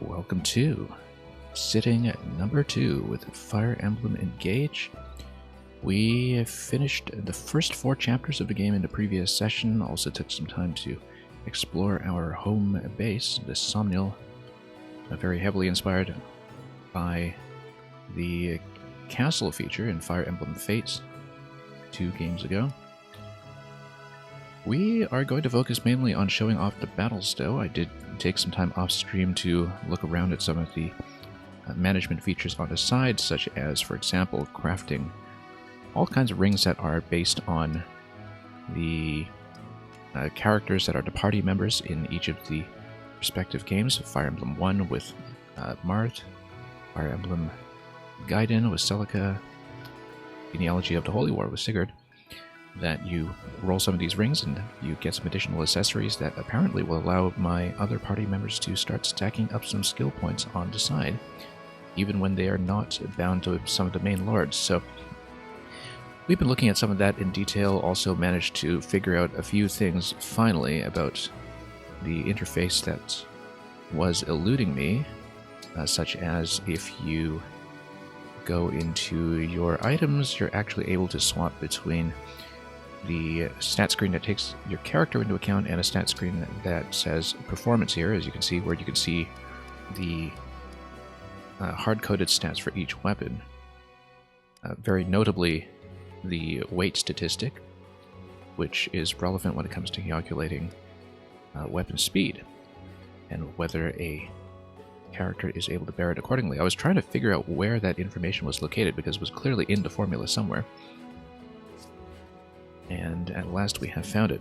Welcome to sitting number 2 with Fire Emblem Engage. We finished the first 4 chapters of the game in the previous session, also took some time to explore our home base, the Somniel, very heavily inspired by the castle feature in Fire Emblem Fates 2 games ago. We are going to focus mainly on showing off the battles, though. I did take some time off stream to look around at some of the management features on the side, such as, for example, crafting all kinds of rings that are based on the characters that are the party members in each of the respective games. Fire Emblem 1 with Marth, Fire Emblem Gaiden with Celica, Genealogy of the Holy War with Sigurd. That you roll some of these rings and you get some additional accessories that apparently will allow my other party members to start stacking up some skill points on the side, even when they are not bound to some of the main lords. So we've been looking at some of that in detail, also managed to figure out a few things finally about the interface that was eluding me, such as if you go into your items, you're actually able to swap between the stat screen that takes your character into account and a stat screen that says performance here, as you can see, where you can see the hard-coded stats for each weapon. Very notably, the weight statistic, which is relevant when it comes to calculating weapon speed and whether a character is able to bear it accordingly. I was trying to figure out where that information was located because it was clearly in the formula somewhere. And at last we have found it.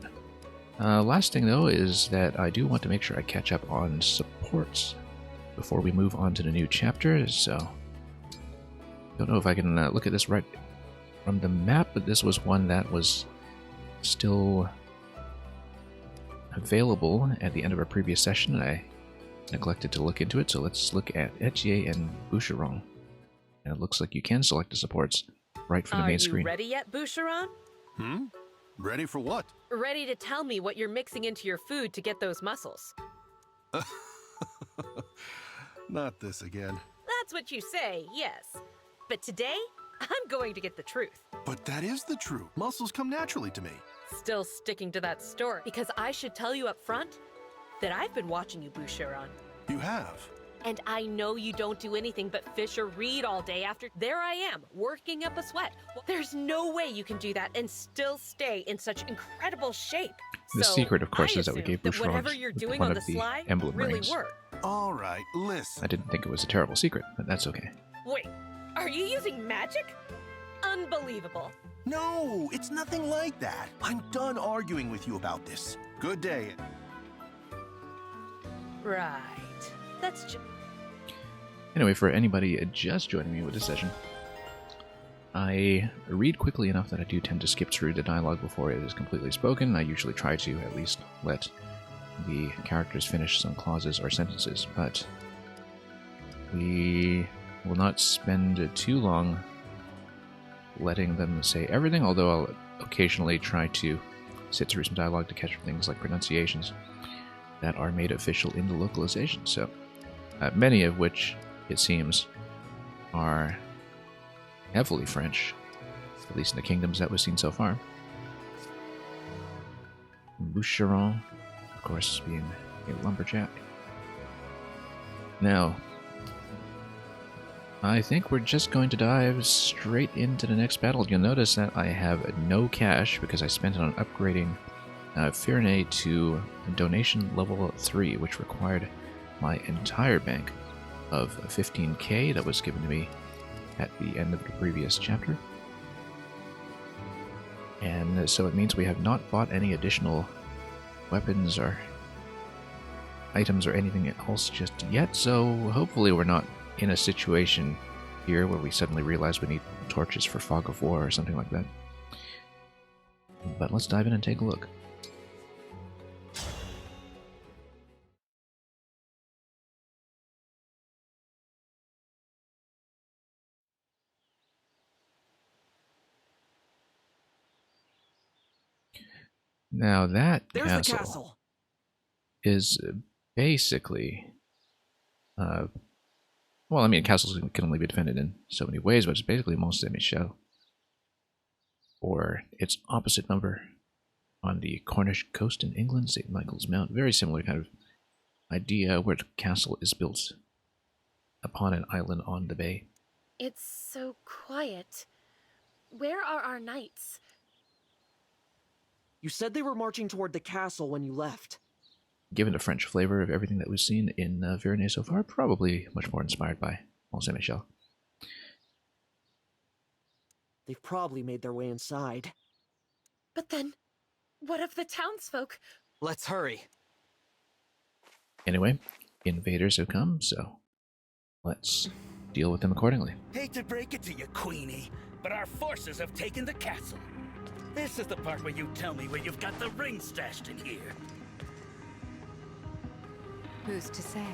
Last thing though is that I do want to make sure I catch up on supports before we move on to the new chapter, so don't know if I can look at this right from the map, but this was one that was still available at the end of our previous session, and I neglected to look into it, so let's look at Etier and Boucheron. And it looks like you can select the supports right from the main screen. Are you ready yet, Boucheron? Ready for what? Ready to tell me what you're mixing into your food to get those muscles. Not this again. That's what you say, yes. But today, I'm going to get the truth. But that is the truth. Muscles come naturally to me. Still sticking to that story, because I should tell you up front that I've been watching you, Boucheron. You have? And I know you don't do anything but fish or read all day after. There I am, working up a sweat. Well, there's no way you can do that and still stay in such incredible shape. The so secret, of course, I is that we gave Boucheron whatever you're doing one on of the the slide emblem really rings. worked. All right, listen. I didn't think it was a terrible secret, but that's okay. Wait, are you using magic? Unbelievable. No, it's nothing like that. I'm done arguing with you about this. Good day. Right. That's just... Anyway, for anybody just joining me with this session, I read quickly enough that I do tend to skip through the dialogue before it is completely spoken. I usually try to at least let the characters finish some clauses or sentences, but we will not spend too long letting them say everything, although I'll occasionally try to sit through some dialogue to catch things like pronunciations that are made official in the localization. So, many of which, it seems, are heavily French, at least in the kingdoms that we've seen so far. Boucheron, of course, being a lumberjack. Now, I think we're just going to dive straight into the next battle. You'll notice that I have no cash because I spent it on upgrading Firene to donation level 3, which required my entire bank of 15k that was given to me at the end of the previous chapter. And so it means we have not bought any additional weapons or items or anything else just yet, so hopefully we're not in a situation here where we suddenly realize we need torches for Fog of War or something like that. But let's dive in and take a look. Now that There's castle, the castle. is basically Well, I mean, castles can only be defended in so many ways, but it's basically Mont Saint-Michel. Or its opposite number on the Cornish coast in England, St. Michael's Mount. Very similar kind of idea where the castle is built upon an island on the bay. It's so quiet. Where are our knights? You said they were marching toward the castle when you left. Given the French flavor of everything that we've seen in Vernet so far, probably much more inspired by Mont Saint-Michel. They've probably made their way inside. But then, what of the townsfolk? Let's hurry. Anyway, invaders have come, so let's deal with them accordingly. Hate to break it to you, Queenie, but our forces have taken the castle. This is the part where you tell me where you've got the ring stashed in here. Who's to say?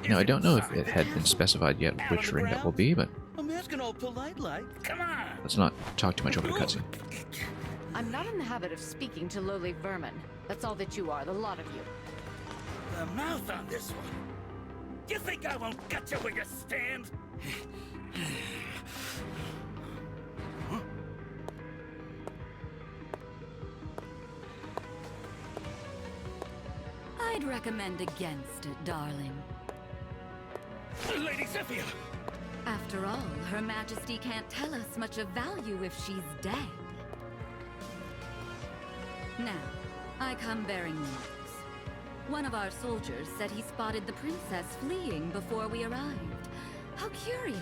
Now, I don't know if it had been specified yet which ring that will be, but I'm asking all polite like. Come on. let's not talk too much over the cutscene. I'm not in the habit of speaking to lowly vermin. That's all that you are, the lot of you. The mouth on this one. You think I won't get you where you stand? I'd recommend against it, darling. Lady Zephyr! After all, Her Majesty can't tell us much of value if she's dead. Now, I come bearing news. One of our soldiers said he spotted the princess fleeing before we arrived. How curious.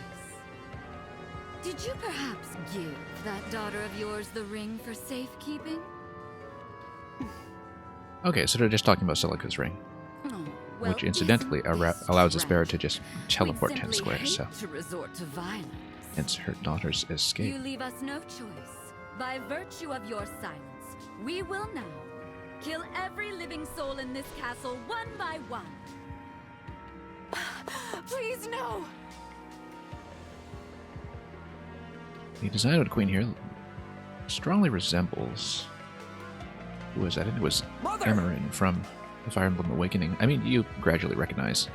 Did you perhaps give that daughter of yours the ring for safekeeping? Okay, so they're just talking about Celica's ring, Oh, well, which incidentally isn't this allows the sparrow to tragic? just teleport We'd 10 simply squares, so hate to resort to violence. hence her daughter's escape. You leave us no choice. By virtue of your silence, we will now kill every living soul in this castle one by one. Please, no! The design of the queen here strongly resembles... Who was that? It was Emerin from the Fire Emblem Awakening. I mean, you gradually recognize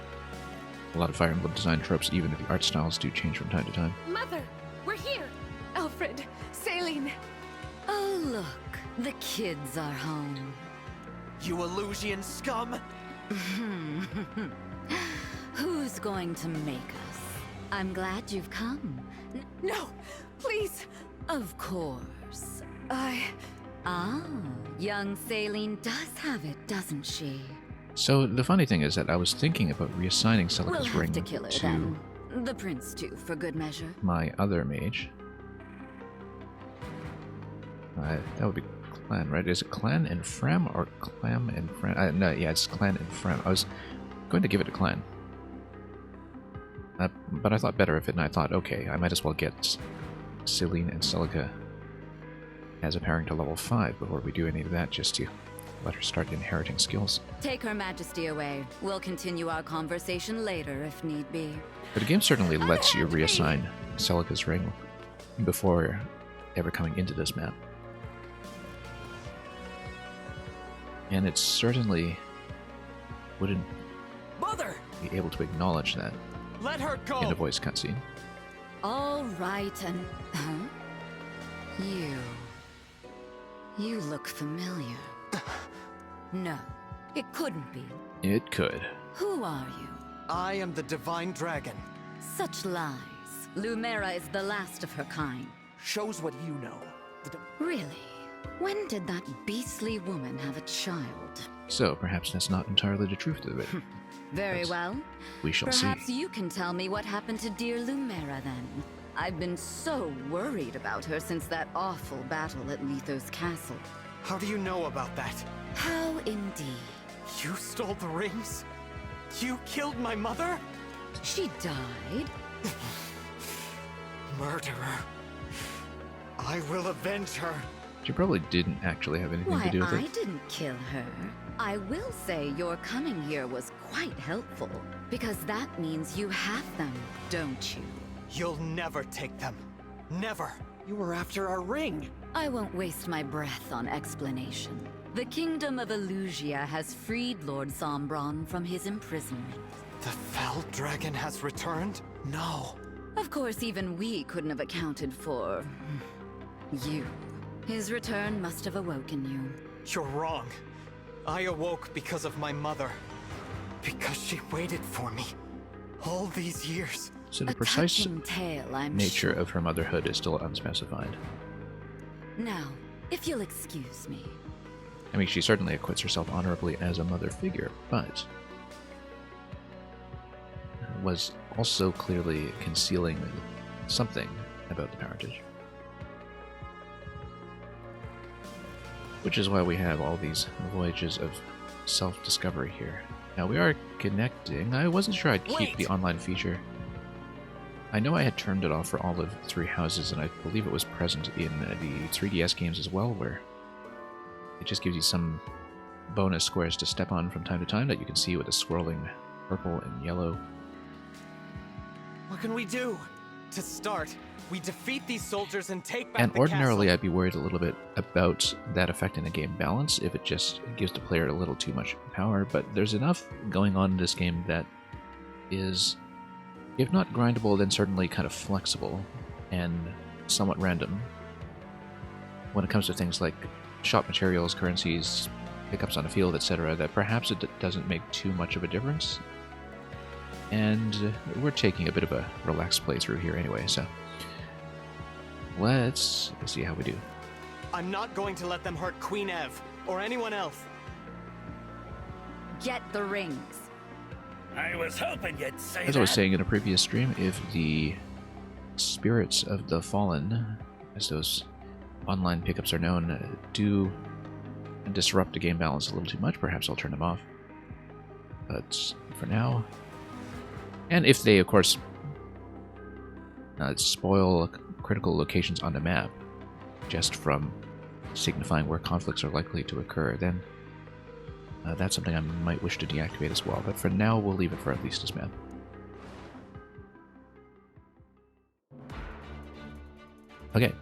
a lot of Fire Emblem design tropes, even if the art styles do change from time to time. Mother, we're here! Alfred, Saline. Oh, look. The kids are home. You Illusian scum! Who's going to make us? I'm glad you've come. No, please. Of course. Ah, young Saline does have it, doesn't she? So the funny thing is that I was thinking about reassigning We'll Celica's have ring to kill her to then. The prince too, for good measure. my other mage. That would be Clan, right? Is it Clan and Frem or Clam and Frem? No, yeah, it's Clan and Frem. I was going to give it to Clan. But I thought better of it, and I thought, okay, I might as well get Celine and Celica as a pairing to level 5 before we do any of that, just to let her start inheriting skills. Take Her Majesty away. We'll continue our conversation later if need be. But the game certainly lets you reassign Celica's ring before ever coming into this map. And it certainly wouldn't Mother! be able to acknowledge that Let her go! in a voice cutscene. All right, and... Huh? You look familiar. No, it couldn't be. It could. Who are you? I am the Divine Dragon. Such lies. Lumera is the last of her kind. Shows what you know. Really? When did that beastly woman have a child? So perhaps that's not entirely the truth of it. Very Yes. well. We shall Perhaps see. you can tell me what happened to dear Lumera then. I've been so worried about her since that awful battle at Lethos Castle. How do you know about that? How indeed. You stole the rings? You killed my mother? She died? Murderer. I will avenge her. She probably didn't actually have anything Why, to do with I it. didn't kill her. I will say your coming here was quite helpful, because that means you have them, don't you? You'll never take them. Never. You were after our ring. I won't waste my breath on explanation. The Kingdom of Elusia has freed Lord Sombron from his imprisonment. The fell dragon has returned? No. Of course, even we couldn't have accounted for... you. His return must have awoken you. You're wrong. I awoke because of my mother. Because she waited for me. All these years. So the A precise touching tale, I'm nature sure. of her motherhood is still unspecified. Now, if you'll excuse me. I mean, she certainly acquits herself honorably as a mother figure, but was also clearly concealing something about the parentage. Which is why we have all these voyages of self-discovery here. Now we are connecting. I wasn't sure I'd keep the online feature. I know I had turned it off for all of Three Houses, and I believe it was present in the 3DS games as well, where it just gives you some bonus squares to step on from time to time that you can see with the swirling purple and yellow. What can we do? To start, we defeat these soldiers and take back And the ordinarily castle. I'd be worried a little bit about that affecting the game balance if it just gives the player a little too much power, but there's enough going on in this game that is, if not grindable, then certainly kind of flexible and somewhat random when it comes to things like shop materials, currencies, pickups on the field, etc., that perhaps it doesn't make too much of a difference. And we're taking a bit of a relaxed playthrough here anyway, so let's see how we do. I'm not going to let them hurt Queen Ev or anyone else. Get the rings. I was hoping you'd say As that. I was saying in a previous stream, if the spirits of the fallen, as those online pickups are known, do disrupt the game balance a little too much, perhaps I'll turn them off. But for now... And if they, of course, spoil critical locations on the map, just from signifying where conflicts are likely to occur, then that's something I might wish to deactivate as well. But for now, we'll leave it for at least this map. Okay.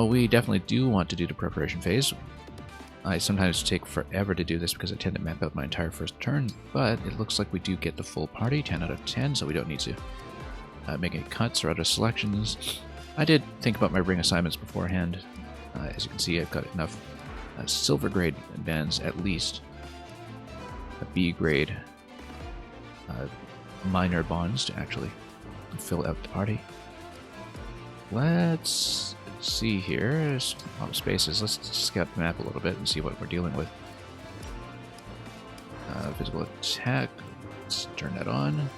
We definitely do want to do the preparation phase. I sometimes take forever to do this because I tend to map out my entire first turn, but it looks like we do get the full party, 10 out of 10, so we don't need to make any cuts or other selections. I did think about my ring assignments beforehand. As you can see, I've got enough silver grade bands, at least a B grade minor bonds to actually fill out the party. Let's see here. There's a lot of spaces. Let's scout the map a little bit and see what we're dealing with. Physical attack. Let's turn that on.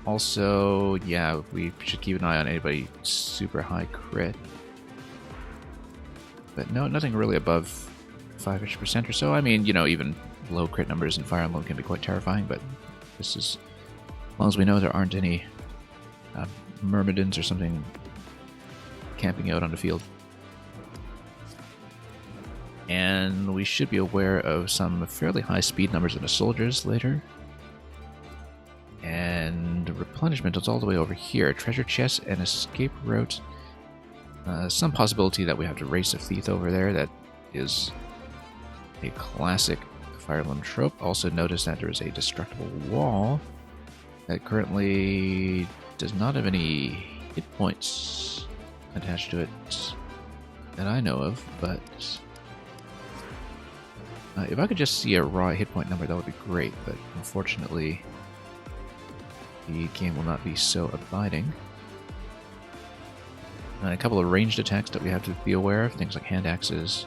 Also, yeah, we should keep an eye on anybody super high crit. But no, nothing really above 5% or so. I mean, you know, even low crit numbers in Fire Emblem can be quite terrifying, but this is, as long as we know there aren't any myrmidons or something camping out on the field. And we should be aware of some fairly high speed numbers in the soldiers later. And replenishment is all the way over here. Treasure chest and escape route. Some possibility that we have to race a thief over there. That is a classic Fire Emblem trope. Also notice that there is a destructible wall that currently does not have any hit points attached to it that I know of, but if I could just see a raw hit point number, that would be great, but unfortunately the game will not be so abiding. A couple of ranged attacks that we have to be aware of, things like hand axes.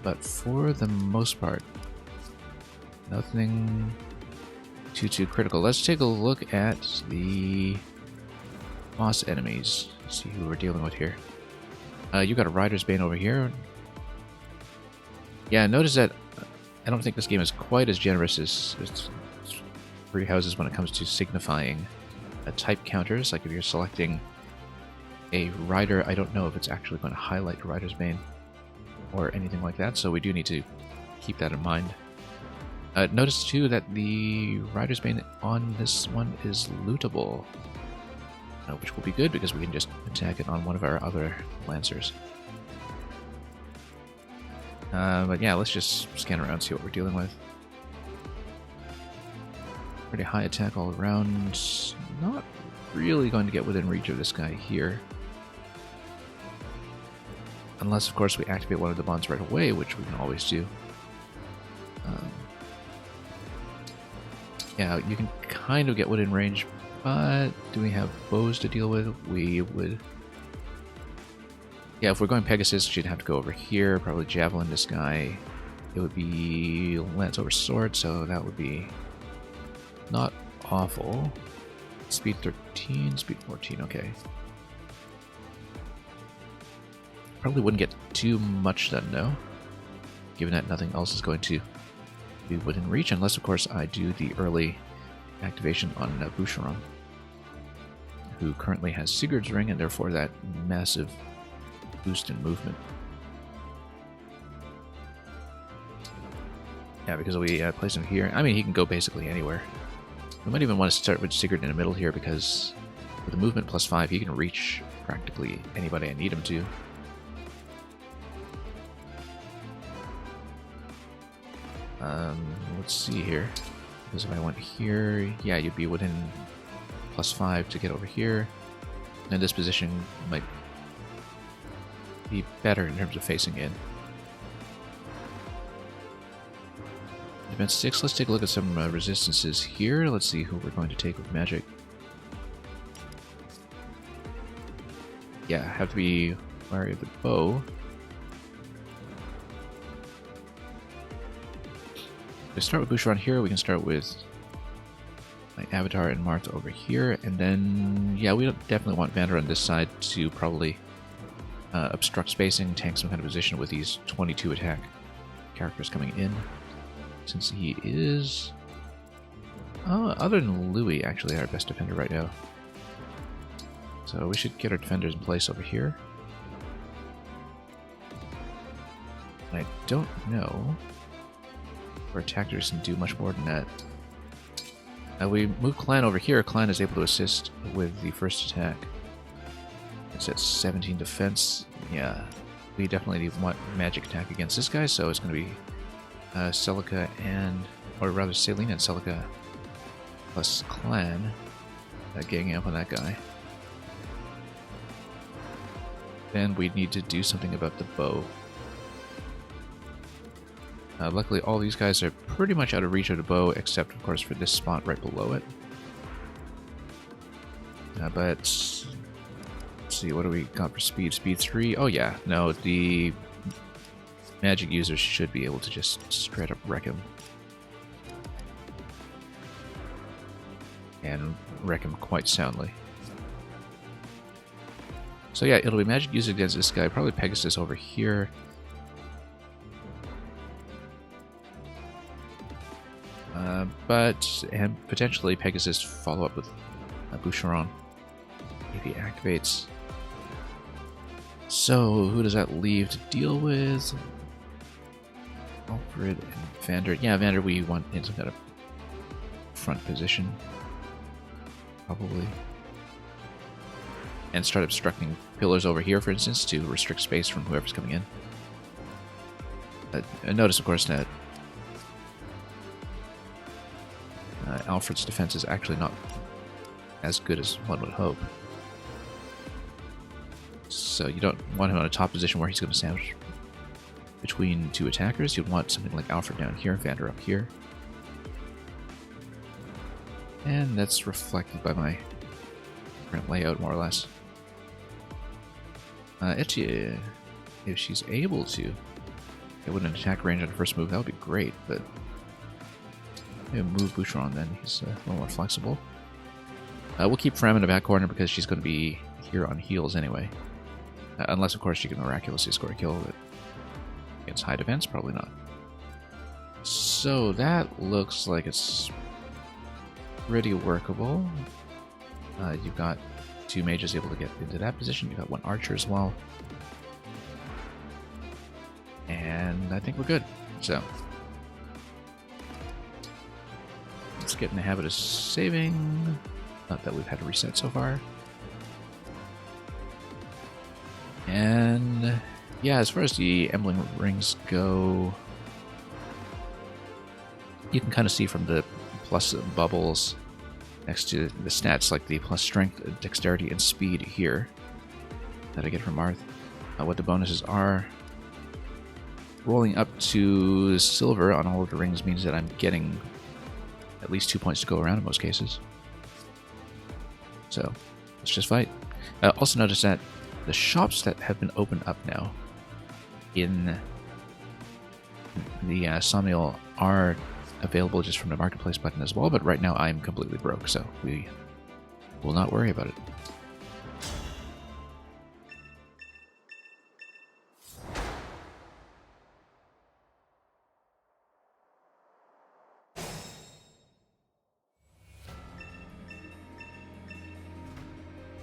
But for the most part, nothing too critical. Let's take a look at the boss enemies. See who we're dealing with here. You got a Rider's Bane over here. Yeah, notice that I don't think this game is quite as generous as Three Houses when it comes to signifying type counters. Like if you're selecting a rider, I don't know if it's actually going to highlight Rider's Bane or anything like that, so we do need to keep that in mind. Notice too that the Rider's Bane on this one is lootable. which will be good because we can just attack it on one of our other Lancers. But yeah, let's just scan around and see what we're dealing with. Pretty high attack all around. Not really going to get within reach of this guy here. Unless, of course, we activate one of the bonds right away, which we can always do. Yeah, you can kind of get within range, but do we have bows to deal with? We would... Yeah, if we're going Pegasus, she'd have to go over here, probably Javelin this guy. It would be Lance over Sword, so that would be not awful. Speed 13, speed 14, okay. Probably wouldn't get too much done, though, given that nothing else is going to be within reach, unless, of course, I do the early activation on Boucheron, who currently has Sigurd's Ring, and therefore that massive boost in movement. Yeah, because we place him here. I mean, he can go basically anywhere. We might even want to start with Sigurd in the middle here, because with the movement plus 5, he can reach practically anybody I need him to. Let's see here. Because if I went here, yeah, you'd be within plus 5 to get over here. And this position might be better in terms of facing in. Defense 6, let's take a look at some resistances here. Let's see who we're going to take with magic. Yeah, have to be wary of the bow. If we start with Boucheron here, we can start with my Avatar and Martha over here, and then, yeah, we definitely want Vander on this side to probably obstruct spacing, tank some kind of position with these 22 attack characters coming in. Since he is... other than Louis, actually, our best defender right now. So we should get our defenders in place over here. I don't know where attackers can do much more than that. We move Clan over here. Clan is able to assist with the first attack. It's at 17 defense. Yeah, we definitely want magic attack against this guy, so it's going to be Celica and, or rather Selena and Celica plus Clan ganging up on that guy. Then we need to do something about the bow. Luckily, all these guys are pretty much out of reach of the bow, except, of course, for this spot right below it. But let's see, what do we got for speed? Speed 3? Oh yeah, no, the magic users should be able to just straight up wreck him. And wreck him quite soundly. So yeah, it'll be magic users against this guy, probably Pegasus over here. And potentially Pegasus follow up with Boucheron if he activates. So who does that leave to deal with? Alfred and Vander. Yeah, Vander we want in some kind of front position, probably. And start obstructing pillars over here, for instance, to restrict space from whoever's coming in. And notice, of course, that Alfred's defense is actually not as good as one would hope. So you don't want him on a top position where he's going to sandwich between two attackers. You'd want something like Alfred down here, Vander up here. And that's reflected by my current layout, more or less. If she's able to get within an attack range on the first move, that would be great, but maybe move Boucheron then, he's a little more flexible. We'll keep Fram in the back corner because she's going to be here on heals anyway. Unless, of course, she can miraculously score a kill, but against high defense, probably not. So that looks like it's pretty workable. You've got two mages able to get into that position. You've got one archer as well. And I think we're good. So let's get in the habit of saving. Not that we've had to reset so far. And yeah, as far as the emblem rings go, you can kind of see from the plus bubbles next to the stats, like the plus strength, dexterity, and speed here that I get from Marth, what the bonuses are. Rolling up to silver on all of the rings means that I'm getting at least 2 points to go around in most cases. So, let's just fight. Also notice that the shops that have been opened up now in the Somnial are available just from the marketplace button as well, but right now I'm completely broke, so we will not worry about it.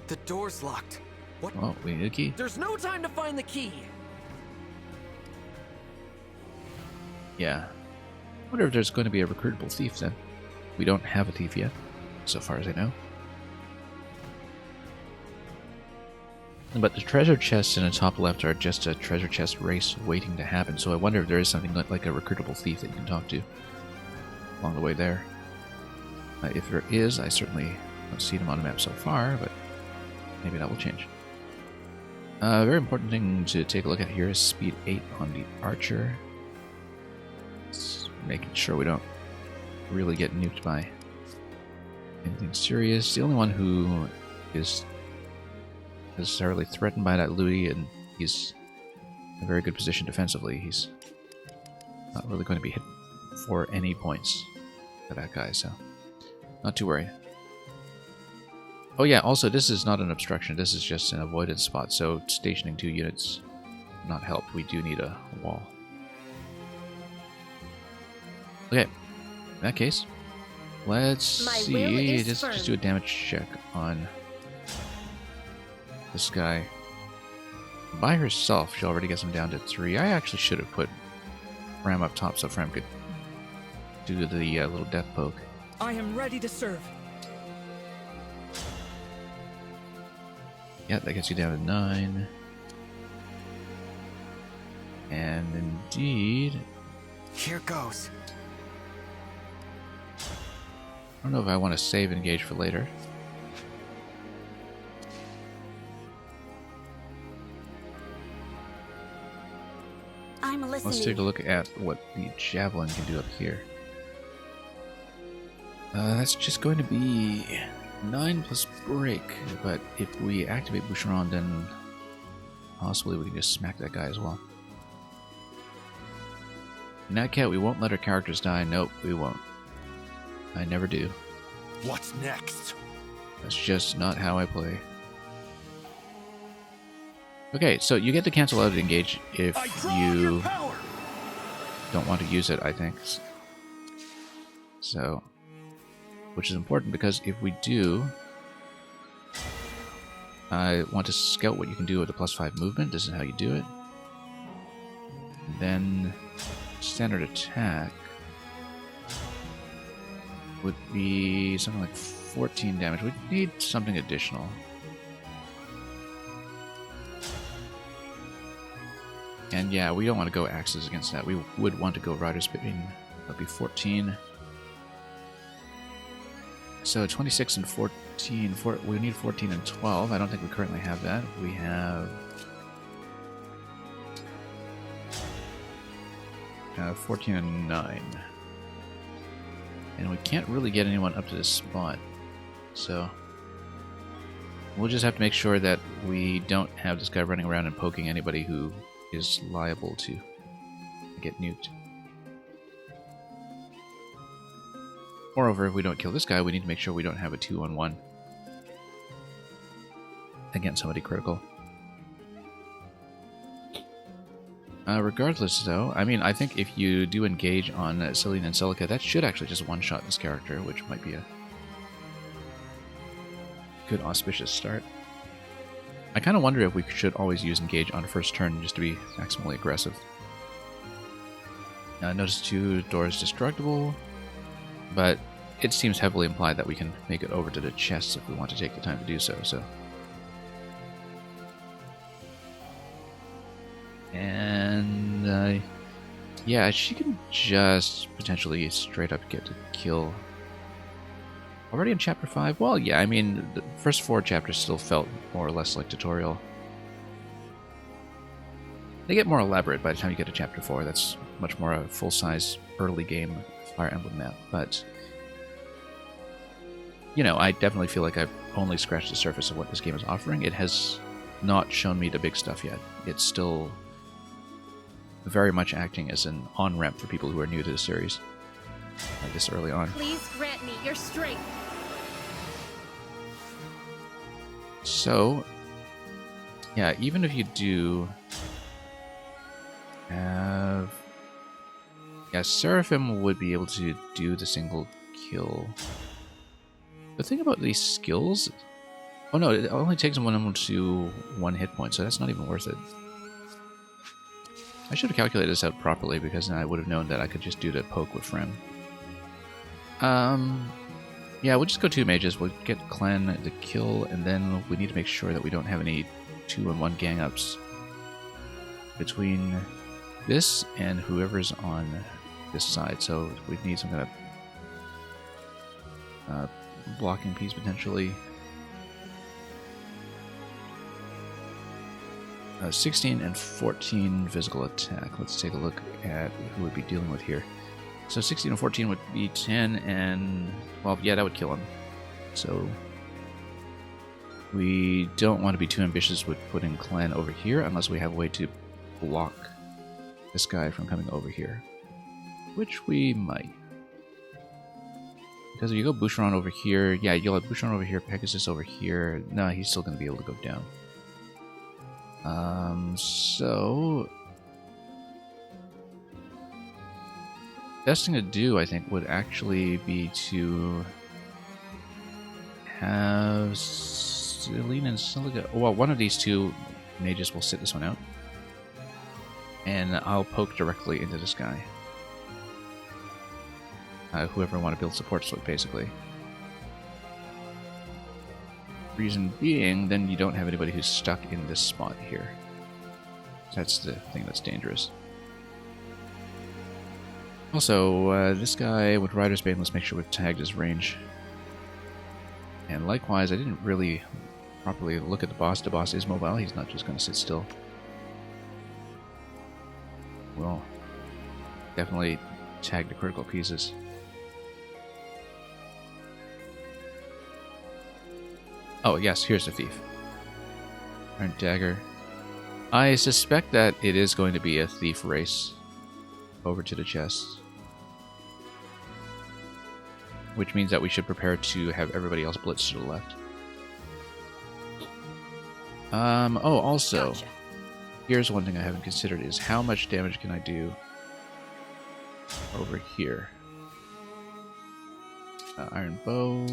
The door's locked. What? Oh, we need a key. There's no time to find the key. Yeah. I wonder if there's going to be a recruitable thief then. We don't have a thief yet, so far as I know. But the treasure chests in the top left are just a treasure chest race waiting to happen, so I wonder if there is something like a recruitable thief that you can talk to along the way there. If there is, I certainly don't see them on the map so far, but maybe that will change. A very important thing to take a look at here is speed 8 on the archer. Just making sure we don't really get nuked by anything serious. The only one who is necessarily threatened by that Louis, and he's in a very good position defensively. He's not really going to be hit for any points by that guy, so not too worried. Oh yeah, also this is not an obstruction, this is just an avoidance spot, so stationing 2 units will not help. We do need a wall. Okay, in that case, let's see, just do a damage check on this guy. By herself, she already gets him down to 3. I actually should have put Fram up top so Fram could do the little death poke. I am ready to serve. Yeah, that gets you down to 9. And indeed... Here goes. I don't know if I want to save engage for later. I'm listening. Let's take a look at what the javelin can do up here. That's just going to be 9 plus break, but if we activate Boucheron, then possibly we can just smack that guy as well. Nat Cat, we won't let our characters die. Nope, we won't. I never do. What's next? That's just not how I play. Okay, so you get to cancel out engage if you don't want to use it, I think. So, which is important because if we do, I want to scout what you can do with the +5 movement. This is how you do it. And then standard attack would be something like 14 damage. We need something additional. And yeah, we don't want to go axes against that. We would want to go rider spitting. That'd be 14. So 26 and 14. We need 14 and 12. I don't think we currently have that. We have 14 and 9. And we can't really get anyone up to this spot. So we'll just have to make sure that we don't have this guy running around and poking anybody who is liable to get nuked. Moreover, if we don't kill this guy, we need to make sure we don't have a 2-on-1 against somebody critical. Regardless, though, I mean, I think if you do engage on Cillian and Celica, that should actually just one-shot this character, which might be a good auspicious start. I kind of wonder if we should always use engage on first turn just to be maximally aggressive. Notice 2 doors destructible, but it seems heavily implied that we can make it over to the chests if we want to take the time to do so. So Yeah, she can just potentially straight up get to kill. Already in Chapter 5? Well, yeah, I mean, the first 4 chapters still felt more or less like tutorial. They get more elaborate by the time you get to Chapter 4. That's much more a full-size early game Fire Emblem map. But, you know, I definitely feel like I've only scratched the surface of what this game is offering. It has not shown me the big stuff yet. It's still very much acting as an on-ramp for people who are new to the series this early on. Please grant me your strength. So, yeah, even if you do have... Yeah, Seraphim would be able to do the single kill. The thing about these skills... Oh no, it only takes them to 1 hit point, so that's not even worth it. I should have calculated this out properly, because then I would have known that I could just do the poke with Frem. Yeah, we'll just go 2 mages. We'll get Clan the kill, and then we need to make sure that we don't have any 2-on-1 gang-ups between this and whoever's on this side. So we need some kind of blocking piece, potentially. 16 and 14 physical attack. Let's take a look at who we'd be dealing with here. So 16 and 14 would be 10 and 12. Yeah, that would kill him. So we don't want to be too ambitious with putting Clan over here unless we have a way to block this guy from coming over here. Which we might. Because if you go Boucheron over here, yeah, you'll have Boucheron over here, Pegasus over here. No, he's still going to be able to go down. So best thing to do, I think, would actually be to have Celine and Silica. Well, one of these 2 mages will sit this one out, and I'll poke directly into this guy. Whoever I want to build supports with, basically. Reason being, then you don't have anybody who's stuck in this spot here. That's the thing that's dangerous. Also, this guy with Rider's Bane, let's make sure we've tagged his range. And likewise, I didn't really properly look at the boss. The boss is mobile, he's not just going to sit still. Well, definitely tag the critical pieces. Oh, yes, here's the thief. Iron Dagger. I suspect that it is going to be a thief race over to the chest. Which means that we should prepare to have everybody else blitz to the left. Oh, also, Gotcha. here's one thing I haven't considered is how much damage can I do over here? Iron Bow.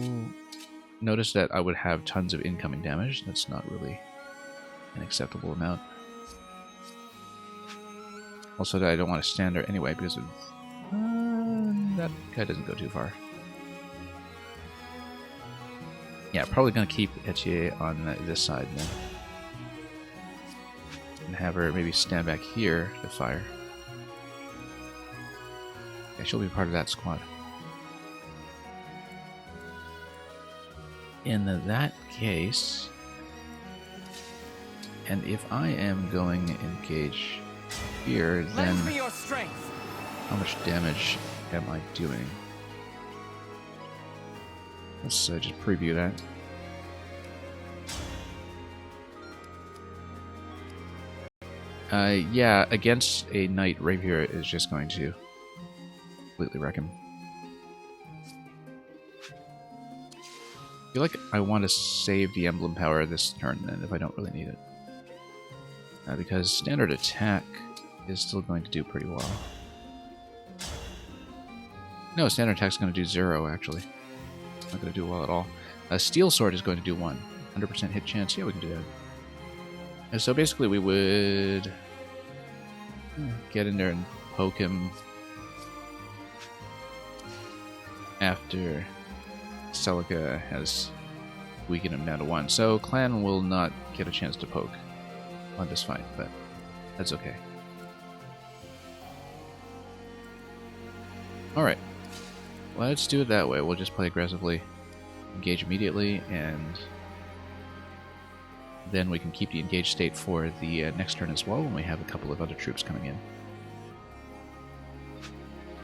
Notice that I would have tons of incoming damage. That's not really an acceptable amount. Also, that I don't want to stand there anyway because of, that guy doesn't go too far. Yeah, probably going to keep Etier on this side then. And have her maybe stand back here to fire. Yeah, she'll be part of that squad. In that case, and if I am going to engage here, then Lend me your strength. How much damage am I doing? Let's just preview that. Yeah, against a knight, Rapier is just going to completely wreck him. I feel like I want to save the emblem power this turn then, if I don't really need it. Because standard attack is still going to do pretty well. No, standard attack's going to do 0, actually. Not going to do well at all. Steel Sword is going to do 1. 100% hit chance. Yeah, we can do that. And so basically we would get in there and poke him after Celica has weakened him down to 1. So Clan will not get a chance to poke on this fight, but that's okay. Alright. Let's do it that way. We'll just play aggressively, engage immediately, and then we can keep the engaged state for the next turn as well when we have a couple of other troops coming in.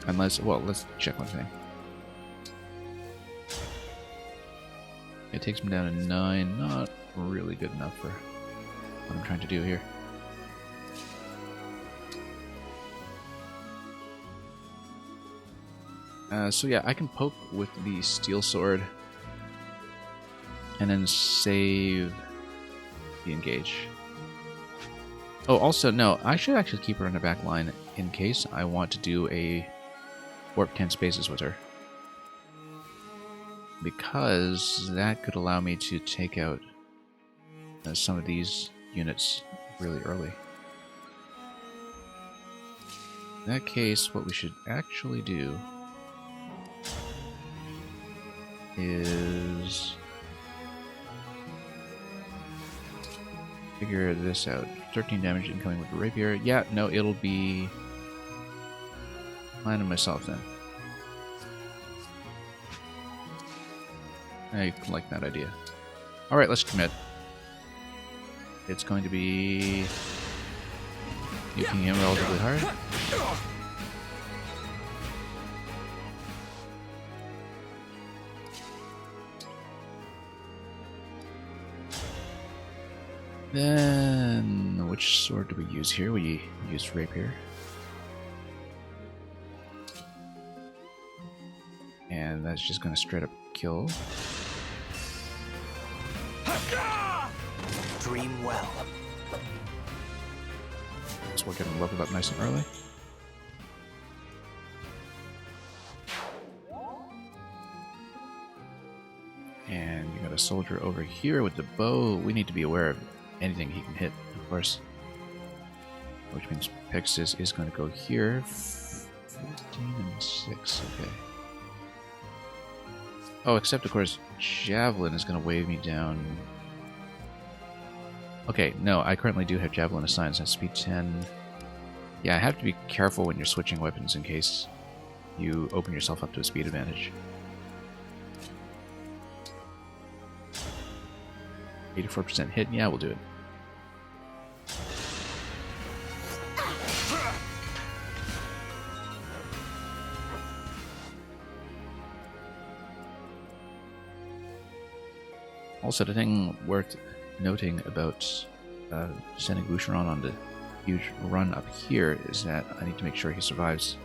Unless, well, let's check one thing. It takes him down to 9. Not really good enough for what I'm trying to do here. So yeah, I can poke with the steel sword and then save the engage. Oh, also, no, I should actually keep her in the back line in case I want to do a warp 10 spaces with her. Because that could allow me to take out some of these units really early. In that case, what we should actually do is figure this out. 13 damage incoming with the rapier. Yeah, no, it'll be mine and myself then. I like that idea. Alright, let's commit. It's going to be nuking him relatively hard. Then, which sword do we use here? We use rapier. And that's just going to straight up kill. Dream well. So we're getting leveled up nice and early. And you got a soldier over here with the bow. We need to be aware of anything he can hit, of course. Which means Pexis is going to go here. 14 and 6, okay. Oh, except of course, Javelin is going to wave me down. Okay, no, I currently do have Javelin assigned, so that's speed 10. Yeah, I have to be careful when you're switching weapons in case you open yourself up to a speed advantage. 84% hit, yeah, we'll do it. Also, the thing worth noting about sending Boucheron on the huge run up here is that I need to make sure he survives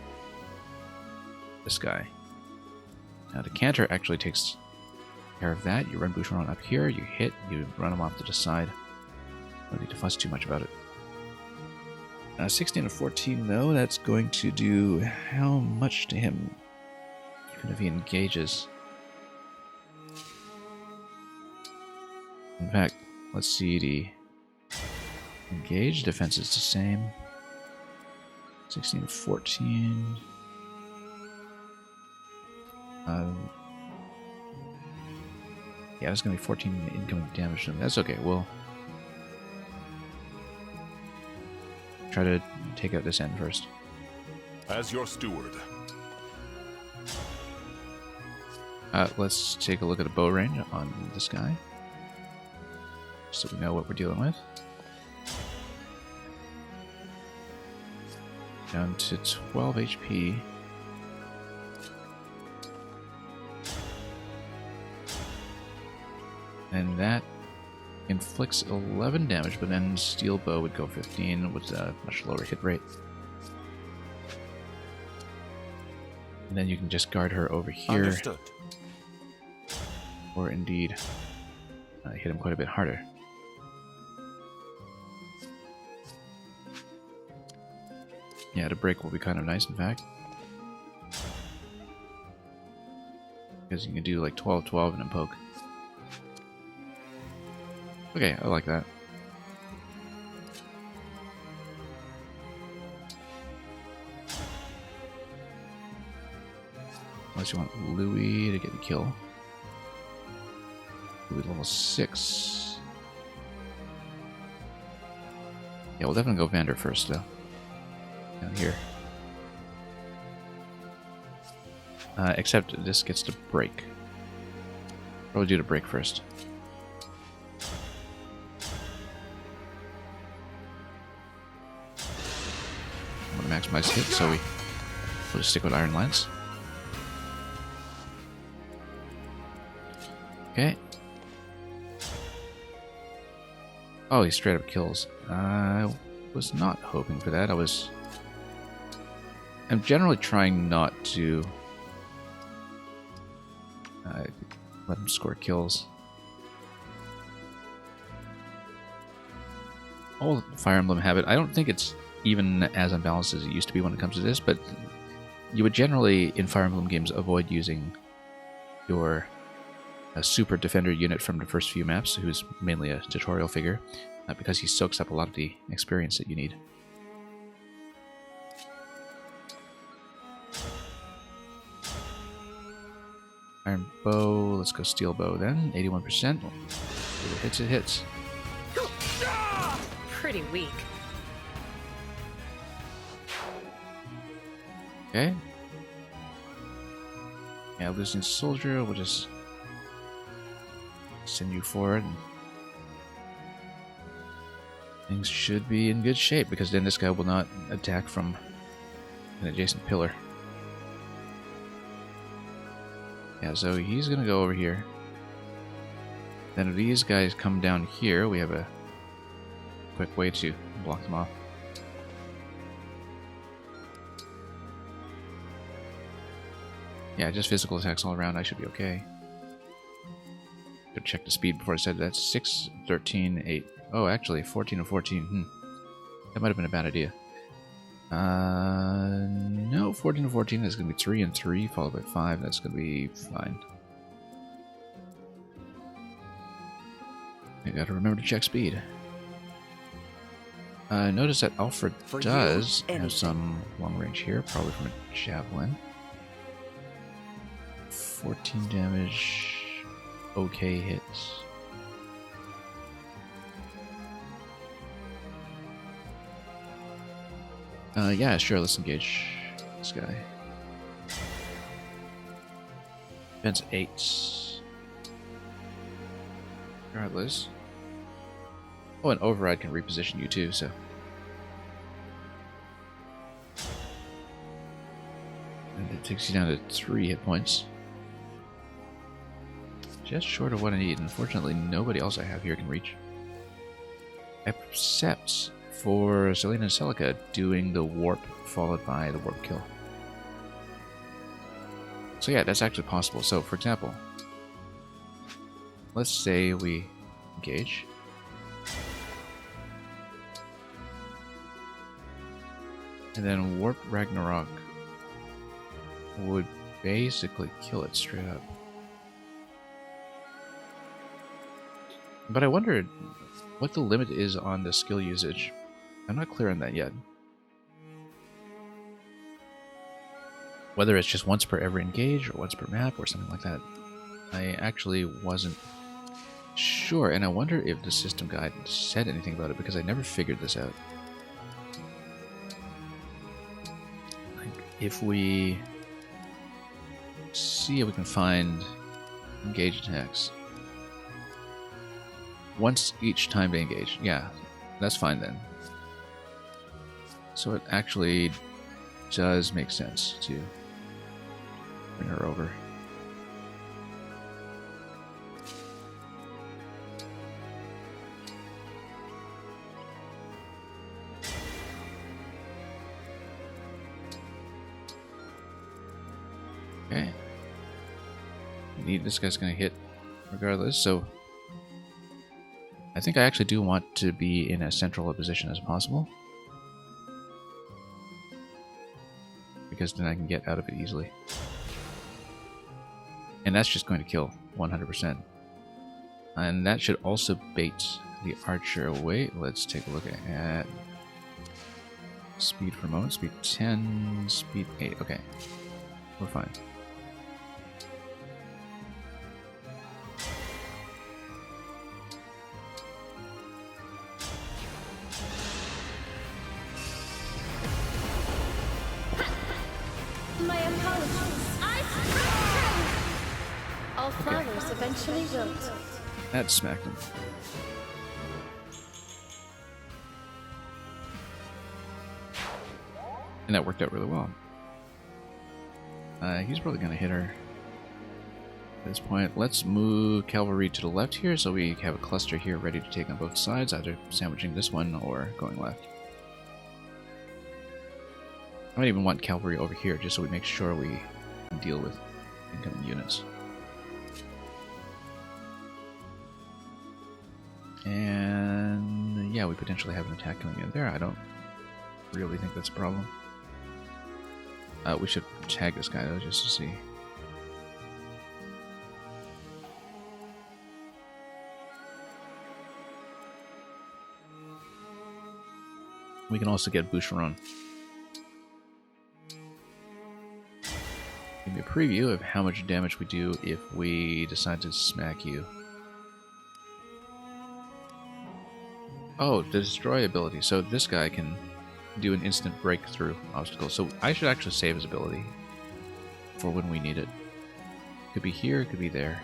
this guy. Now, the canter actually takes care of that. You run Boucheron up here, you hit, you run him off to the side. Don't need to fuss too much about it. 16 to 14, though, that's going to do how much to him? Even if he engages. In fact, let's see the engage. Defense is the same. 16 to 14. Yeah, there's going to be 14 incoming damage to him. That's okay. We'll try to take out this end first. As your steward. Let's take a look at the bow range on this guy, so we know what we're dealing with. Down to 12 HP. And that inflicts 11 damage, but then steel bow would go 15 with a much lower hit rate. And then you can just guard her over here. Understood. Or indeed hit him quite a bit harder. Yeah, the break will be kind of nice, in fact. Because you can do like 12-12 and then poke. Okay, I like that. Unless you want Louis to get the kill. Louis level 6. Yeah, we'll definitely go Vander first, though. Down here. Except this gets to break. What do we do to break first? I'm going to maximize hit, so we'll just stick with Iron Lance. Okay. Oh, he straight up kills. I was not hoping for that. I'm generally trying not to let him score kills. All Fire Emblem have it. I don't think it's even as unbalanced as it used to be when it comes to this, but you would generally, in Fire Emblem games, avoid using your super defender unit from the first few maps, who's mainly a tutorial figure, because he soaks up a lot of the experience that you need. Iron bow, let's go steel bow then. 81%. If it hits, it hits. Pretty weak. Okay. Yeah, losing soldier, we'll just send you forward. Things should be in good shape, because then this guy will not attack from an adjacent pillar. Yeah, so he's gonna go over here. Then if these guys come down here, we have a quick way to block them off. Yeah, just physical attacks all around, I should be okay. Gotta check the speed before I said that. 6, 13, 8. Oh, actually, 14 and 14. That might have been a bad idea. No, 14 and 14 is going to be 3 and 3, followed by 5. That's going to be fine. You gotta remember to check speed. Notice that Alfred does have some long range here, probably from a javelin. 14 damage, okay hits. Yeah, sure, let's engage this guy. Defense 8. Regardless. Oh, and Override can reposition you too, so. And it takes you down to 3 hit points. Just short of what I need. Unfortunately, nobody else I have here can reach. Except for Selena and Celica doing the warp followed by the warp kill. So yeah, that's actually possible. So for example, let's say we engage. And then warp Ragnarok would basically kill it straight up. But I wondered what the limit is on the skill usage. I'm not clear on that yet. Whether it's just once per every engage, or once per map, or something like that. I actually wasn't sure, and I wonder if the system guide said anything about it, because I never figured this out. Like, if we see if we can find engage attacks once each time they engage, yeah, that's fine then. So it actually does make sense to bring her over. Okay. This guy's gonna hit regardless, so I think I actually do want to be in as central a position as possible, because then I can get out of it easily. And that's just going to kill 100%. And that should also bait the archer away. Let's take a look at speed for a moment. Speed 10, speed 8. Okay, we're fine. My apologies. I All flowers eventually wilt. That smacked him. And that worked out really well. He's probably going to hit her at this point. Let's move cavalry to the left here so we have a cluster here ready to take on both sides, either sandwiching this one or going left. I might even want cavalry over here just so we make sure we can deal with incoming units. And yeah, we potentially have an attack coming in there. I don't really think that's a problem. We should tag this guy though, just to see. We can also get Boucheron. Give me a preview of how much damage we do if we decide to smack you. Oh, the destroy ability. So this guy can do an instant breakthrough obstacle. So I should actually save his ability for when we need it. Could be here, could be there.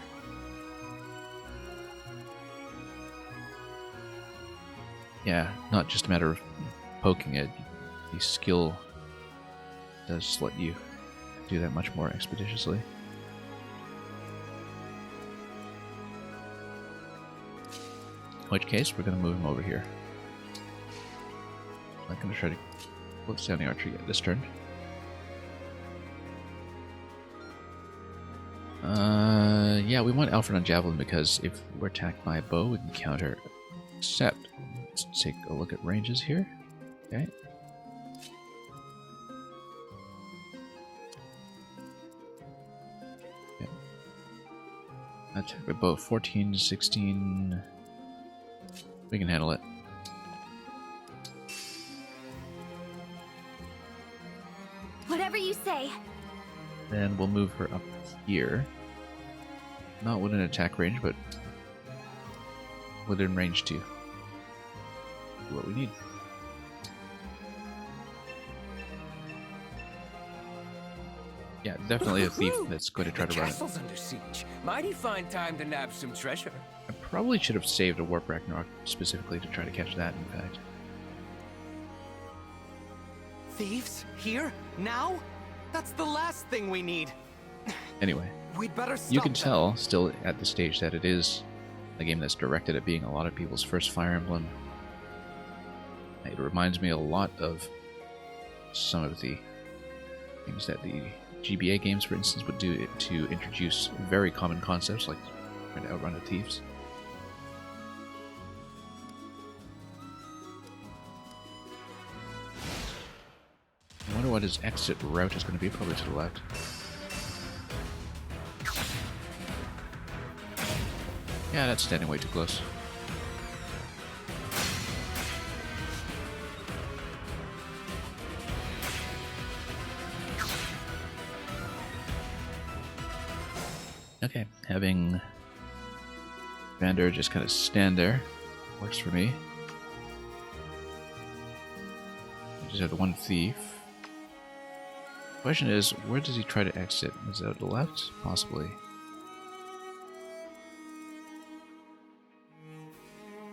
Yeah, not just a matter of poking it. The skill does let you do that much more expeditiously. In which case, we're going to move him over here. I'm not going to try to focus down the archer yet this turn. Yeah, we want Alfred on Javelin because if we're attacked by a bow, we can counter. Except, let's take a look at ranges here. Okay. Okay. Attack by bow 14 to 16. We can handle it. Whatever you say. Then we'll move her up here. Not within attack range, but within range to what we need. Yeah, definitely a thief that's going to try to run it. Castle's under siege. Mighty fine time to nab some treasure. I probably should have saved a Warp Ragnarok specifically to try to catch that, in fact. Thieves? Here? Now? That's the last thing we need. Anyway, We'd better stop you can them. tell still at the stage that it is a game that's directed at being a lot of people's first Fire Emblem. It reminds me a lot of some of the things that the GBA games, for instance, would do to introduce very common concepts like trying to outrun the thieves. I wonder what his exit route is going to be. Probably to the left. Yeah, that's standing way too close. Okay, having Vander just kind of stand there works for me. I just have the one thief. Question is, where does he try to exit? Is it out the left? Possibly.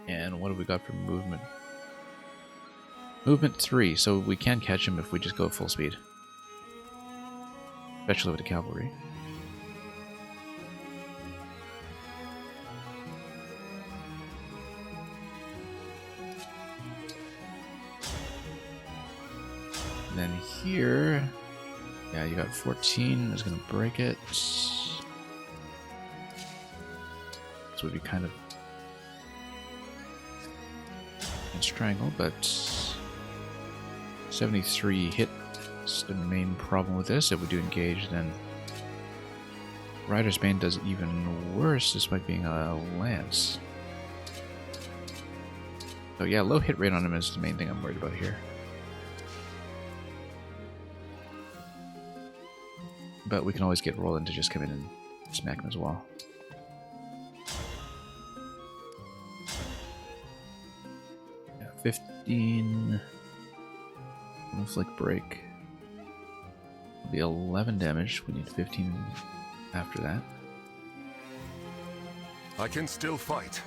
And what have we got for movement? Movement 3, so we can catch him if we just go full speed. Especially with the cavalry. And then here, yeah, you got 14, is going to break it. This would be kind of strangle, but 73 hit is the main problem with this. If we do engage, then Rider's Bane does even worse despite being a lance. So yeah, low hit rate on him is the main thing I'm worried about here. But we can always get Roland to just come in and smack him as well. Yeah, 15. Conflict break. be 11 damage. We need 15 after that. I can still fight.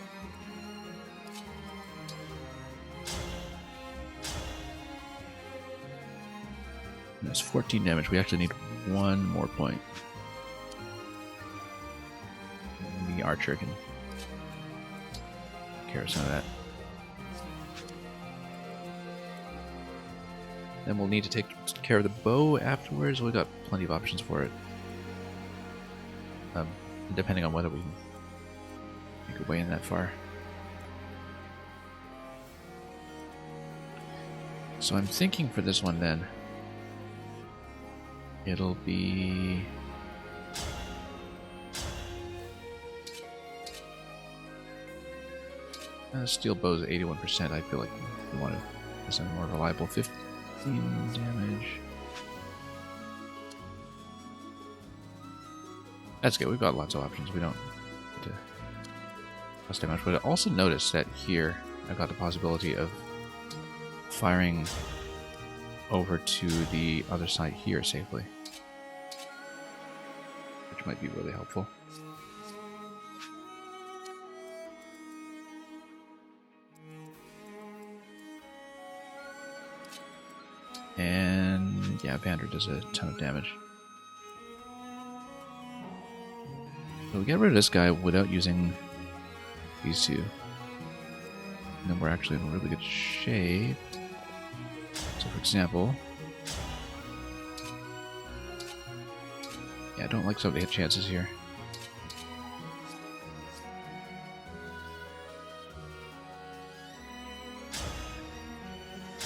That's 14 damage. We actually need one more point. The archer can carry some of that. Then we'll need to take care of the bow afterwards. We've got plenty of options for it. Depending on whether we can make our way in that far. So I'm thinking for this one then, it'll be... steel bow is 81%. I feel like we want to do something more reliable. 15 damage. That's good. We've got lots of options. We don't need to cost that much. But I also noticed that here I've got the possibility of firing over to the other side here safely, which might be really helpful. And yeah, Vander does a ton of damage. So we get rid of this guy without using these two. And then we're actually in really good shape. So for example... yeah, I don't like some of the hit chances here.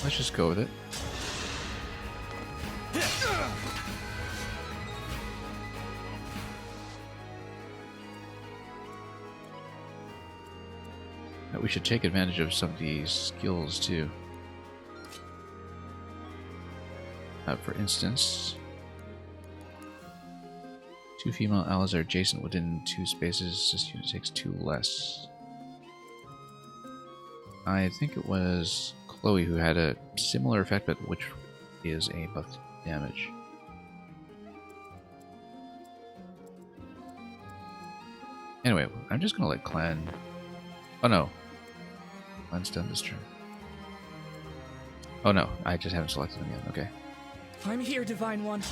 Let's just go with it. We should take advantage of some of these skills too. For instance, 2 female allies are adjacent within 2 spaces. This unit takes 2 less. I think it was Chloe who had a similar effect, but which is a buff damage. Anyway, I'm just gonna let Clan... oh no. Clan's done this turn. Oh no, I just haven't selected them yet. Okay. I'm here, Divine One.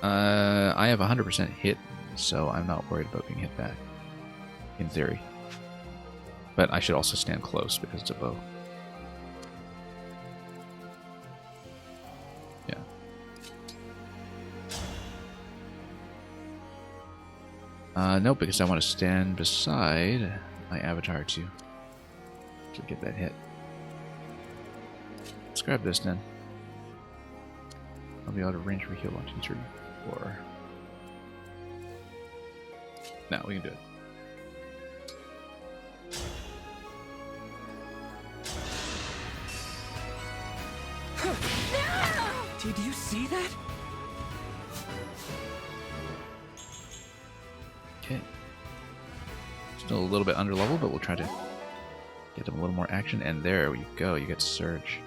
I have 100% hit, so I'm not worried about being hit back. In theory. But I should also stand close because it's a bow. Yeah. Nope, because I want to stand beside my avatar to get that hit. Let's grab this then. I'll be out of range for heal 1, 2, 3, 4. Now we can do it. Did you see that? Okay. Still a little bit under level, but we'll try to get them a little more action. And there you go. You get Surge.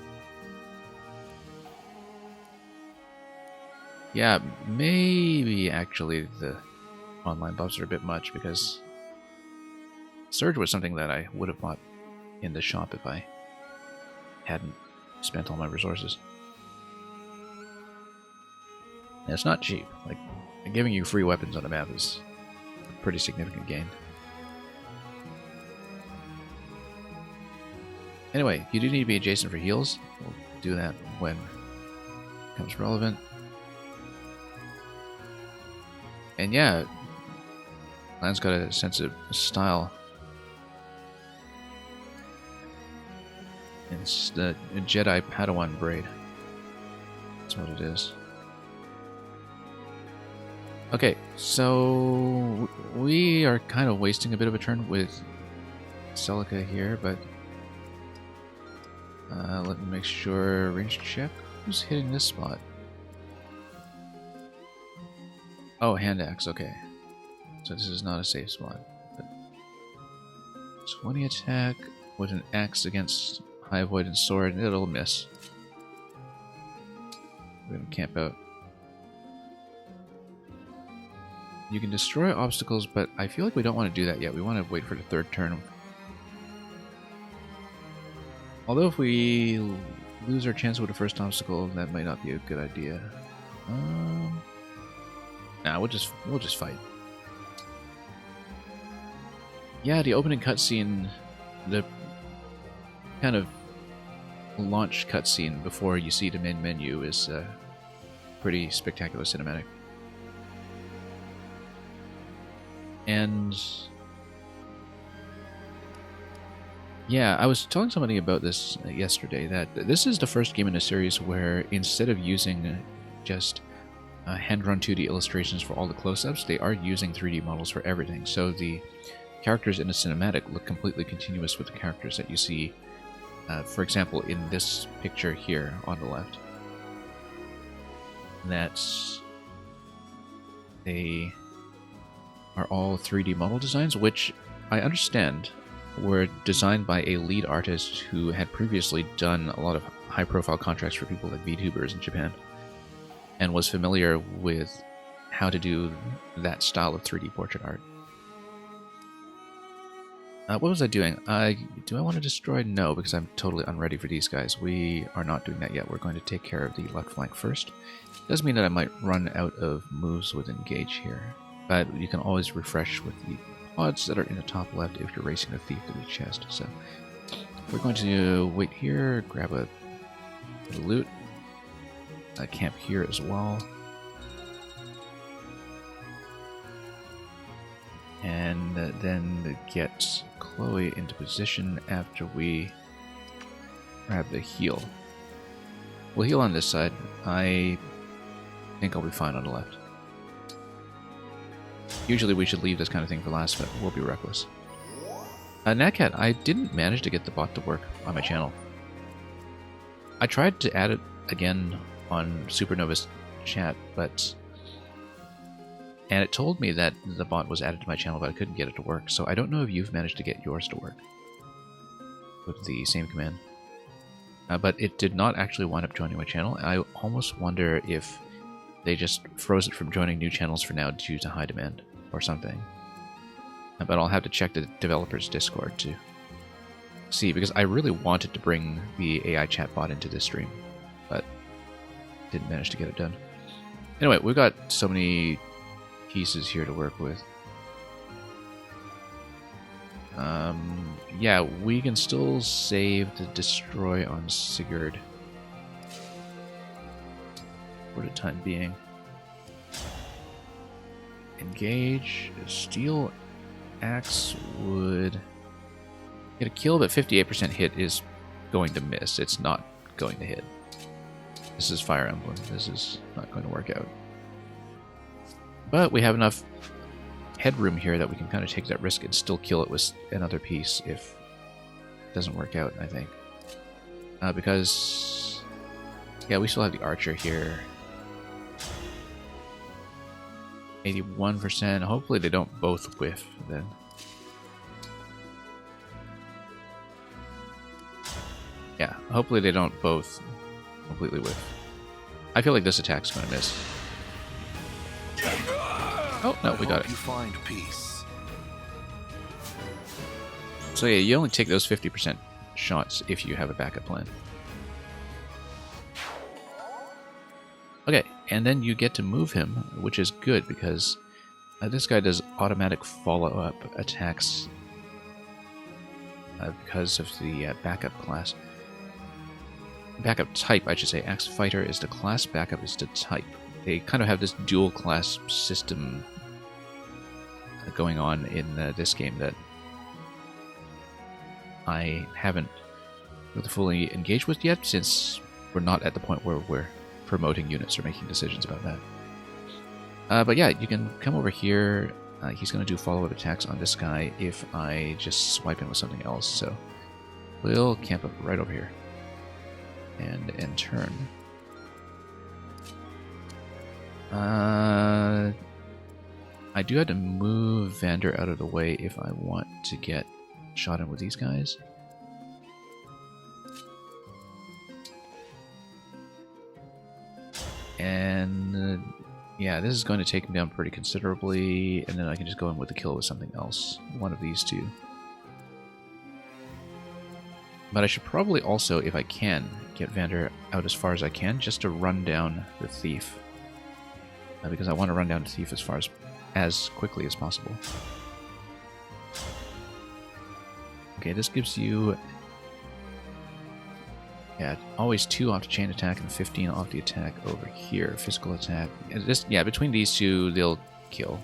Yeah, maybe actually the online buffs are a bit much because Surge was something that I would have bought in the shop if I hadn't spent all my resources. And it's not cheap. Like, giving you free weapons on a map is a pretty significant gain. Anyway, you do need to be adjacent for heals. We'll do that when it becomes relevant. And yeah, Lan's got a sense of style. It's the Jedi Padawan braid. That's what it is. Okay, so we are kind of wasting a bit of a turn with Celica here, but let me make sure. Range check. Who's hitting this spot? Oh, hand axe. Okay, so this is not a safe spot. But 20 attack with an axe against high avoidance sword. It'll miss. We're going to camp out. You can destroy obstacles, but I feel like we don't want to do that yet. We want to wait for the third turn. Although if we lose our chance with the first obstacle, that might not be a good idea. Nah, we'll just fight. Yeah, the opening cutscene, the kind of launch cutscene before you see the main menu is pretty spectacular cinematic. And yeah, I was telling somebody about this yesterday, that this is the first game in the series where instead of using just hand-drawn 2D illustrations for all the close-ups, they are using 3D models for everything. So the characters in the cinematic look completely continuous with the characters that you see, for example, in this picture here on the left. That's... they are all 3D model designs, which I understand were designed by a lead artist who had previously done a lot of high-profile contracts for people like VTubers in Japan, and was familiar with how to do that style of 3D portrait art. What was I doing? Do I want to destroy? No, because I'm totally unready for these guys. We are not doing that yet. We're going to take care of the left flank first. Does mean that I might run out of moves with Engage here, but you can always refresh with the pods that are in the top left if you're racing a thief to the chest. So we're going to wait here, grab a bit of loot, camp here as well, and then get Chloe into position after we grab the heal. We'll heal on this side. I think I'll be fine on the left. Usually we should leave this kind of thing for last, but we'll be reckless. Natcat, I didn't manage to get the bot to work on my channel. I tried to add it again on Supernova's chat, and it told me that the bot was added to my channel, but I couldn't get it to work. So I don't know if you've managed to get yours to work with the same command. But it did not actually wind up joining my channel. I almost wonder if they just froze it from joining new channels for now due to high demand or something. But I'll have to check the developer's Discord to see, because I really wanted to bring the AI chatbot into this stream, but didn't manage to get it done. Anyway, we've got so many pieces here to work with. Yeah, we can still save the destroy on Sigurd for the time being. Engage. Steel axe would get a kill, but 58% hit is going to miss. It's not going to hit. This is Fire Emblem. This is not going to work out. But we have enough headroom here that we can kind of take that risk and still kill it with another piece if it doesn't work out, I think. Because, yeah, we still have the archer here. 81%. Hopefully they don't both whiff then. Yeah, hopefully they don't both completely whiff. I feel like this attack's going to miss. Oh, no, we got it. You find peace. So yeah, you only take those 50% shots if you have a backup plan. Okay, and then you get to move him, which is good because this guy does automatic follow-up attacks because of the backup class. Backup type, I should say. Axe Fighter is the class, backup is the type. They kind of have this dual class system going on in this game that I haven't really fully engaged with yet, since we're not at the point where we're promoting units or making decisions about that. But yeah, you can come over here. He's going to do follow-up attacks on this guy if I just swipe him with something else, so we'll camp up right over here and end turn. I do have to move Vander out of the way if I want to get shot in with these guys. And yeah, this is going to take him down pretty considerably, and then I can just go in with the kill with something else. One of these two. But I should probably also, if I can, get Vander out as far as I can, just to run down the thief. Because I want to run down the thief as quickly as possible. Okay, this gives you... yeah, always 2 off the chain attack and 15 off the attack over here. Physical attack. Yeah, between these two, they'll kill.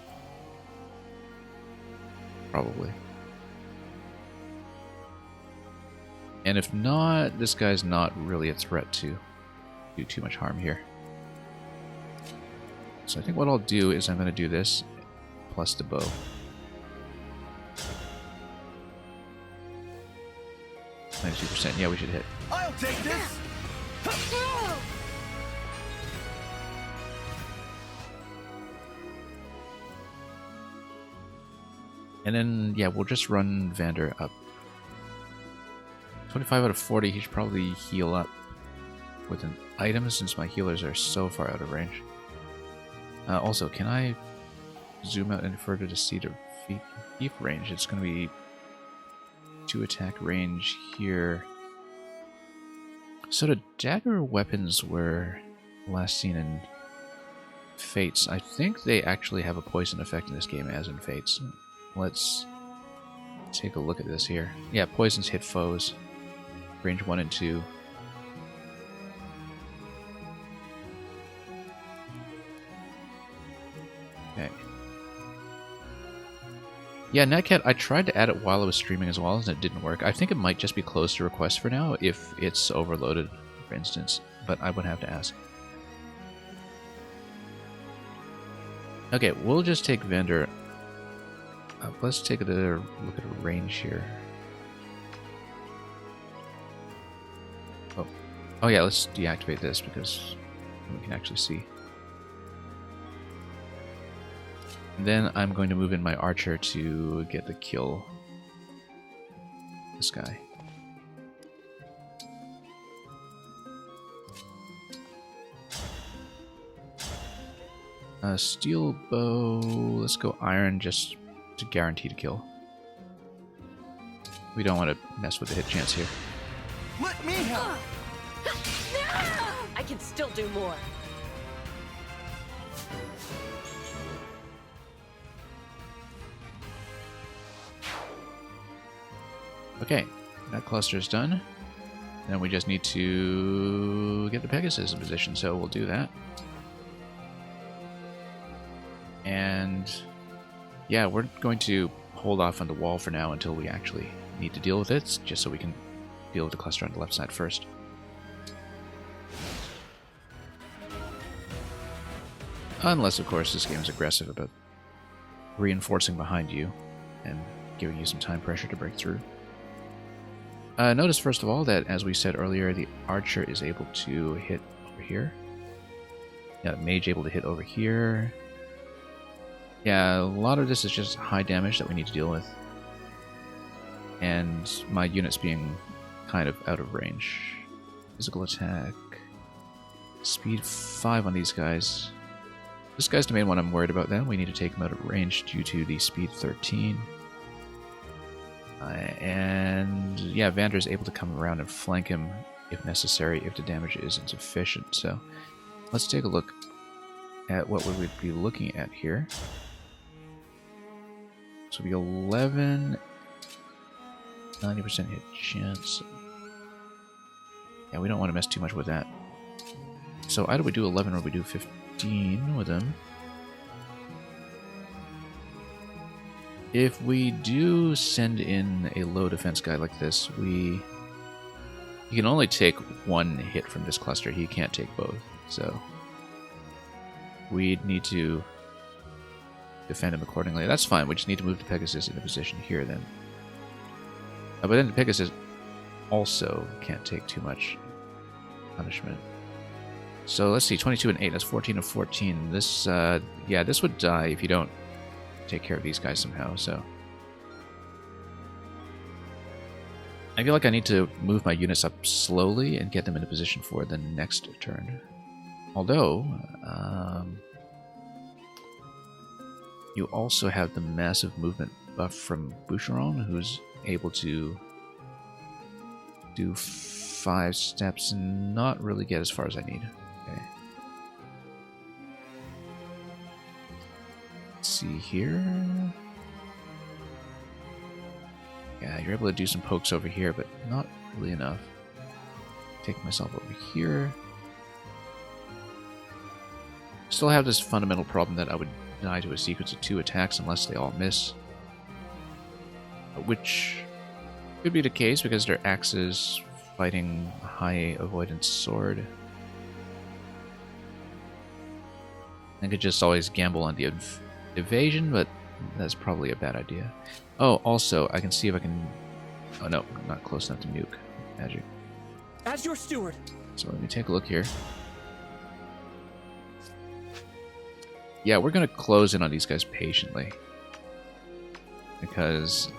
Probably. And if not, this guy's not really a threat to do too much harm here. So I think what I'll do is I'm going to do this plus the bow. %. Yeah, we should hit. I'll take this. And then, yeah, we'll just run Vander up. 25 out of 40, he should probably heal up with an item since my healers are so far out of range. Also, can I zoom out any further to see the thief range? It's going to be 2 attack range here. So the dagger weapons were last seen in Fates. I think they actually have a poison effect in this game as in Fates. Let's take a look at this here. Yeah, poisons hit foes. Range 1 and 2. Okay. Yeah, Netcat, I tried to add it while I was streaming as well, and it didn't work. I think it might just be closed to request for now if it's overloaded, for instance. But I would have to ask. Okay, we'll just take Vander. Let's take another look at a range here. Oh yeah, let's deactivate this because we can actually see. And then I'm going to move in my archer to get the kill. This guy. Steel bow. Let's go iron just to guarantee to kill. We don't want to mess with the hit chance here. Let me help. I can still do more. Okay, that cluster is done. Then we just need to get the Pegasus in position, so we'll do that. And yeah, we're going to hold off on the wall for now until we actually need to deal with it, just so we can deal with the cluster on the left side first. Unless, of course, this game is aggressive about reinforcing behind you and giving you some time pressure to break through. Notice, first of all, that, as we said earlier, the archer is able to hit over here. Yeah, the mage able to hit over here. Yeah, a lot of this is just high damage that we need to deal with. And my units being kind of out of range. Physical attack. Speed 5 on these guys. This guy's the main one I'm worried about then. We need to take him out of range due to the speed 13. And yeah, Vander is able to come around and flank him if necessary, if the damage is insufficient. So let's take a look at what we would be looking at here. So it'll be 11, 90% hit chance. Yeah, we don't want to mess too much with that. So either we do 11 or we do 15 with him. If we do send in a low defense guy like this, he can only take 1 hit from this cluster. He can't take both. So we need to defend him accordingly. That's fine. We just need to move the Pegasus into position here then. But then the Pegasus also can't take too much punishment. So let's see, 22 and 8. That's 14 and 14. This, yeah, this would die if you don't take care of these guys somehow, so I feel like I need to move my units up slowly and get them in a position for the next turn. Although, you also have the massive movement buff from Boucheron, who's able to do 5 steps and not really get as far as I need. Okay. Let's see here. Yeah, you're able to do some pokes over here, but not really enough. Take myself over here. Still have this fundamental problem that I would die to a sequence of 2 attacks unless they all miss. Which could be the case because they're axes fighting a high avoidance sword. I could just always gamble on the evasion, but that's probably a bad idea. Oh, also, I can see if I can... Oh no, I'm not close enough to nuke magic. As your steward. So let me take a look here. Yeah, we're going to close in on these guys patiently. Because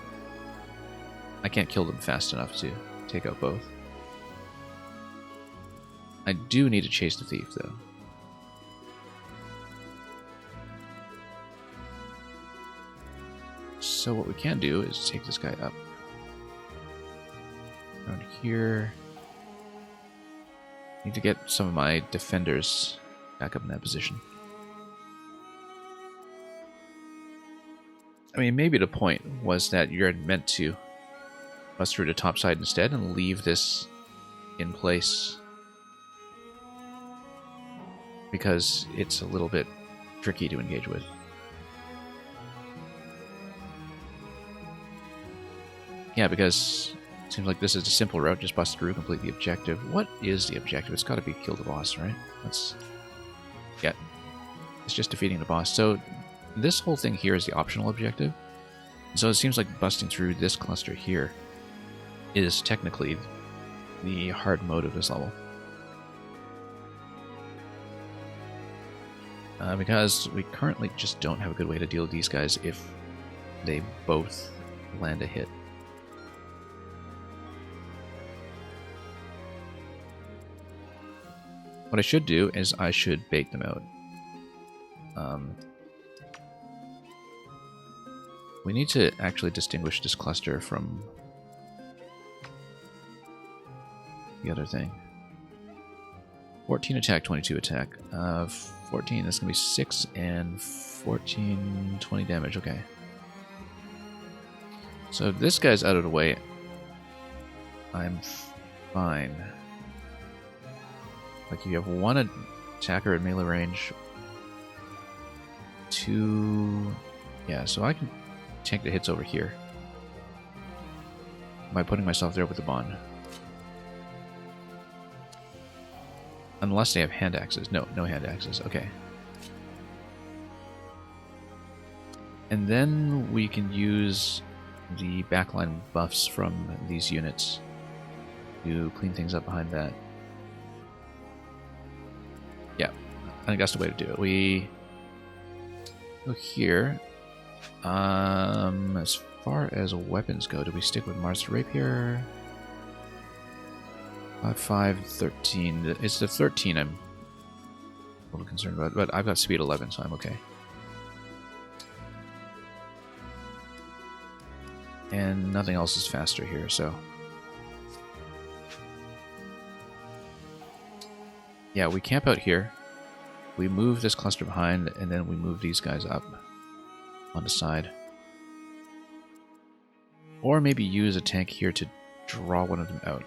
I can't kill them fast enough to take out both. I do need to chase the thief, though. So what we can do is take this guy up. Around here. Need to get some of my defenders back up in that position. I mean, maybe the point was that you're meant to bust through the top side instead and leave this in place. Because it's a little bit tricky to engage with. Yeah, because it seems like this is a simple route, just bust through, complete the objective. What is the objective? It's got to be kill the boss, right? That's... Yeah. It's just defeating the boss. So this whole thing here is the optional objective. So it seems like busting through this cluster here is technically the hard mode of this level. Because we currently just don't have a good way to deal with these guys if they both land a hit. What I should do is I should bait them out. We need to actually distinguish this cluster from the other thing. 14 attack, 22 attack. 14, that's going to be 6 and 14, 20 damage. Okay. So if this guy's out of the way, I'm fine. Like if you have one attacker at melee range, 2... Yeah, so I can tank the hits over here by putting myself there with the bond. Unless they have hand axes. No, no hand axes. Okay. And then we can use the backline buffs from these units to clean things up behind that. Yeah, I think that's the way to do it. We go here. As far as weapons go, do we stick with Mars Rapier? 5, 13. It's the 13 I'm a little concerned about, but I've got speed 11, so I'm okay. And nothing else is faster here, so... Yeah, we camp out here. We move this cluster behind, and then we move these guys up on the side. Or maybe use a tank here to draw one of them out.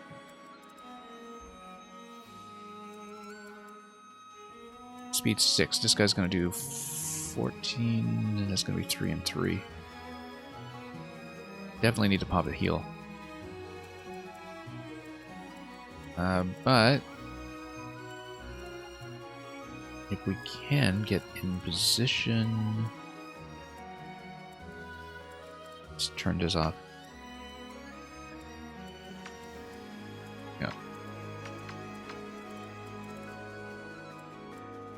Speed 6. This guy's going to do 14, and that's going to be 3 and 3. Definitely need to pop a heal. But if we can get in position... Let's turn this off. Yeah.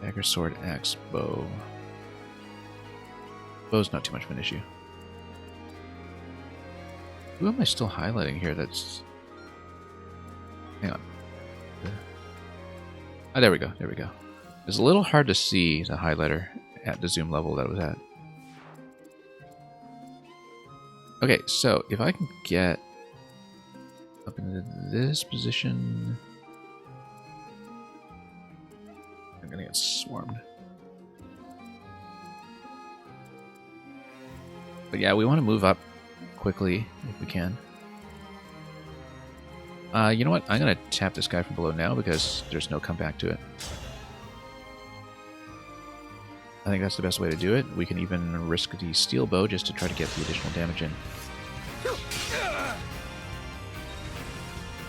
Dagger, sword, axe, bow. Bow's not too much of an issue. Who am I still highlighting here that's... Hang on. Oh, there we go, there we go. It's a little hard to see the highlighter at the zoom level that it was at. Okay, so if I can get up into this position, I'm gonna get swarmed. But yeah, we want to move up quickly if we can. You know what? I'm gonna tap this guy from below now because there's no comeback to it. I think that's the best way to do it. We can even risk the steel bow just to try to get the additional damage in.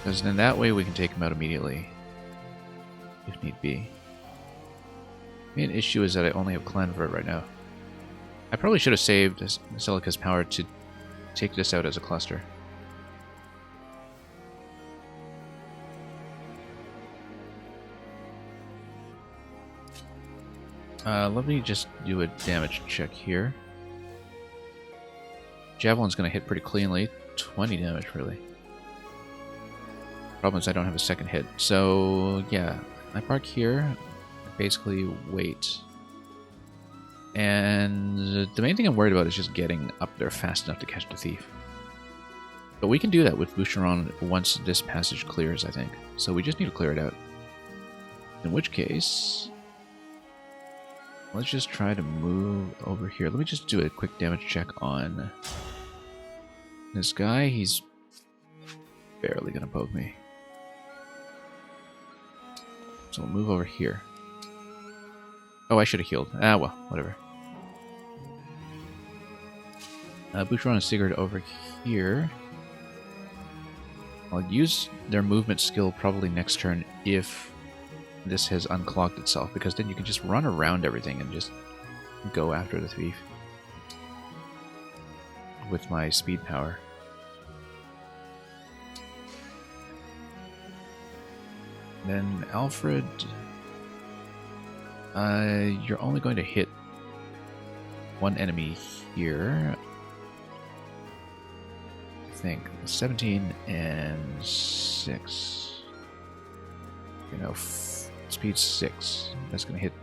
Because then that way we can take him out immediately, if need be. The main issue is that I only have Clan Vert right now. I probably should have saved Celica's power to take this out as a cluster. Let me just do a damage check here. Javelin's going to hit pretty cleanly. 20 damage, really. Problem is I don't have a second hit. So, yeah. I park here. Basically, wait. And the main thing I'm worried about is just getting up there fast enough to catch the thief. But we can do that with Boucheron once this passage clears, I think. So we just need to clear it out. In which case... let's just try to move over here. Let me just do a quick damage check on this guy. He's barely going to poke me. So we'll move over here. Oh, I should have healed. Ah, well, whatever. Boucheron and Sigurd over here. I'll use their movement skill probably next turn if this has unclogged itself, because then you can just run around everything and just go after the thief with my speed power. Then Alfred, you're only going to hit one enemy here. I think 17 and 6. You know, speed 6. That's going to hit.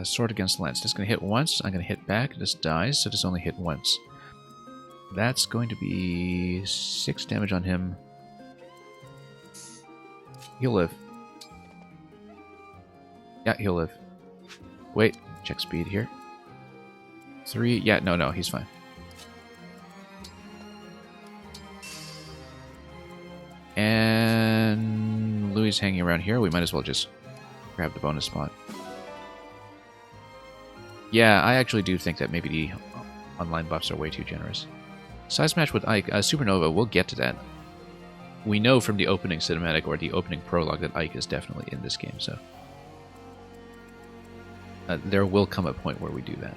Sword against lance. That's going to hit once. I'm going to hit back. This dies, so this only hit once. That's going to be 6 damage on him. He'll live. Yeah, he'll live. Wait, check speed here. 3. Yeah, no, he's fine. And Louis hanging around here. We might as well just grab the bonus spot. Yeah, I actually do think that maybe the online buffs are way too generous. Size match with Ike. Supernova, we'll get to that. We know from the opening cinematic or the opening prologue that Ike is definitely in this game, so... there will come a point where we do that.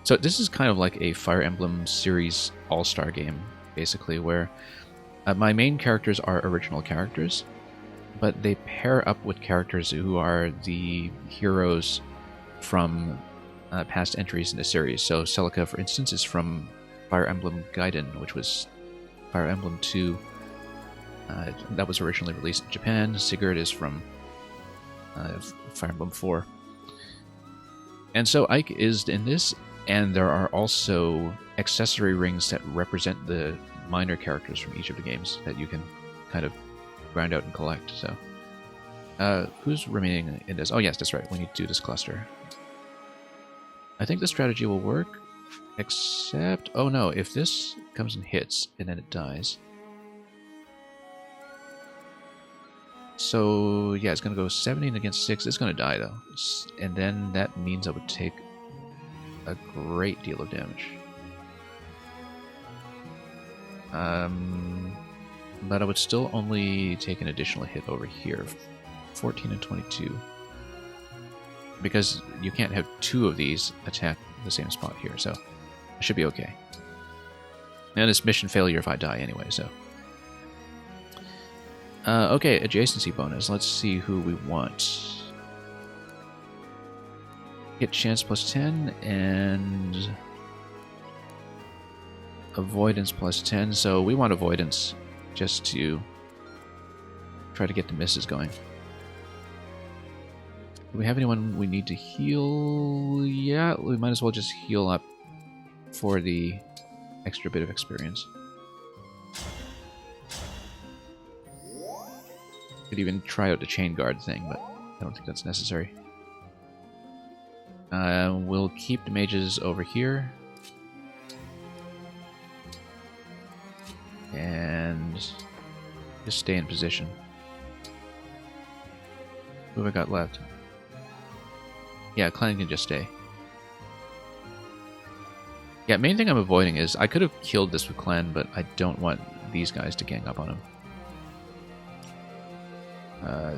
So this is kind of like a Fire Emblem series all-star game, basically, where my main characters are original characters, but they pair up with characters who are the heroes from past entries in the series. So Celica, for instance, is from Fire Emblem Gaiden, which was Fire Emblem 2. That was originally released in Japan. Sigurd is from Fire Emblem 4. And so Ike is in this, and there are also accessory rings that represent the minor characters from each of the games that you can kind of grind out and collect. So, who's remaining in this? Oh yes, that's right, we need to do this cluster. I think the strategy will work, except... oh no, if this comes and hits, and then it dies... so, yeah, it's going to go 17 against 6. It's going to die, though. And then that means I would take a great deal of damage. But I would still only take an additional hit over here. 14 and 22. Because you can't have 2 of these attack the same spot here, so I should be okay. And it's mission failure if I die anyway, so... okay, adjacency bonus. Let's see who we want. Hit chance plus 10 and avoidance plus 10. So we want avoidance just to try to get the misses going. Do we have anyone we need to heal? Yeah, we might as well just heal up for the extra bit of experience. Could even try out the chain guard thing, but I don't think that's necessary. We'll keep the mages over here. And just stay in position. Who have I got left? Yeah, Clan can just stay. Yeah, main thing I'm avoiding is I could have killed this with Clan, but I don't want these guys to gang up on him.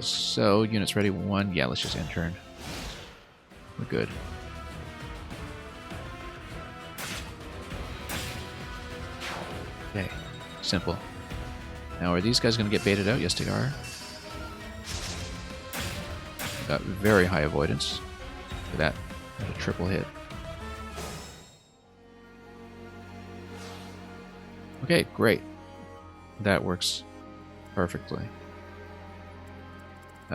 So, units ready, 1. Yeah, let's just end turn. We're good. Okay, simple. Now, are these guys going to get baited out? Yes, they are. Got very high avoidance. Look at that. That's a triple hit. Okay, great. That works perfectly.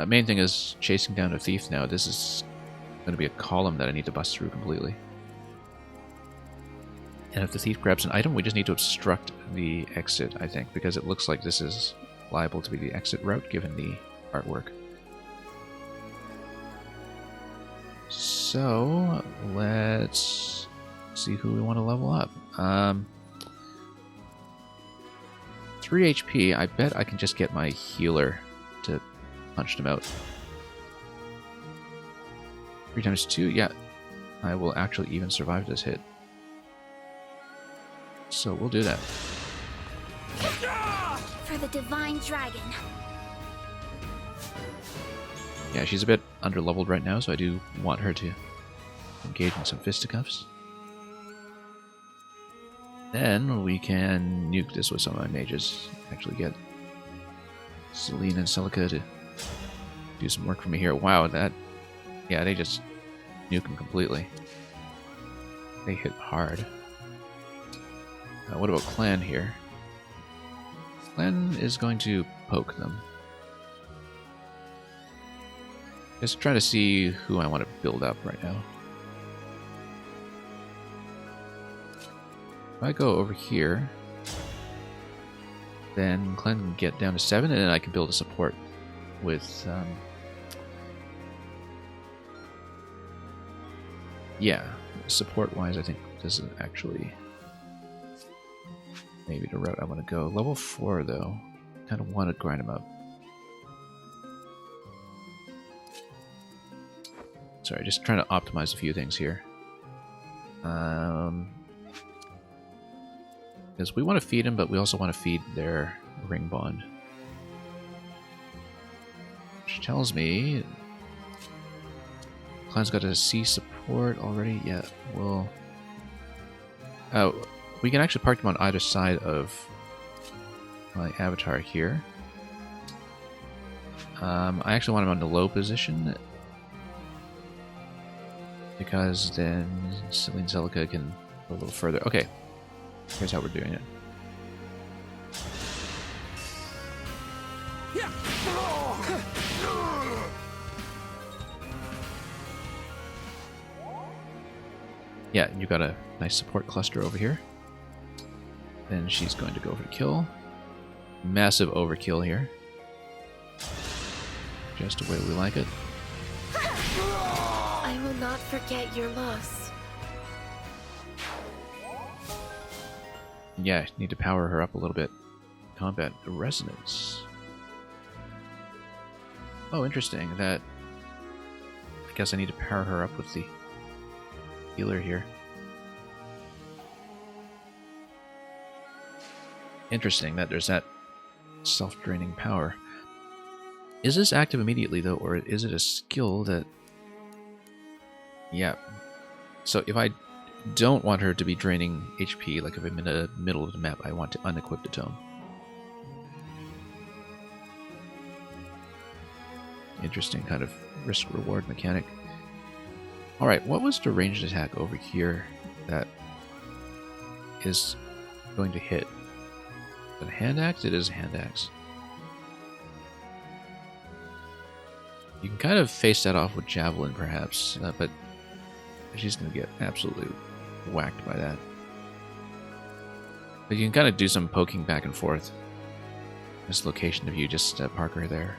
Main thing is chasing down a thief now. This is going to be a column that I need to bust through completely. And if the thief grabs an item, we just need to obstruct the exit, I think, because it looks like this is liable to be the exit route given the artwork. So, let's see who we want to level up. 3 HP, I bet I can just get my healer to punch them out. 3 times 2, yeah. I will actually even survive this hit. So we'll do that. For the Divine Dragon. Yeah, she's a bit underleveled right now, so I do want her to engage in some fisticuffs. Then we can nuke this with some of my mages. Actually get Celine and Celica to do some work for me here. Wow, that... Yeah, they just nuke him completely. They hit hard. What about Clan here? Clan is going to poke them. Just trying to see who I want to build up right now. If I go over here, then Clan can get down to 7, and then I can build a support with... yeah, support-wise, I think this is actually maybe the route I want to go. Level 4, though. Kind of want to grind him up. Sorry, just trying to optimize a few things here. Because we want to feed him, but we also want to feed their ring bond. Which tells me... Clan's got a C support already. Yeah, well... Oh, we can actually park them on either side of my avatar here. I actually want him on the low position, because then Celine Celica can go a little further. Okay, here's how we're doing it. Yeah, you got a nice support cluster over here. Then she's going to go for the kill. Massive overkill here. Just the way we like it. I will not forget your loss. Yeah, need to power her up a little bit. Combat resonance. Oh, interesting. That... I guess I need to power her up with the healer here. Interesting that there's that self-draining power. Is this active immediately, though, or is it a skill that... Yeah. So if I don't want her to be draining HP, like if I'm in the middle of the map, I want to unequip the tome. Interesting kind of risk-reward mechanic. Alright, what was the ranged attack over here that is going to hit? Is it a hand axe? It is a hand axe. You can kind of face that off with Javelin, perhaps, but she's going to get absolutely whacked by that. But you can kind of do some poking back and forth. This location if you just park her there.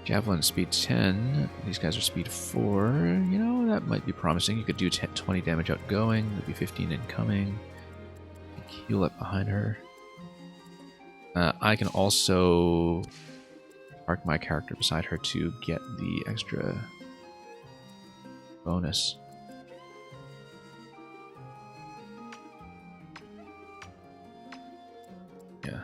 Javelin speed 10. These guys are speed 4. You know, that might be promising. You could do 20 damage outgoing. That'd be 15 incoming. Heal up behind her. I can also park my character beside her to get the extra bonus. Yeah.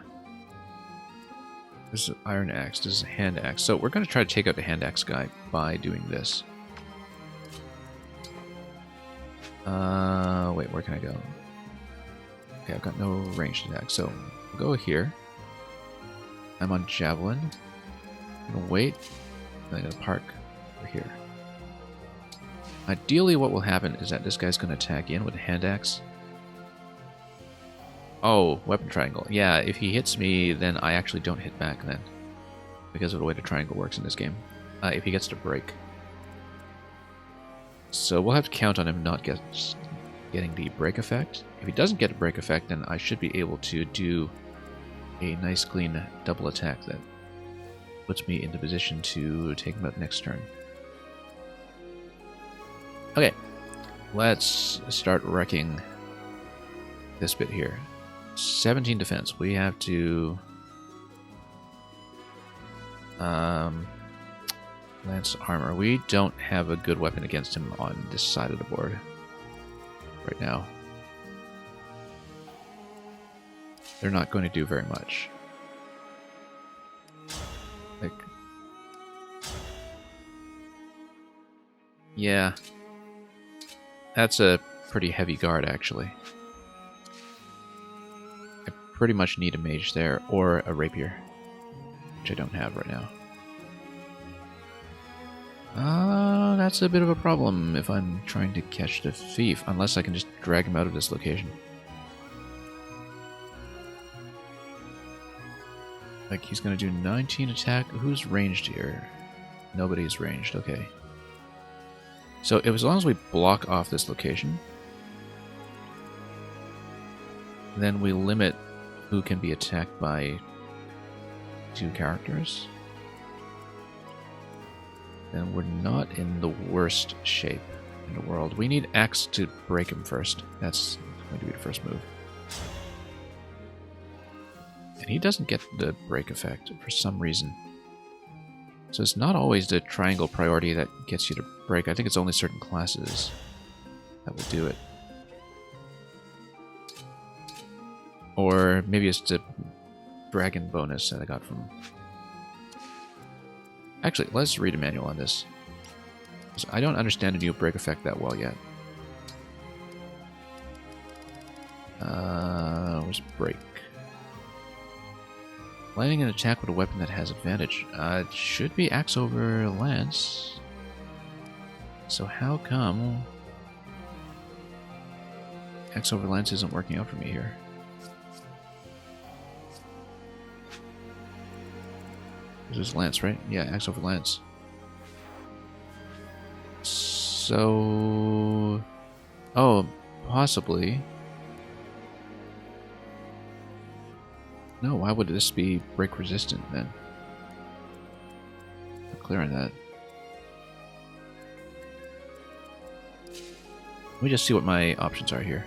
This is an iron axe. This is a hand axe. So we're going to try to take out the hand axe guy by doing this. Wait, where can I go? Okay, I've got no ranged attack, so we'll go here. I'm on Javelin. I'm going to wait. I'm going to park over here. Ideally, what will happen is that this guy's going to attack in with a hand axe. Oh, weapon triangle. Yeah, if he hits me, then I actually don't hit back then. Because of the way the triangle works in this game. If he gets to break. So we'll have to count on him not getting the break effect. If he doesn't get a break effect, then I should be able to do a nice clean double attack that puts me into position to take him out next turn. Okay, let's start wrecking this bit here. 17 defense. We have to Lance armor. We don't have a good weapon against him on this side of the board right now. They're not going to do very much. Like, yeah, that's a pretty heavy guard actually. I pretty much need a mage there or a rapier, which I don't have right now. That's a bit of a problem if I'm trying to catch the thief, unless I can just drag him out of this location. Like, he's going to do 19 attack. Who's ranged here? Nobody's ranged, okay. So, as long as we block off this location, then we limit who can be attacked by 2 characters. Then we're not in the worst shape in the world. We need Axe to break him first. That's going to be the first move. And he doesn't get the break effect for some reason. So it's not always the triangle priority that gets you to break. I think it's only certain classes that will do it. Or maybe it's the dragon bonus that I got from... Actually, let's read a manual on this. I don't understand the new break effect that well yet. Where's break? Landing an attack with a weapon that has advantage. It should be axe over lance. So how come axe over lance isn't working out for me here? This is lance, right? Yeah, axe over lance. So... Oh, possibly. No, why would this be break resistant then? Not clear on that. Let me just see what my options are here.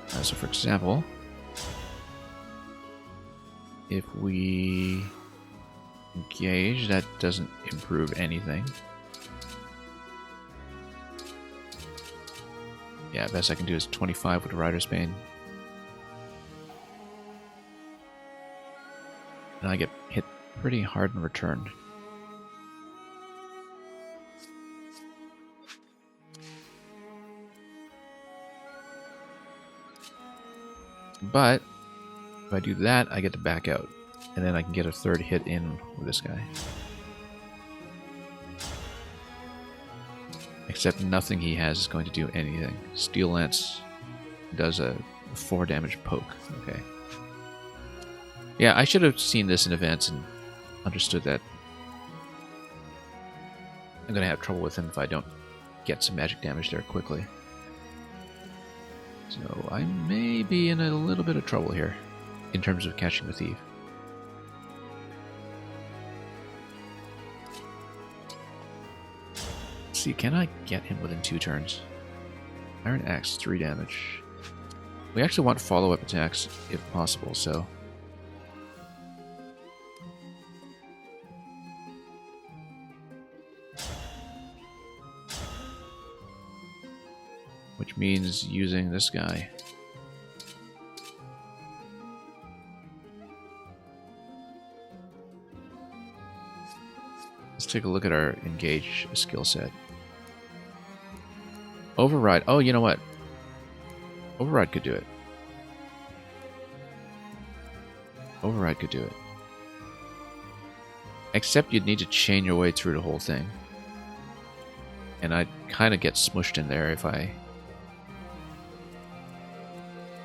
So for example, if we engage, that doesn't improve anything. Yeah, best I can do is 25 with the Rider's Bane. And I get hit pretty hard in return. But if I do that, I get to back out. And then I can get a third hit in with this guy. Except nothing he has is going to do anything. Steel Lance does a 4 damage poke. Okay. Yeah, I should have seen this in advance and understood that I'm going to have trouble with him if I don't get some magic damage there quickly. So I may be in a little bit of trouble here in terms of catching the thief. Let's see, can I get him within 2 turns? Iron Axe, 3 damage. We actually want follow-up attacks if possible, so... which means using this guy. Let's take a look at our engage skill set. Override. Oh, you know what? Override could do it. Override could do it. Except you'd need to chain your way through the whole thing. And I'd kind of get smushed in there if I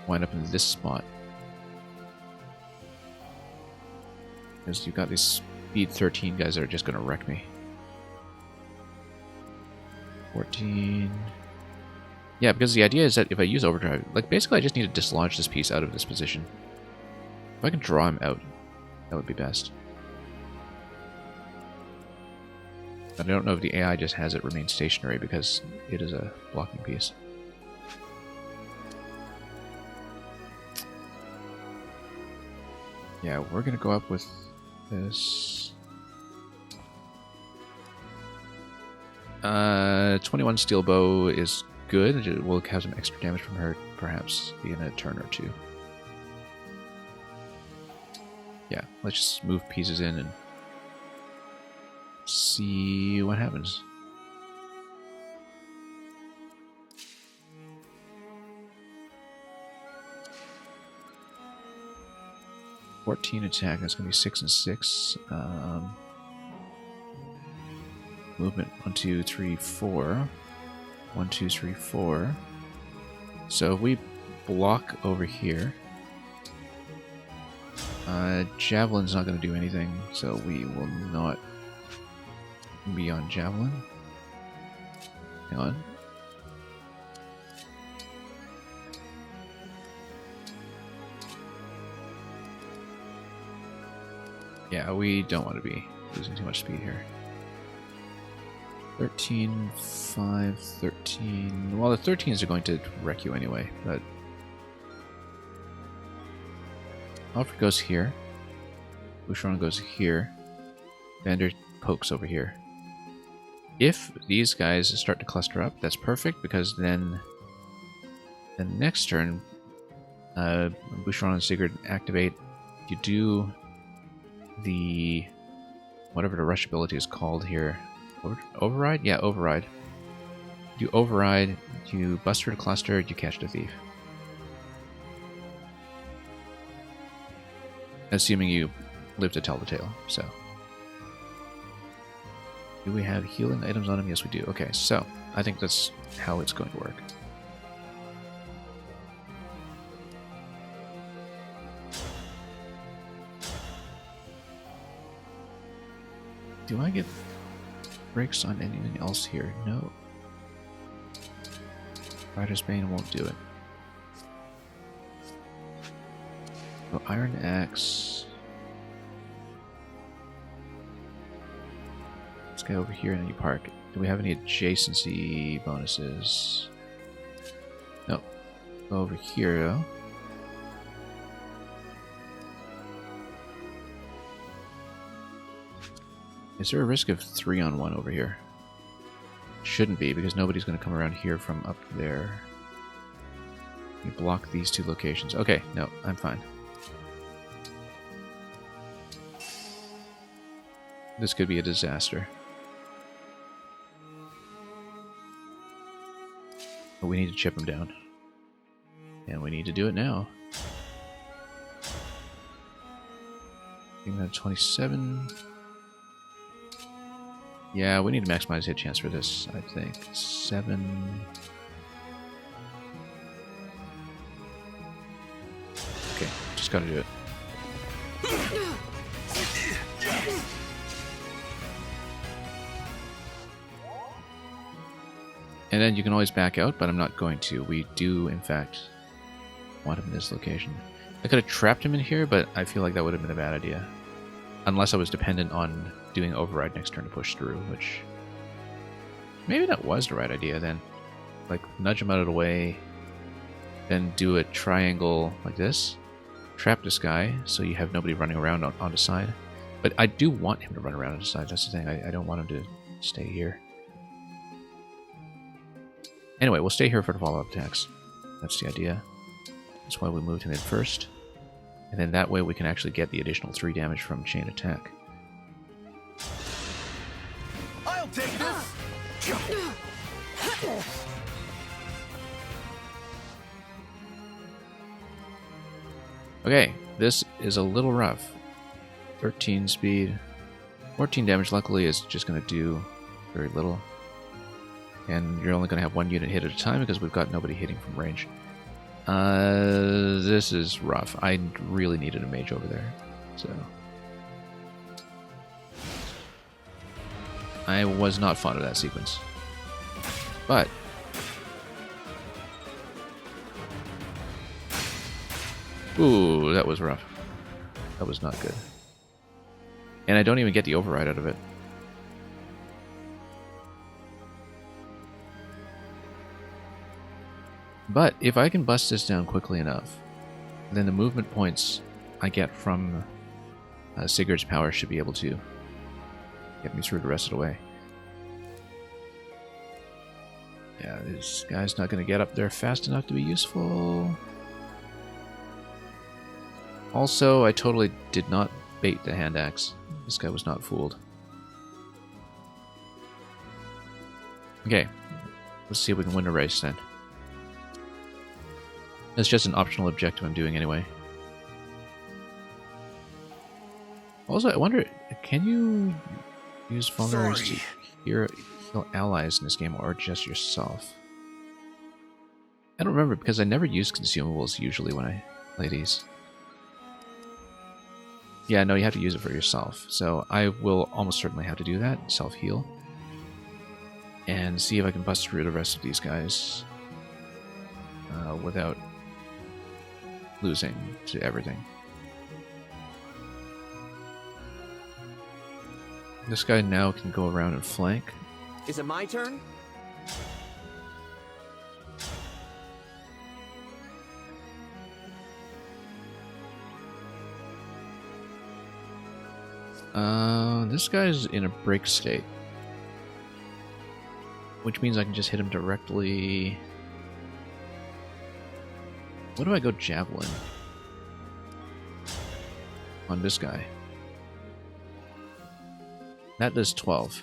wind up in this spot. Because you've got these speed 13 guys that are just going to wreck me. 14... Yeah, because the idea is that if I use overdrive, like basically I just need to dislodge this piece out of this position. If I can draw him out, that would be best. But I don't know if the AI just has it remain stationary because it is a blocking piece. Yeah, we're gonna go up with this. 21 steel bow is good. We'll have some extra damage from her, perhaps in a turn or 2. Yeah, let's just move pieces in and see what happens. Attack, that's going to be 6 and 6. Movement 1, 2, 3, 4. 1, 2, 3, 4. So if we block over here, Javelin's not going to do anything, so we will not be on Javelin. Hang on. Yeah, we don't want to be losing too much speed here. 13, 5, 13... Well, the 13s are going to wreck you anyway, but... Alfred goes here. Boucheron goes here. Vander pokes over here. If these guys start to cluster up, that's perfect, because then... the next turn, Boucheron and Sigurd activate. You do... the... whatever the rush ability is called here. Override? Yeah, override. You override, you bust through the cluster, you catch the thief. Assuming you live to tell the tale, so. Do we have healing items on him? Yes, we do. Okay, so I think that's how it's going to work. Do I get brakes on anything else here? No. Rider's Bane won't do it. So Iron Axe. Let's go over here and then you park. Do we have any adjacency bonuses? Nope. Go over here though. Is there a risk of 3-on-1 over here? Shouldn't be, because nobody's going to come around here from up there. You block these 2 locations. Okay, no, I'm fine. This could be a disaster. But we need to chip him down. And we need to do it now. Give that 27... Yeah, we need to maximize hit chance for this, I think. 7... Okay, just gotta do it. And then you can always back out, but I'm not going to. We do, in fact, want him in this location. I could have trapped him in here, but I feel like that would have been a bad idea. Unless I was dependent on doing override next turn to push through, which... maybe that was the right idea then. Like, nudge him out of the way, then do a triangle like this. Trap this guy, so you have nobody running around on the side. But I do want him to run around on the side, that's the thing. I don't want him to stay here. Anyway, we'll stay here for the follow-up attacks. That's the idea. That's why we moved him in first. And then that way we can actually get the additional 3 damage from chain attack. I'll take this! Okay, this is a little rough. 13 speed. 14 damage luckily is just going to do very little. And you're only going to have 1 unit hit at a time because we've got nobody hitting from range. This is rough. I really needed a mage over there. So I was not fond of that sequence. But ooh, that was rough. That was not good. And I don't even get the override out of it. But if I can bust this down quickly enough, then the movement points I get from Sigurd's power should be able to get me through the rest of the way. Yeah, this guy's not going to get up there fast enough to be useful. Also, I totally did not bait the hand axe. This guy was not fooled. Okay, let's see if we can win a race then. It's just an optional objective I'm doing anyway. Also, I wonder, can you use vulneraries to heal allies in this game, or just yourself? I don't remember, because I never use consumables usually when I play these. Yeah, no, you have to use it for yourself. So I will almost certainly have to do that, self-heal. And see if I can bust through the rest of these guys without losing to everything. This guy now can go around and flank. Is it my turn? This guy's in a break state, which means I can just hit him directly. What do I go javelin on this guy? That does 12.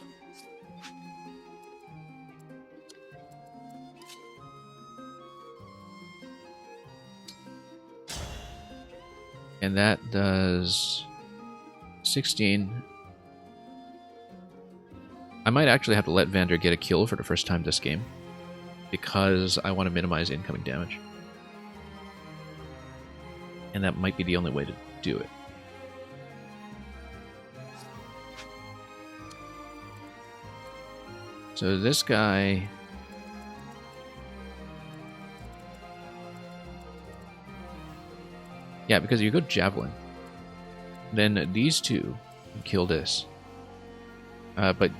And that does 16. I might actually have to let Vander get a kill for the first time this game, because I want to minimize incoming damage. And that might be the only way to do it. So this guy... yeah, because you go Javelin, then these two can kill this. But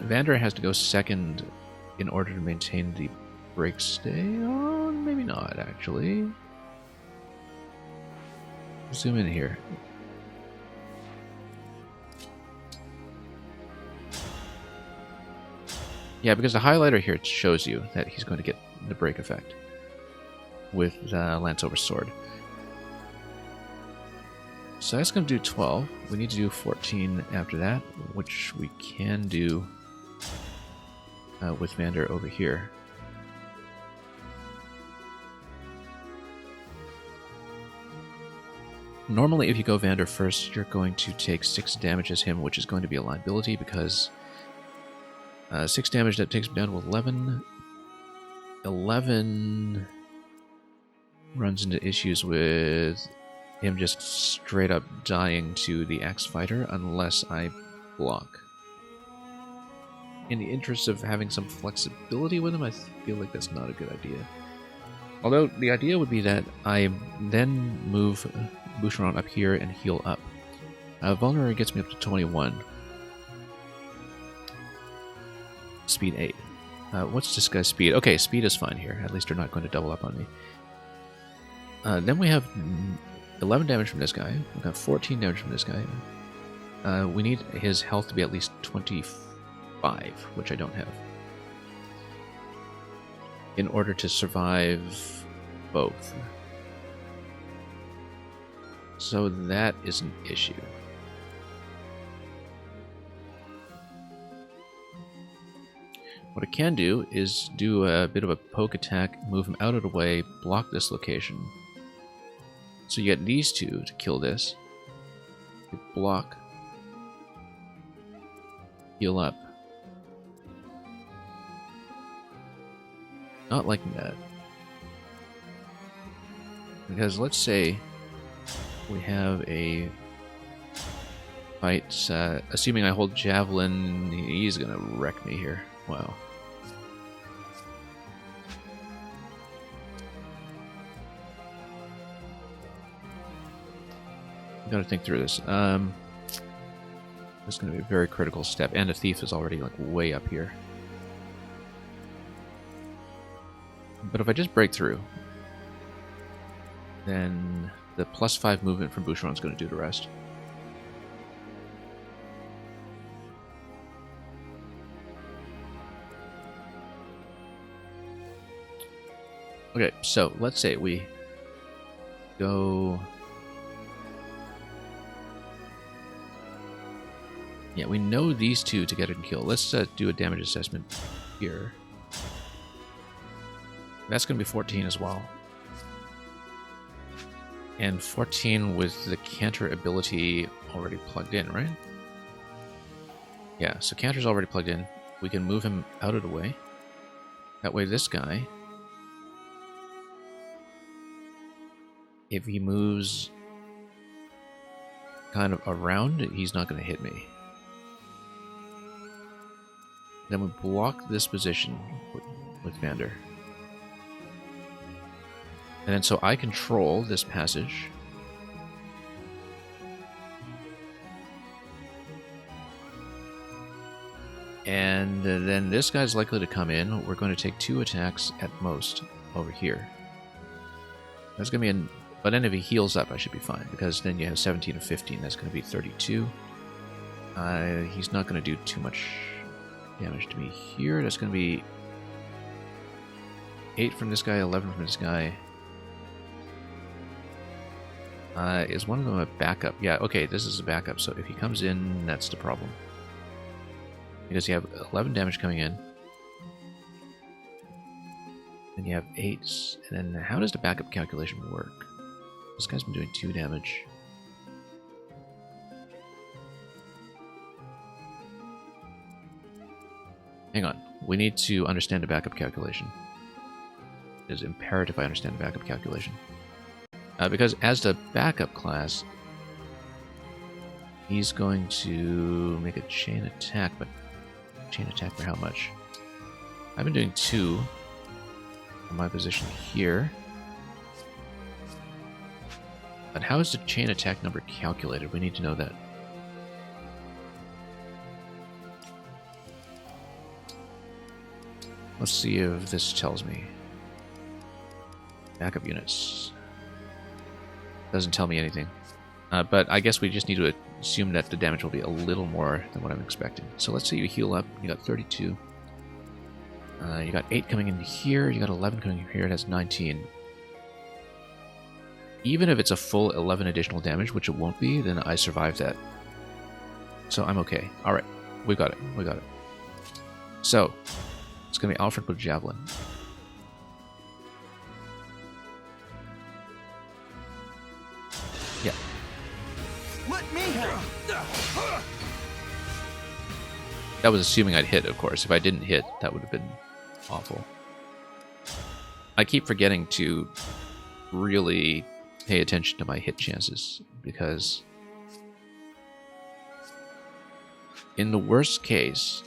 Vander has to go second in order to maintain the break stay. Oh, maybe not, actually. Zoom in here. Yeah, because the highlighter here shows you that he's going to get the break effect with Lance over Sword. So that's going to do 12. We need to do 14 after that, which we can do with Vander over here. Normally, if you go Vander first, you're going to take 6 damage as him, which is going to be a liability because 6 damage, that takes him down to 11. 11 runs into issues with him just straight up dying to the Axe Fighter unless I block. in the interest of having some flexibility with him, I feel like that's not a good idea. Although the idea would be that I then move Boucheron up here and heal up. Vulnerary gets me up to 21. Speed 8. What's this guy's speed? Okay, speed is fine here. At least they're not going to double up on me. Then we have 11 damage from this guy. We've got 14 damage from this guy. We need his health to be at least 25, which I don't have, in order to survive both. So that is an issue. What I can do is do a bit of a poke attack, move him out of the way, block this location. So you get these two to kill this. You block. Heal up. Not liking that. Because let's say we have a fight, assuming I hold Javelin, he's gonna wreck me here. Wow. Gotta think through this. This is gonna be a very critical step, and the thief is already like way up here. But if I just break through, then the +5 movement from Boucheron is going to do the rest. Okay, so let's say we go... Yeah, we know these two together can kill. Let's do a damage assessment here. That's going to be 14 as well. And 14 with the Canter ability already plugged in, right? Yeah, so Canter's already plugged in. We can move him out of the way. That way this guy, if he moves kind of around, he's not going to hit me. Then we block this position with Vander. And then so I control this passage. And then this guy's likely to come in. We're going to take 2 attacks at most over here. That's going to be an... But then if he heals up, I should be fine. Because then you have 17 and 15. That's going to be 32. He's not going to do too much damage to me here. That's going to be 8 from this guy, 11 from this guy. Is one of them a backup? Yeah, okay, this is a backup, so if he comes in, that's the problem. Because you have 11 damage coming in. And you have 8. And then how does the backup calculation work? This guy's been doing 2 damage. Hang on. We need to understand the backup calculation. It is imperative I understand the backup calculation. Because as the backup class, he's going to make a chain attack, but chain attack for how much? I've been doing 2 from my position here. But how is the chain attack number calculated? We need to know that. Let's see if this tells me. Backup units. Doesn't tell me anything. But I guess we just need to assume that the damage will be a little more than what I'm expecting. So let's say you heal up. You got 32. You got 8 coming in here. You got 11 coming in here. It has 19. Even if it's a full 11 additional damage, which it won't be, then I survive that. So I'm okay. Alright. We got it. We got it. So, it's going to be Alfred with Javelin. Yeah. Let me help. That was assuming I'd hit, of course. If I didn't hit, that would have been awful. I keep forgetting to really pay attention to my hit chances, because in the worst case,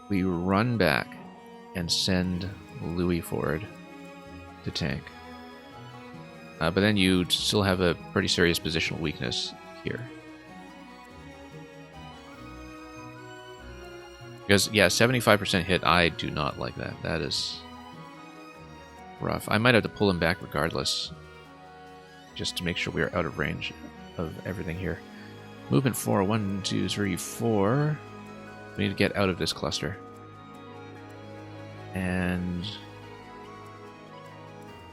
we run back and send Louis forward to tank. But then you still have a pretty serious positional weakness here. Because, yeah, 75% hit, I do not like that. That is rough. I might have to pull him back regardless, just to make sure we are out of range of everything here. Movement 4, 1, 2, 3, 4. We need to get out of this cluster. And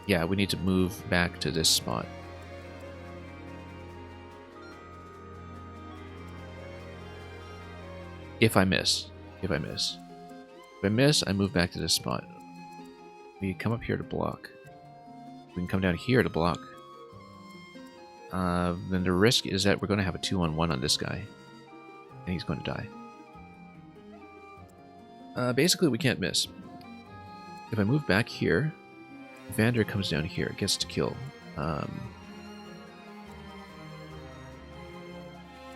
yeah, we need to move back to this spot. If I miss. If I miss, I move back to this spot. We come up here to block. We can come down here to block. Then the risk is that we're going to have a 2-on-1 on this guy. And he's going to die. Basically, we can't miss. If I move back here, Vander comes down here, gets to kill.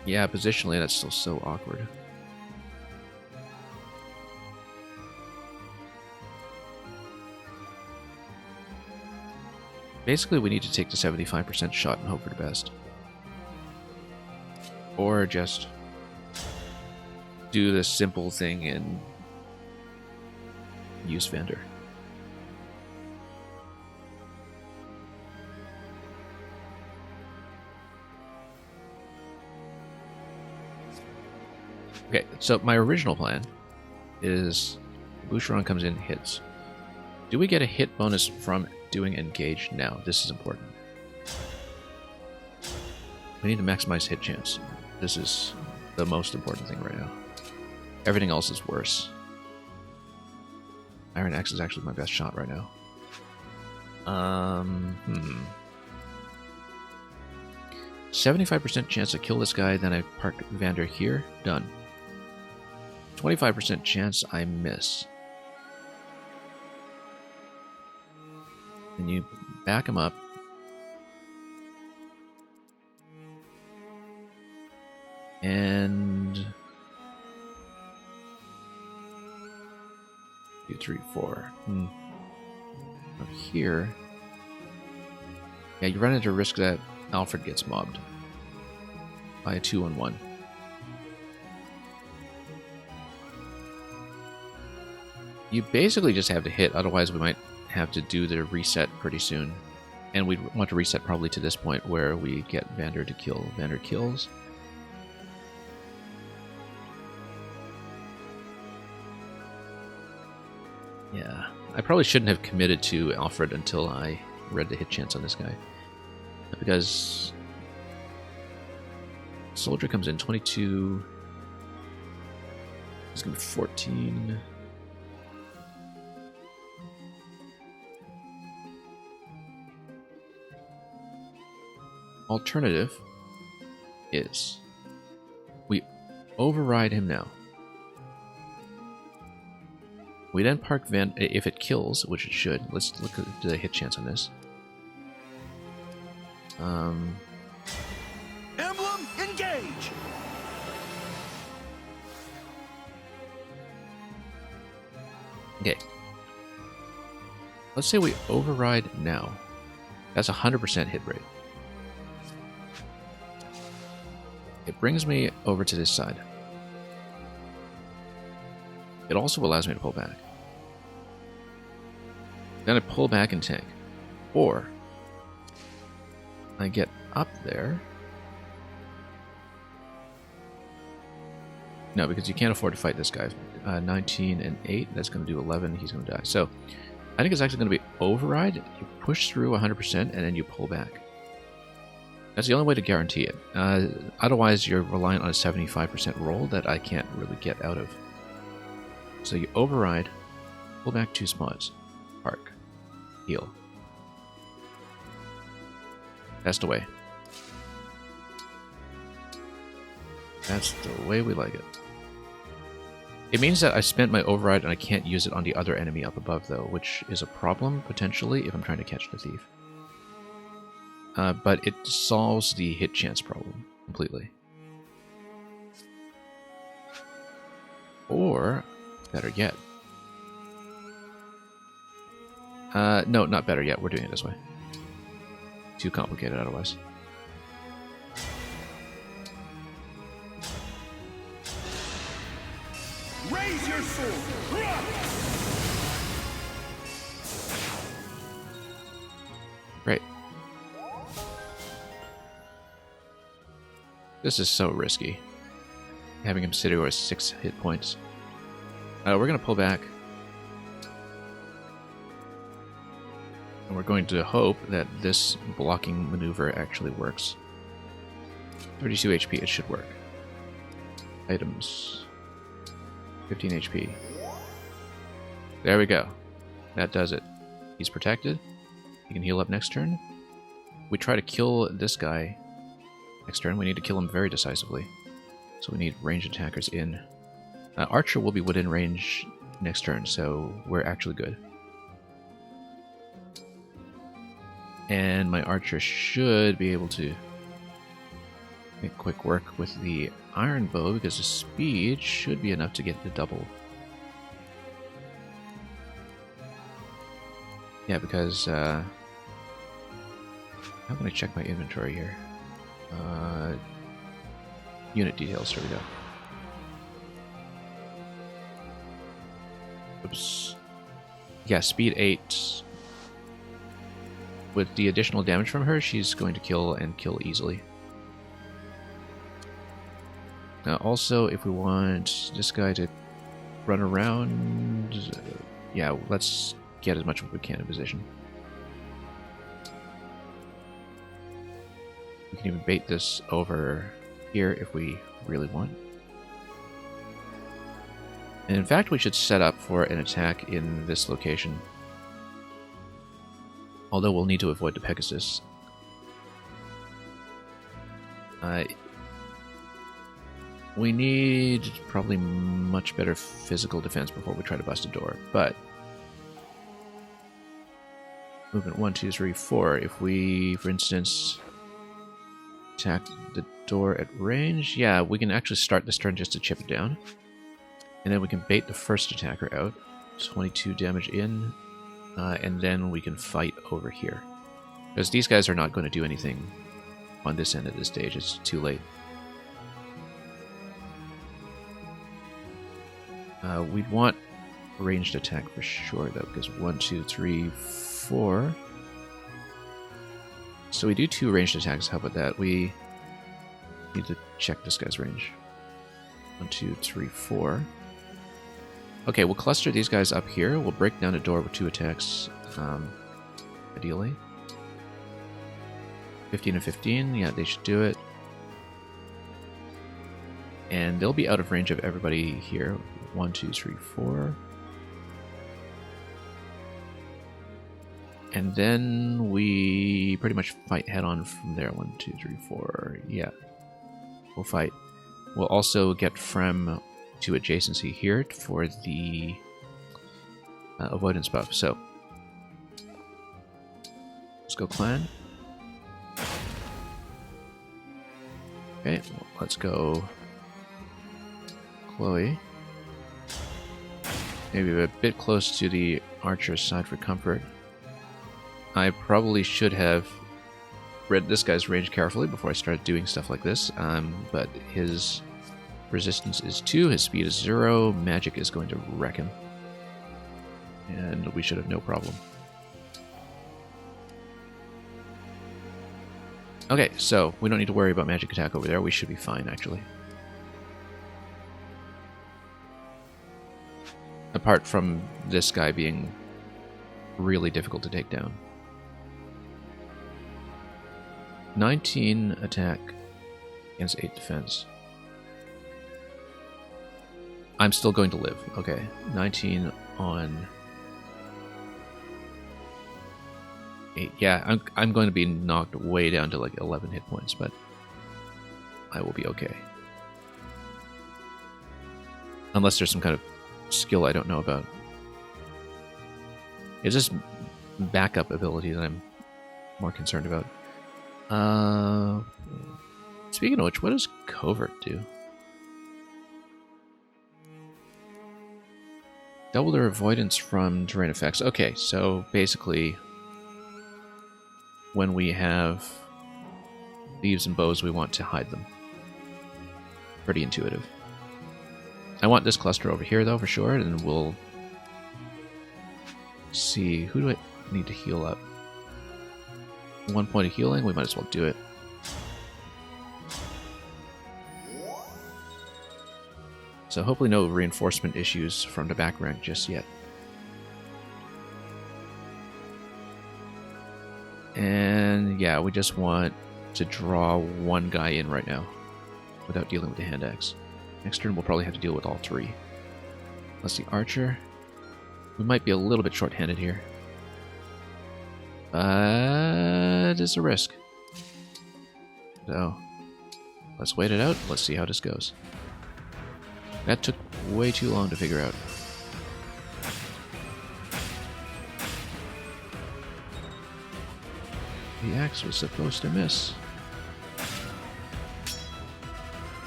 Yeah, positionally, that's still so awkward. Basically, we need to take the 75% shot and hope for the best. Or just do the simple thing and use Vander. Okay, so my original plan is Boucheron comes in, hits. Do we get a hit bonus from doing engage now? This is important. We need to maximize hit chance. This is the most important thing right now. Everything else is worse. Iron Axe is actually my best shot right now. 75% chance to kill this guy, then I park Vander here. Done. 25% chance I miss. And you back him up. And 2, 3, 4. Up here. Yeah, you run into a risk that Alfred gets mobbed by a 2-on-1. You basically just have to hit, otherwise we might have to do the reset pretty soon. And we'd want to reset probably to this point where we get Vander to kill. Vander kills. Yeah, I probably shouldn't have committed to Alfred until I read the hit chance on this guy. Because Soldier comes in 22. It's going to be 14. Alternative is we override him now. We then park Van. If it kills, which it should, let's look at the hit chance on this. Emblem, engage! Okay. Let's say we override now. That's 100% hit rate. It brings me over to this side. It also allows me to pull back. Then I pull back and tank. Or I get up there. No, because you can't afford to fight this guy. 19 and 8, that's going to do 11, he's going to die. So I think it's actually going to be override. You push through 100% and then you pull back. That's the only way to guarantee it. Otherwise, you're relying on a 75% roll that I can't really get out of. So you override, pull back 2 spots, park, heal. That's the way. That's the way we like it. It means that I spent my override and I can't use it on the other enemy up above, though, which is a problem, potentially, if I'm trying to catch the thief. But it solves the hit chance problem completely. Or Better yet. No, not better yet. We're doing it this way. Too complicated otherwise. Raise your sword! Great. This is so risky. Having him sit over with 6 hit points. We're going to pull back. And we're going to hope that this blocking maneuver actually works. 32 HP, it should work. Items. 15 HP. There we go. That does it. He's protected. He can heal up next turn. We try to kill this guy next turn. We need to kill him very decisively. So we need ranged attackers in. Archer will be within range next turn, so we're actually good. And my archer should be able to make quick work with the iron bow, because the speed should be enough to get the double. Yeah, because how can I check my inventory here? Unit details, here we go. Oops. Yeah, speed 8. With the additional damage from her, she's going to kill and kill easily. Now also, if we want this guy to run around, yeah, let's get as much as we can in position. We can even bait this over here if we really want. And in fact, we should set up for an attack in this location. Although we'll need to avoid the Pegasus. We need probably much better physical defense before we try to bust a door, but movement 1, 2, 3, 4. If we, for instance, attack the door at range, yeah, we can actually start this turn just to chip it down. And then we can bait the first attacker out. 22 damage in. And then we can fight over here. Because these guys are not going to do anything on this end at this stage. It's too late. We'd want ranged attack for sure, though, because 1, 2, 3, 4. So we do 2 ranged attacks. How about that? We need to check this guy's range. 1, 2, 3, 4. Okay, we'll cluster these guys up here. We'll break down a door with 2 attacks, ideally. 15 and 15, yeah, they should do it. And they'll be out of range of everybody here. 1, 2, 3, 4. And then we pretty much fight head-on from there. 1, 2, 3, 4, yeah. We'll fight. We'll also get Frem to adjacency here for the avoidance buff. So let's go clan. Okay, let's go Chloe. Maybe a bit close to the archer's side for comfort. I probably should have read this guy's range carefully before I started doing stuff like this, but his resistance is 2, his speed is 0, magic is going to wreck him. And we should have no problem. Okay, so we don't need to worry about magic attack over there. We should be fine, actually. Apart from this guy being really difficult to take down. 19 attack against 8 defense. I'm still going to live. Okay, 19 on 8. Yeah, I'm going to be knocked way down to like 11 hit points, but I will be okay. Unless there's some kind of skill I don't know about. It's just backup ability that I'm more concerned about. Speaking of which, what does Covert do? Double their avoidance from terrain effects. Okay, so basically, when we have thieves and bows, we want to hide them. Pretty intuitive. I want this cluster over here, though, for sure, and we'll see. Who do I need to heal up? 1 point of healing? We might as well do it. So hopefully no reinforcement issues from the back rank just yet. And yeah, we just want to draw one guy in right now without dealing with the hand axe. Next turn we'll probably have to deal with all three. Let's see, Archer. We might be a little bit short-handed here. But it's a risk. So let's wait it out. Let's see how this goes. That took way too long to figure out. The axe was supposed to miss.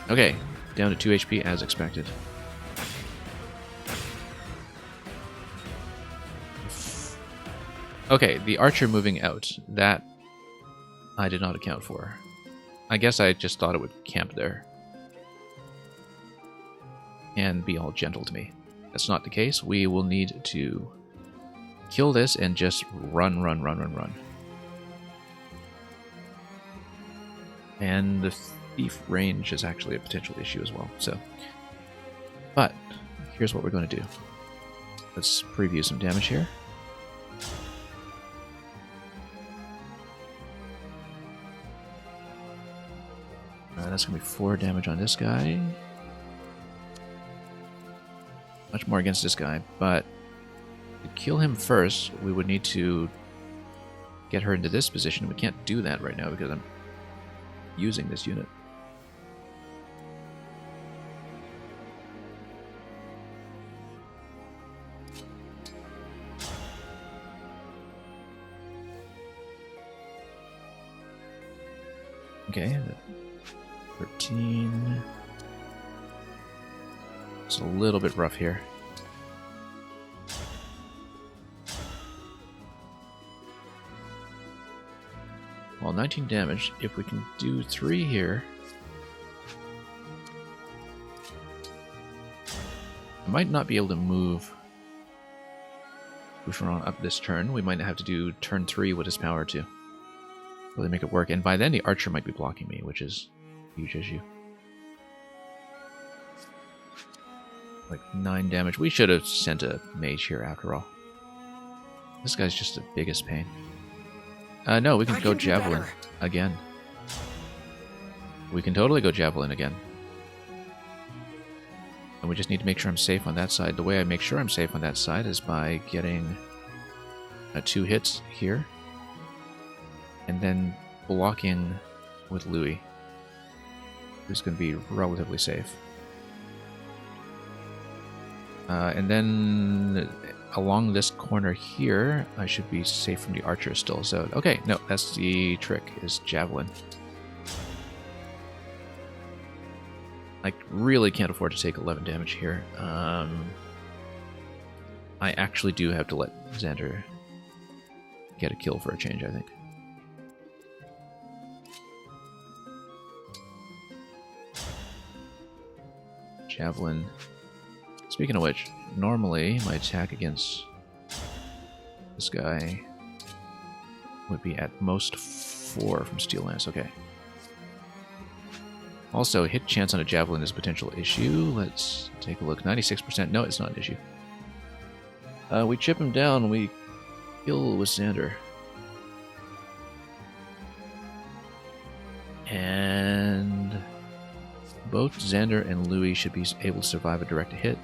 Okay, down to 2 HP as expected. Okay, the archer moving out. That I did not account for. I guess I just thought it would camp there and be all gentle to me. That's not the case. We will need to kill this and just run. And the thief range is actually a potential issue as well. So, but here's what we're going to do. Let's preview some damage here. That's going to be 4 damage on this guy. Much more against this guy, but to kill him first, we would need to get her into this position. We can't do that right now because I'm using this unit. Okay, 13. It's a little bit rough here. Well, 19 damage. If we can do 3 here, I might not be able to move Boucheron up this turn. We might have to do turn 3 with his power to really make it work. And by then the archer might be blocking me, which is a huge issue. Like 9 damage. We should have sent a mage here after all. This guy's just the biggest pain. No, we can go Javelin again. We can totally go Javelin again. And we just need to make sure I'm safe on that side. The way I make sure I'm safe on that side is by getting 2 hits here. And then blocking with Louis, who's going to be relatively safe. And then along this corner here, I should be safe from the archer still. So, okay, no, that's the trick, is Javelin. I really can't afford to take 11 damage here. I actually do have to let Xander get a kill for a change, I think. Javelin. Speaking of which, normally my attack against this guy would be at most 4 from Steel Lance. Okay. Also, hit chance on a Javelin is a potential issue. Let's take a look. 96%. No, it's not an issue. We chip him down. We kill with Xander. And both Xander and Louis should be able to survive a direct hit.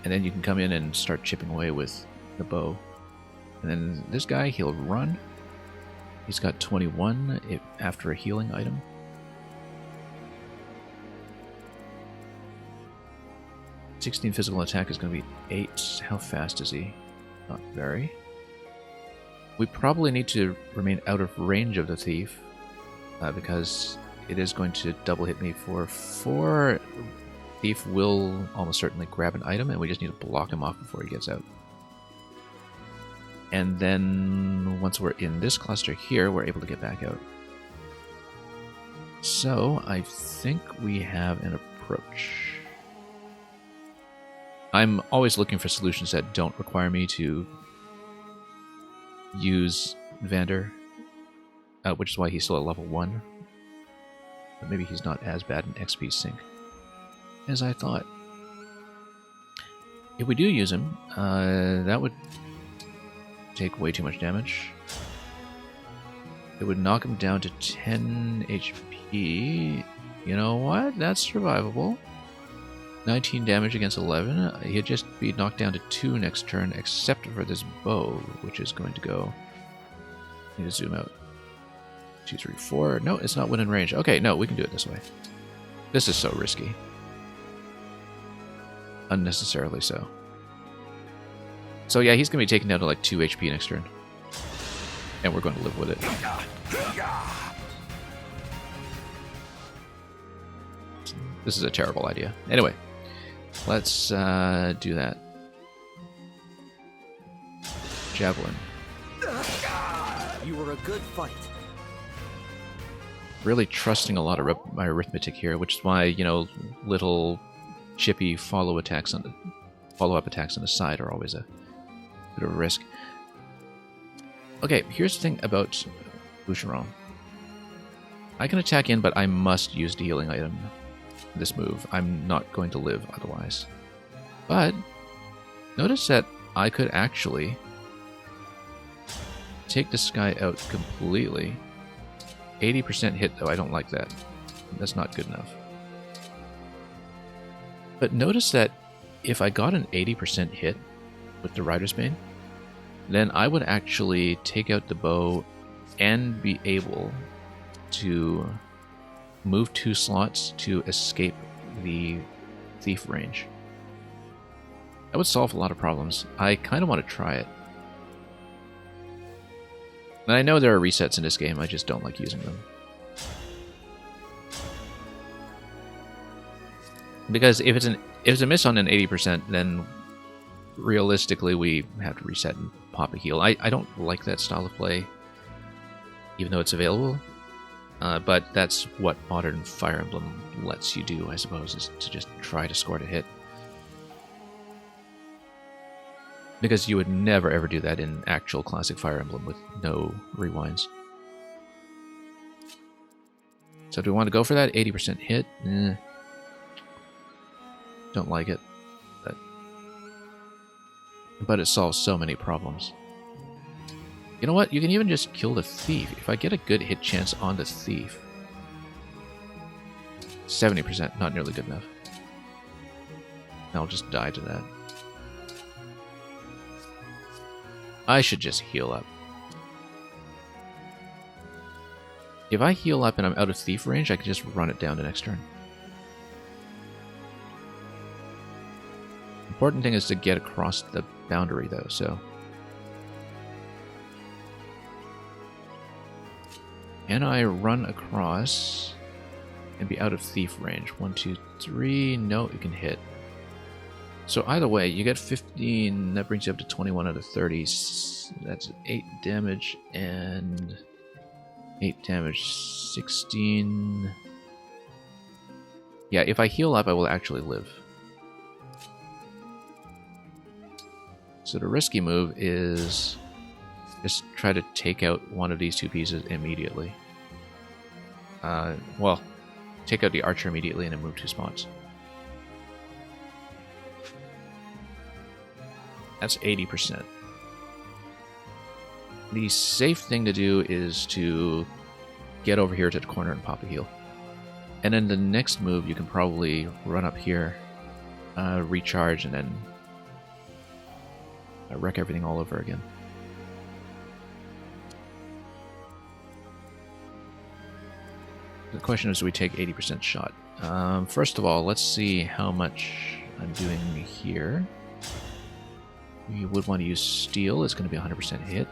And then you can come in and start chipping away with the bow. And then this guy, he'll run. He's got 21 after a healing item. (16) physical attack is going to be 8. How fast is he? Not very. We probably need to remain out of range of the thief because it is going to double hit me for 4 thief will almost certainly grab an item, and we just need to block him off before he gets out. And then once we're in this cluster here, we're able to get back out. So I think we have an approach. I'm always looking for solutions that don't require me to use Vander, which is why he's still at level 1. But maybe he's not as bad in XP sync as I thought. If we do use him, that would take way too much damage. It would knock him down to 10 HP. You know what? That's survivable. 19 damage against 11. He'd just be knocked down to 2 next turn, except for this bow, which is going to go... I need to zoom out. 2, 3, 4. No, it's not within range. Okay, no, we can do it this way. This is so risky. Unnecessarily so. So yeah, he's going to be taken down to like 2 HP next turn. And we're going to live with it. This is a terrible idea. Anyway, let's do that. Javelin. You were a good fight. Really trusting a lot of my arithmetic here, which is why, you know, little chippy follow-up attacks on the side are always a bit of a risk. Okay, here's the thing about Boucheron. I can attack in, but I must use the healing item this move. I'm not going to live otherwise. But notice that I could actually take this guy out completely. 80% hit, though. I don't like that. That's not good enough. But notice that if I got an 80% hit with the Rider's Bane, then I would actually take out the bow and be able to move 2 slots to escape the thief range. That would solve a lot of problems. I kind of want to try it. And I know there are resets in this game, I just don't like using them. Because if it's a miss on an 80%, then realistically we have to reset and pop a heal. I don't like that style of play, even though it's available. But that's what modern Fire Emblem lets you do, I suppose, is to just try to score to hit. Because you would never ever do that in actual classic Fire Emblem with no rewinds. So do we want to go for that 80% hit? Don't like it. But it solves so many problems. You know what? You can even just kill the thief. If I get a good hit chance on the thief... 70%, not nearly good enough. I'll just die to that. I should just heal up. If I heal up and I'm out of thief range, I can just run it down the next turn. Important thing is to get across the boundary, though, so... Can I run across and be out of thief range? 1, 2, 3... No, you can hit. So either way, you get 15, that brings you up to 21 out of 30. That's 8 damage and 8 damage, 16. Yeah, if I heal up, I will actually live. So the risky move is just try to take out one of these 2 pieces immediately. Well, take out the archer immediately and then move 2 spots. That's 80%. The safe thing to do is to get over here to the corner and pop a heal. And then the next move, you can probably run up here, recharge, and then wreck everything all over again. The question is, do we take 80% shot? First of all, let's see how much I'm doing here. You would want to use steel. It's going to be 100% hit.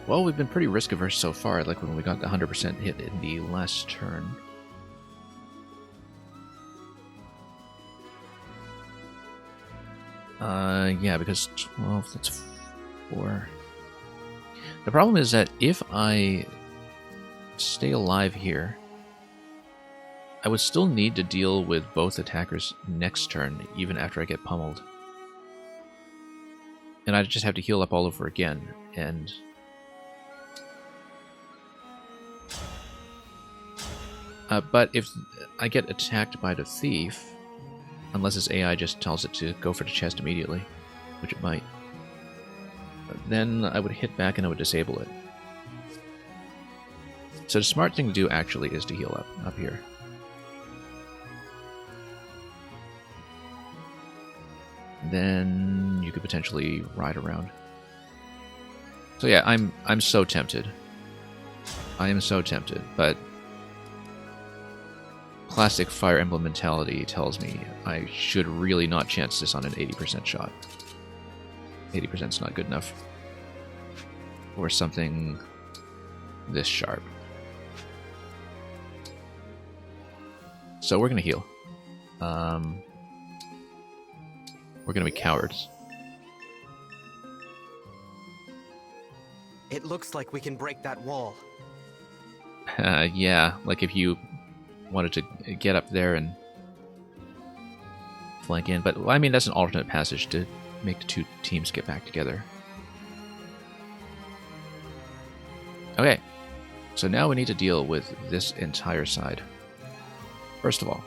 Well, we've been pretty risk-averse so far, like when we got the 100% hit in the last turn. Yeah, because 12, that's 4. The problem is that if I stay alive here, I would still need to deal with both attackers next turn, even after I get pummeled. And I just have to heal up all over again, and... but if I get attacked by the thief, unless his AI just tells it to go for the chest immediately, which it might, then I would hit back and I would disable it. So the smart thing to do actually is to heal up here. Then you could potentially ride around. So yeah, I'm so tempted. I am so tempted, but classic Fire Emblem mentality tells me I should really not chance this on an 80% shot. 80% is not good enough. Or something this sharp. So we're going to heal. We're going to be cowards. It looks like we can break that wall. Yeah, like if you wanted to get up there and flank in. But, I mean, that's an alternate passage to make the two teams get back together. Okay, so now we need to deal with this entire side. First of all,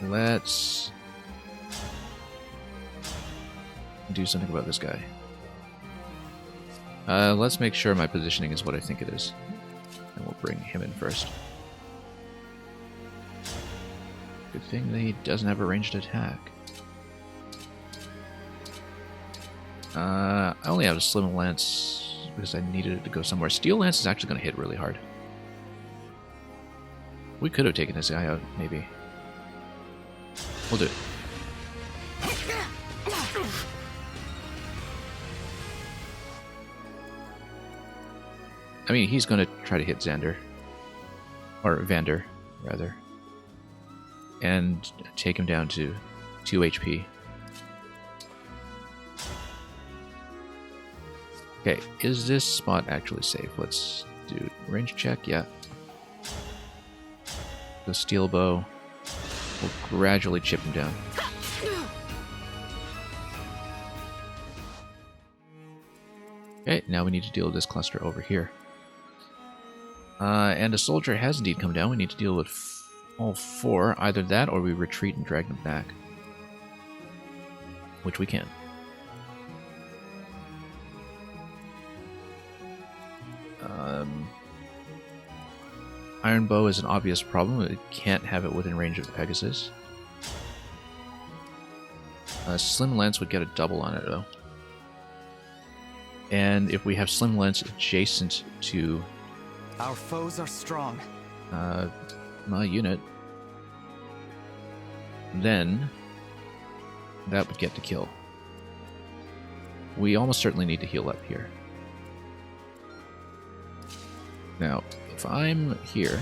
let's do something about this guy. Let's make sure my positioning is what I think it is. And we'll bring him in first. Good thing that he doesn't have a ranged attack. I only have a Slim Lance because I needed it to go somewhere. Steel Lance is actually going to hit really hard. We could have taken this guy out, maybe. We'll do it. I mean, he's going to try to hit Xander. Or Vander, rather. And take him down to 2 HP. Okay, is this spot actually safe? Let's do range check, yeah. The steel bow will gradually chip him down. Okay, now we need to deal with this cluster over here. And a soldier has indeed come down. We need to deal with all 4. Either that or we retreat and drag them back. Which we can. Iron Bow is an obvious problem. It can't have it within range of the Pegasus. Slim Lance would get a double on it, though. And if we have Slim Lance adjacent to... Our foes are strong. My unit, then that would get to kill. We almost certainly need to heal up here. Now, if I'm here,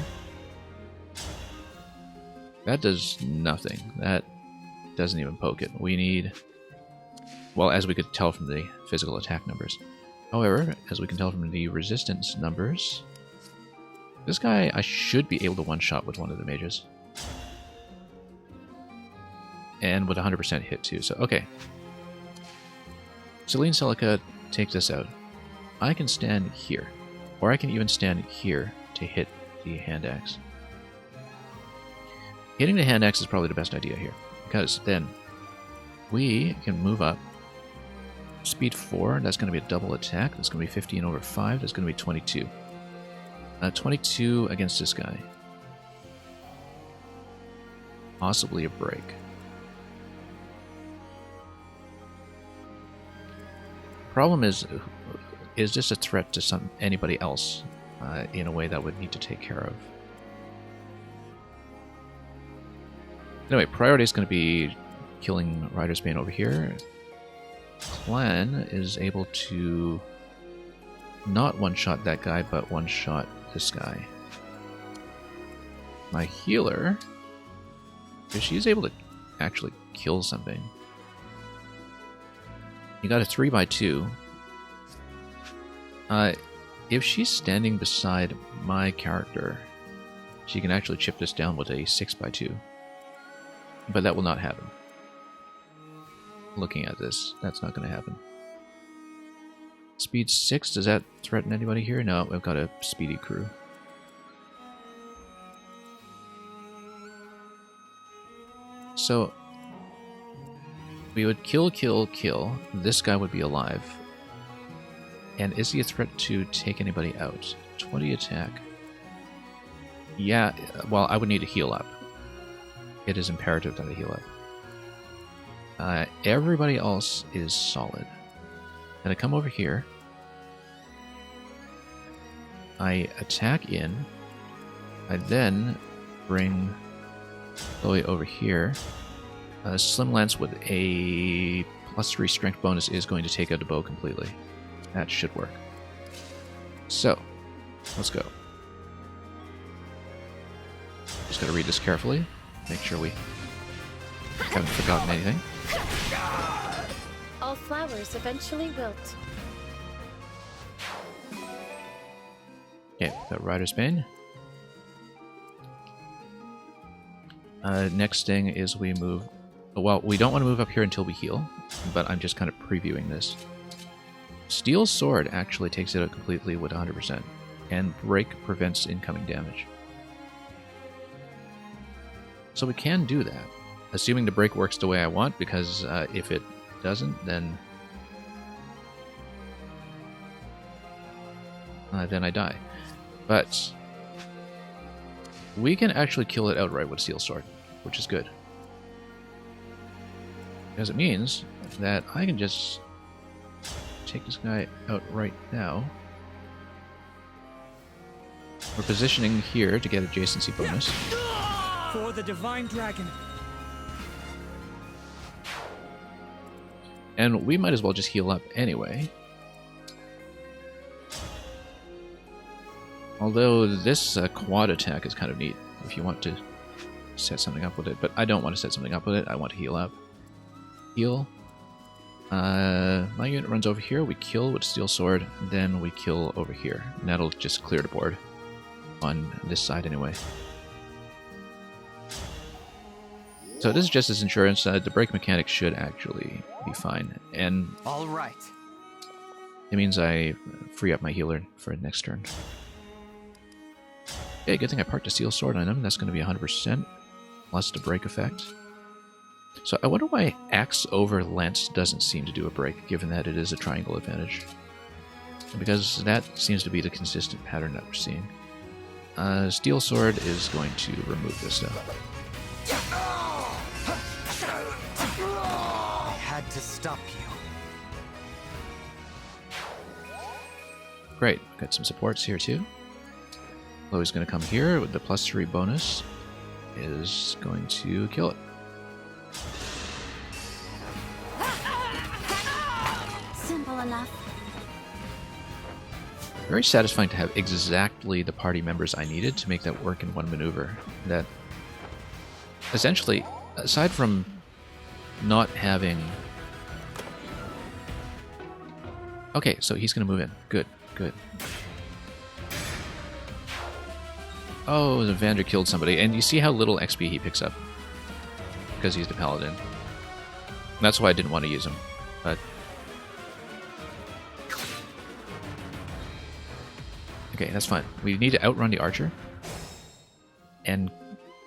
that does nothing. That doesn't even poke it. We need, well, as we could tell from the physical attack numbers. However, as we can tell from the resistance numbers, this guy I should be able to one-shot with one of the mages. And with 100% hit too, so okay. Celine Celica, take this out. I can stand here. Or I can even stand here to hit the hand axe. Hitting the hand axe is probably the best idea here, because then we can move up. Speed 4, that's going to be a double attack. That's going to be 15 over 5. That's going to be 22. 22 against this guy. Possibly a break. Problem is this a threat to anybody else in a way that would need to take care of? Anyway, priority is going to be killing Rider's Bane over here. clan is able to not one-shot that guy, but one-shot this guy. My healer, if she's able to actually kill something. You got a 3x2. If she's standing beside my character, she can actually chip this down with a 6x2. But that will not happen. Looking at this, that's not going to happen. Speed 6, does that threaten anybody here? No, we've got a speedy crew. So, we would kill. This guy would be alive. And is he a threat to take anybody out? 20 attack. Yeah, well, I would need to heal up. It is imperative that I heal up. Everybody else is solid. And I come over here. I attack in. I then bring Chloe over here. Slim Lance with a +3 strength bonus is going to take out the bow completely. That should work. So, let's go. Just gotta read this carefully. Make sure we haven't forgotten anything. All flowers eventually wilt. Okay, got Rider's Bane. Next thing is we move... Well, we don't want to move up here until we heal, but I'm just kind of previewing this. Steel Sword actually takes it out completely with 100%, and Break prevents incoming damage. So we can do that, assuming the Break works the way I want, because if it doesn't, then I die. But we can actually kill it outright with Steel Sword, which is good. Because it means that I can just take this guy out right now. We're positioning here to get adjacency bonus. For the Divine Dragon. And we might as well just heal up anyway. Although this quad attack is kind of neat if you want to set something up with it. But I don't want to set something up with it. I want to heal up. Heal. My unit runs over here. We kill with Steel Sword. Then we kill over here. And that'll just clear the board on this side anyway. So this is just as insurance. The break mechanic should actually be fine. And all right. It means I free up my healer for next turn. Okay, good thing I parked a Steel Sword on him. That's going to be 100%, plus the break effect. So I wonder why Axe over Lance doesn't seem to do a break, given that it is a triangle advantage. Because that seems to be the consistent pattern that we're seeing. Steel Sword is going to remove this though. I had to stop you. Great, got some supports here too. Chloe's going to come here with the +3 bonus. Is going to kill it. Simple enough. Very satisfying to have exactly the party members I needed to make that work in one maneuver. That essentially, aside from not having... Okay, so he's going to move in. Good, good. Oh, the Vander killed somebody, and you see how little XP he picks up because he's the paladin. That's why I didn't want to use him, but okay, that's fine. We need to outrun the archer and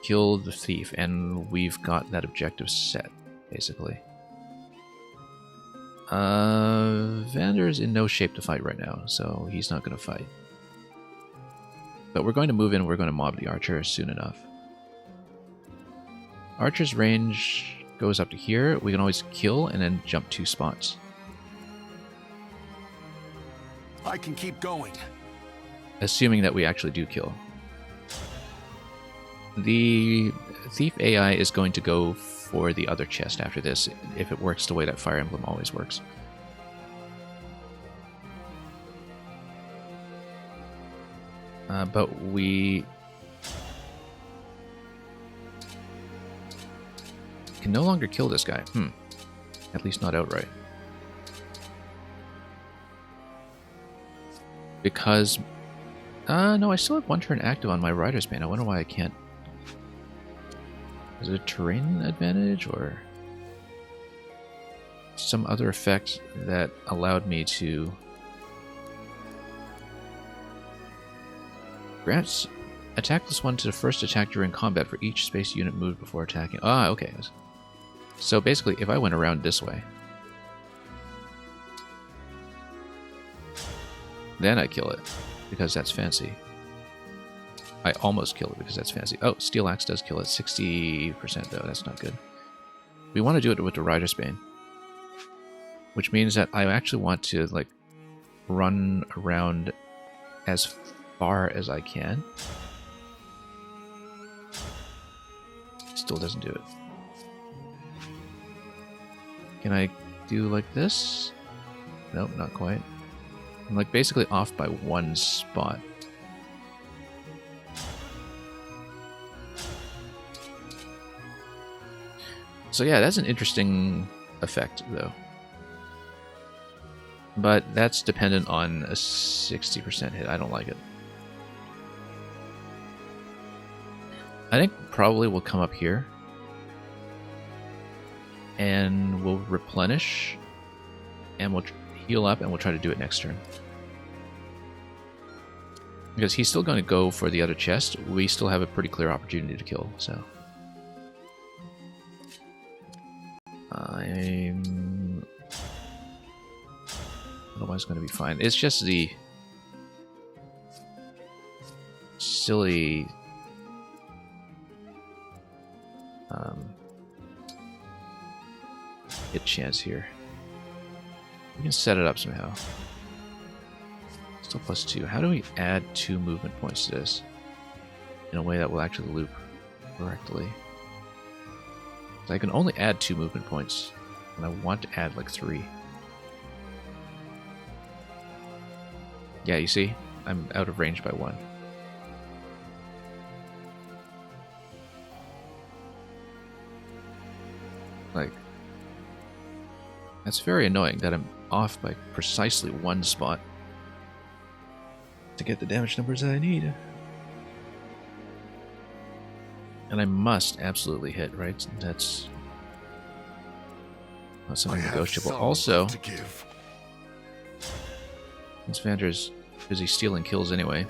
kill the thief, and we've got that objective set, basically. Vander's in no shape to fight right now, so he's not going to fight. But we're going to move in and we're going to mob the archer soon enough. Archer's range goes up to here. We can always kill and then jump 2 spots. I can keep going. Assuming that we actually do kill. The Thief AI is going to go for the other chest after this, if it works the way that Fire Emblem always works. But we can no longer kill this guy. At least not outright. Because... no, I still have 1 turn active on my Rider's Bane. I wonder why I can't... Is it a terrain advantage, or... some other effect that allowed me to... Grants attack this one to the first attack during combat for each space unit moved before attacking. Ah, okay. So basically, if I went around this way, then I kill it, because that's fancy. I almost kill it because that's fancy. Oh, Steel Axe does kill it. 60% though, that's not good. We want to do it with the Rider's Bane. Which means that I actually want to, like, run around as far as I can. Still doesn't do it. Can I do like this? Nope, not quite. I'm, like, basically off by 1 spot. So yeah, that's an interesting effect, though. But that's dependent on a 60% hit. I don't like it. I think probably we'll come up here. And we'll replenish. And we'll heal up, and we'll try to do it next turn. Because he's still going to go for the other chest. We still have a pretty clear opportunity to kill, so... Otherwise going to be fine. It's just the silly hit chance here. We can set it up somehow. Still +2. How do we add 2 movement points to this in a way that will actually loop correctly? I can only add 2 movement points, and I want to add like 3. Yeah, you see? I'm out of range by 1. Like, that's very annoying that I'm off by precisely 1 spot to get the damage numbers that I need. And I must absolutely hit, right? That's not something negotiable. Also, since Vander's busy stealing kills anyway.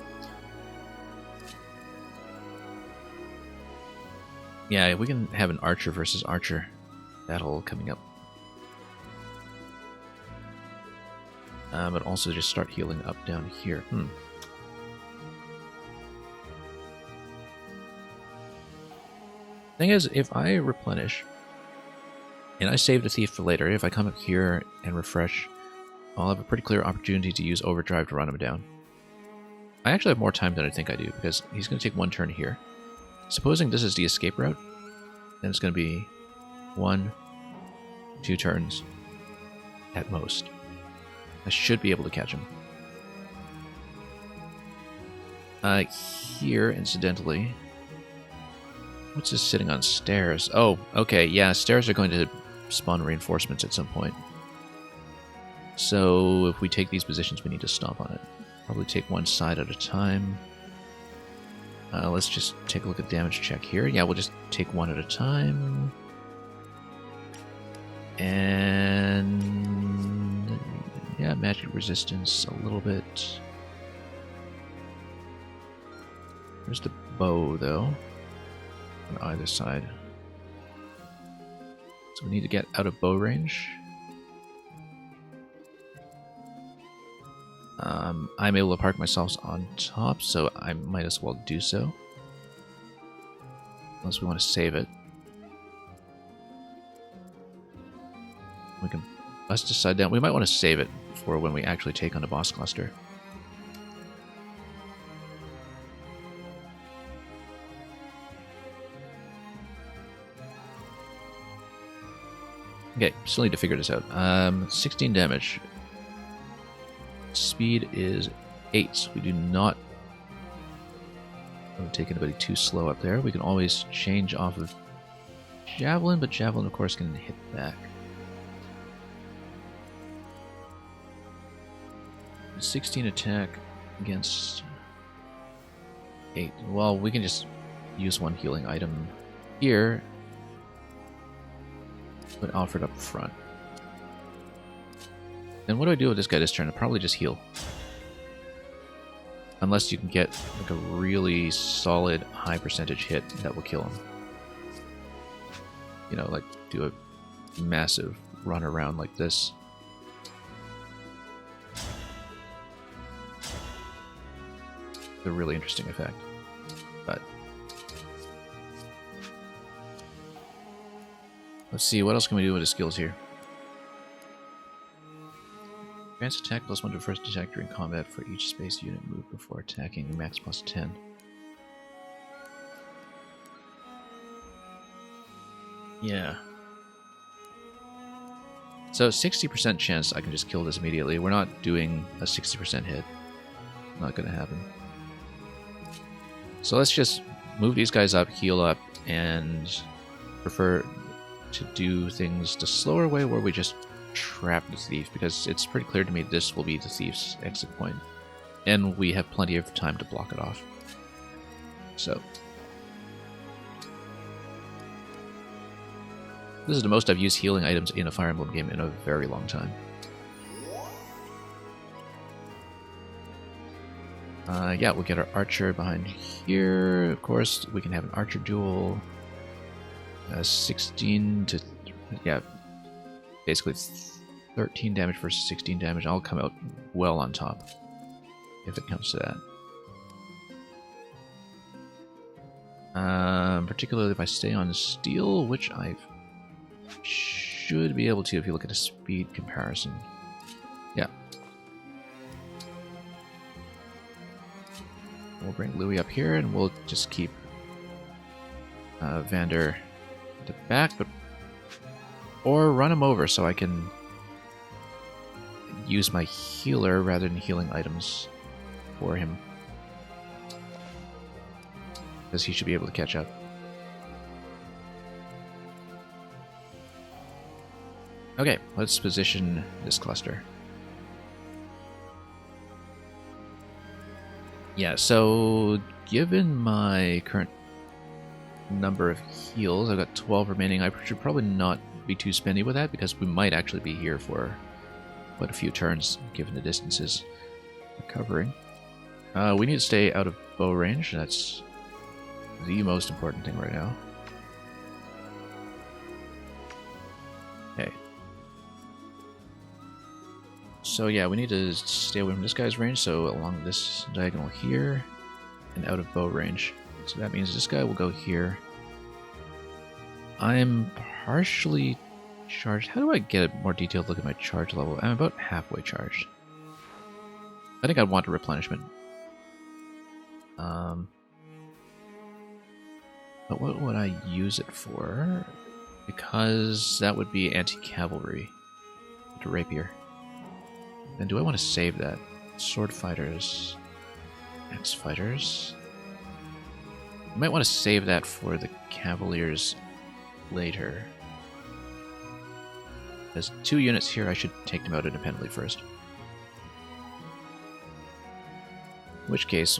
Yeah, we can have an archer versus archer battle coming up. But also just start healing up down here. Thing is, if I replenish, and I save the thief for later, if I come up here and refresh, I'll have a pretty clear opportunity to use overdrive to run him down. I actually have more time than I think I do, because he's going to take 1 turn here. Supposing this is the escape route, then it's going to be 1, 2 turns at most. I should be able to catch him. Here, incidentally... What's this sitting on stairs? Oh, okay, yeah, stairs are going to spawn reinforcements at some point. So if we take these positions, we need to stomp on it. Probably take 1 side at a time. Let's just take a look at damage check here. Yeah, we'll just take 1 at a time. And... yeah, magic resistance a little bit. There's the bow, though. On either side. So we need to get out of bow range. I'm able to park myself on top, so I might as well do so. Unless we want to save it. We can bust this side down. We might want to save it for when we actually take on the boss cluster. Okay, still need to figure this out. 16 damage. Speed is 8. We do not Don't take anybody too slow up there. We can always change off of Javelin, but Javelin, of course, can hit back. 16 attack against 8. Well, we can just use one healing item here, but offer it up front. Then what do I do with this guy this turn? I'll probably just heal. Unless you can get like a really solid high percentage hit that will kill him. You know, like do a massive run around like this. A really interesting effect. But let's see, what else can we do with the skills here? Advanced attack +1 to first attack during combat for each space unit move before attacking, max +10. Yeah. So 60% chance I can just kill this immediately. We're not doing a 60% hit. Not gonna happen. So let's just move these guys up, heal up, and prefer to do things the slower way where we just trap the thief, because it's pretty clear to me this will be the thief's exit point, and we have plenty of time to block it off. So this is the most I've used healing items in a Fire Emblem game in a very long time. Yeah, we'll get our archer behind here. Of course, we can have an archer duel. 16 to... yeah, basically 13 damage versus 16 damage. I'll come out well on top if it comes to that. Particularly if I stay on steel, which I should be able to if you look at a speed comparison. Yeah. We'll bring Louis up here and we'll just keep Vander at the back, but or run him over so I can use my healer rather than healing items for him. Because he should be able to catch up. Okay, let's position this cluster. Yeah, so given my current number of heals, I've got 12 remaining. I should probably not be too spendy with that because we might actually be here for quite a few turns given the distances we're covering. We need to stay out of bow range. That's the most important thing right now. Okay. So yeah, we need to stay away from this guy's range, so along this diagonal here, and out of bow range. So that means this guy will go here. I'm partially charged. How do I get a more detailed look at my charge level? I'm about halfway charged. I think I'd want a replenishment. But what would I use it for? Because that would be anti-cavalry. To rapier. And do I want to save that? Sword fighters. Axe fighters. I might want to save that for the cavaliers later. There's 2 units here, I should take them out independently first. In which case,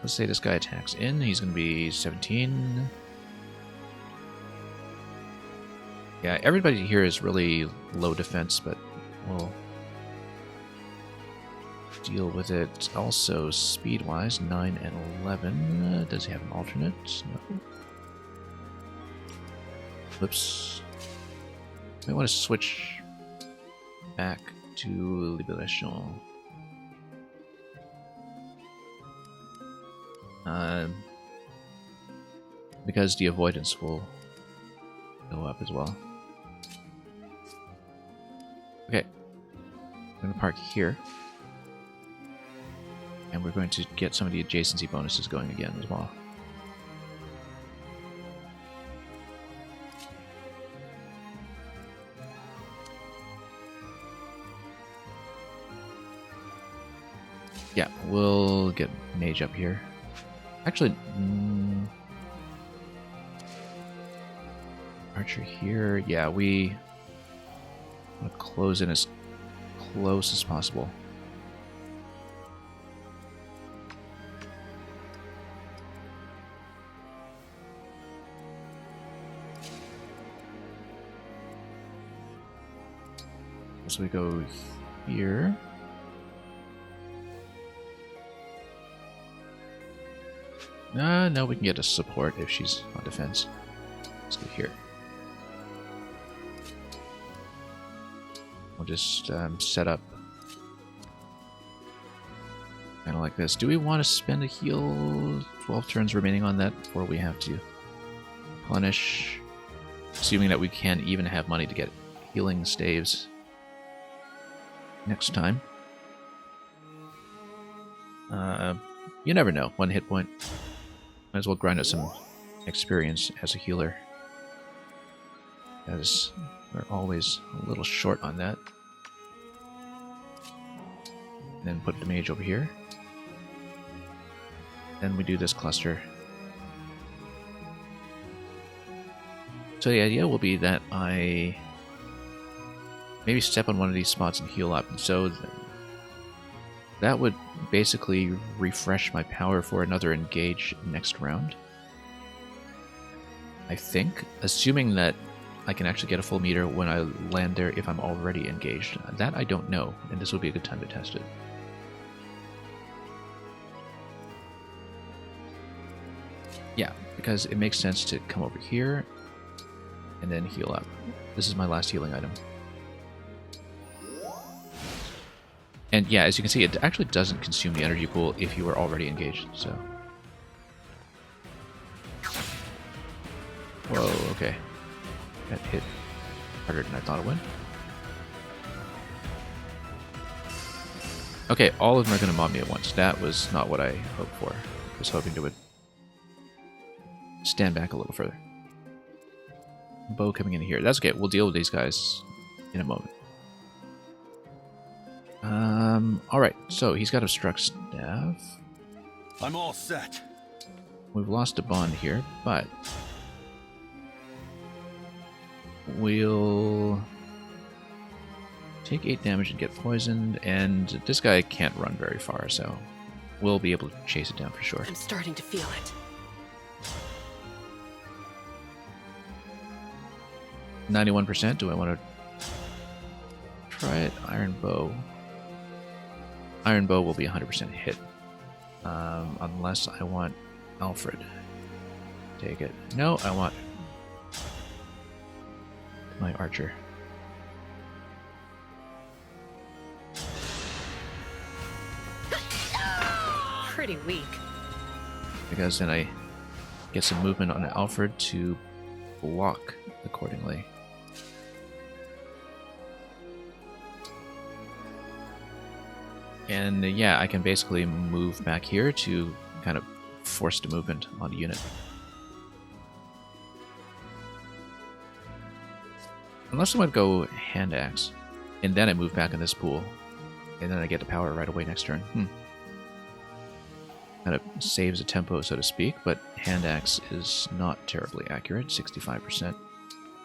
let's say this guy attacks in, he's going to be 17. Yeah, everybody here is really low defense, but we'll deal with it. Also, speed-wise, 9 and 11. Does he have an alternate? No. Whoops. I want to switch back to Liberation. Because the avoidance will go up as well. Okay. I'm going to park here. And we're going to get some of the adjacency bonuses going again as well. Yeah, we'll get Mage up here. Actually, Archer here. Yeah, we want to close in as close as possible. So we go here. No, we can get a support if she's on defense. Let's go here. We'll just set up kind of like this. Do we want to spend a heal? 12 turns remaining on that before we have to punish. Assuming that we can't even have money to get healing staves next time. You never know. 1 hit point. Might as well grind out some experience as a healer, as we're always a little short on that. And then put the mage over here. Then we do this cluster. So the idea will be that I maybe step on one of these spots and heal up. And so that would basically refresh my power for another engage next round. I think, assuming that I can actually get a full meter when I land there if I'm already engaged. That I don't know, and this would be a good time to test it. Yeah, because it makes sense to come over here and then heal up. This is my last healing item. And yeah, as you can see, it actually doesn't consume the energy pool if you are already engaged, so... Whoa, okay. That hit harder than I thought it would. Okay, all of them are going to mob me at once. That was not what I hoped for. I was hoping it would stand back a little further. Bow coming in here. That's okay, we'll deal with these guys in a moment. Alright, so he's got Obstruct Staff. I'm all set. We've lost a bond here, but we'll take 8 damage and get poisoned, and this guy can't run very far, so we'll be able to chase it down for sure. I'm starting to feel it. 91%. Do I want to try it? Iron Bow. Iron Bow will be 100% hit. Unless I want Alfred. Take it. No, I want my Archer. Pretty weak. Because then I get some movement on Alfred to block accordingly. And yeah, I can basically move back here to kind of force the movement on the unit. Unless I want to go Hand Axe, and then I move back in this pool, and then I get the power right away next turn. Kind of saves a tempo, so to speak, but Hand Axe is not terribly accurate, 65%.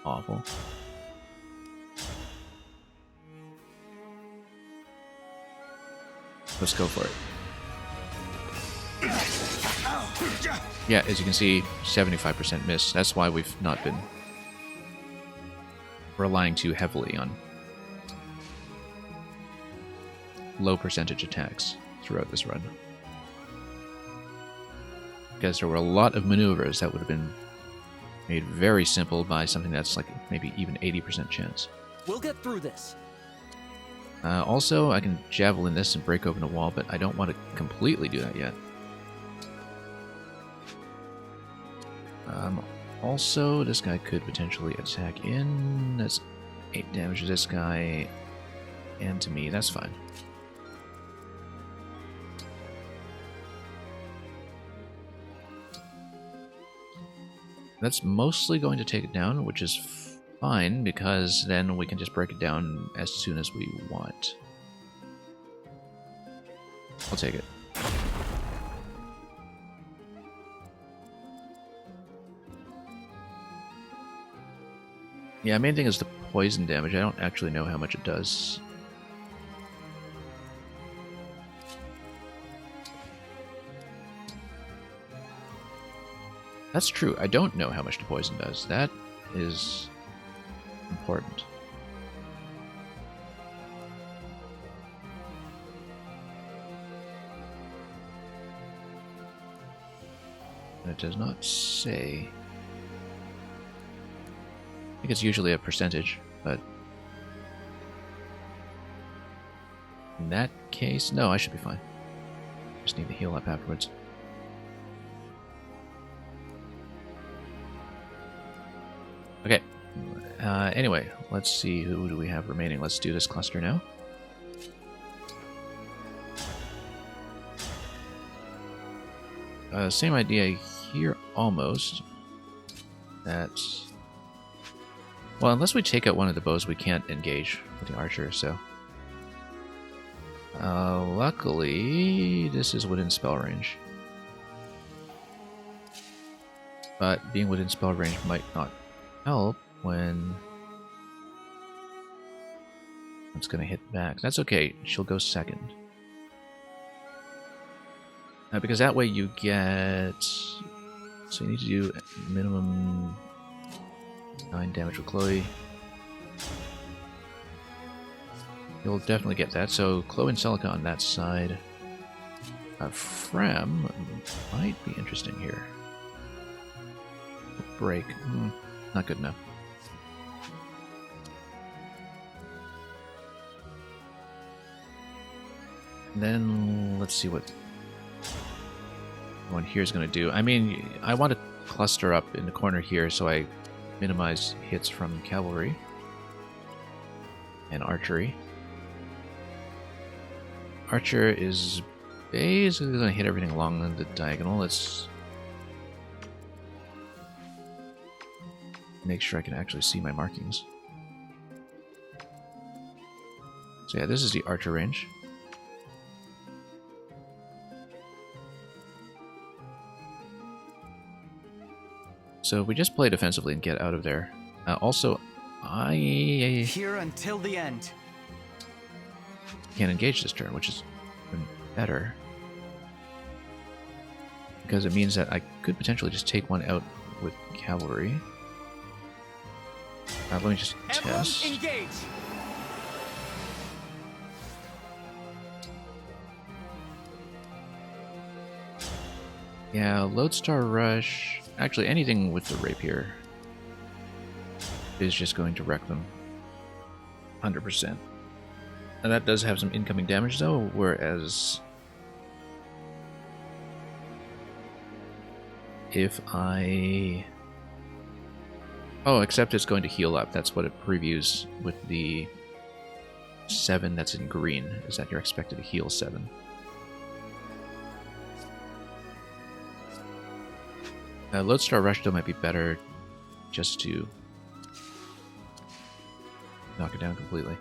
Awful. Let's go for it. Yeah, as you can see, 75% miss. That's why we've not been relying too heavily on low percentage attacks throughout this run. Because there were a lot of maneuvers that would have been made very simple by something that's like maybe even 80% chance. We'll get through this. Also, I can javelin this and break open a wall, but I don't want to completely do that yet. Also, this guy could potentially attack in. That's 8 damage to this guy, and to me. That's fine. That's mostly going to take it down, which is fine, because then we can just break it down as soon as we want. I'll take it. Yeah, main thing is the poison damage. I don't actually know how much it does. That's true. I don't know how much the poison does. That is important. It does not say. I think it's usually a percentage, but in that case, no, I should be fine. Just need to heal up afterwards. Okay. Anyway, let's see, who do we have remaining. Let's do this cluster now. Same idea here, almost. That's... Well, unless we take out one of the bows, we can't engage with the archer, so... luckily, this is within spell range. But being within spell range might not help when it's going to hit back. That's okay, she'll go second. Because that way you get... So you need to do minimum 9 damage with Chloe. You'll definitely get that. So Chloe and Celica on that side. Frem might be interesting here. Break. Not good enough. And then let's see what one here is going to do. I mean, I want to cluster up in the corner here so I minimize hits from cavalry and archery. Archer is basically going to hit everything along the diagonal. Let's make sure I can actually see my markings. So yeah, this is the archer range. So we just play defensively and get out of there. Also, I here until the end. Can't engage this turn, which is even better. Because it means that I could potentially just take one out with cavalry. Let me just test. Engage. Yeah, Lodestar Rush. Actually, anything with the rapier is just going to wreck them. 100%. And that does have some incoming damage, though, whereas if I... Oh, except it's going to heal up. That's what it previews with the 7 that's in green, is that you're expected to heal 7. Lodestar Rush, though, might be better just to knock it down completely.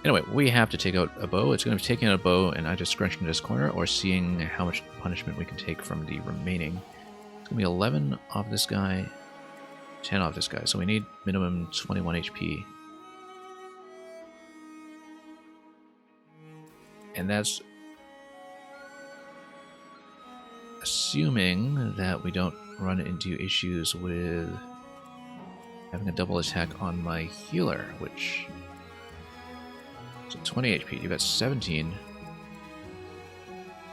Anyway, we have to take out a bow. It's going to be taking out a bow and either scrunching this corner or seeing how much punishment we can take from the remaining. It's going to be 11 off this guy, 10 off this guy. So we need minimum 21 HP. And that's assuming that we don't run into issues with having a double attack on my healer, which... So 20 HP, you got 17.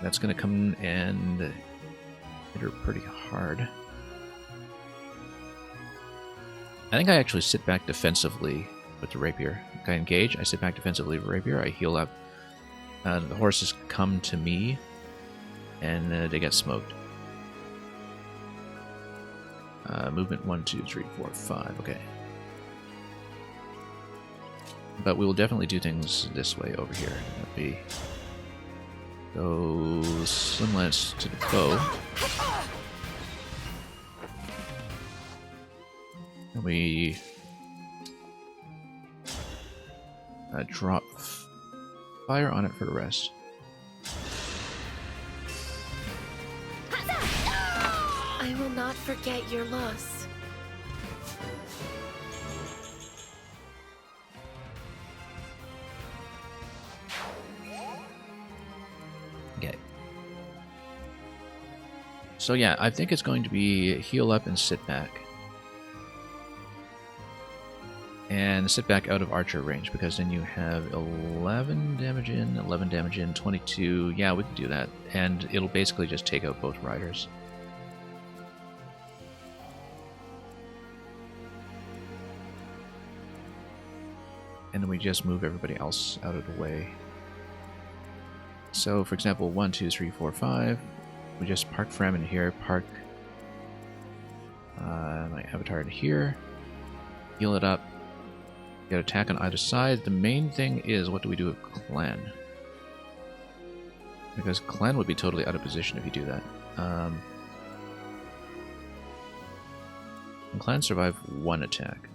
That's going to come and hit her pretty hard. I think I actually sit back defensively with the rapier. If I engage, I sit back defensively with rapier, I heal up. The horses come to me, and they get smoked. Movement 1, 2, 3, 4, 5. Okay. But we will definitely do things this way over here. That'd be go Slim Lance to the bow. And we drop fire on it for the rest. I will not forget your loss. So yeah, I think it's going to be heal up and sit back. And sit back out of archer range, because then you have 11 damage in, 22. Yeah, we can do that. And it'll basically just take out both riders. And then we just move everybody else out of the way. So, for example, 1, 2, 3, 4, 5. We just park Frem in here, park my avatar in here, heal it up, get attack on either side. The main thing is, what do we do with Clan? Because Clan would be totally out of position if you do that. Can Clan survive one attack?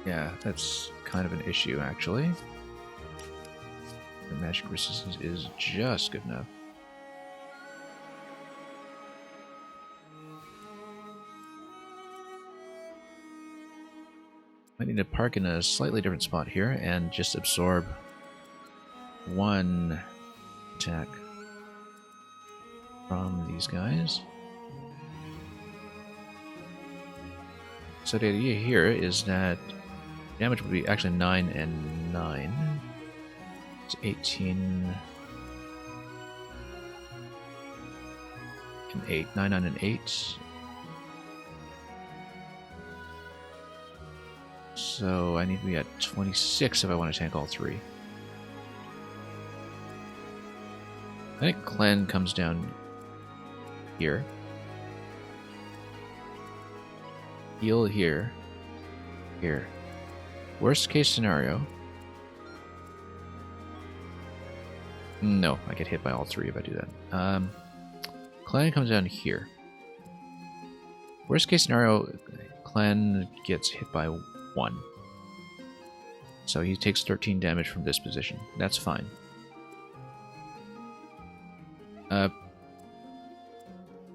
Yeah, that's kind of an issue, actually. The magic resistance is just good enough. I need to park in a slightly different spot here and just absorb one attack from these guys. So the idea here is that damage would be actually 9 and 9. It's 18 and 8. 9, 9, and 8. So I need to be at 26 if I want to tank all three. I think Clan comes down here. Heal here. Here. Worst case scenario. No, I get hit by all three if I do that. Clan comes down here. Worst case scenario, Clan gets hit by 1. So he takes 13 damage from this position. That's fine.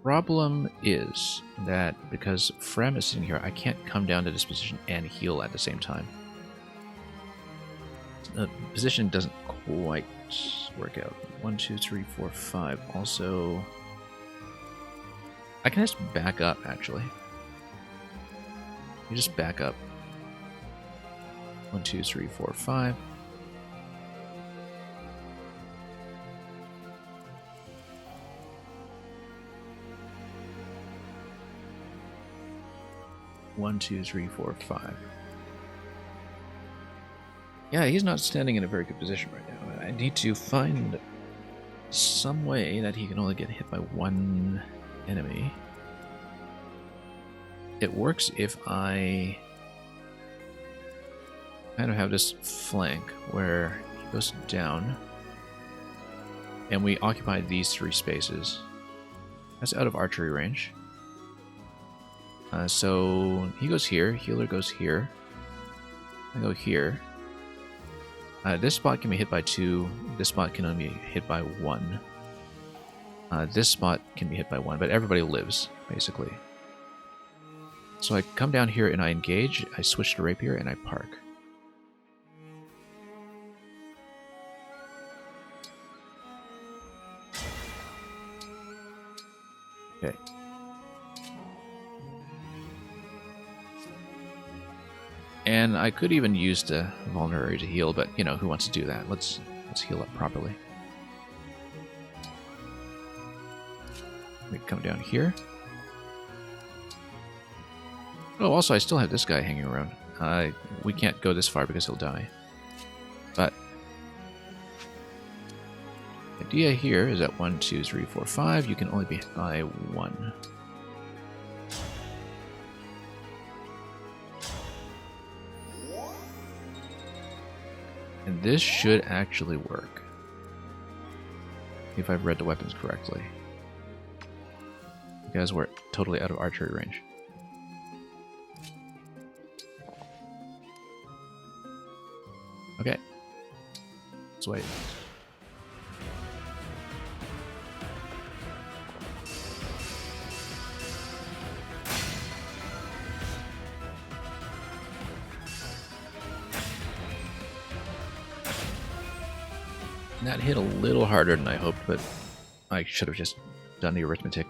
Problem is that because Frem is sitting here, I can't come down to this position and heal at the same time. The position doesn't quite work out. 1, 2, 3, 4, 5. Also, I can just back up, actually. You just back up. 1, 2, 3, 4, 5. One, 2, 3, 4, 5. Yeah, he's not standing in a very good position right now. I need to find some way that he can only get hit by one enemy. It works if I kind of have this flank where he goes down and we occupy these 3 spaces. That's out of archery range. So he goes here, healer goes here, I go here. This spot can be hit by 2, this spot can only be hit by 1. This spot can be hit by 1, but everybody lives, basically. So I come down here and I engage, I switch to rapier, and I park. Okay. And I could even use the vulnerary to heal, but you know, who wants to do that? Let's heal up properly. We come down here. Oh, also I still have this guy hanging around. We can't go this far because he'll die. But the idea here is that 1, 2, 3, 4, 5, you can only be hit by 1. And this should actually work, if I've read the weapons correctly. Because we're totally out of archery range. Okay. Let's wait. That hit a little harder than I hoped, but I should have just done the arithmetic.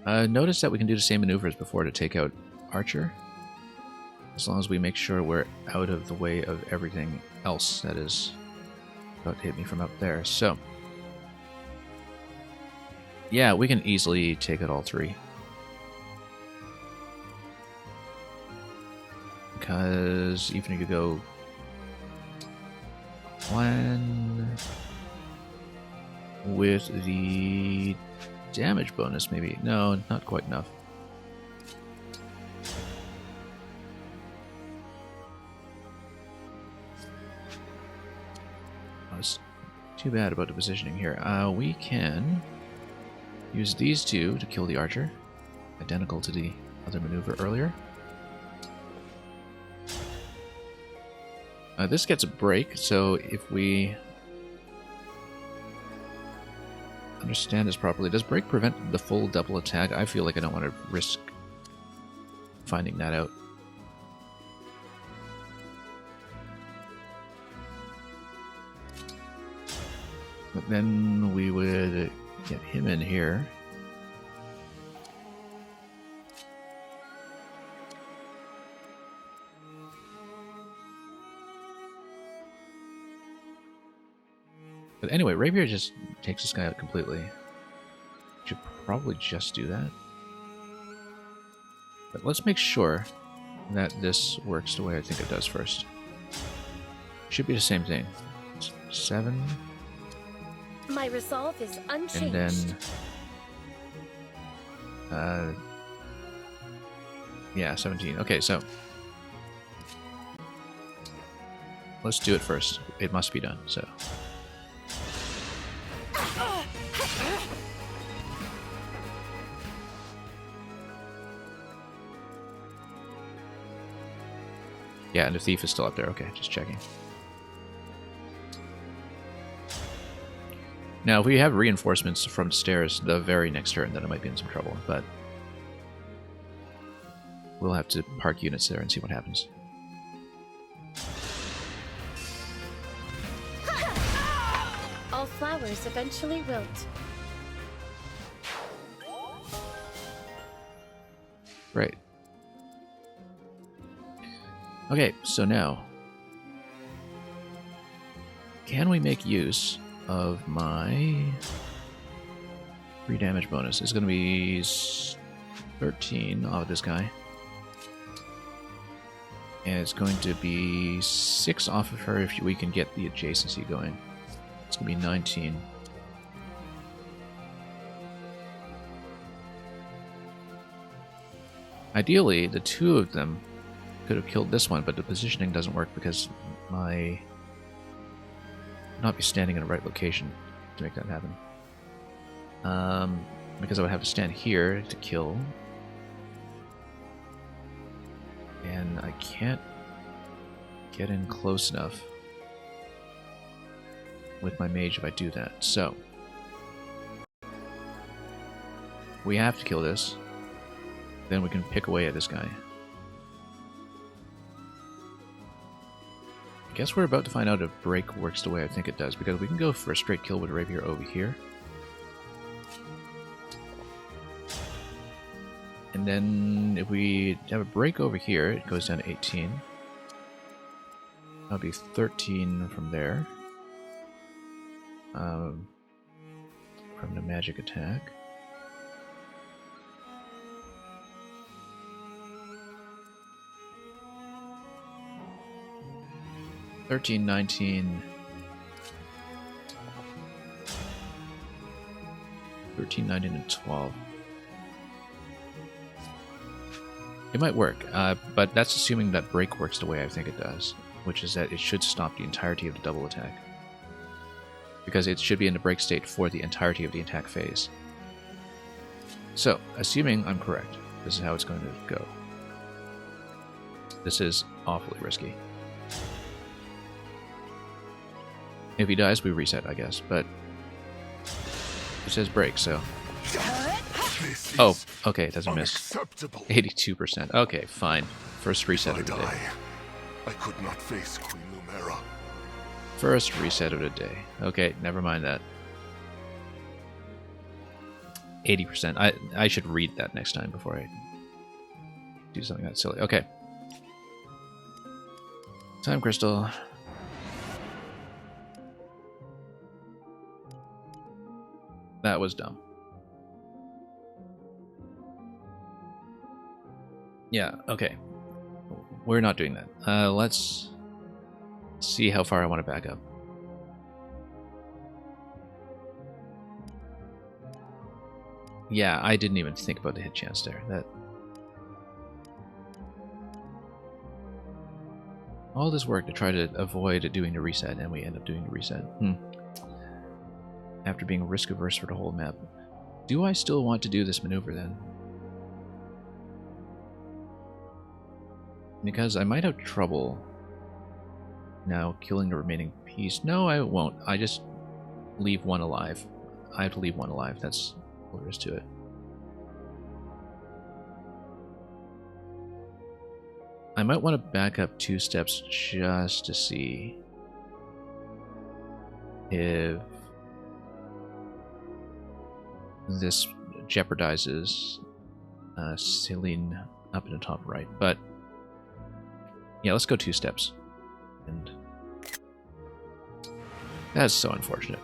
Notice that we can do the same maneuvers before to take out Archer, as long as we make sure we're out of the way of everything else that is about to hit me from up there. So, yeah, we can easily take out all three. Because even if you go one with the damage bonus, maybe. No, not quite enough. That's too bad about the positioning here. We can use these two to kill the archer, identical to the other maneuver earlier. This gets a break, so if we understand this properly, does break prevent the full double attack? I feel like I don't want to risk finding that out. But then we would get him in here. But anyway, Rapier just takes this guy out completely. Should probably just do that. But let's make sure that this works the way I think it does first. Should be the same thing. 7. My resolve is unchanged. And then... yeah, 17. Okay, so... let's do it first. It must be done, so... yeah, and the thief is still up there. Okay, just checking. Now, if we have reinforcements from the stairs the very next turn, then I might be in some trouble, but we'll have to park units there and see what happens. All flowers eventually wilt. Right. Okay, so now, can we make use of my 3 damage bonus? It's going to be 13 off of this guy. And it's going to be 6 off of her if we can get the adjacency going. It's going to be 19. Ideally, the 2 of them could have killed this one, but the positioning doesn't work because my not be standing in the right location to make that happen. Because I would have to stand here to kill, and I can't get in close enough with my mage if I do that. So we have to kill this. Then we can pick away at this guy. I guess we're about to find out if break works the way I think it does, because we can go for a straight kill with Rapier over here. And then if we have a break over here, it goes down to 18. That'll be 13 from there. From the magic attack. $13, $19, and 12. It might work, but that's assuming that break works the way I think it does, which is that it should stop the entirety of the double attack. Because it should be in the break state for the entirety of the attack phase. So, assuming I'm correct, this is how it's going to go. This is awfully risky. If he dies, we reset, I guess, but it says break, so... oh, okay, it doesn't miss. 82%. Okay, fine. First reset of the day. I could not face Queen Lumera. First reset of the day. Okay, never mind that. 80%. I should read that next time before I do something that silly. Okay. Time crystal. That was dumb. Yeah, okay. We're not doing that. Let's see how far I want to back up. Yeah, I didn't even think about the hit chance there. That all this work to try to avoid doing the reset, and we end up doing the reset. After being risk averse for the whole map. Do I still want to do this maneuver then? Because I might have trouble now killing the remaining piece. No, I won't. I just leave one alive. I have to leave one alive. That's all there is to it. I might want to back up 2 steps just to see if this jeopardizes ceiling up in the top right. But yeah, let's go 2 steps. And that's so unfortunate.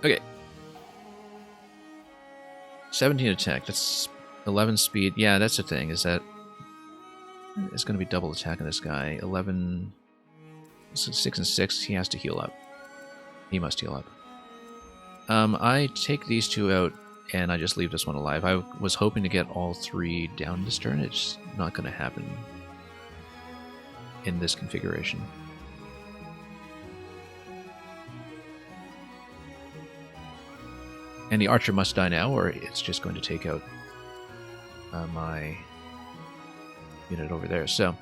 Okay. 17 attack. That's 11 speed. Yeah, that's the thing, is that it's going to be double attack on this guy. 11... 6 and 6, he has to heal up. He must heal up. I take these 2 out, and I just leave this one alive. I was hoping to get all 3 down this turn. It's not going to happen in this configuration. And the archer must die now, or it's just going to take out my unit over there. So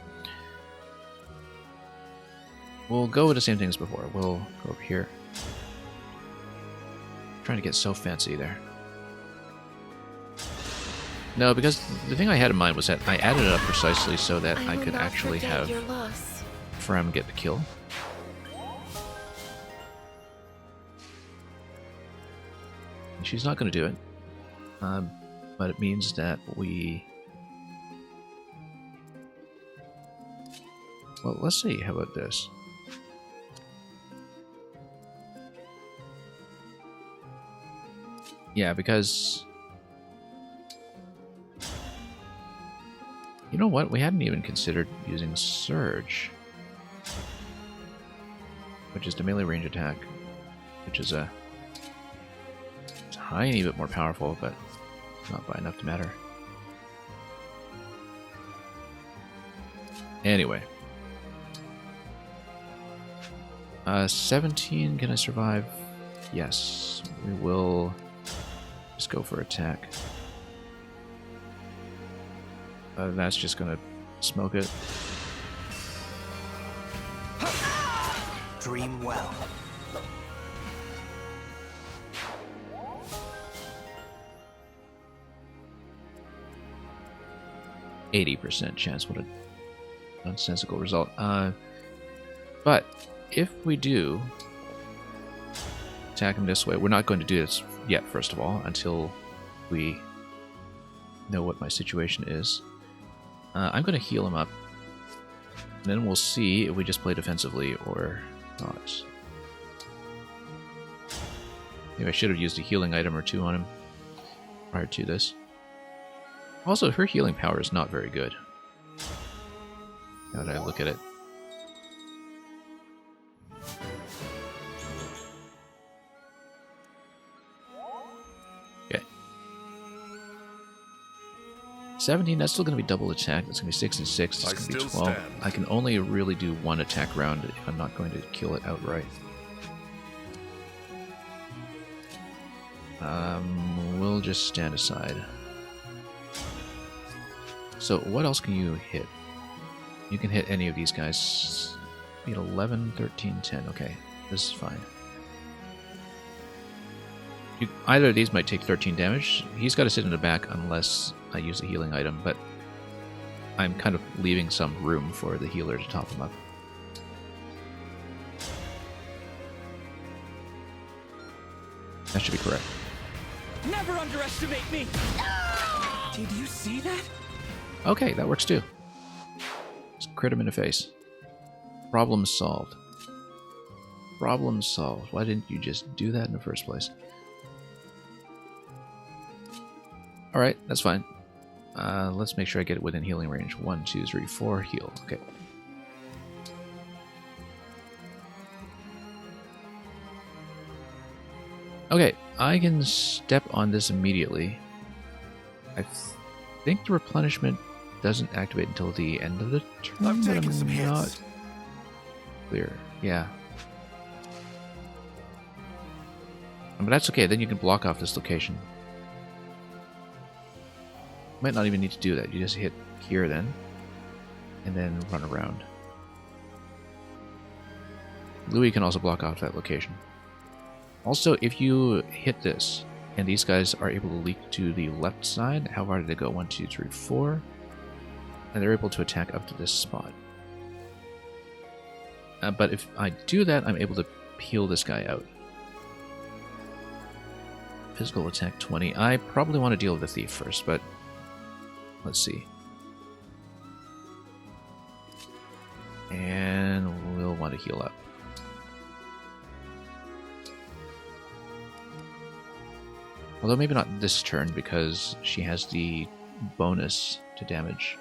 we'll go with the same thing as before. We'll go over here. Trying to get so fancy there. No, because the thing I had in mind was that I added it up precisely so that I could actually have Frem get the kill. And she's not going to do it. But it means that we... Well, let's see. How about this? Yeah, because... You know what? We hadn't even considered using Surge. Which is the melee range attack. Which is a tiny bit more powerful, but not by enough to matter. Anyway. 17, can I survive? Yes. We will just go for attack. That's just gonna smoke it. Dream well. %80 chance. What a nonsensical result. But if we do attack him this way, we're not going to do this yet, first of all, until we know what my situation is. I'm going to heal him up, and then we'll see if we just play defensively or not. Maybe I should have used a healing item or 2 on him prior to this. Also, her healing power is not very good, now that I look at it. Okay. 17, that's still going to be double attack. That's going to be 6 and 6. It's going to be 12. Stand. I can only really do 1 attack round if I'm not going to kill it outright. We'll just stand aside. So what else can you hit? You can hit any of these guys. 11, 13, 10. Okay, this is fine. Either of these might take 13 damage. He's got to sit in the back unless I use a healing item, but I'm kind of leaving some room for the healer to top him up. That should be correct. Never underestimate me! Did you see that? Okay, that works too. Just crit him in the face. Problem solved. Problem solved. Why didn't you just do that in the first place? Alright, that's fine. Let's make sure I get it within healing range. 1, 2, 3, 4, heal. Okay. Okay, I can step on this immediately. I think the replenishment doesn't activate until the end of the turn. I'm taking but some hits. Not clear. Yeah. But that's okay, then you can block off this location. Might not even need to do that. You just hit here then, and then run around. Louis can also block off that location. Also, if you hit this, and these guys are able to leak to the left side, how far did they go? 1, 2, 3, 4. And they're able to attack up to this spot. But if I do that, I'm able to peel this guy out. Physical attack 20. I probably want to deal with the thief first, but let's see. And we'll want to heal up. Although maybe not this turn, because she has the bonus to damage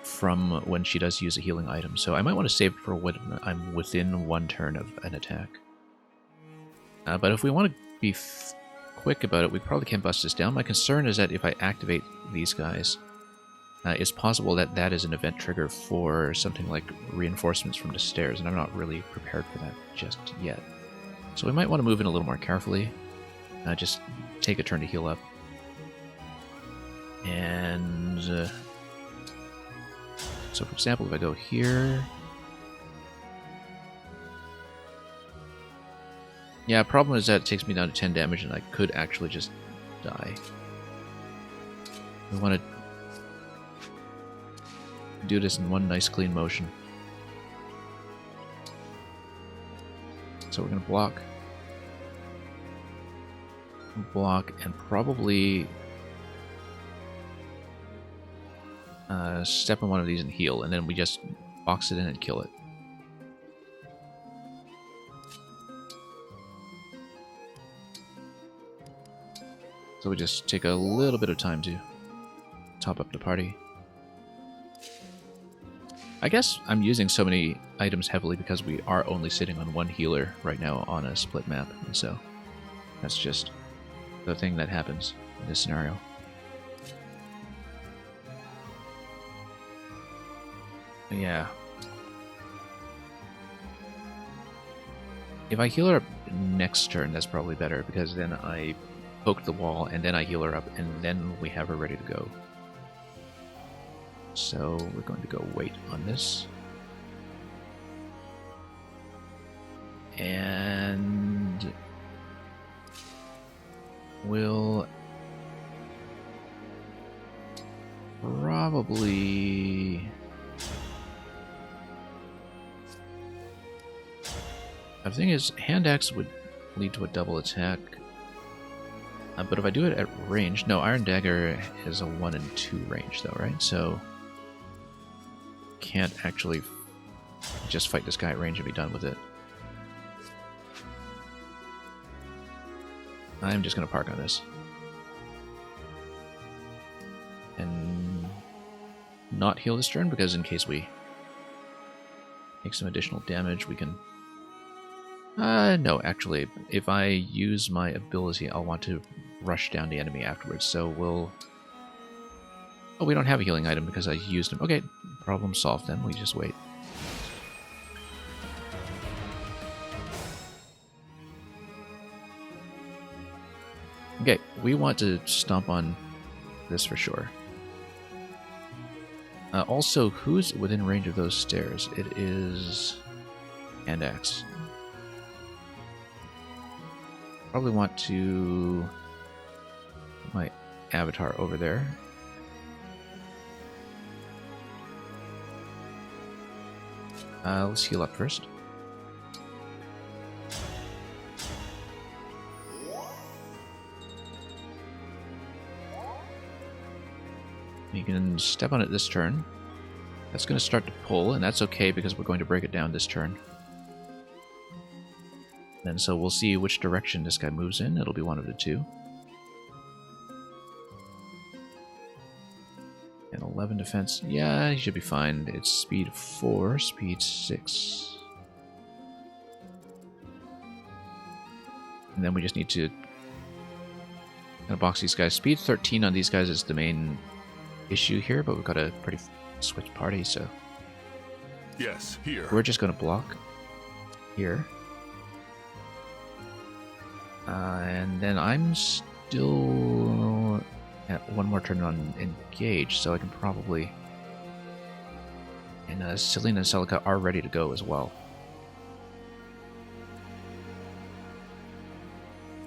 from when she does use a healing item. So I might want to save it for when I'm within 1 turn of an attack. But if we want to be quick about it, we probably can bust this down. My concern is that if I activate these guys, it's possible that that is an event trigger for something like reinforcements from the stairs, and I'm not really prepared for that just yet. So we might want to move in a little more carefully. Just take a turn to heal up. And so for example, if I go here... Yeah, problem is that it takes me down to 10 damage and I could actually just die. We want to do this in one nice clean motion. So we're going to block, and probably step on one of these and heal, and then we just box it in and kill it. So we just take a little bit of time to top up the party. I guess I'm using so many items heavily because we are only sitting on 1 healer right now on a split map, and so that's just the thing that happens in this scenario. Yeah. If I heal her up next turn, that's probably better, because then I poke the wall, and then I heal her up, and then we have her ready to go. So we're going to go wait on this. And we'll probably... The thing is, hand axe would lead to a double attack. But if I do it at range... No, Iron Dagger is a 1 and 2 range though, right? So can't actually just fight this guy at range and be done with it. I'm just going to park on this. And not heal this turn, because in case we take some additional damage, we can... no, actually, if I use my ability, I'll want to rush down the enemy afterwards, so we'll... Oh, we don't have a healing item because I used him. Okay, problem solved then. We just wait. Okay, we want to stomp on this for sure. Also, who's within range of those stairs? It is... Hand axe. Probably want to put my avatar over there. Let's heal up first. You can step on it this turn. That's going to start to pull, and that's okay because we're going to break it down this turn. And so we'll see which direction this guy moves in. It'll be one of the two. And 11 defense. Yeah, he should be fine. It's speed 4, speed 6. And then we just need to kind of box these guys. Speed 13 on these guys is the main issue here, but we've got a pretty switch party, so... Yes, here. We're just going to block here. And then I'm still at one more turn on engage, so I can probably... And Selena and Celica are ready to go as well.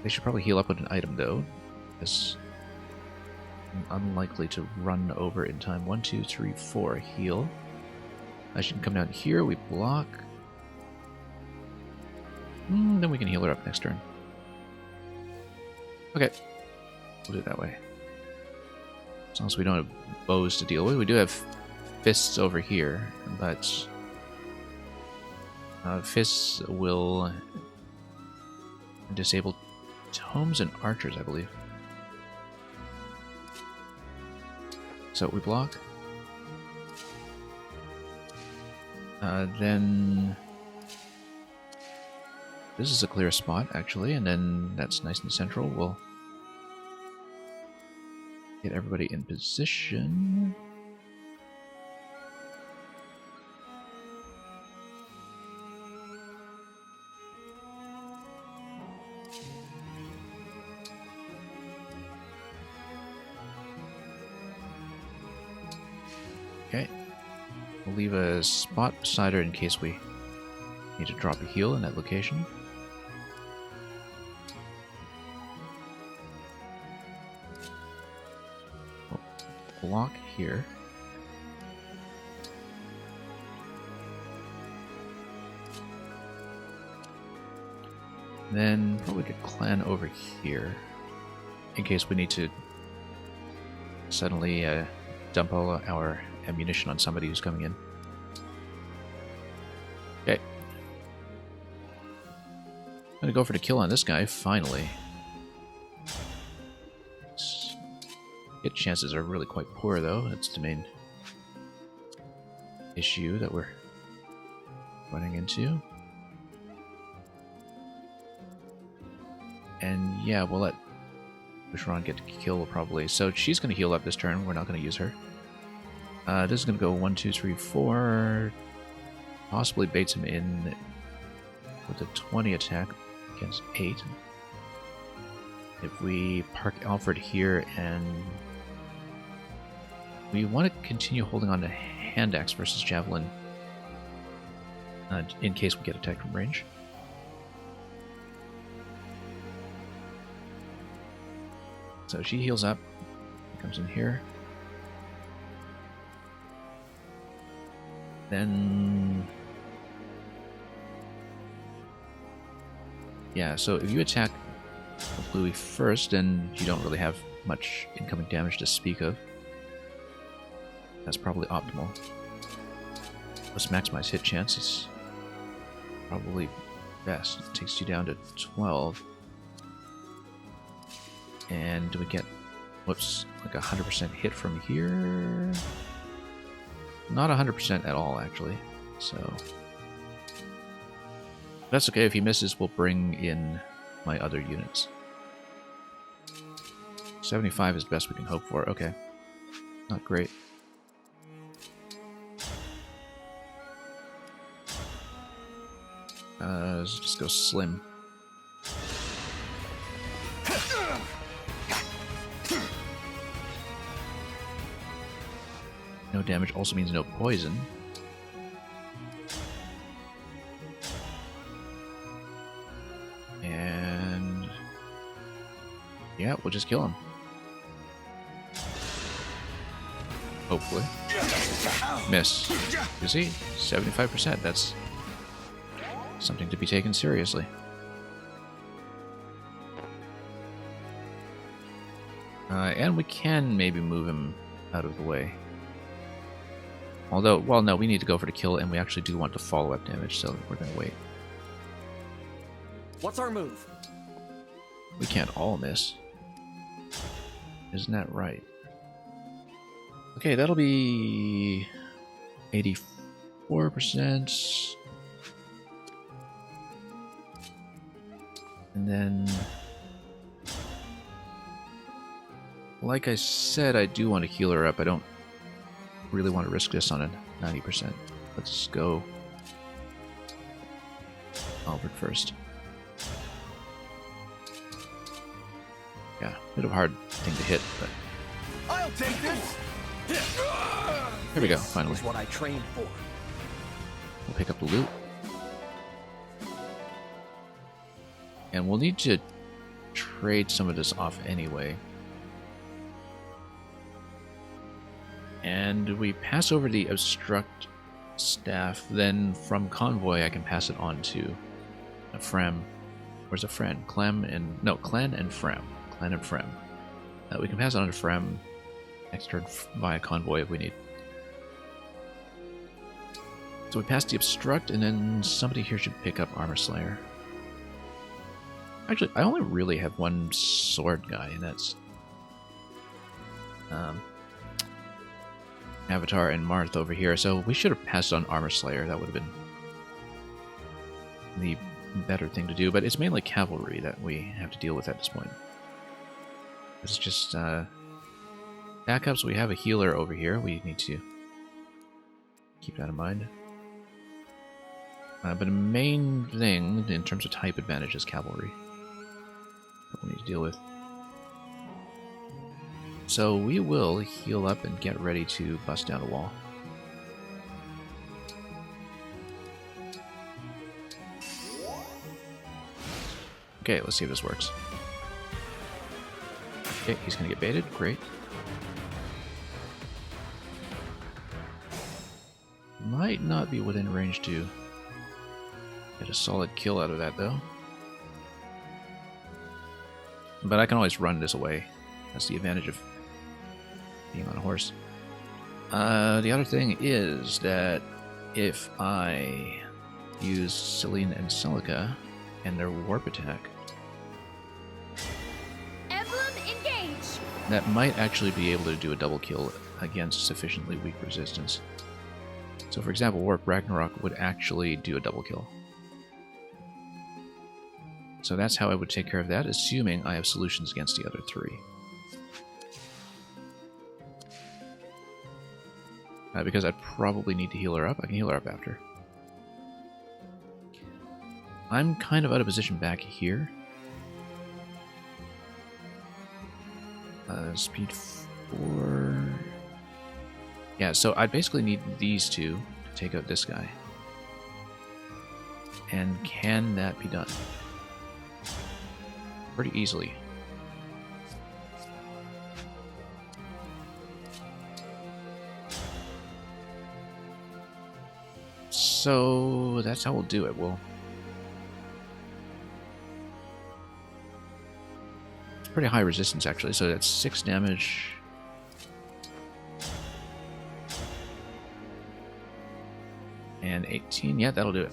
They should probably heal up with an item, though, because I'm unlikely to run over in time. 1, 2, 3, 4, heal. I should come down here, we block. Then we can heal her up next turn. Okay, we'll do it that way. As long as we don't have bows to deal with. We do have fists over here, but fists will disable tomes and archers, I believe. So we block. Then this is a clear spot, actually, and then that's nice and central. We'll get everybody in position. Okay. We'll leave a spot beside her in case we need to drop a heal in that location. We'll block here. Then probably get clan over here in case we need to suddenly dump all our ammunition on somebody who's coming in. Okay. I'm gonna go for the kill on this guy, finally. Hit chances are really quite poor, though. That's the main issue that we're running into. And yeah, we'll let Bushran get to kill probably. So she's going to heal up this turn. We're not going to use her. This is going to go 1, 2, 3, 4. Possibly baits him in with a 20 attack against 8. If we park Alfred here and we want to continue holding on to hand axe versus javelin in case we get attacked from range. So she heals up, comes in here. Then... yeah, so if you attack Bluey first, then you don't really have much incoming damage to speak of. That's probably optimal. Let's maximize hit chance. It's probably best. It takes you down to 12. And do we get, whoops, like 100% hit from here? Not 100% at all, actually. So that's okay. If he misses, we'll bring in my other units. 75 is best we can hope for. Okay. Not great. Let's just go slim. No damage also means no poison. And yeah, we'll just kill him. Hopefully. Miss. You see? 75%. That's something to be taken seriously. And we can maybe move him out of the way. Although, well, no, we need to go for the kill, and we actually do want the follow-up damage, so we're going to wait. What's our move? We can't all miss. Isn't that right? Okay, that'll be 84%. And then, like I said, I do want to heal her up. I don't really want to risk this on a 90%. Let's go Albert first. Yeah, bit of a hard thing to hit, but I'll take this. here we go, finally. That's what I trained for. We'll pick up the loot. And we'll need to trade some of this off anyway. And we pass over the obstruct staff, then from convoy I can pass it on to a Frem. Where's a friend? Clem and Frem. Clan and Frem. We can pass it on to Frem next turn via convoy if we need. So we pass the obstruct, and then somebody here should pick up Armor Slayer. Actually, I only really have one sword guy, and that's Avatar and Marth over here. So we should have passed on Armor Slayer. That would have been the better thing to do. But it's mainly cavalry that we have to deal with at this point. It's just backups. We have a healer over here. We need to keep that in mind. But the main thing in terms of type advantage is cavalry that we need to deal with. So we will heal up and get ready to bust down a wall. Okay, let's see if this works. Okay, he's gonna get baited. Great. Might not be within range to get a solid kill out of that, though. But I can always run this away. That's the advantage of being on a horse. The other thing is that if I use Celine and Celica and their warp attack, Emblem, engage! that might actually be able to do a double kill against sufficiently weak resistance. So for example, Warp Ragnarok would actually do a double kill. So that's how I would take care of that, assuming I have solutions against the other three. Because I'd probably need to heal her up. I can heal her up after. I'm kind of out of position back here. Speed 4... Yeah, so I basically need these two to take out this guy. And can that be done? Pretty easily. So that's how we'll do it. It's pretty high resistance actually, so that's 6 damage. And 18, yeah, that'll do it.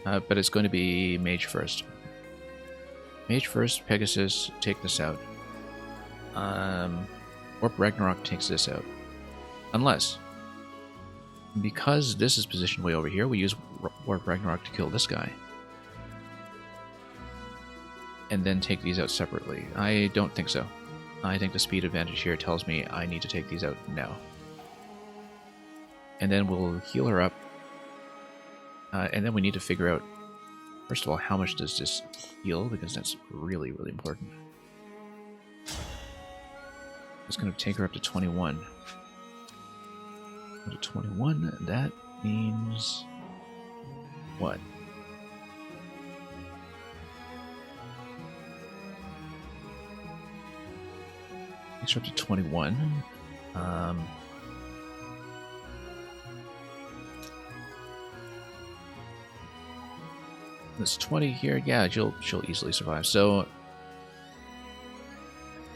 But it's going to be Mage first. Mage first, Pegasus, take this out. Warp Ragnarok takes this out. Unless, because this is positioned way over here, we use Warp Ragnarok to kill this guy. And then take these out separately. I don't think so. I think the speed advantage here tells me I need to take these out now. And then we'll heal her up. And then we need to figure out, first of all, how much does this heal, because that's really, really important. It's going to take her up to 21. Go to 21, that means what? Takes her up to 21. This 20 here, yeah, she'll easily survive. So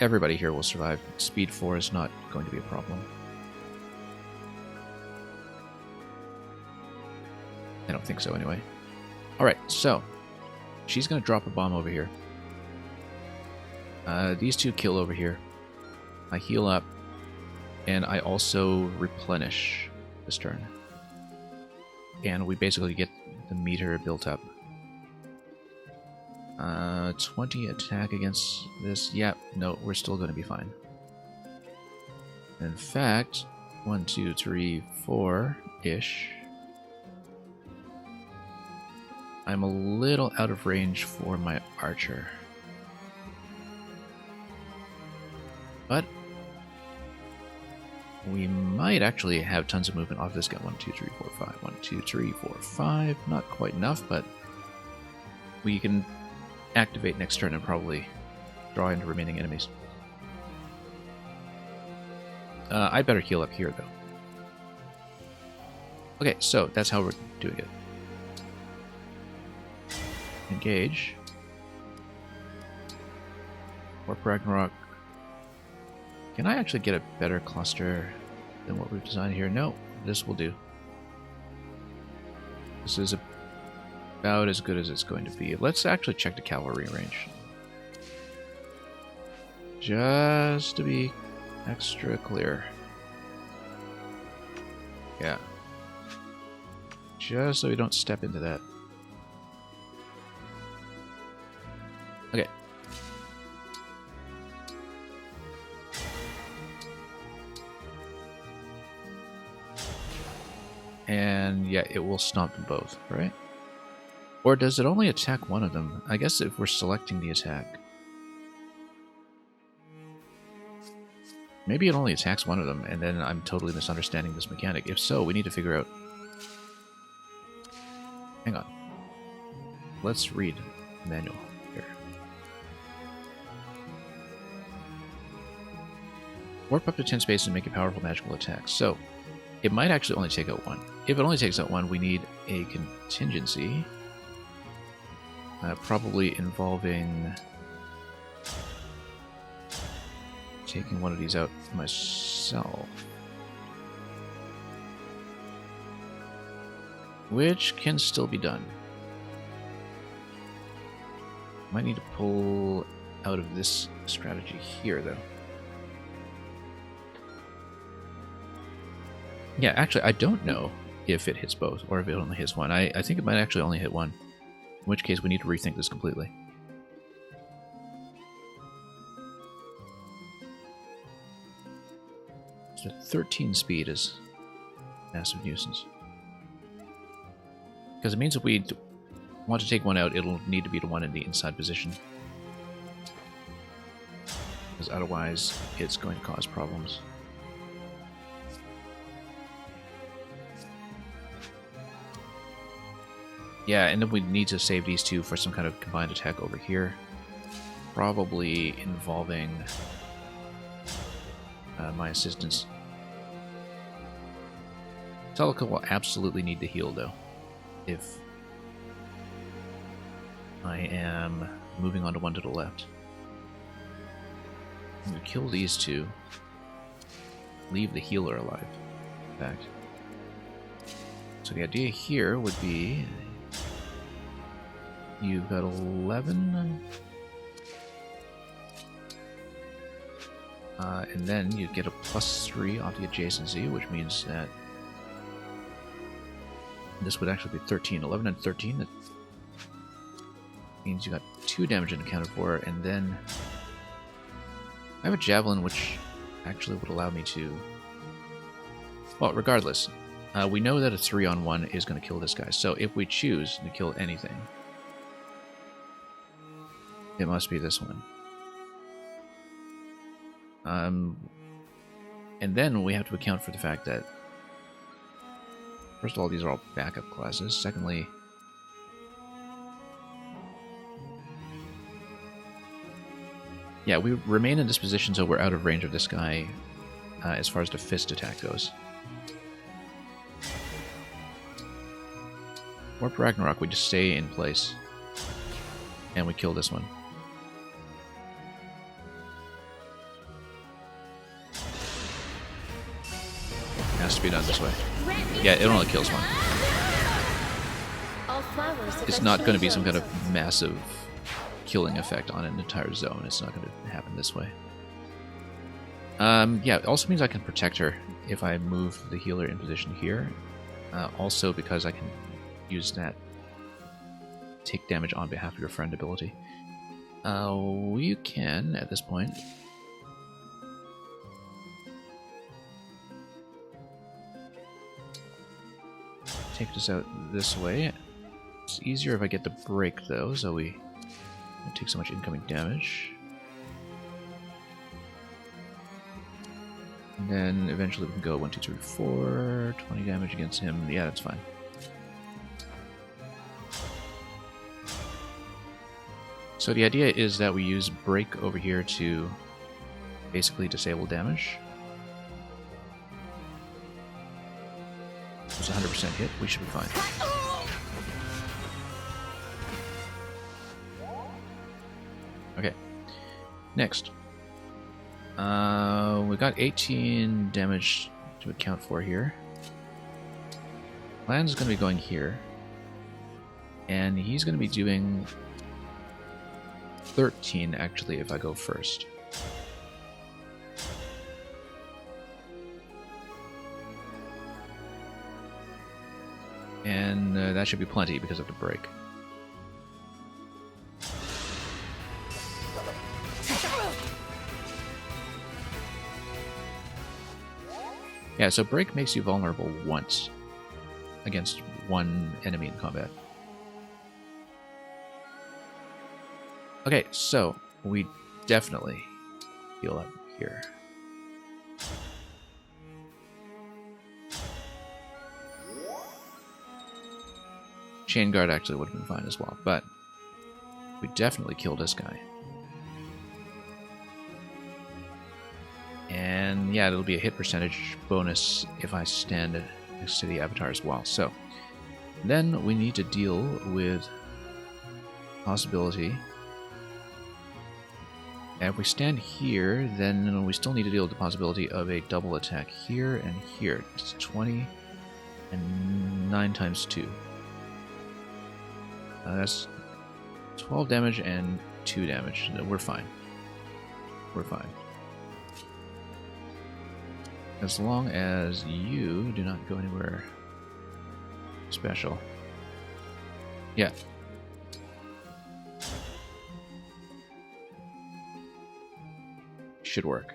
everybody here will survive. Speed 4 is not going to be a problem. I don't think so anyway. Alright, so she's going to drop a bomb over here. These two kill over here. I heal up, and I also replenish this turn. And we basically get the meter built up. 20 attack against this. Yep, no, we're still going to be fine. In fact, 1, 2, 3, 4-ish. I'm a little out of range for my archer. But we might actually have tons of movement off this guy. 1, 2, 3, 4, 5. 1, 2, 3, 4, 5. Not quite enough, but we can activate next turn and probably draw into remaining enemies. I'd better heal up here, though. Okay, so that's how we're doing it. Engage. Warp Ragnarok. Can I actually get a better cluster than what we've designed here? No, this will do. This is about as good as it's going to be. Let's actually check the cavalry range. Just to be extra clear. Yeah. Just so we don't step into that. Okay. And yeah, it will stomp them both, right? Or does it only attack one of them? I guess if we're selecting the attack. Maybe it only attacks one of them, and then I'm totally misunderstanding this mechanic. If so, we need to figure out... Hang on. Let's read the manual here. Warp up to 10 space and make a powerful magical attack. So, it might actually only take out one. If it only takes out one, we need a contingency. Probably involving taking one of these out myself. Which can still be done. Might need to pull out of this strategy here, though. Yeah, actually, I don't know if it hits both, or if it only hits one. I think it might actually only hit one. In which case, we need to rethink this completely. So 13 speed is a massive nuisance. Because it means if we want to take one out, it'll need to be the one in the inside position. Because otherwise, it's going to cause problems. Yeah, and then we need to save these two for some kind of combined attack over here. Probably involving my assistants. Celica will absolutely need to heal, though, if I am moving on to one to the left. I'm going to kill these two. Leave the healer alive, in fact. So the idea here would be... You've got 11. And then you get a +3 off the adjacency, which means that this would actually be 13. 11 and 13. That means you got 2 damage unaccounted for, and then I have a javelin, which actually would allow me to... Well, regardless, we know that a 3-on-1 is going to kill this guy, so if we choose to kill anything, it must be this one. And then we have to account for the fact that, first of all, these are all backup classes. Secondly, yeah, we remain in this position so we're out of range of this guy as far as the fist attack goes. Warp Ragnarok, we just stay in place. And we kill this one. Has to be done this way. Yeah, it only kills one. All flowers It's not going to be some kind of eventually massive killing effect on an entire zone. It's not going to happen this way. Yeah, it also means I can protect her if I move the healer in position here. Also because I can use that take damage on behalf of your friend ability. You can, at this point, take this out this way. It's easier if I get the break, though, so we don't take so much incoming damage. And then eventually we can go 1, 2, 3, 4, 20 damage against him. Yeah, that's fine. So the idea is that we use break over here to basically disable damage. It's 100% hit, we should be fine. Okay, next. We got 18 damage to account for here. Lan's going to be going here. And he's going to be doing 13, actually, if I go first. And that should be plenty because of the break. Yeah, so break makes you vulnerable once against one enemy in combat. Okay, so we definitely heal up here. Chain guard actually would have been fine as well, but we definitely killed this guy. And yeah, it'll be a hit percentage bonus if I stand next to the avatar as well. So then we need to deal with possibility. And if we stand here, then we still need to deal with the possibility of a double attack here and here. It's 20 and 9 times 2. That's 12 damage and 2 damage. We're fine. We're fine. As long as you do not go anywhere special. Yeah. Should work.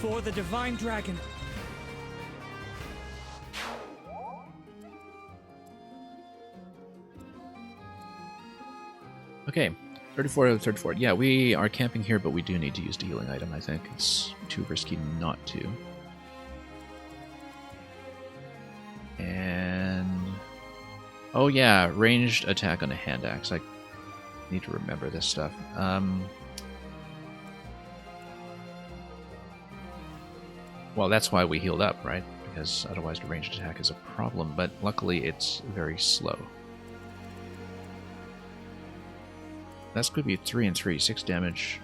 For the Divine Dragon. Okay, 34 out of 34. Yeah, we are camping here, but we do need to use the healing item, I think. It's too risky not to. And... oh yeah, ranged attack on a hand axe. I need to remember this stuff. Well, that's why we healed up, right? Because otherwise the ranged attack is a problem, but luckily it's very slow. That's going to be 3 and 3, 6 damage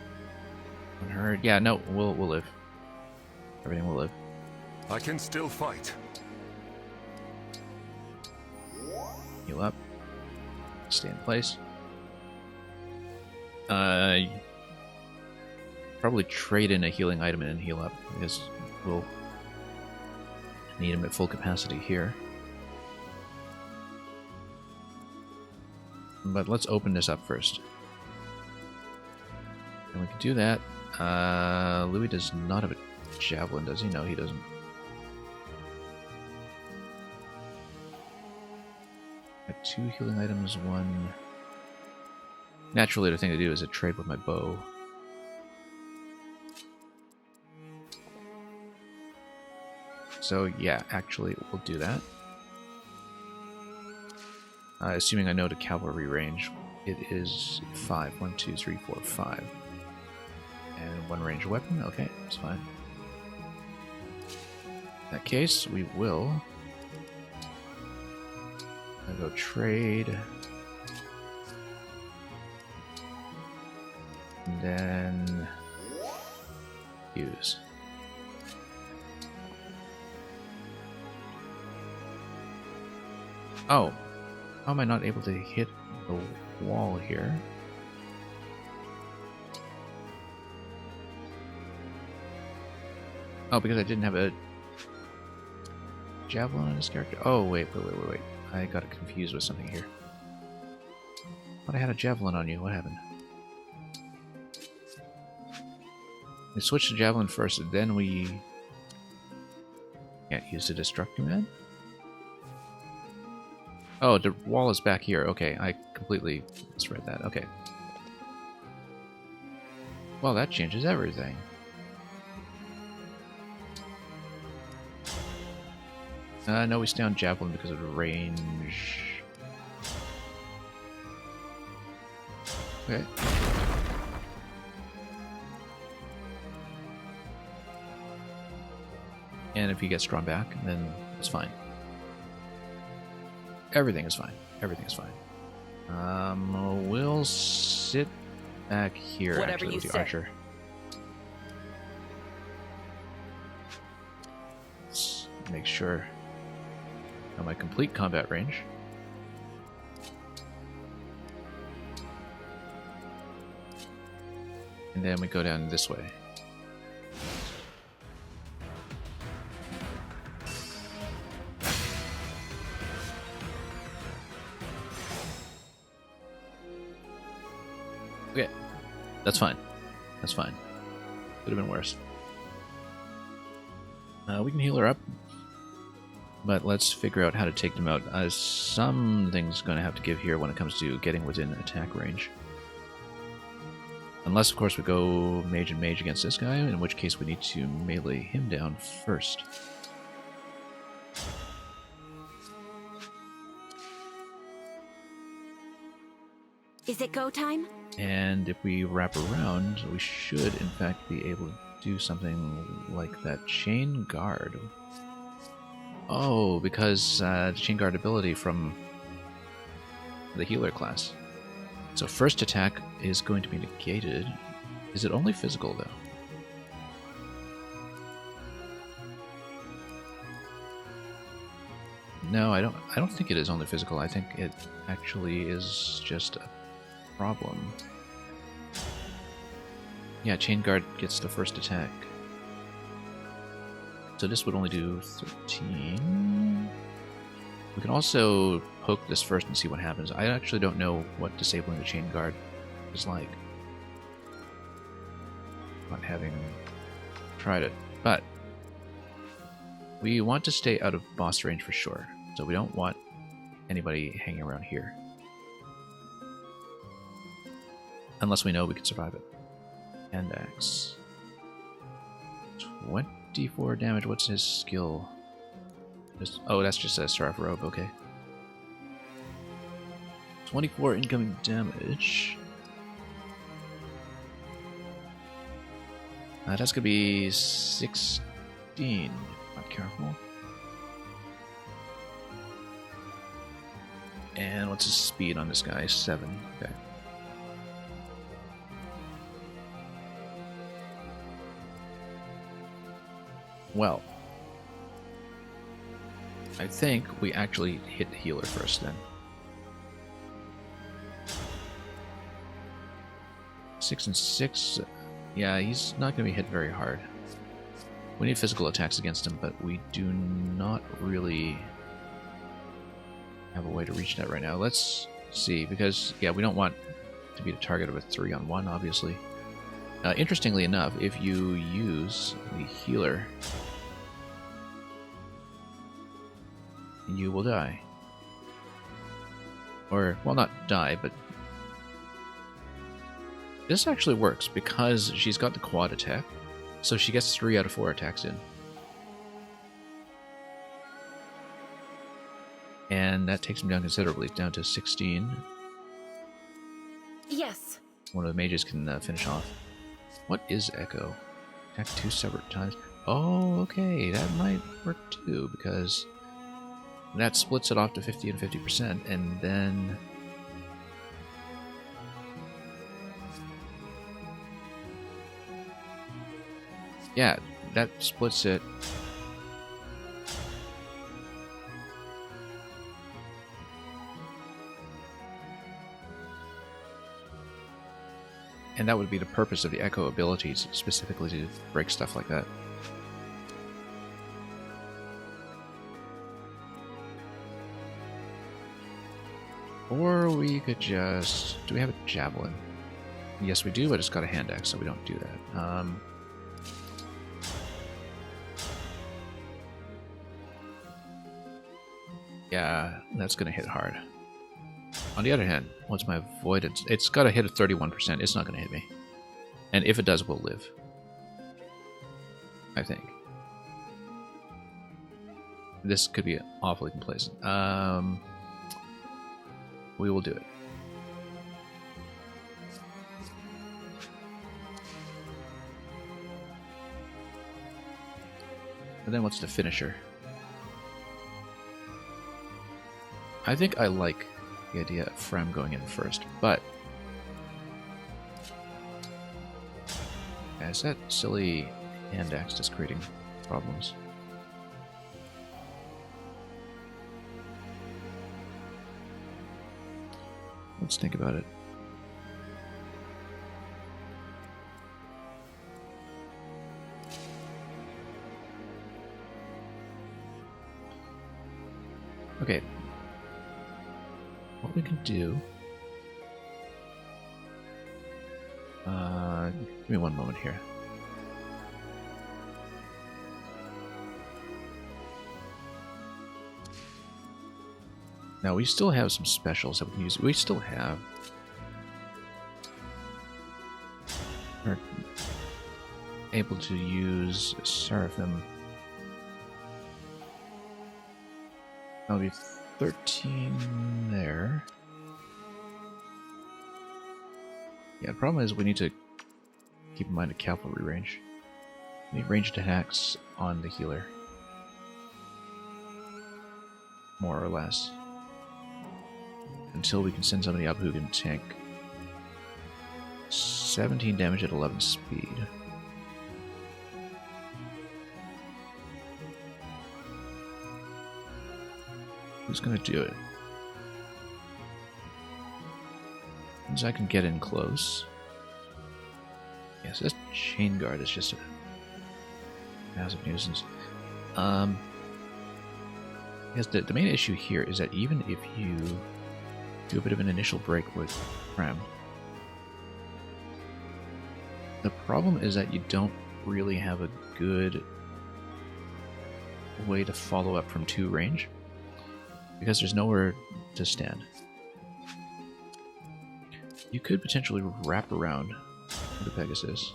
on her. Yeah, no, we'll live. Everything will live. I can still fight. Heal up. Stay in place. Probably trade in a healing item and then heal up, because we'll need him at full capacity here. But let's open this up first. And we can do that. Louis does not have a javelin, does he? No, he doesn't. Got 2 healing items, 1... Naturally, the thing to do is to trade with my bow. So, yeah, actually, we'll do that. Assuming I know the cavalry range, it is 5. 1, 2, 3, 4, 5. And 1 ranged weapon. Okay, that's fine. In that case, we will... I'll go trade... And then use. Oh, how am I not able to hit the wall here? Oh, because I didn't have a javelin on this character? Oh, wait. I got confused with something here. But I had a javelin on you. What happened? We switched to javelin first, and then we can't use the destruct command? Oh, the wall is back here. Okay, I completely misread that. Okay. Well, that changes everything. No, we stay on javelin because of the range. Okay. And if he gets drawn back, then it's fine. Everything is fine. Everything is fine. We'll sit back here actually with the archer. Let's make sure on my complete combat range. And then we go down this way. Okay, that's fine. That's fine. Could have been worse. We can heal her up, but let's figure out how to take them out. Something's going to have to give here when it comes to getting within attack range. Unless, of course, we go mage and mage against this guy, in which case we need to melee him down first. Is it go time? And if we wrap around, we should, in fact, be able to do something like that chain guard. Oh, because the chain guard ability from the healer class. So first attack is going to be negated. Is it only physical, though? No, I don't think it is only physical. I think it actually is just a problem. Yeah, chain guard gets the first attack. So this would only do 13. We can also poke this first and see what happens. I actually don't know what disabling the chain guard is like. Not having tried it. But we want to stay out of boss range for sure. So we don't want anybody hanging around here. Unless we know we can survive it. Hand axe. 24 damage. What's his skill? Oh, that's just a Seraph Robe. Okay. 24 incoming damage. That's gonna be 16. Not careful. And what's his speed on this guy? 7. Okay. Well, I think we actually hit the healer first then. 6 and 6. Yeah, he's not going to be hit very hard. We need physical attacks against him, but we do not really have a way to reach that right now. Let's see, because, yeah, we don't want to be the target of a 3-on-1, obviously. Interestingly enough, if you use the healer, you will die. Or, well, not die, but this actually works because she's got the quad attack, so she gets 3 out of 4 attacks in. And that takes him down considerably, down to 16. Yes. One of the mages can finish off. What is Echo? Attack 2 separate times. Oh, okay, that might work too, because that splits it off to 50 and 50%, and then Yeah, that splits it. And that would be the purpose of the Echo abilities, specifically to break stuff like that. Or we could just... Do we have a Javelin? Yes, we do, but it's got a hand axe, so we don't do that. Yeah, that's going to hit hard. On the other hand, what's my avoidance? It's got to hit at 31%. It's not going to hit me. And if it does, we'll live. I think. This could be awfully complacent. We will do it. And then what's the finisher? I think I like the idea of Frem going in first, but... Is that silly hand axe just creating problems? Let's think about it. Okay. What we can do... give me one moment here. Now we still have some specials that we can use. We still have... We're able to use Seraphim. That'll be 13 there. Yeah, the problem is we need to keep in mind the cavalry range. We need ranged attacks on the healer. More or less. Until we can send somebody up who can tank 17 damage at 11 speed. Who's gonna do it? Means I can get in close. Yes, this chain guard is just a massive nuisance. Yes, the main issue here is that even if you do a bit of an initial break with Ram, the problem is that you don't really have a good way to follow up from 2 range, because there's nowhere to stand. You could potentially wrap around the Pegasus.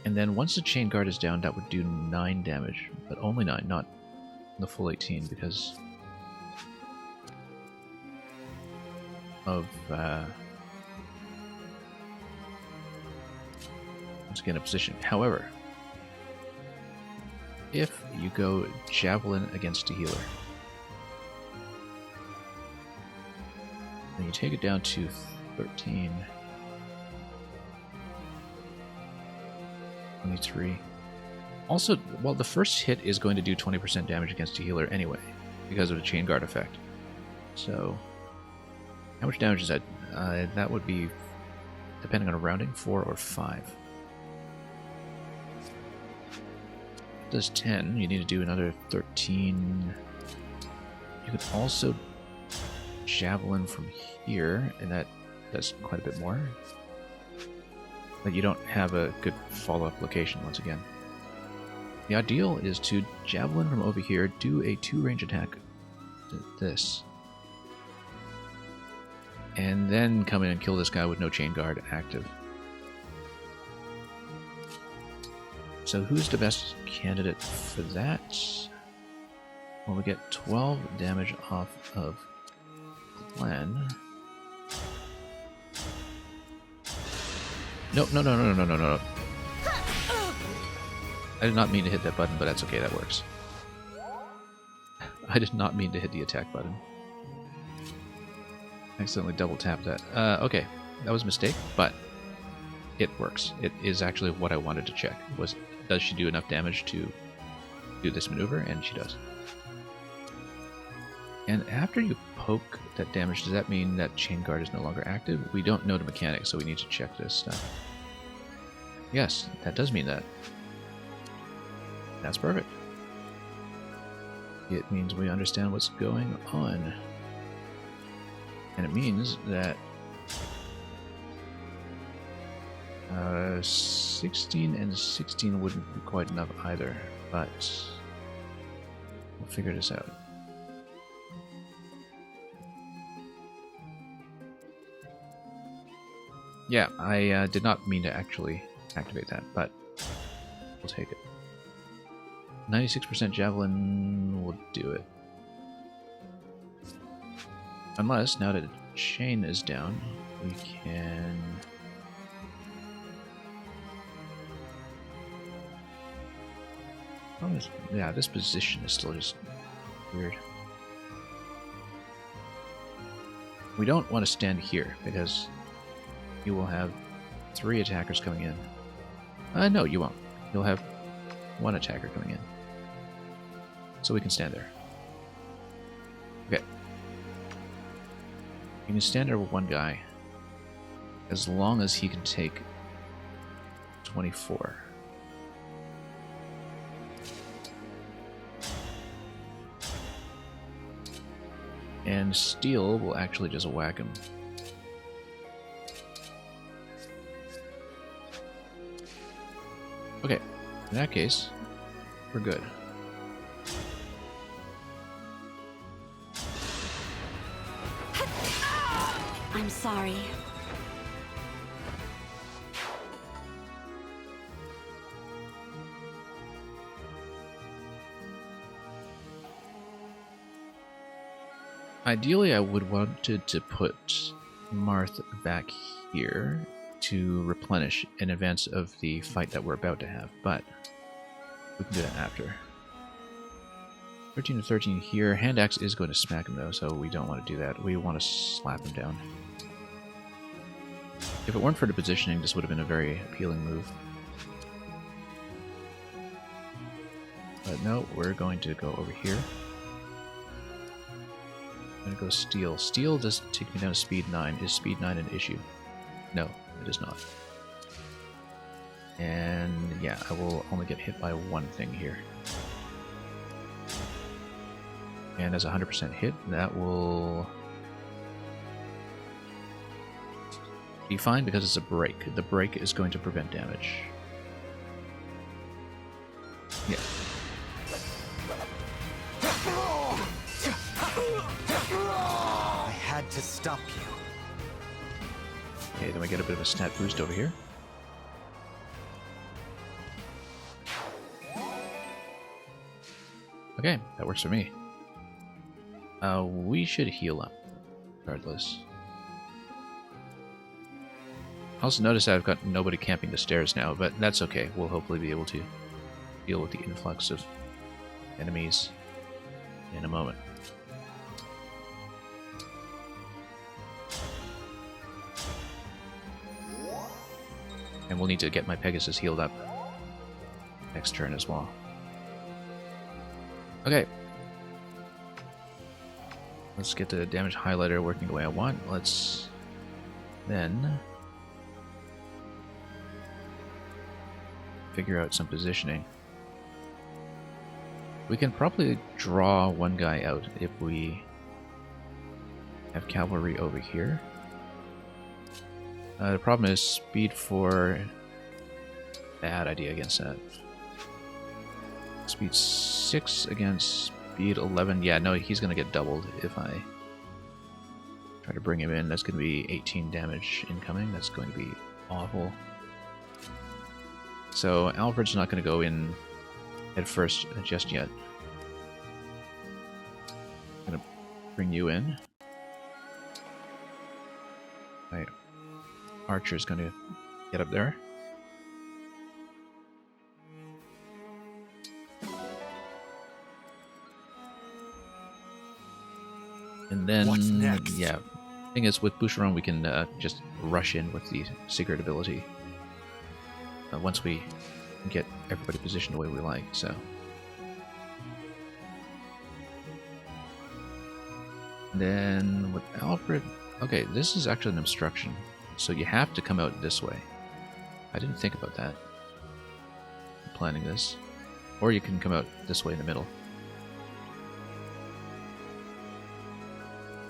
And then once the chain guard is down, that would do 9 damage, but only 9, not the full 18, because of once again a position. However, if you go Javelin against a healer, and you take it down to 13, 23. Also, well, the first hit is going to do 20% damage against a healer anyway, because of the chain guard effect. So, how much damage is that? That would be, depending on a rounding, 4 or 5. It does 10. You need to do another 13. You could also Javelin from here, and that does quite a bit more. But you don't have a good follow-up location once again. The ideal is to Javelin from over here, do a 2-range attack to this, and then come in and kill this guy with no chain guard active. So who's the best candidate for that? Well, we get 12 damage off of Clan. No. I did not mean to hit that button, but that's okay, that works. I did not mean to hit the attack button. Accidentally double tapped that. Okay, that was a mistake, but it works. It is actually what I wanted to check. Was, does she do enough damage to do this maneuver? And she does. And after you poke that damage, does that mean that Chain Guard is no longer active? We don't know the mechanics, so we need to check this stuff. Yes, that does mean that. That's perfect. It means we understand what's going on. And it means that 16 and 16 wouldn't be quite enough either, but we'll figure this out. Yeah, I did not mean to actually activate that, but we'll take it. 96% Javelin will do it. Unless, now that the chain is down, we can... Oh, yeah, this position is still just weird. We don't want to stand here, because you will have 3 attackers coming in. No, you won't. You'll have 1 attacker coming in. So we can stand there. Okay. You can stand there with 1 guy, as long as he can take 24. And steel will actually just whack him. Okay, in that case, we're good. I'm sorry. Ideally, I would wanted to put Marth back here to replenish in advance of the fight that we're about to have, but we can do that after. 13 to 13 here. Hand axe is going to smack him though, so we don't want to do that. We want to slap him down. If it weren't for the positioning, this would have been a very appealing move. But no, we're going to go over here. I'm going to go steel. Steel does take me down to speed 9. Is speed 9 an issue? No, it is not. And yeah, I will only get hit by 1 thing here. And as a 100% hit, that will be fine because it's a break. The break is going to prevent damage. Yeah. I had to stop you. Okay, then we get a bit of a stat boost over here. Okay, that works for me. We should heal up, regardless. Also notice I've got nobody camping the stairs now, but that's okay. We'll hopefully be able to deal with the influx of enemies in a moment. And we'll need to get my Pegasus healed up next turn as well. Okay. Let's get the damage highlighter working the way I want. Let's then figure out some positioning. We can probably draw 1 guy out if we have cavalry over here. The problem is speed 4. Bad idea against that. Speed 6 against speed 11. Yeah, no, he's going to get doubled if I try to bring him in. That's going to be 18 damage incoming. That's going to be awful. So Alfred's not going to go in at first just yet. I'm going to bring you in. My archer's going to get up there. And then, what's next? Yeah, thing is with Boucheron we can just rush in with the secret ability. once we get everybody positioned the way we like. So. Then with Alfred, okay, this is actually an obstruction, so you have to come out this way. I didn't think about that. I'm planning this. Or you can come out this way in the middle.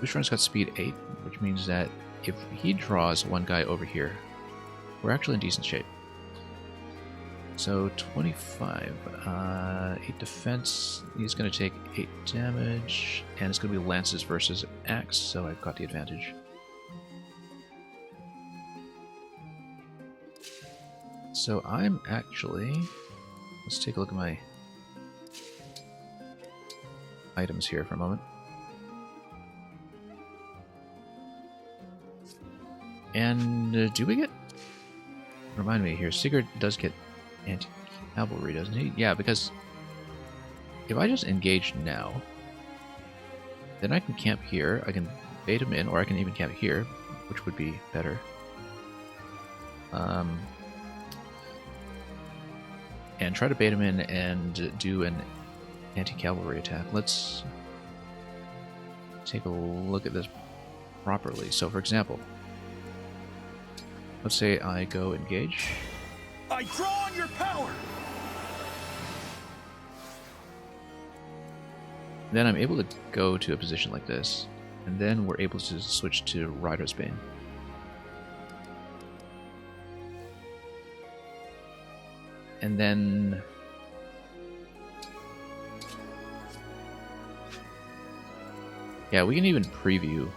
Boucheron's got speed 8, which means that if he draws one guy over here, we're actually in decent shape. So 25, 8 defense, he's going to take 8 damage, and it's going to be lances versus axe, so I've got the advantage. So I'm actually, let's take a look at my items here for a moment. And do we get, remind me here, Sigurd does get anti-cavalry, doesn't he? Yeah, because if I just engage now, then I can camp here, I can bait him in, or I can even camp here, which would be better. And try to bait him in and do an anti-cavalry attack. Let's take a look at this properly. So, for example, let's say I go engage. I draw on your power! Then I'm able to go to a position like this, and then we're able to switch to Rider's Bane. And then yeah, we can even preview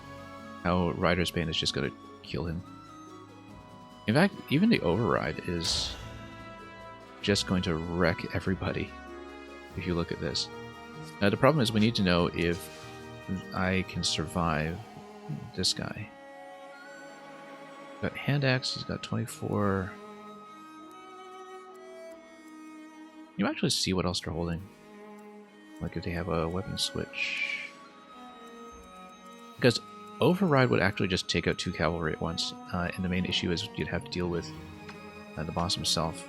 how Rider's Bane is just going to kill him. In fact, even the override is just going to wreck everybody if you look at this. Now the problem is we need to know if I can survive this guy. Got hand axe, he's got 24. You actually see what else they're holding. Like if they have a weapon switch. Because override would actually just take out 2 cavalry at once, and the main issue is you'd have to deal with the boss himself.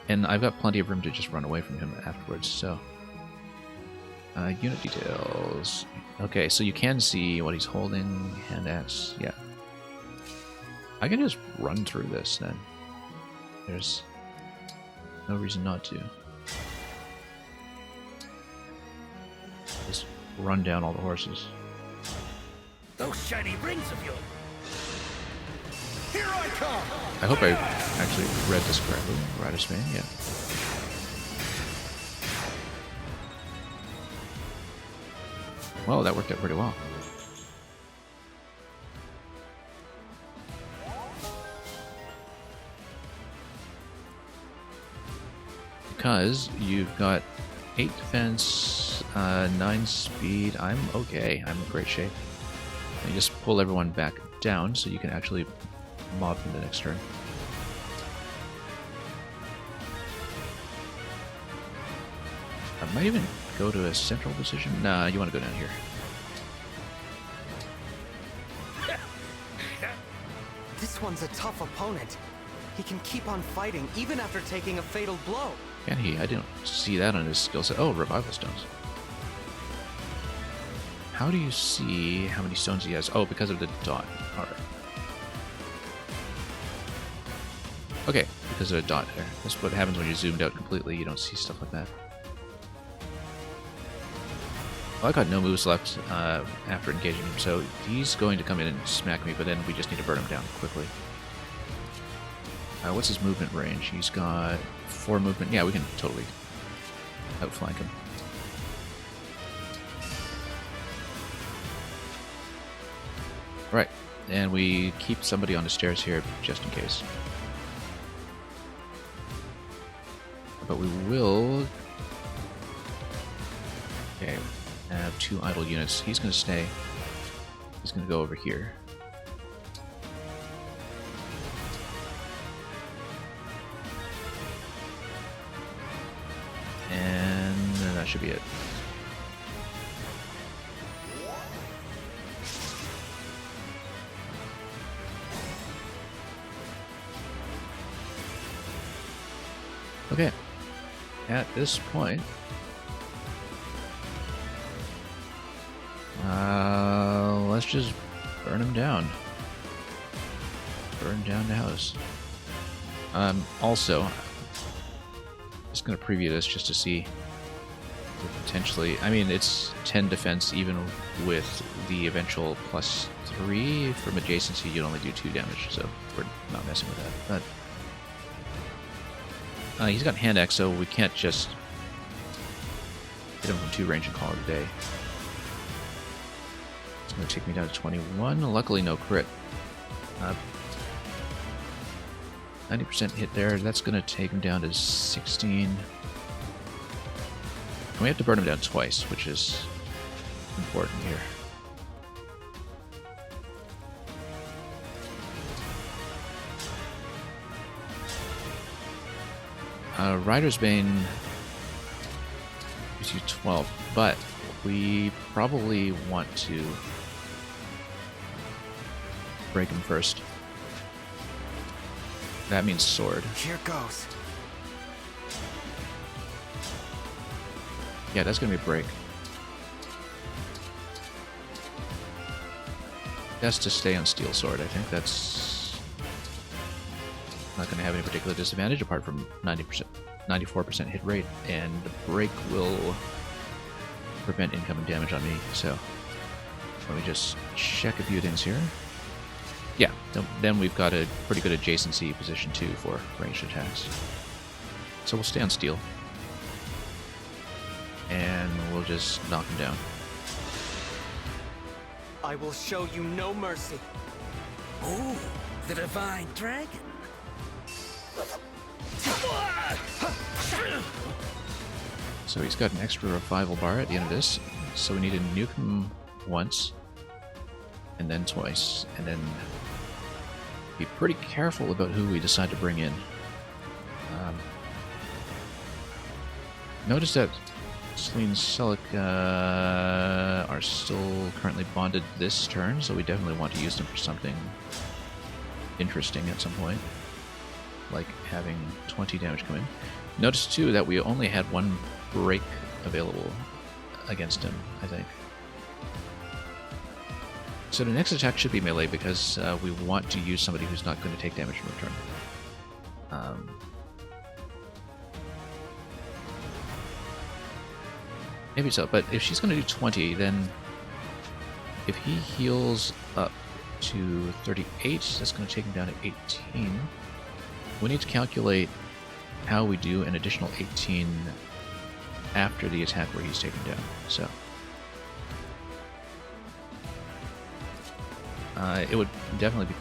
And I've got plenty of room to just run away from him afterwards, so... unit details... Okay, so you can see what he's holding, hand axe, yeah. I can just run through this then. There's no reason not to. Just run down all the horses. Those shiny rings of yours! Here I come! I hope I actually read this correctly. Rider's Bane, yeah. Well, that worked out pretty well. Because you've got 8 defense, 9 speed. I'm okay. I'm in great shape. And you just pull everyone back down so you can actually mob them the next turn. I might even go to a central position. Nah, you want to go down here. This one's a tough opponent. He can keep on fighting even after taking a fatal blow. Can he? I didn't see that on his skill set. Oh, revival stones. How do you see how many stones he has? Oh, because of the dot. Alright. Okay, because of the dot there. That's what happens when you're zoomed out completely. You don't see stuff like that. Well, I got no moves left after engaging him, so he's going to come in and smack me, but then we just need to burn him down quickly. What's his movement range? He's got 4 movement. Yeah, we can totally outflank him. Right, and we keep somebody on the stairs here just in case. But we will... Okay, I have 2 idle units. He's going to stay. He's going to go over here. And that should be it. Okay. At this point, let's just burn him down. Burn down the house. Also, just gonna preview this just to see if potentially. I mean, it's 10 defense even with the eventual +3 from adjacency. You'd only do 2 damage, so we're not messing with that. But he's got hand axe, so we can't just hit him from 2 range and call it a day. It's gonna take me down to 21. Luckily, no crit. 90% hit there. That's going to take him down to 16. And we have to burn him down twice, which is important here. Rider's Bane gives you 12, but we probably want to break him first. That means sword. Here goes. Yeah, that's gonna be a break. Best to stay on steel sword. I think that's not gonna have any particular disadvantage apart from 90%, 94% hit rate, and the break will prevent incoming damage on me. So let me just check a few things here. Yeah, then we've got a pretty good adjacency position too for ranged attacks. So we'll stay on steel. And we'll just knock him down. I will show you no mercy. Ooh, the Divine Dragon. So he's got an extra revival bar at the end of this. So we need to nuke him once. And then twice. And then be pretty careful about who we decide to bring in. Notice that Celine and Celica are still currently bonded this turn, so we definitely want to use them for something interesting at some point, like having 20 damage come in. Notice too that we only had 1 break available against him, I think. So the next attack should be melee because we want to use somebody who's not going to take damage in return. Maybe so, but if she's going to do 20, then if he heals up to 38, that's going to take him down to 18. We need to calculate how we do an additional 18 after the attack where he's taken down. So it would definitely be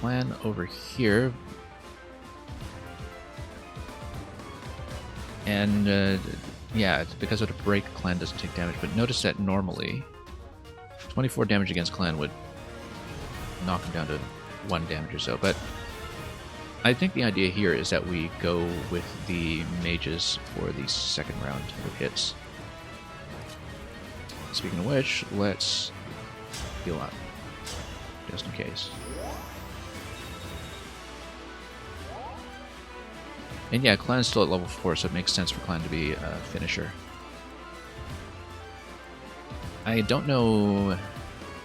clan over here. And yeah, it's because of the break, clan doesn't take damage. But notice that normally 24 damage against clan would knock him down to 1 damage or so. But I think the idea here is that we go with the mages for the second round of hits. Speaking of which, let's heal up, just in case. And yeah, Clan's still at level 4, so it makes sense for Clan to be a finisher. I don't know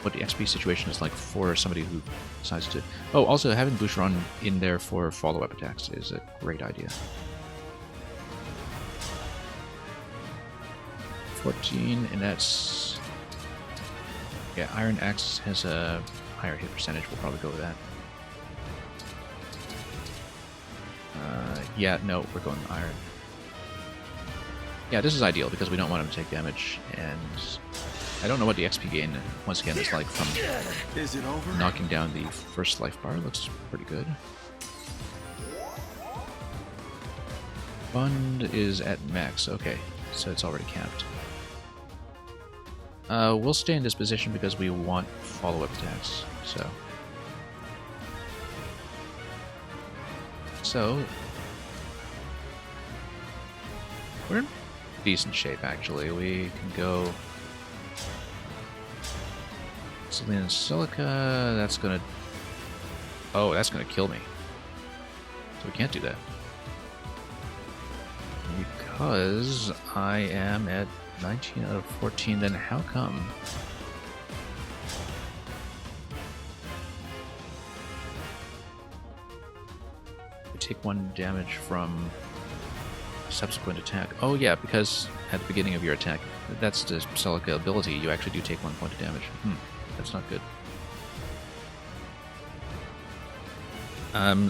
what the XP situation is like for somebody who decides to... Oh, also having Boucheron in there for follow-up attacks is a great idea. 14, and that's... Yeah, Iron Axe has a higher hit percentage, we'll probably go with that. Yeah, no, we're going iron. Yeah, this is ideal because we don't want him to take damage, and I don't know what the XP gain, once again, is like from knocking down the first life bar. Looks pretty good. Fund is at max. Okay, so it's already capped. We'll stay in this position because we want follow-up attacks, So, we're in decent shape, actually. We can go Celine and Celica. That's gonna... Oh, that's gonna kill me. So we can't do that. because I am at 19 out of 14, then how come? I take 1 damage from subsequent attack. Oh yeah, because at the beginning of your attack, that's the Celica ability, you actually do take 1 point of damage. That's not good.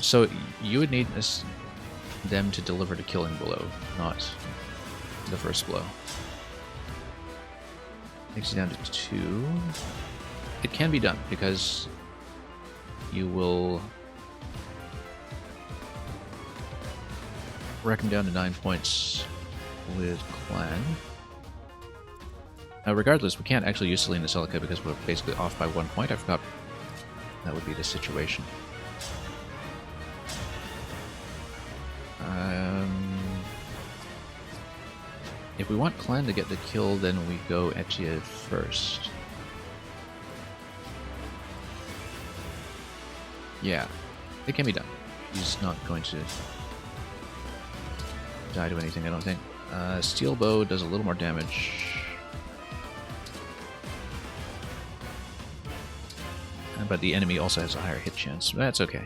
So you would need them to deliver the killing blow, not the first blow. Takes you down to 2. It can be done, because you will wreck him down to 9 points with Clan. Now, regardless, we can't actually use Selena Celica because we're basically off by 1 point. I forgot that would be the situation. If we want Clan to get the kill, then we go Etia first. Yeah, it can be done. He's not going to die to anything, I don't think. Steel Bow does a little more damage. But the enemy also has a higher hit chance. That's okay.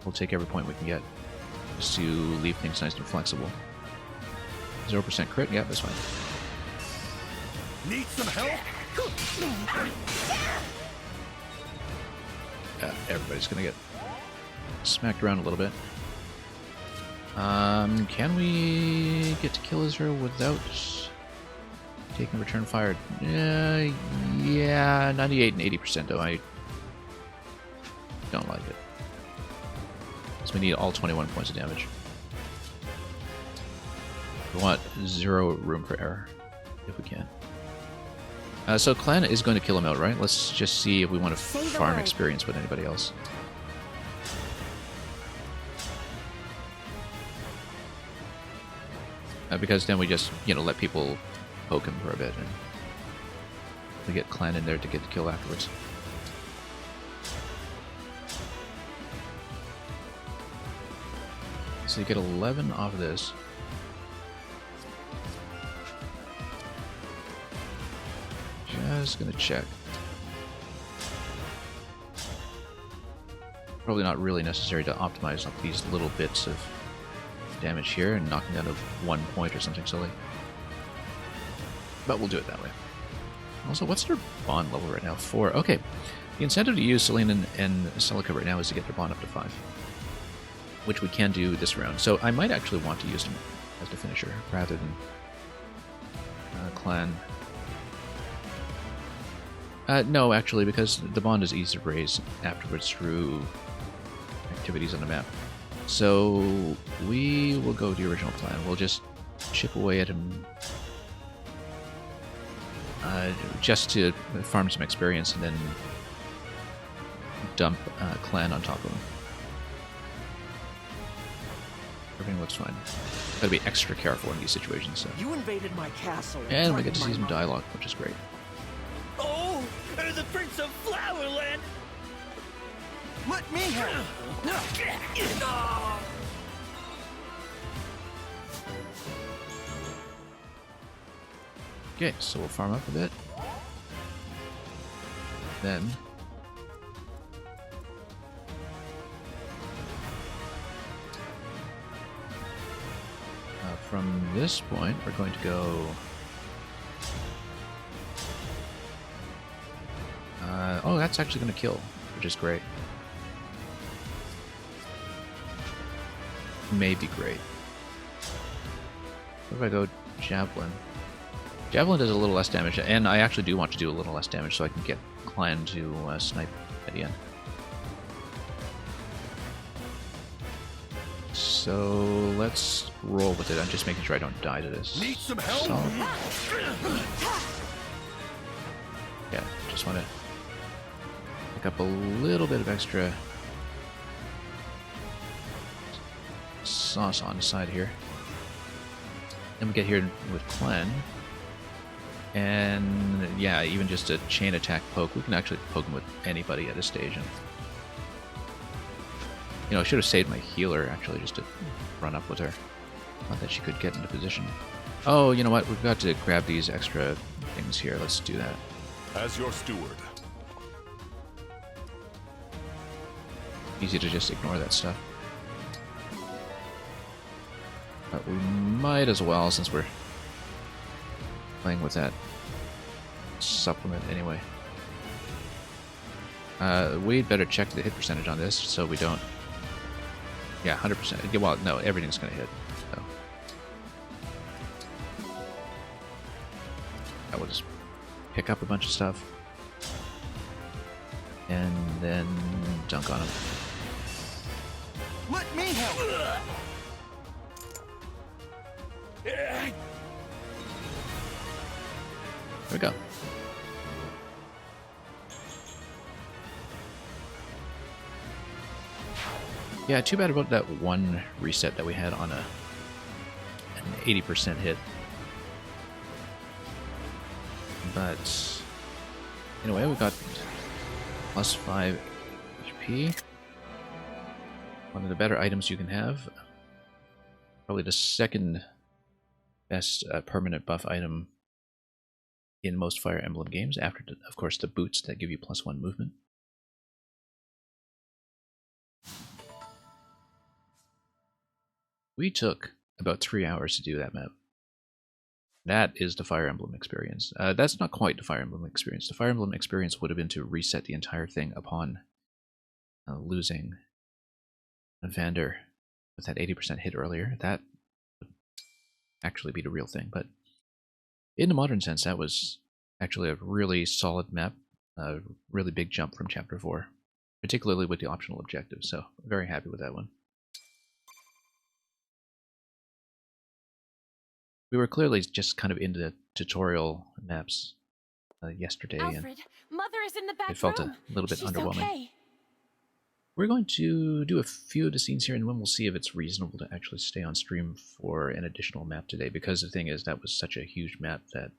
We'll take every point we can get, just to leave things nice and flexible. 0% crit? Yeah, that's fine. Need some help? Everybody's gonna get smacked around a little bit. Can we get to kill Israel without taking return fire? Yeah, 98 and 80% though. I don't like it. So we need all 21 points of damage. We want 0 room for error, if we can. So Clan is going to kill him out, right? Let's just see if we want to farm experience with anybody else. Because then we just, let people poke him for a bit, and we get Clan in there to get the kill afterwards. So you get 11 off of this. Just gonna check. Probably not really necessary to optimize up these little bits of damage here and knock them down to 1 point or something silly. But we'll do it that way. Also, what's their bond level right now? 4. Okay. The incentive to use Selena and Celica right now is to get their bond up to 5. Which we can do this round. So I might actually want to use them as the finisher rather than Clan. No, actually, because the bond is easy to raise afterwards through activities on the map. So we will go with the original plan. We'll just chip away at him just to farm some experience and then dump Clan on top of him. Everything looks fine. Gotta be extra careful in these situations. So. You invaded my castle. And we get to see some dialogue, which is great. Oh, the Prince of Flowerland! Let me help! Okay, so we'll farm up a bit. Then from this point, we're going to go. Oh, that's actually going to kill, which is great. Maybe great. What if I go Javelin? Javelin does a little less damage, and I actually do want to do a little less damage so I can get Clan to snipe at the end. So let's roll with it. I'm just making sure I don't die to this. Need some help? Solid. Yeah, just want to pick up a little bit of extra sauce on the side here. Then we get here with Clan. And yeah, even just a chain attack poke. We can actually poke him with anybody at this stage. And, I should have saved my healer actually just to run up with her. Not that she could get into position. Oh, you know what? We've got to grab these extra things here. Let's do that. As your steward. Easy to just ignore that stuff. But we might as well, since we're playing with that supplement anyway. We'd better check the hit percentage on this so we don't... Yeah, 100%. Yeah, well, no, everything's going to hit. So. I will just pick up a bunch of stuff. And then dunk on him. Let me help! There we go. Yeah, too bad about that one reset that we had on an 80% hit. But anyway, we got plus 5 HP. One of the better items you can have. Probably the second best permanent buff item in most Fire Emblem games, after, of course, the boots that give you +1 movement. We took about 3 hours to do that map. That is the Fire Emblem experience. That's not quite the Fire Emblem experience. The Fire Emblem experience would have been to reset the entire thing upon losing Vander with that 80% hit earlier. That would actually be the real thing. But in the modern sense, that was actually a really solid map. A really big jump from Chapter 4. Particularly with the optional objectives. So, very happy with that one. We were clearly just kind of into the tutorial maps yesterday, Alfred, and Mother is in the back it felt room. a little bit She's underwhelming. Okay. We're going to do a few of the scenes here, and then we'll see if it's reasonable to actually stay on stream for an additional map today, because the thing is, that was such a huge map that,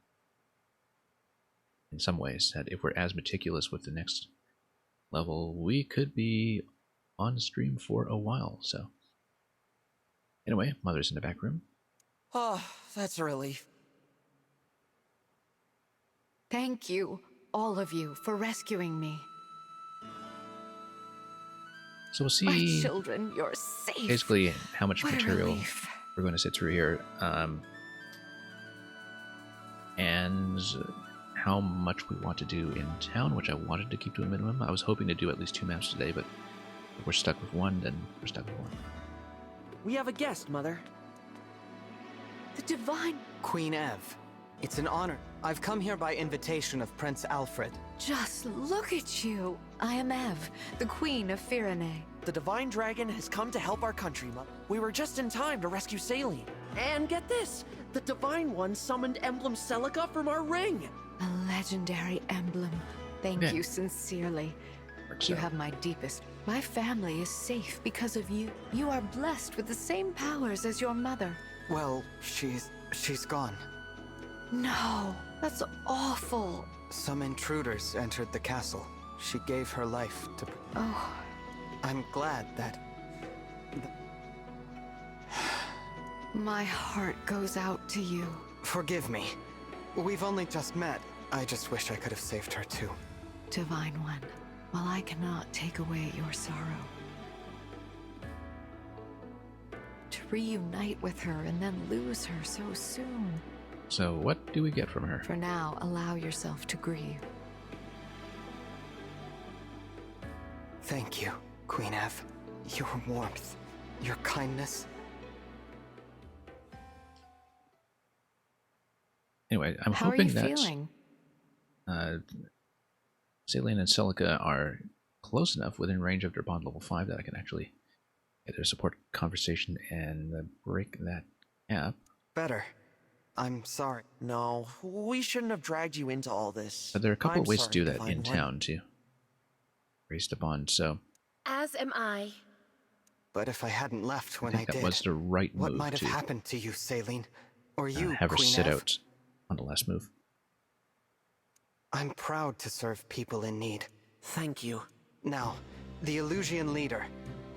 in some ways, that if we're as meticulous with the next level, we could be on stream for a while, so. Anyway, Mother's in the back room. Oh, that's a relief. Thank you, all of you, for rescuing me. So we'll My see children, you're safe. basically how much What a material relief. we're going to sit through here, and how much we want to do in town, which I wanted to keep to a minimum. I was hoping to do at least 2 maps today, but if we're stuck with one, then we're stuck with one. We have a guest, Mother. The divine... Queen Ev, it's an honor. I've come here by invitation of Prince Alfred. Just look at you. I am Ev, the Queen of Firene. The Divine Dragon has come to help our country, Mother. We were just in time to rescue Saline. And get this, the Divine One summoned Emblem Celica from our ring. A legendary emblem. Thank Yeah. you sincerely. You have my deepest. My family is safe because of you. You are blessed with the same powers as your mother. Well, she's gone. No, that's awful. Some intruders entered the castle. She gave her life to... Oh, I'm glad that... my heart goes out to you. Forgive me. We've only just met. I just wish I could have saved her too. Divine One, while I cannot take away your sorrow, to reunite with her and then lose her so soon. So what do we get from her? For now, allow yourself to grieve. Thank you, Queen Ev. Your warmth, your kindness. Anyway, I'm How hoping are you that feeling? Saline and Celica are close enough within range of their bond level 5 that I can actually get their support conversation and break that gap. Better. I'm sorry. No, we shouldn't have dragged you into all this. But there are a couple I'm of ways sorry, to do that Divine in One. town to raise the bond, so As am I. But if I hadn't left when I think that did, was the right what move might have to happened to you, Saline? Or you, have her Queen sit Ev? out on the last move. I'm proud to serve people in need. Thank you. Now, the Illusian leader.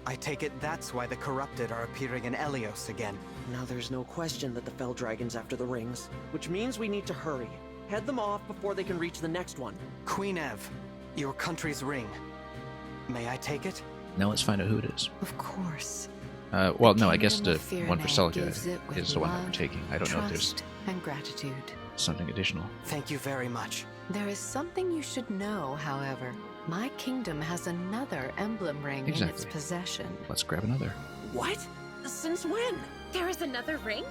I take it that's why the corrupted are appearing in Elios again. Now there's no question that the Fell Dragon's after the rings, which means we need to hurry. Head them off before they can reach the next one. Queen Ev, your country's ring. May I take it? Now let's find out who it is. Of course. Well, no, I guess the Kingdom of one for Firene Celica gives it with is the one that we're love, taking. I don't know if there's trust, and gratitude. something additional. Thank you very much. There is something you should know, however. My kingdom has another emblem ring in its Exactly. possession. Let's grab another. What? Since when? There is another ring?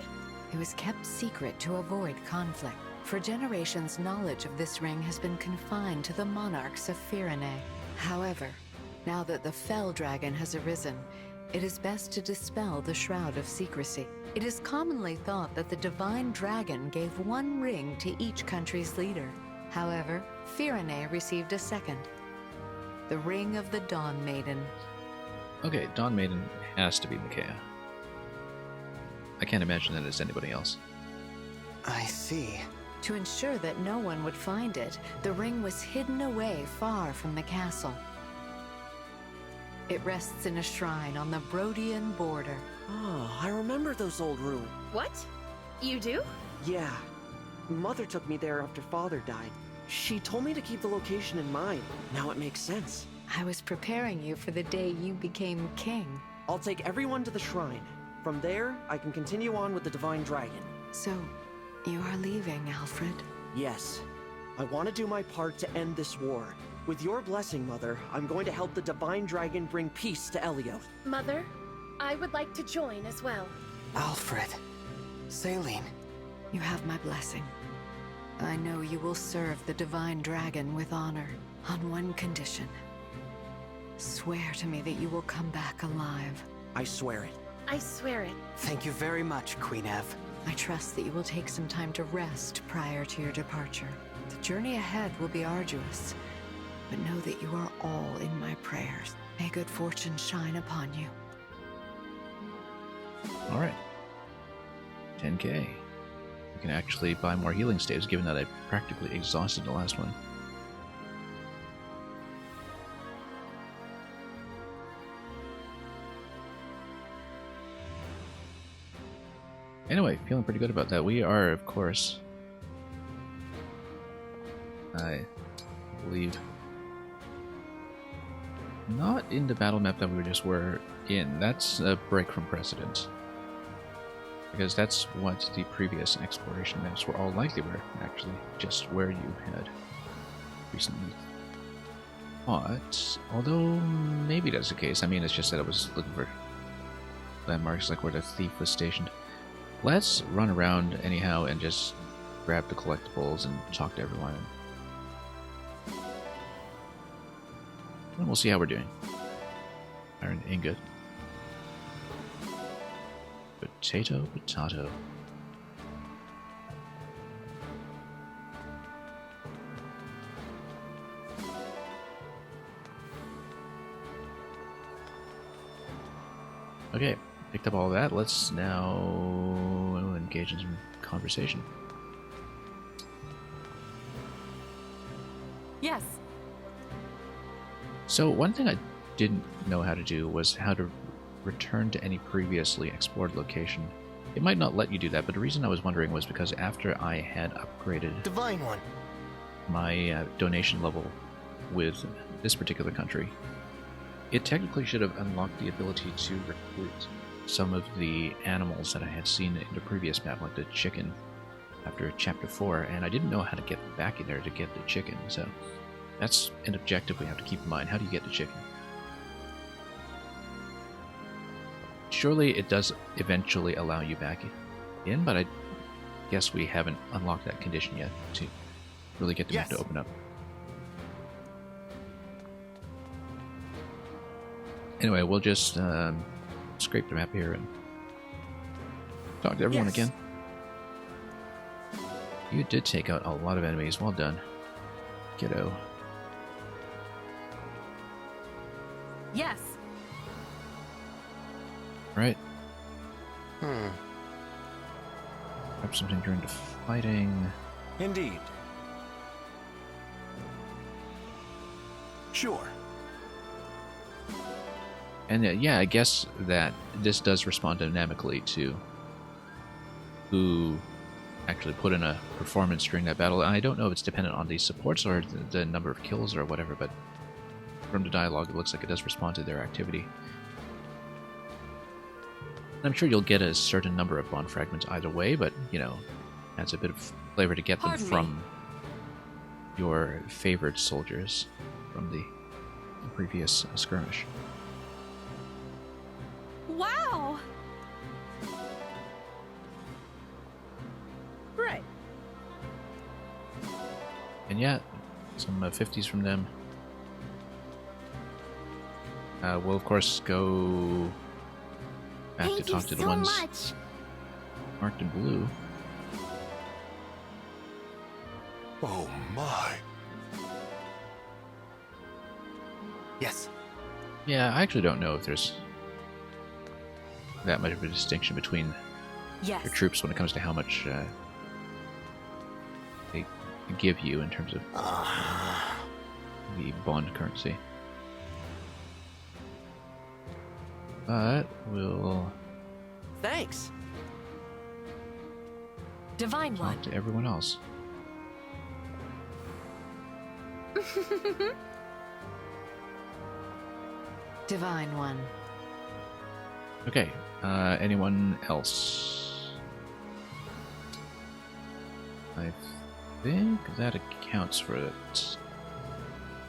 It was kept secret to avoid conflict. For generations, knowledge of this ring has been confined to the monarchs of Firene. However, now that the Fell Dragon has arisen, it is best to dispel the shroud of secrecy. It is commonly thought that the Divine Dragon gave one ring to each country's leader. However, Firene received a second. The Ring of the Dawn Maiden. Okay, Dawn Maiden has to be Micaiah. I can't imagine that it's anybody else. I see. To ensure that no one would find it, the ring was hidden away far from the castle. It rests in a shrine on the Brodian border. Oh, I remember those old ruins. What? You do? Yeah. Mother took me there after Father died. She told me to keep the location in mind. Now it makes sense. I was preparing you for the day you became king. I'll take everyone to the shrine. From there, I can continue on with the Divine Dragon. So, you are leaving, Alfred? Yes. I want to do my part to end this war. With your blessing, Mother, I'm going to help the Divine Dragon bring peace to Elioth. Mother, I would like to join as well. Alfred. Saline. You have my blessing. I know you will serve the Divine Dragon with honor, on one condition. Swear to me that you will come back alive. I swear it. I swear it. Thank you very much, Queen Ev. I trust that you will take some time to rest prior to your departure. The journey ahead will be arduous, but know that you are all in my prayers. May good fortune shine upon you. Alright. 10k. We can actually buy more healing staves, given that I practically exhausted the last one. Anyway, feeling pretty good about that. We are, of course, I believe, not in the battle map that we just were in. That's a break from precedent. Because that's what the previous exploration maps were all like. They were actually just where you had recently fought. Although, maybe that's the case. I mean, it's just that I was looking for landmarks like where the thief was stationed. Let's run around anyhow and just grab the collectibles and talk to everyone. And we'll see how we're doing. Iron ingot. Potato, potato. Okay, picked up all that. Let's now engage in some conversation. Yes. So one thing I didn't know how to do was how to return to any previously explored location. It might not let you do that, but the reason I was wondering was because after I had upgraded Divine One, my donation level with this particular country, it technically should have unlocked the ability to recruit some of the animals that I had seen in the previous map, like the chicken, after Chapter 4, and I didn't know how to get back in there to get the chicken, so that's an objective we have to keep in mind. How do you get the chicken? Surely it does eventually allow you back in, but I guess we haven't unlocked that condition yet to really get the map to open up. Anyway, we'll just scrape the map here and talk to everyone again. You did take out a lot of enemies. Well done, kiddo. Yes. Right. Hmm. Grab something during the fighting. Indeed. Sure. And yeah, I guess that this does respond dynamically to who actually put in a performance during that battle. I don't know if it's dependent on the supports or the number of kills or whatever, but from the dialogue, it looks like it does respond to their activity. I'm sure you'll get a certain number of bond fragments either way, but, you know, adds a bit of flavor to get them from your favorite soldiers from the previous skirmish. Wow! Right. And yeah, some 50s from them. We'll of course go back to talk to the ones marked in blue. Oh my. Yes. Yeah, I actually don't know if there's that much of a distinction between your troops when it comes to how much they give you in terms of the bond currency. But we'll Thanks. Divine talk One. to everyone else. Divine One. Okay, anyone else? I think that accounts for it,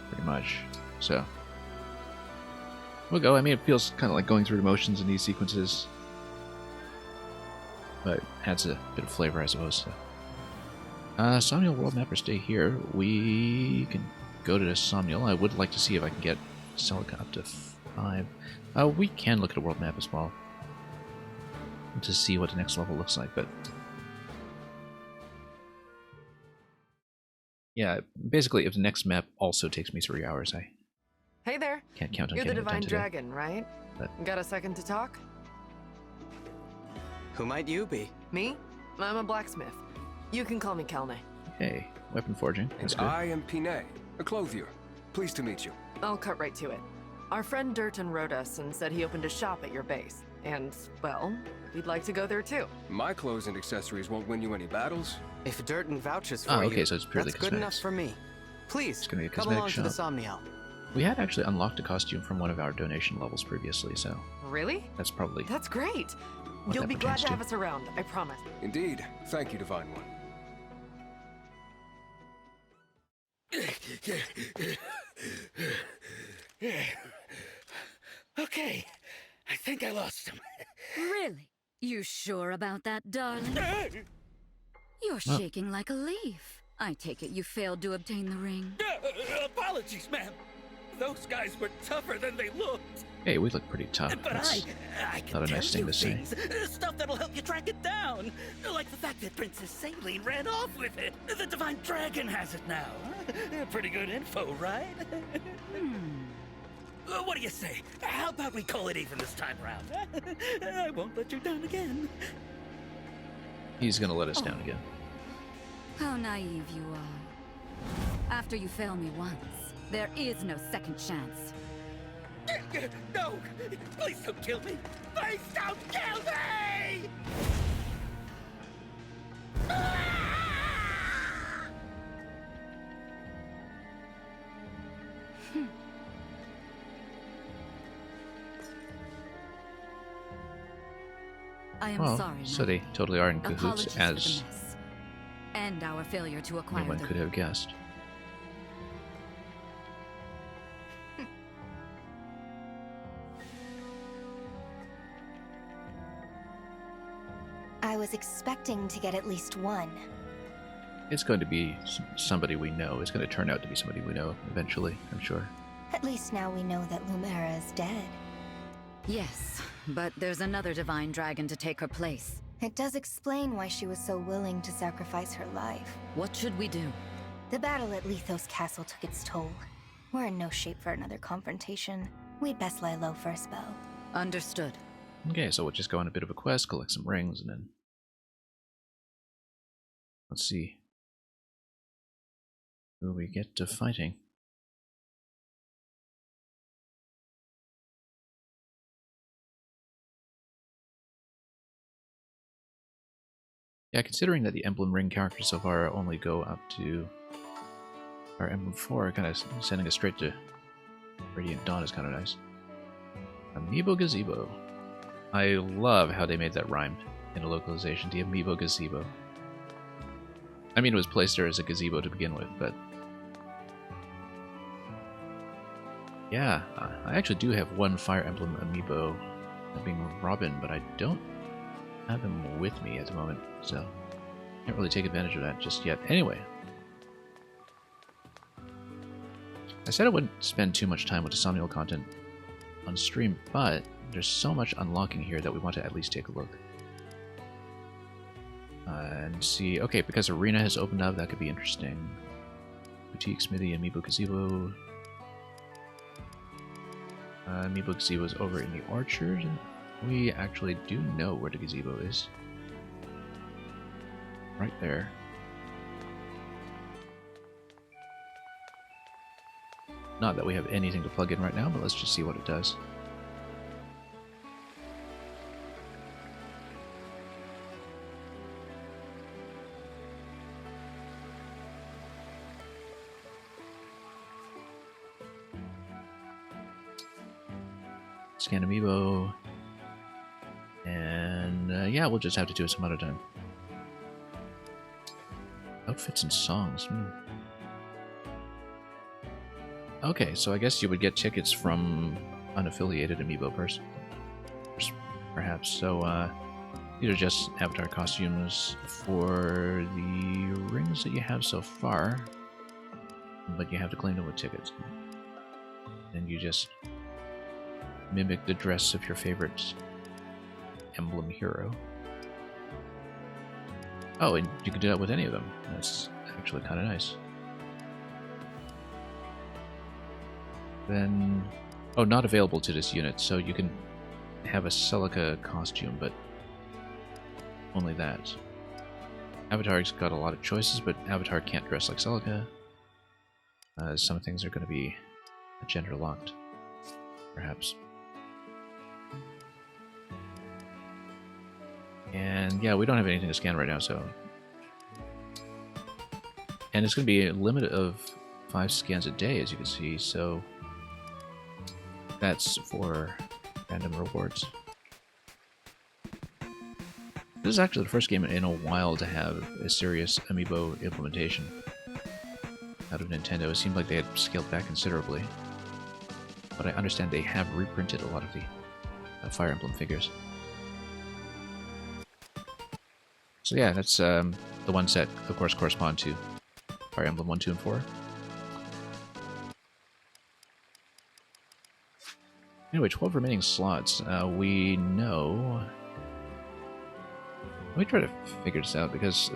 pretty much. So, we'll go. I mean, it feels kind of like going through the motions in these sequences, but adds a bit of flavor, I suppose. So. Somniel World Map or stay here. We can go to Somniel. I would like to see if I can get Celica up to 5. We can look at a world map as well to see what the next level looks like, but yeah, basically if the next map also takes me 3 hours, I Hey there. can't count on You're the getting it done Divine today. Dragon, right? But got a second to talk? Who might you be? Me? I'm a blacksmith. You can call me Kelne. hey, weapon forging. That's And good. I am Pinay, a clothier. Pleased to meet you. I'll cut right to it. Our friend Durton wrote us and said he opened a shop at your base. And, well, we'd like to go there too. My clothes and accessories won't win you any battles. If Durton vouches for okay, you, so it's purely that's good enough cosmetics. for me. Please, It's gonna be a come cosmetic along to the shop. Somniel. We had actually unlocked a costume from one of our donation levels previously, so Really? that's probably That's great. what You'll that be glad pertains to to. have us around, I promise. Indeed. Thank you, Divine One. Okay, I think I lost him. Really? You sure about that, darling? You're shaking like a leaf. I take it you failed to obtain the ring. Apologies, ma'am. Those guys were tougher than they looked. Hey, we look pretty tough. But That's I can not a tell nice thing you to say. things, stuff that'll help you track it down. Like the fact that Princess Saline ran off with it. The Divine Dragon has it now. Pretty good info, right? What do you say? How about we call it even this time around? I won't let you down again. He's gonna let us down again. How naive you are. After you fail me once, there is no second chance. No! Please don't kill me! Please don't kill me! I am Well, sorry, so they Mother. totally are in cahoots, Apologies for the as mess. And our failure to acquire anyone the could have guessed. I was expecting to get at least one. It's going to be somebody we know. It's going to turn out to be somebody we know eventually, I'm sure. At least now we know that Lumera is dead. Yes, but there's another divine dragon to take her place. It does explain why she was so willing to sacrifice her life. What should we do? The battle at Lethos Castle took its toll. We're in no shape for another confrontation. We'd best lie low for a spell. Understood. Okay, so we'll just go on a bit of a quest, collect some rings, and then... Let's see who we get to fighting. Yeah, considering that the Emblem Ring characters so far only go up to our Emblem 4, kind of sending us straight to Radiant Dawn is kind of nice. Amiibo Gazebo. I love how they made that rhyme in a localization, the Amiibo Gazebo. I mean, it was placed there as a gazebo to begin with, but... yeah, I actually do have one Fire Emblem Amiibo, that being Robin, but I don't have him with me at the moment, so can't really take advantage of that just yet. Anyway, I said I wouldn't spend too much time with the Somnial content on stream, but there's so much unlocking here that we want to at least take a look. And see, okay, because Arena has opened up, that could be interesting. Boutique, Smithy, Amiibo Gazebo. Amiibo Gazebo is over in the orchard. We actually do know where the gazebo is. Right there. Not that we have anything to plug in right now, but let's just see what it does. Scan Amiibo. And yeah, we'll just have to do it some other time. Outfits and songs. Okay, so I guess you would get tickets from unaffiliated Amiibo person, perhaps. So these are just avatar costumes for the rings that you have so far, but you have to claim them with tickets. And you just mimic the dress of your favorite Emblem hero. Oh, and you can do that with any of them. That's actually kind of nice. Then... oh, not available to this unit, so you can have a Celica costume, but only that. Avatar's got a lot of choices, but Avatar can't dress like Celica. Some things are going to be gender locked, perhaps. And yeah, we don't have anything to scan right now, so... and it's going to be a limit of 5 scans a day, as you can see, so... that's for random rewards. This is actually the first game in a while to have a serious Amiibo implementation out of Nintendo. It seemed like they had scaled back considerably. But I understand they have reprinted a lot of the Fire Emblem figures. So yeah, that's the ones that, of course, correspond to Fire Emblem 1, 2, and 4. Anyway, 12 remaining slots. We know... let me try to figure this out, because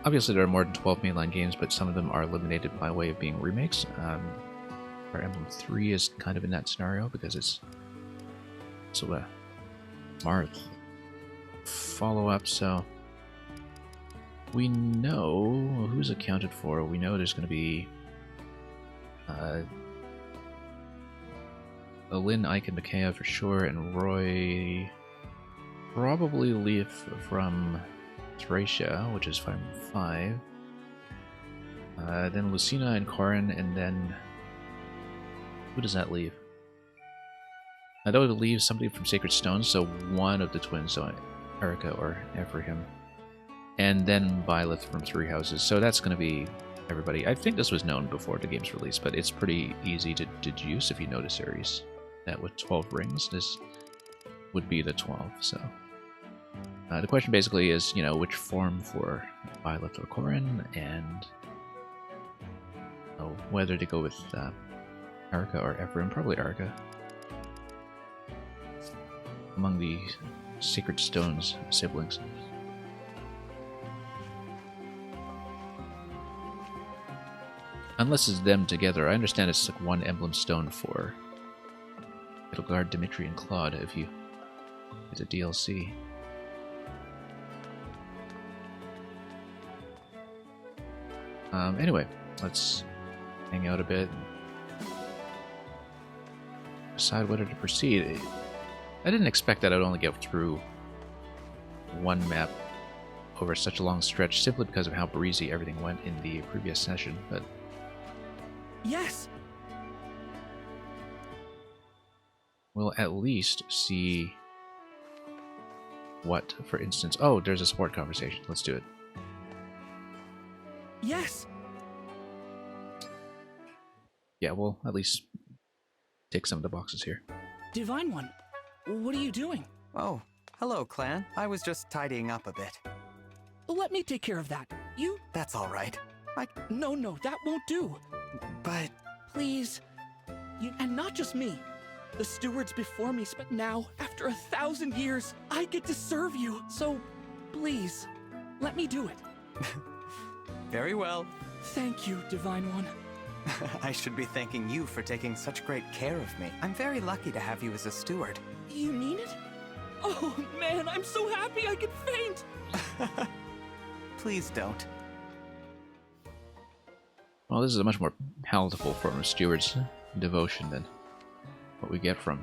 obviously there are more than 12 mainline games, but some of them are eliminated by way of being remakes. Fire Emblem 3 is kind of in that scenario, because it's sort of a Marth follow-up, so... we know who's accounted for. We know there's going to be Lynn, Ike, and Micaiah for sure, and Roy probably leave from Thracia, which is 5. Then Lucina and Corin, and then who does that leave? That would leave somebody from Sacred Stone, so one of the twins, so Erica or Ephraim. And then Byleth from Three Houses, so that's going to be everybody. I think this was known before the game's release, but it's pretty easy to deduce if you know the series. That with 12 rings, this would be the 12, so... the question basically is, you know, which form for Byleth or Corin, and... whether to go with Erica or Ephraim, probably Erica. Among the Sacred Stone's siblings. Unless it's them together. I understand it's like one emblem stone for Edelgard, Dimitri, and Claude if you get a DLC. Anyway, let's hang out a bit and decide whether to proceed. I didn't expect that I'd only get through one map over such a long stretch simply because of how breezy everything went in the previous session, but... Yes! We'll at least see what, for instance... Oh, there's a support conversation. Let's do it. Yes! Yeah, we'll at least tick some of the boxes here. Divine One, what are you doing? Oh, hello, Clan. I was just tidying up a bit. Let me take care of that. You... That's all right. No, that won't do. But... Please. And not just me. The stewards before me, but now, after 1,000 years, I get to serve you. So, please, let me do it. Very well. Thank you, Divine One. I should be thanking you for taking such great care of me. I'm very lucky to have you as a steward. You mean it? Oh, man, I'm so happy I could faint! Please don't. Well, this is a much more palatable form of steward's devotion than what we get from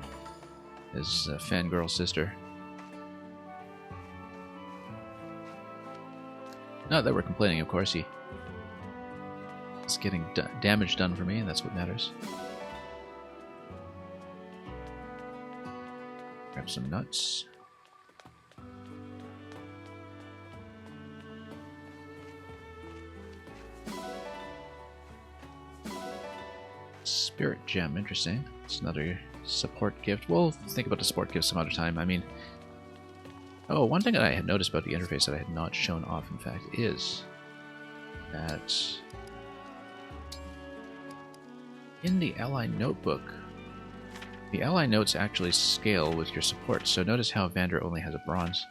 his fangirl sister. Not that we're complaining, of course. He's getting damage done for me, and that's what matters. Grab some nuts. Spirit gem, interesting. It's another support gift. We'll think about the support gift some other time. I mean, oh, one thing that I had noticed about the interface that I had not shown off, in fact, is that in the ally notebook, the ally notes actually scale with your support. So notice how Vander only has a bronze.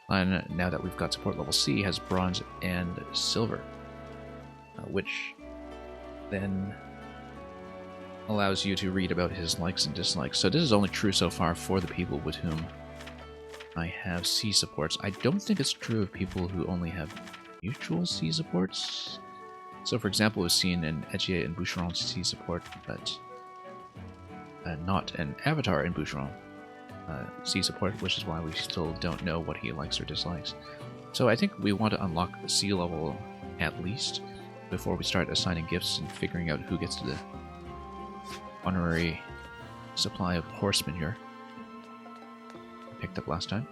And now that we've got support level C, has bronze and silver, which then allows you to read about his likes and dislikes. So this is only true so far for the people with whom I have C supports. I don't think it's true of people who only have mutual C supports. So for example, we've seen an Etier and Boucheron C support, but not an Avatar in Boucheron C support, which is why we still don't know what he likes or dislikes. So I think we want to unlock the C level at least before we start assigning gifts and figuring out who gets the honorary supply of horse manure picked up last time.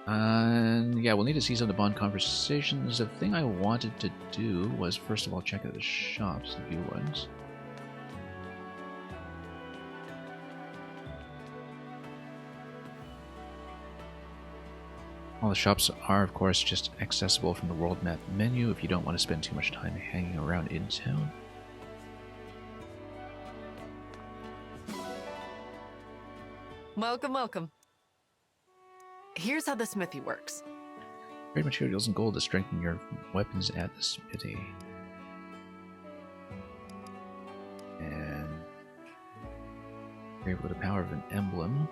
And yeah, we'll need to see some of the bond conversations. The thing I wanted to do was first of all check out the shops, the view ones. All the shops are, of course, just accessible from the world map menu if you don't want to spend too much time hanging around in town. Welcome, welcome. Here's how the smithy works. Trade materials and gold to strengthen your weapons at the smithy. And create with the power of an emblem.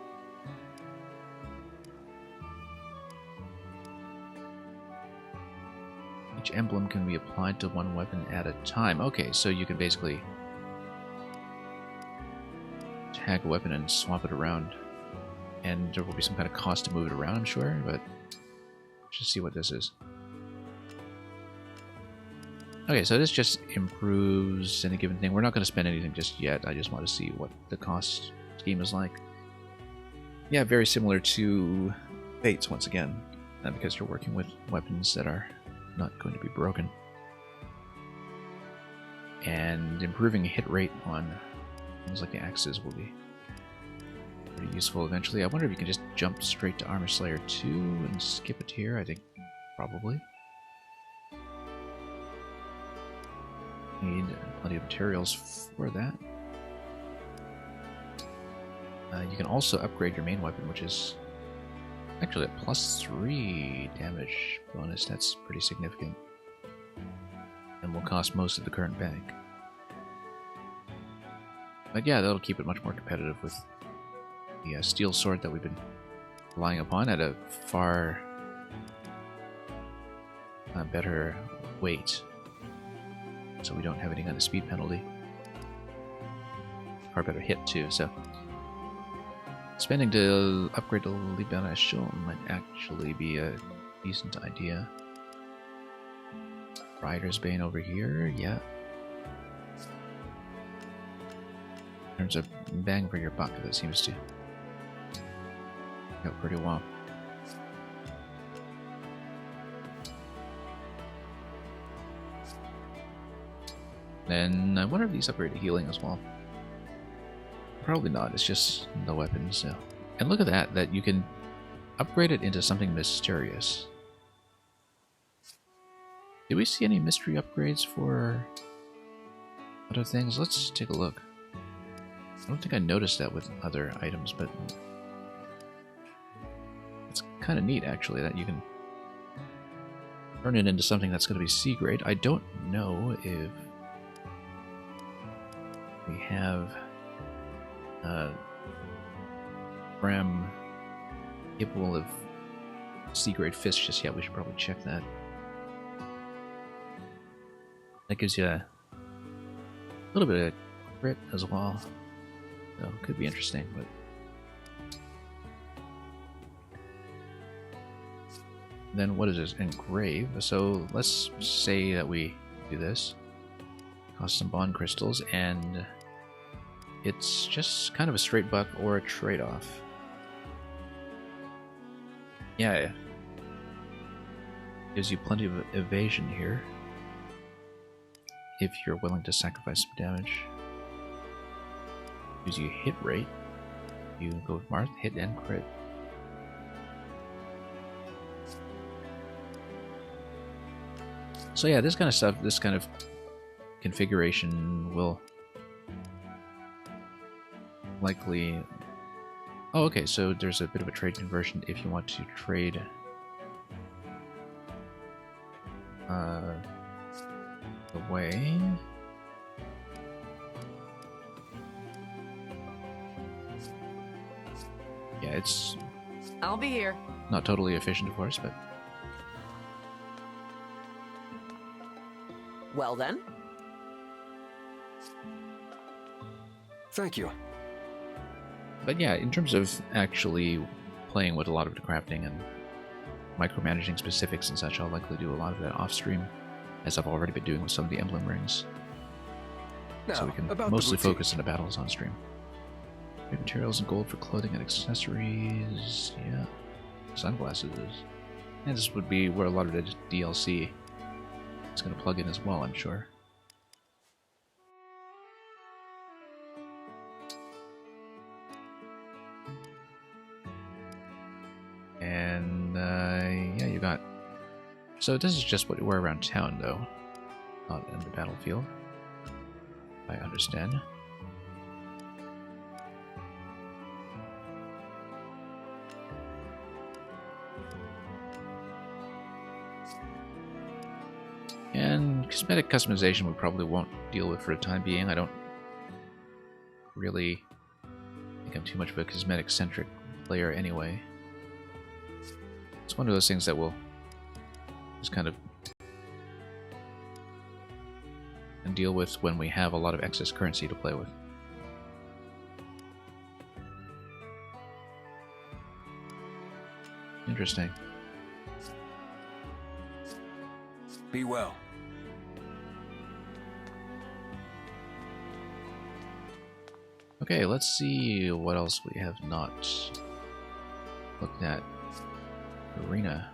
Each emblem can be applied to one weapon at a time. Okay, so you can basically tag a weapon and swap it around. And there will be some kind of cost to move it around, I'm sure, but let's just see what this is. Okay, so this just improves any given thing. We're not going to spend anything just yet. I just want to see what the cost scheme is like. Yeah, very similar to Fates once again, because you're working with weapons that are not going to be broken. And improving hit rate on things like the axes will be pretty useful eventually. I wonder if you can just jump straight to Armor Slayer 2 and skip a tier. I think probably. Need plenty of materials for that. You can also upgrade your main weapon, which is actually a +3 damage bonus. That's pretty significant. And will cost most of the current bag. But yeah, that'll keep it much more competitive with the steel sword that we've been relying upon at a far better weight. So we don't have any kind of speed penalty. Far better hit too, so Spending to upgrade the Liberación might actually be a decent idea. Rider's Bane over here, yeah. In terms of bang for your buck, that seems to go pretty well. Then I wonder if these upgrade to healing as well. Probably not, it's just the weapons. So. And look at that you can upgrade it into something mysterious. Did we see any mystery upgrades for other things? Let's take a look. I don't think I noticed that with other items, but it's kind of neat actually that you can turn it into something that's going to be C grade. I don't know if we have RAM capable of C grade fists just yet. We should probably check that. That gives you a little bit of crit as well. So could be interesting, but then what is this? Engrave. So let's say that we do this. Cost some bond crystals, and it's just kind of a straight buck or a trade-off. Yeah. Gives you plenty of evasion here. If you're willing to sacrifice some damage. Gives you hit rate. You go with Marth, hit and crit. So yeah, this kind of stuff, this kind of configuration will likely... Oh, okay, so there's a bit of a trade conversion if you want to trade away. Yeah, it's... I'll be here. Not totally efficient, of course, but... Well then. Thank you. But yeah, in terms of actually playing with a lot of the crafting and micromanaging specifics and such, I'll likely do a lot of that off-stream, as I've already been doing with some of the Emblem rings. Now, so we can mostly focus on the battles on stream. Great materials and gold for clothing and accessories. Yeah. Sunglasses. And this would be where a lot of the DLC is going to plug in as well, I'm sure. And yeah, you got... So this is just what we're around town, though. Not in the battlefield. I understand. And cosmetic customization we probably won't deal with for the time being. I don't really think I'm too much of a cosmetic-centric player anyway. It's one of those things that will just kind of deal with when we have a lot of excess currency to play with. Interesting. Be well. Okay, let's see what else we have not looked at. Arena.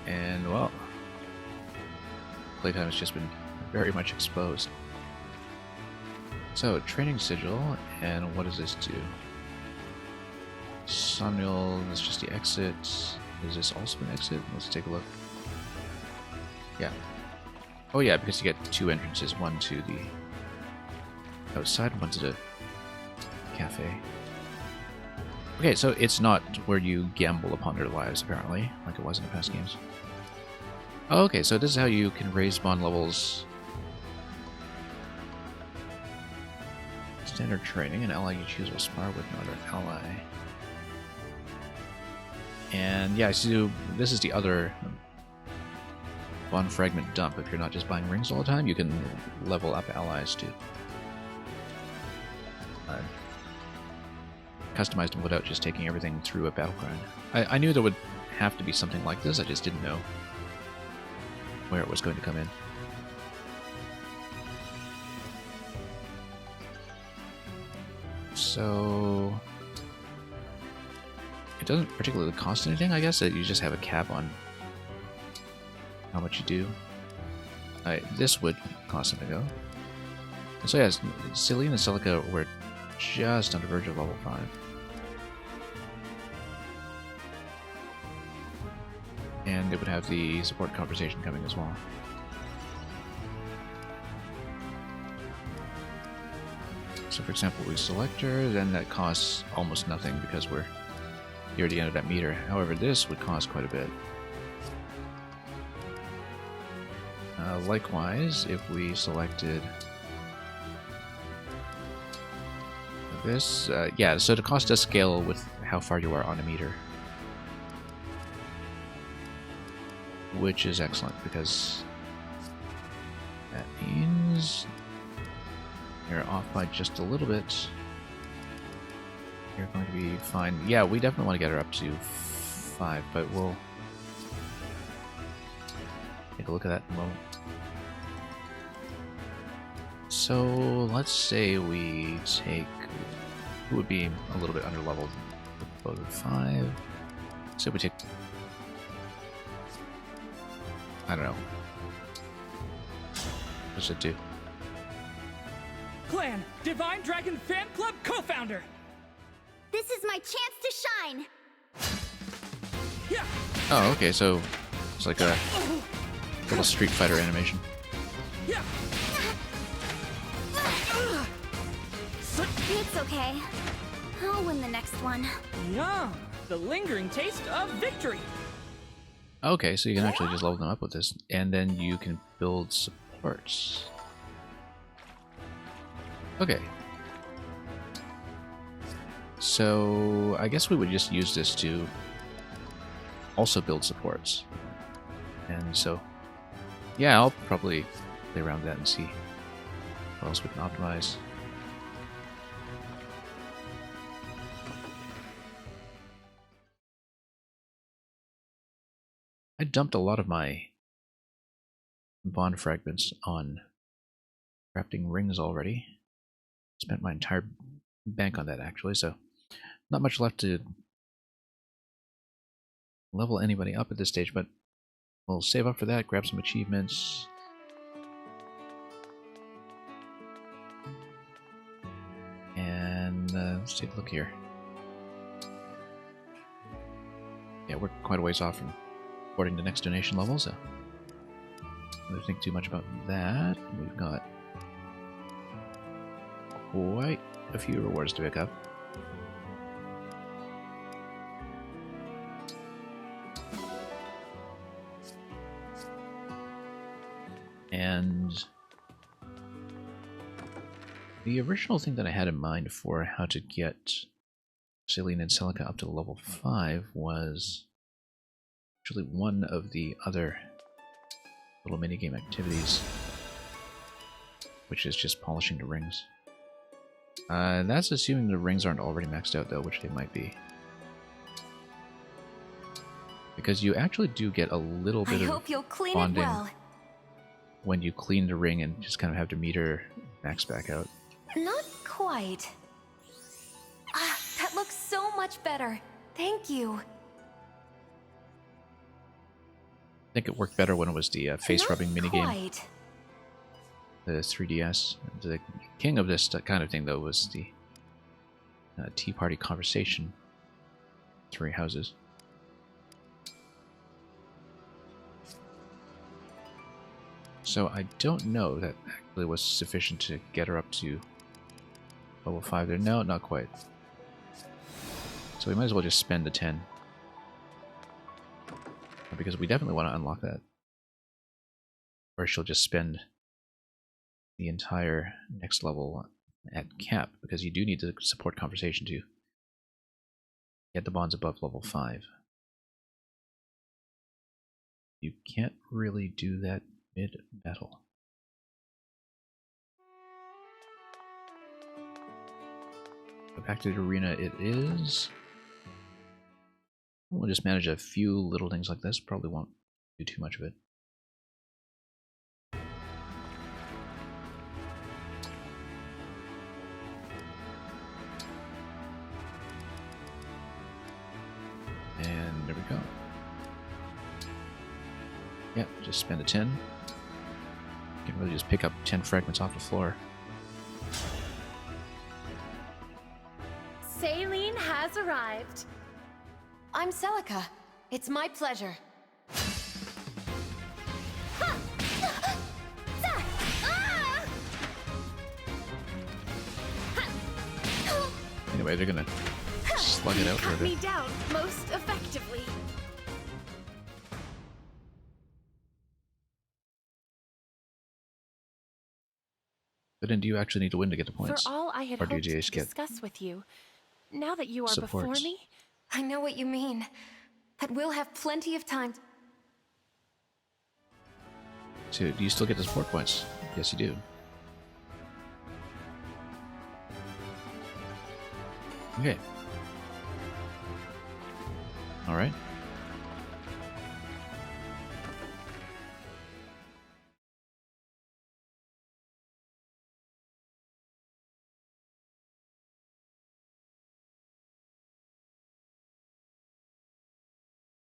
And, well, playtime has just been very much exposed. So, training sigil, and what does this do? Somnial, that's just the exit. Is this also an exit? Let's take a look. Yeah. Oh yeah, because you get two entrances, one to the outside, one to the cafe. Okay, so it's not where you gamble upon their lives, apparently, like it was in the past games. Oh, okay, so this is how you can raise bond levels Standard training, an ally you choose will spar with another ally. And yeah, so this is the other Bond Fragment dump. If you're not just buying rings all the time, you can level up allies too. Customize them without just taking everything through a battle grind. I knew there would have to be something like this, I just didn't know where it was going to come in. So it doesn't particularly cost anything, I guess. You just have a cap on how much you do. This would cost something though. So yeah, Celine and Celica were just on the verge of level 5. And it would have the support conversation coming as well. So for example, we select her, then that costs almost nothing because we're near the end of that meter. However, this would cost quite a bit. Likewise, if we selected this, yeah, so the cost does scale with how far you are on a meter. Which is excellent, because that means you're off by just a little bit. You're going to be fine. Yeah, we definitely want to get her up to 5, but we'll take a look at that in a moment. So let's say we take who would be a little bit under leveled with both of 5. So we take, I don't know. What does it do? Clan, Divine Dragon Fan Club co-founder! This is my chance to shine! Yeah. Oh, okay, so it's like a little Street Fighter animation. Yeah. It's okay. I'll win the next one. Yum! The lingering taste of victory! Okay, so you can actually just level them up with this, and then you can build supports. Okay. So I guess we would just use this to also build supports. And so, yeah, I'll probably play around with that and see what else we can optimize. I dumped a lot of my bond fragments on crafting rings already. Spent my entire bank on that actually, so not much left to level anybody up at this stage, but we'll save up for that, grab some achievements. And let's take a look here. Yeah, we're quite a ways off from affording the next donation level, so I don't think too much about that. We've got quite a few rewards to pick up. And the original thing that I had in mind for how to get Celine and Celica up to level 5 was actually one of the other little minigame activities, which is just polishing the rings. That's assuming the rings aren't already maxed out though, which they might be. Because you actually do get a little bit of bonding when you clean the ring and just kind of have the meter max back out. Not quite. Ah, that looks so much better. Thank you. I think it worked better when it was the face rubbing minigame. Quite. The 3DS. The king of this kind of thing, though, was the Tea Party Conversation. 3 houses. So I don't know that actually was sufficient to get her up to level 5 there. No, not quite. So we might as well just spend the 10. Because we definitely want to unlock that. Or she'll just spend the entire next level at cap, because you do need to support conversation to get the bonds above level 5. You can't really do that mid-battle. Go back to the arena it is. We'll just manage a few little things like this. Probably won't do too much of it. And there we go. Yep, just spend a 10. You can really just pick up 10 fragments off the floor. Saline has arrived. I'm Celica. It's my pleasure. Anyway, they're gonna slug it out for a Cut me bit. down most effectively. But then do you actually need to win to get the points? For all I had Or do you hoped to just get discuss with you, now that you are before supports? me, I know what you mean. But we'll have plenty of time. So, do you still get the support points? Yes, you do. Okay. Alright.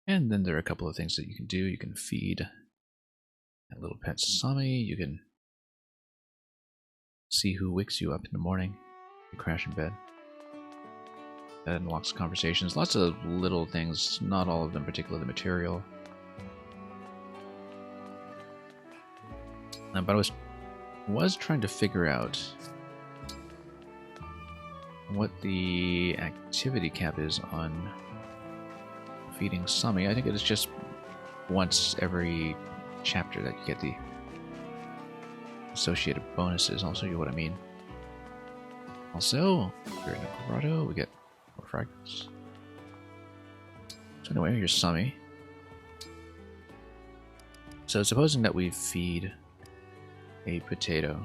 And then there are a couple of things that you can do. You can feed a little pet Sami. You can see who wakes you up in the morning. You crash in bed. That unlocks conversations. Lots of little things, not all of them particularly material. But I was trying to figure out what the activity cap is on feeding Sami. I think it is just once every chapter that you get the associated bonuses. I'll show you what I mean. Also, if you're in a grotto, we get more fragments. So anyway, here's Sami. So supposing that we feed a potato,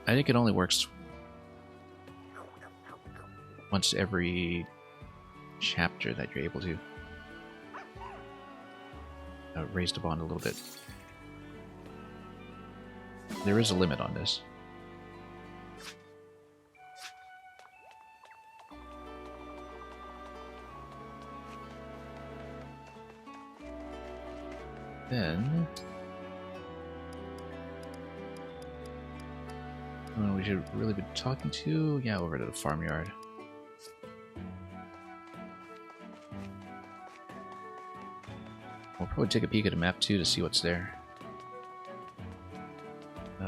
I think it only works once every chapter that you're able to raise the bond a little bit. There is a limit on this. Then we should really be talking to, yeah, over to the farmyard. We'll probably take a peek at a map too to see what's there.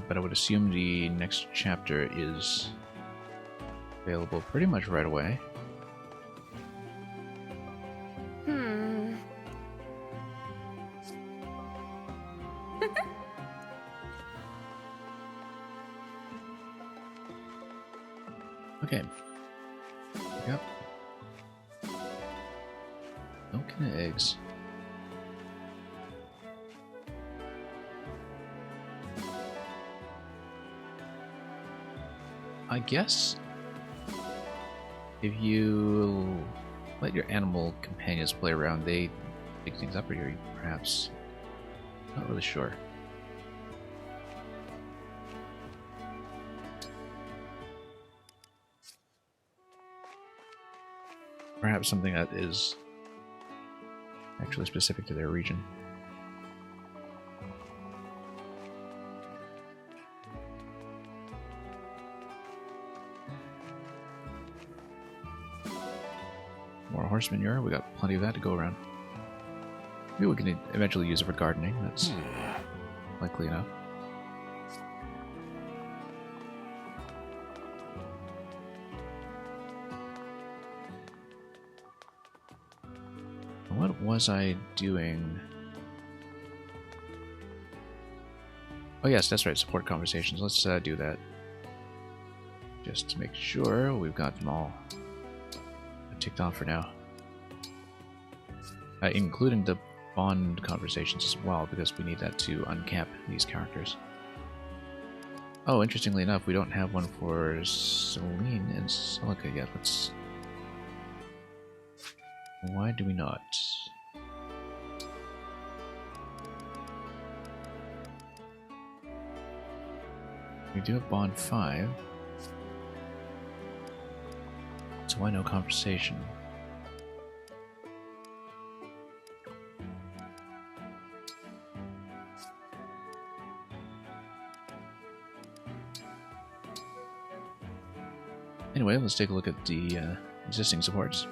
But I would assume the next chapter is available pretty much right away. Okay. Yep. Milk and eggs. I guess if you let your animal companions play around, they pick things up, or you're perhaps not really sure. Perhaps something that is actually specific to their region. More horse manure, we got plenty of that to go around. Maybe we can eventually use it for gardening, that's likely enough. What was I doing? Oh yes, that's right, support conversations. Let's do that. Just to make sure we've got them all ticked off for now. Including the bond conversations as well, because we need that to uncap these characters. Oh, interestingly enough, we don't have one for Celine and Celica yet. Let's... Why do we not? We do have Bond 5. So why no conversation? Anyway, let's take a look at the existing supports.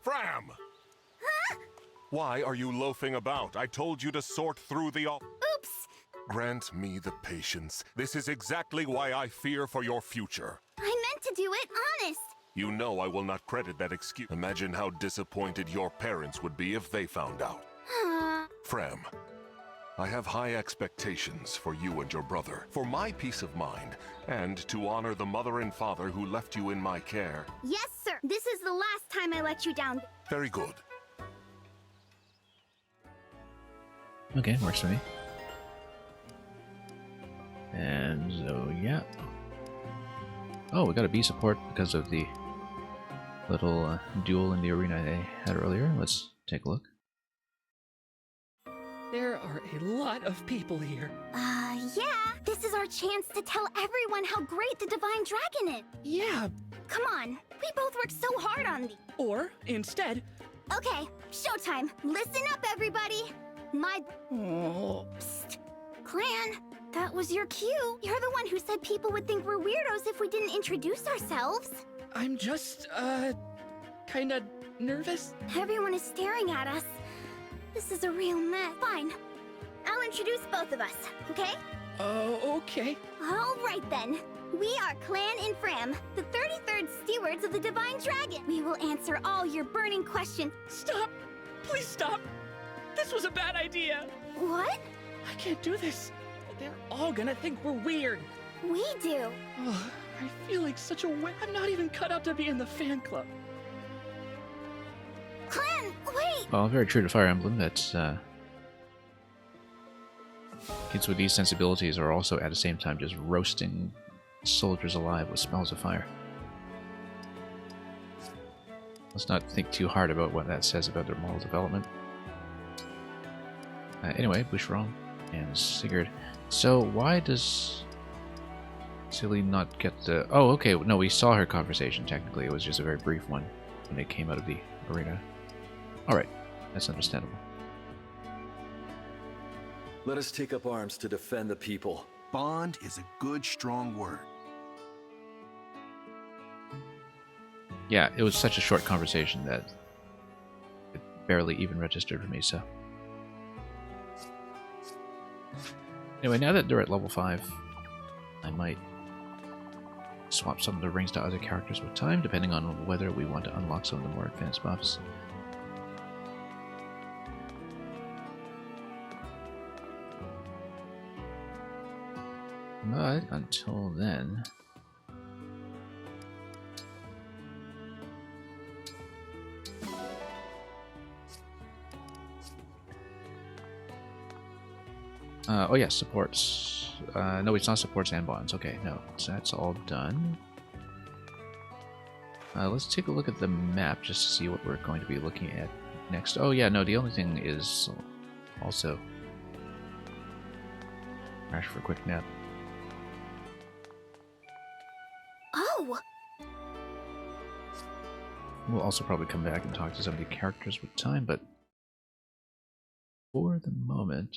Fram! Huh? Why are you loafing about? I told you to sort through the... Oops! Grant me the patience. This is exactly why I fear for your future. I meant to do it, honest! You know I will not credit that excuse. Imagine how disappointed your parents would be if they found out. Fram, I have high expectations for you and your brother, for my peace of mind, and to honor the mother and father who left you in my care. Yes, sir! This is the last time I let you down. Very good. Okay, works for me. And so, yeah. Oh, we got a B support because of the little duel in the arena they had earlier. Let's take a look. There are a lot of people here. Yeah. This is our chance to tell everyone how great the Divine Dragon is. Yeah. Come on. We both worked so hard on the... Or, instead... Okay, showtime. Listen up, everybody. Psst. Clan, that was your cue. You're the one who said people would think we're weirdos if we didn't introduce ourselves. I'm just, kinda nervous. Everyone is staring at us. This is a real mess. Fine. I'll introduce both of us, okay? Okay. All right then. We are Clan and Fram, the 33rd Stewards of the Divine Dragon. We will answer all your burning questions. Stop! Please stop! This was a bad idea! What? I can't do this. They're all gonna think we're weird. We do. Oh, I feel like such a I'm not even cut out to be in the fan club. Clan, wait! Well, very true to Fire Emblem that kids with these sensibilities are also at the same time just roasting soldiers alive with smells of fire. Let's not think too hard about what that says about their moral development. Anyway, Boucheron and Sigurd. So why does Celine not get the... Oh, okay, no, we saw her conversation technically. It was just a very brief one when they came out of the arena. Alright, that's understandable. Let us take up arms to defend the people. Bond is a good, strong word. Yeah, it was such a short conversation that it barely even registered for me, so... Anyway, now that they're at level 5, I might swap some of the rings to other characters with time, depending on whether we want to unlock some of the more advanced buffs. But until then... oh yeah, supports. No, it's not supports and bonds. Okay, no, so that's all done. Let's take a look at the map just to see what we're going to be looking at next. Oh yeah, no, the only thing is also crash for a quick nap. Oh! We'll also probably come back and talk to some of the characters with time, but for the moment...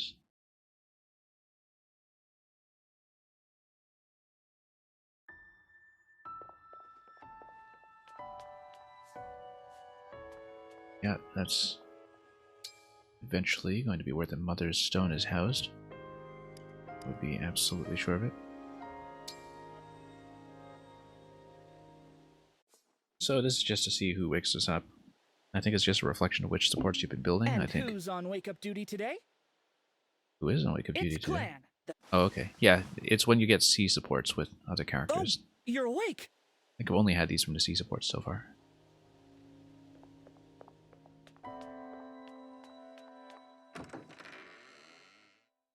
Yeah, that's eventually going to be where the Mother's Stone is housed. Would be absolutely sure of it. So this is just to see who wakes us up. I think it's just a reflection of which supports you've been building. And I think who's on wake-up duty today? Who is on Wake Up Duty It's today? Clan. Oh, okay. Yeah, it's when you get C supports with other characters. Oh, you're awake. I think I've only had these from the C supports so far.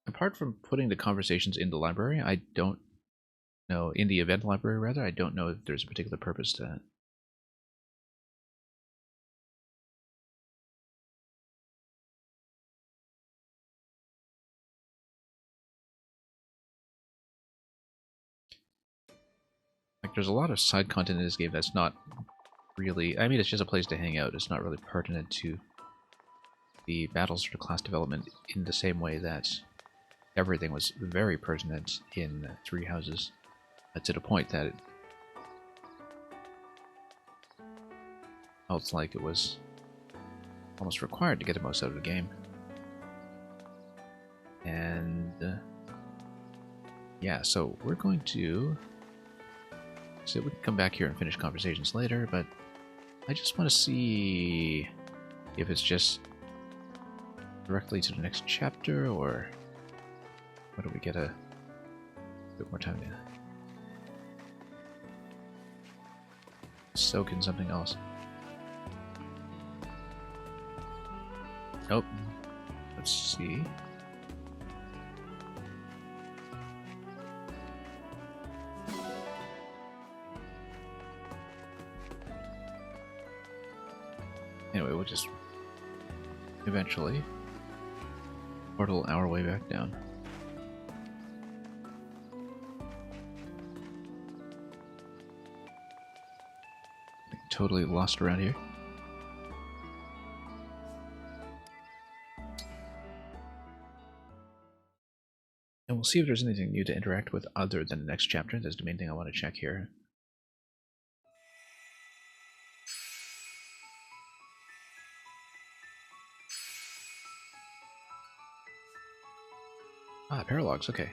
Apart from putting the conversations in the library, I don't know, in the event library rather, I don't know if there's a particular purpose to that. Like, there's a lot of side content in this game that's not really... I mean, it's just a place to hang out. It's not really pertinent to the battles or class development in the same way that everything was very pertinent in Three Houses. To the point that it felt like it was almost required to get the most out of the game. And yeah, so we're going to... So we can come back here and finish conversations later, but I just want to see if it's just directly to the next chapter, or what do we get a bit more time to soak in something else. Nope. Let's see. Anyway, we'll just eventually portal our way back down. Totally lost around here. And we'll see if there's anything new to interact with other than the next chapter. That's the main thing I want to check here. Ah, paralogs, okay.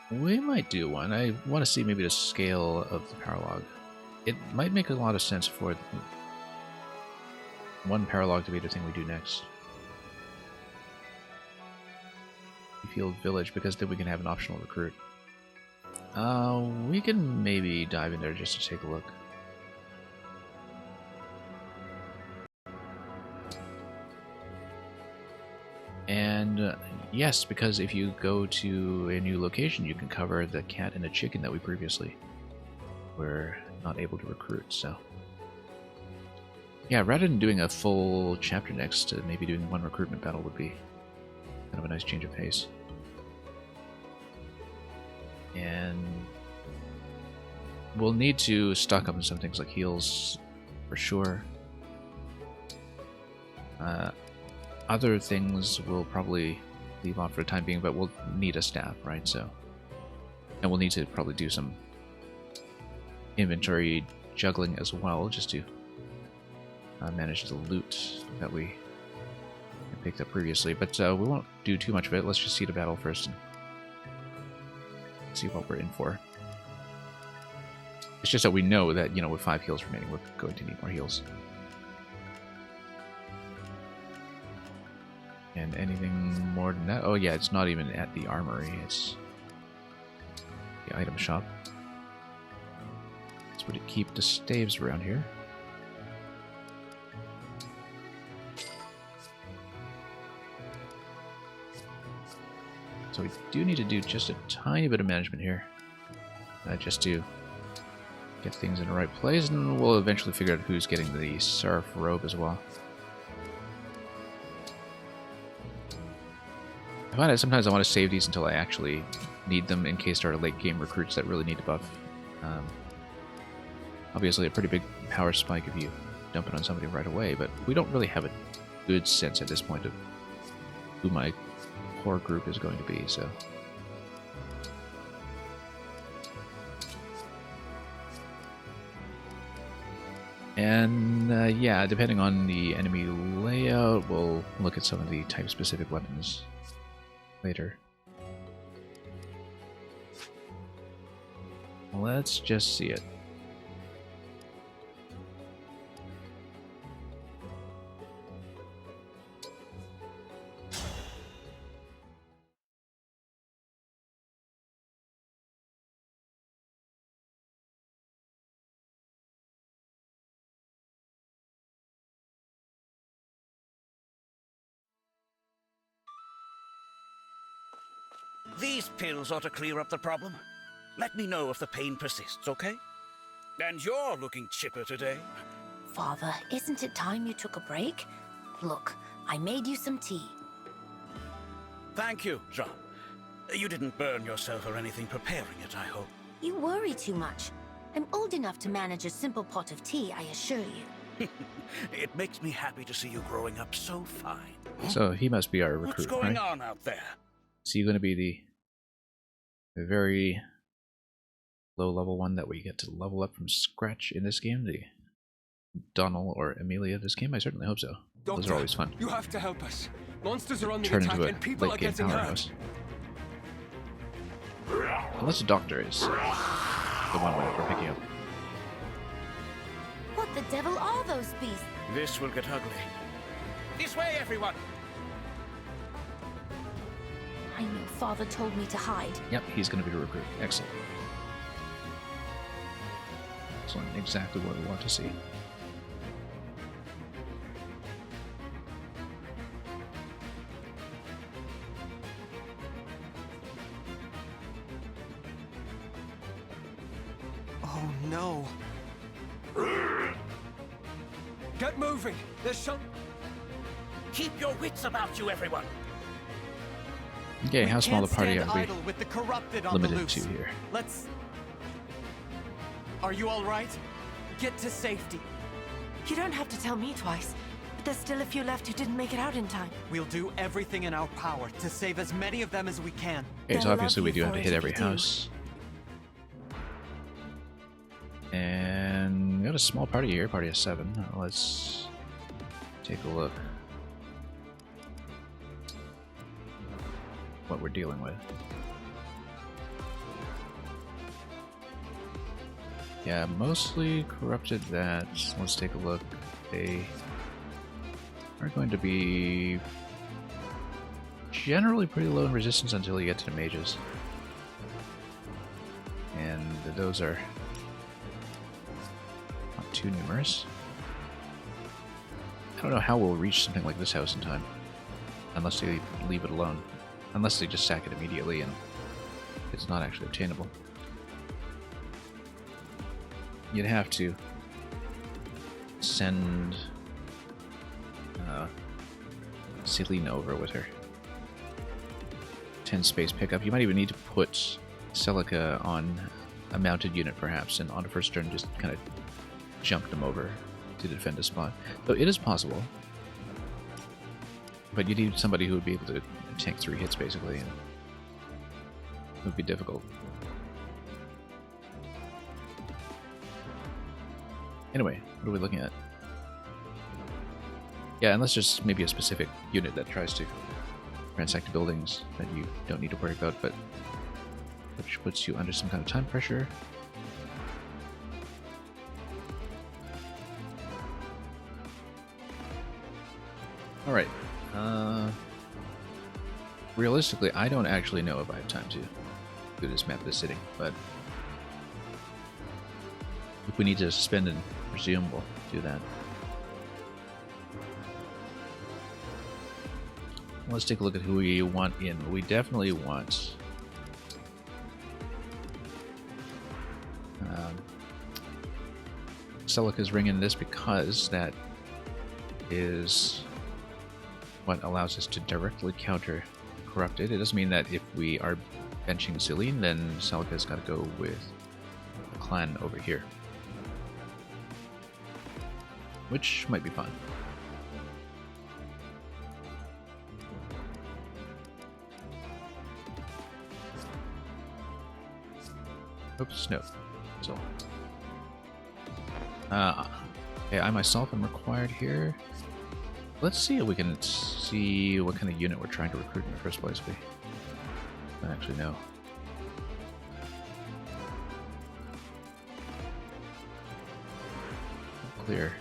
We might do one. I want to see maybe the scale of the paralog. It might make a lot of sense for one paralog to be the thing we do next. Field Village, because then we can have an optional recruit. We can maybe dive in there just to take a look. And yes, because if you go to a new location, you can cover the cat and the chicken that we previously were not able to recruit, so... Yeah, rather than doing a full chapter next, maybe doing one recruitment battle would be kind of a nice change of pace. And we'll need to stock up on some things like heals, for sure. Other things we'll probably leave off for the time being, but we'll need a staff, right? So, and we'll need to probably do some inventory juggling as well, just to manage the loot that we picked up previously. But we won't do too much of it. Let's just see the battle first and see what we're in for. It's just that we know that, you know, with 5 heals remaining, we're going to need more heals. And anything more than that? Oh yeah, it's not even at the armory, it's the item shop. That's where to keep the staves around here. So we do need to do just a tiny bit of management here. Just to get things in the right place, and we'll eventually figure out who's getting the Seraph robe as well. I find that sometimes I want to save these until I actually need them in case there are late game recruits that really need to buff. Obviously a pretty big power spike if you dump it on somebody right away, but we don't really have a good sense at this point of who my core group is going to be, so... And yeah, depending on the enemy layout, we'll look at some of the type-specific weapons later. Let's just see it. These pills ought to clear up the problem. Let me know if the pain persists, okay? And you're looking chipper today. Father, isn't it time you took a break? Look, I made you some tea. Thank you, Jean. You didn't burn yourself or anything preparing it, I hope. You worry too much. I'm old enough to manage a simple pot of tea, I assure you. It makes me happy to see you growing up so fine. So he must be our recruit, What's going right? on out there? Is he going to be the very low-level one that we get to level up from scratch in this game? The Donald or Amelia this game? I certainly hope so. Doctor, those are always fun. You have to help us. Monsters are on the Turn attack into a and people are late-game getting hurt. powerhouse. Unless the doctor is the one we're picking up. What the devil are those beasts? This will get ugly. This way, everyone! I know Father told me to hide. Yep, he's going to be the recruit. Excellent. Excellent. Exactly what we want to see. Oh no. Get moving! There's some... Keep your wits about you, everyone! Okay, how small the party Can't are stand we idle with the corrupted on the limited loose. to here? Let's... Are you all right? Get to safety. You don't have to tell me twice, but there's still a few left who didn't make it out in time. We'll do everything in our power to save as many of them as we can. Okay, so They'll obviously love we you do have for to it hit if every you do. house. And we got a small party here, party of 7. Let's take a look what we're dealing with. Yeah, mostly corrupted vats. Let's take a look. They are going to be generally pretty low in resistance until you get to the mages. And those are not too numerous. I don't know how we'll reach something like this house in time. Unless they leave it alone. Unless they just sack it immediately and it's not actually obtainable. You'd have to send Selena over with her. 10 space pickup. You might even need to put Celica on a mounted unit perhaps, and on the first turn just kind of jump them over to defend a spot. So it is possible. But you need somebody who would be able to tank 3 hits basically, and it would be difficult. Anyway, what are we looking at? Yeah, unless there's maybe a specific unit that tries to ransack the buildings that you don't need to worry about, but which puts you under some kind of time pressure. Alright. Realistically, I don't actually know if I have time to do this map this sitting, but if we need to suspend and resume, we'll do that. Let's take a look at who we want in. We definitely want Celica's ring in this because that is what allows us to directly counter Corrupted. It doesn't mean that if we are benching Celine, then Celica's got to go with the clan over here. Which might be fun. Oops, no. So, okay, I myself am required here. Let's see if we can see what kind of unit we're trying to recruit in the first place. We don't actually know. Clear.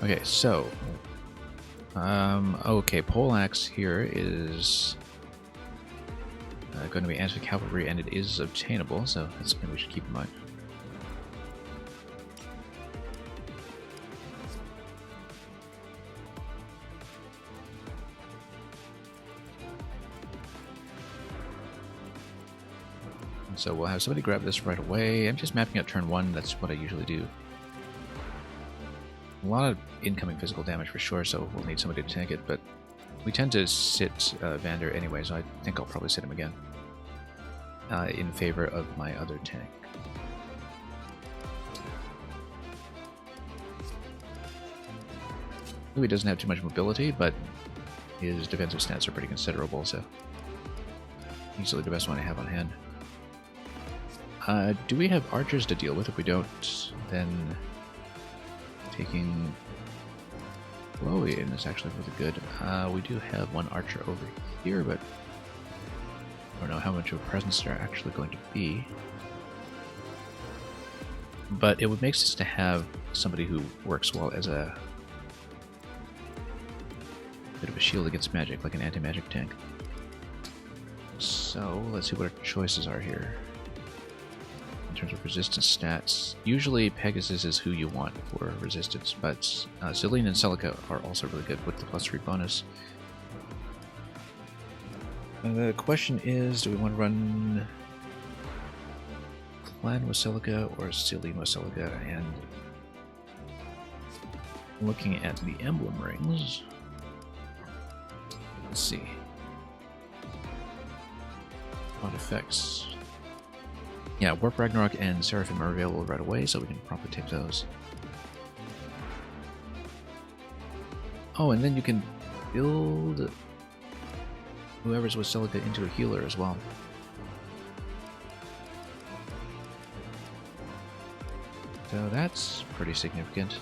Okay, so okay, Poleaxe here is going to be anti-cavalry, and it is obtainable, so that's something we should keep in mind. So we'll have somebody grab this right away. I'm just mapping out turn 1, that's what I usually do. A lot of incoming physical damage for sure, so we'll need somebody to tank it, but we tend to sit Vander anyway, so I think I'll probably sit him again in favor of my other tank. Louis doesn't have too much mobility, but his defensive stats are pretty considerable, so easily the best one I have on hand. Do we have archers to deal with? If we don't, then taking Chloe in is actually really good. We do have one archer over here, but I don't know how much of a presence they're actually going to be. But it would make sense to have somebody who works well as a bit of a shield against magic, like an anti-magic tank. So let's see what our choices are here. In terms of resistance stats, usually Pegasus is who you want for resistance, but Celine and Celica are also really good with the +3 bonus. The question is, do we want to run Clan with Celica or Celine with Celica? And looking at the emblem rings, let's see. What effects? Yeah, Warp Ragnarok and Seraphim are available right away, so we can probably take those. Oh, and then you can build whoever's with Celica into a healer as well. So that's pretty significant.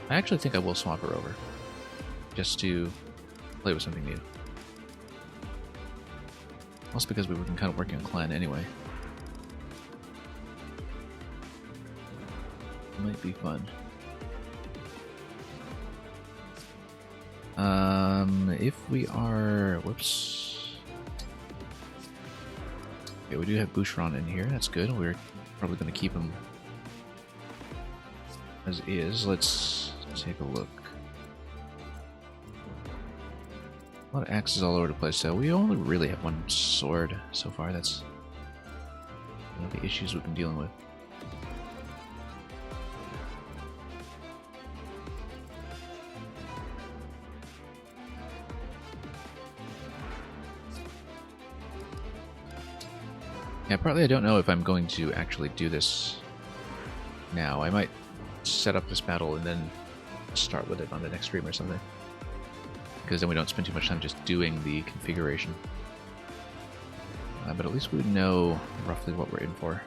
I actually think I will swap her over, just to play with something new. Also because we were kind of working on clan anyway. Might be fun. If we are... Whoops. Okay, we do have Boucheron in here. That's good. We're probably going to keep him as is. Let's take a look. A lot of axes all over the place, so we only really have one sword so far. That's one of the issues we've been dealing with. Yeah, partly I don't know if I'm going to actually do this now. I might set up this battle and then start with it on the next stream or something, because then we don't spend too much time just doing the configuration. But at least we know roughly what we're in for.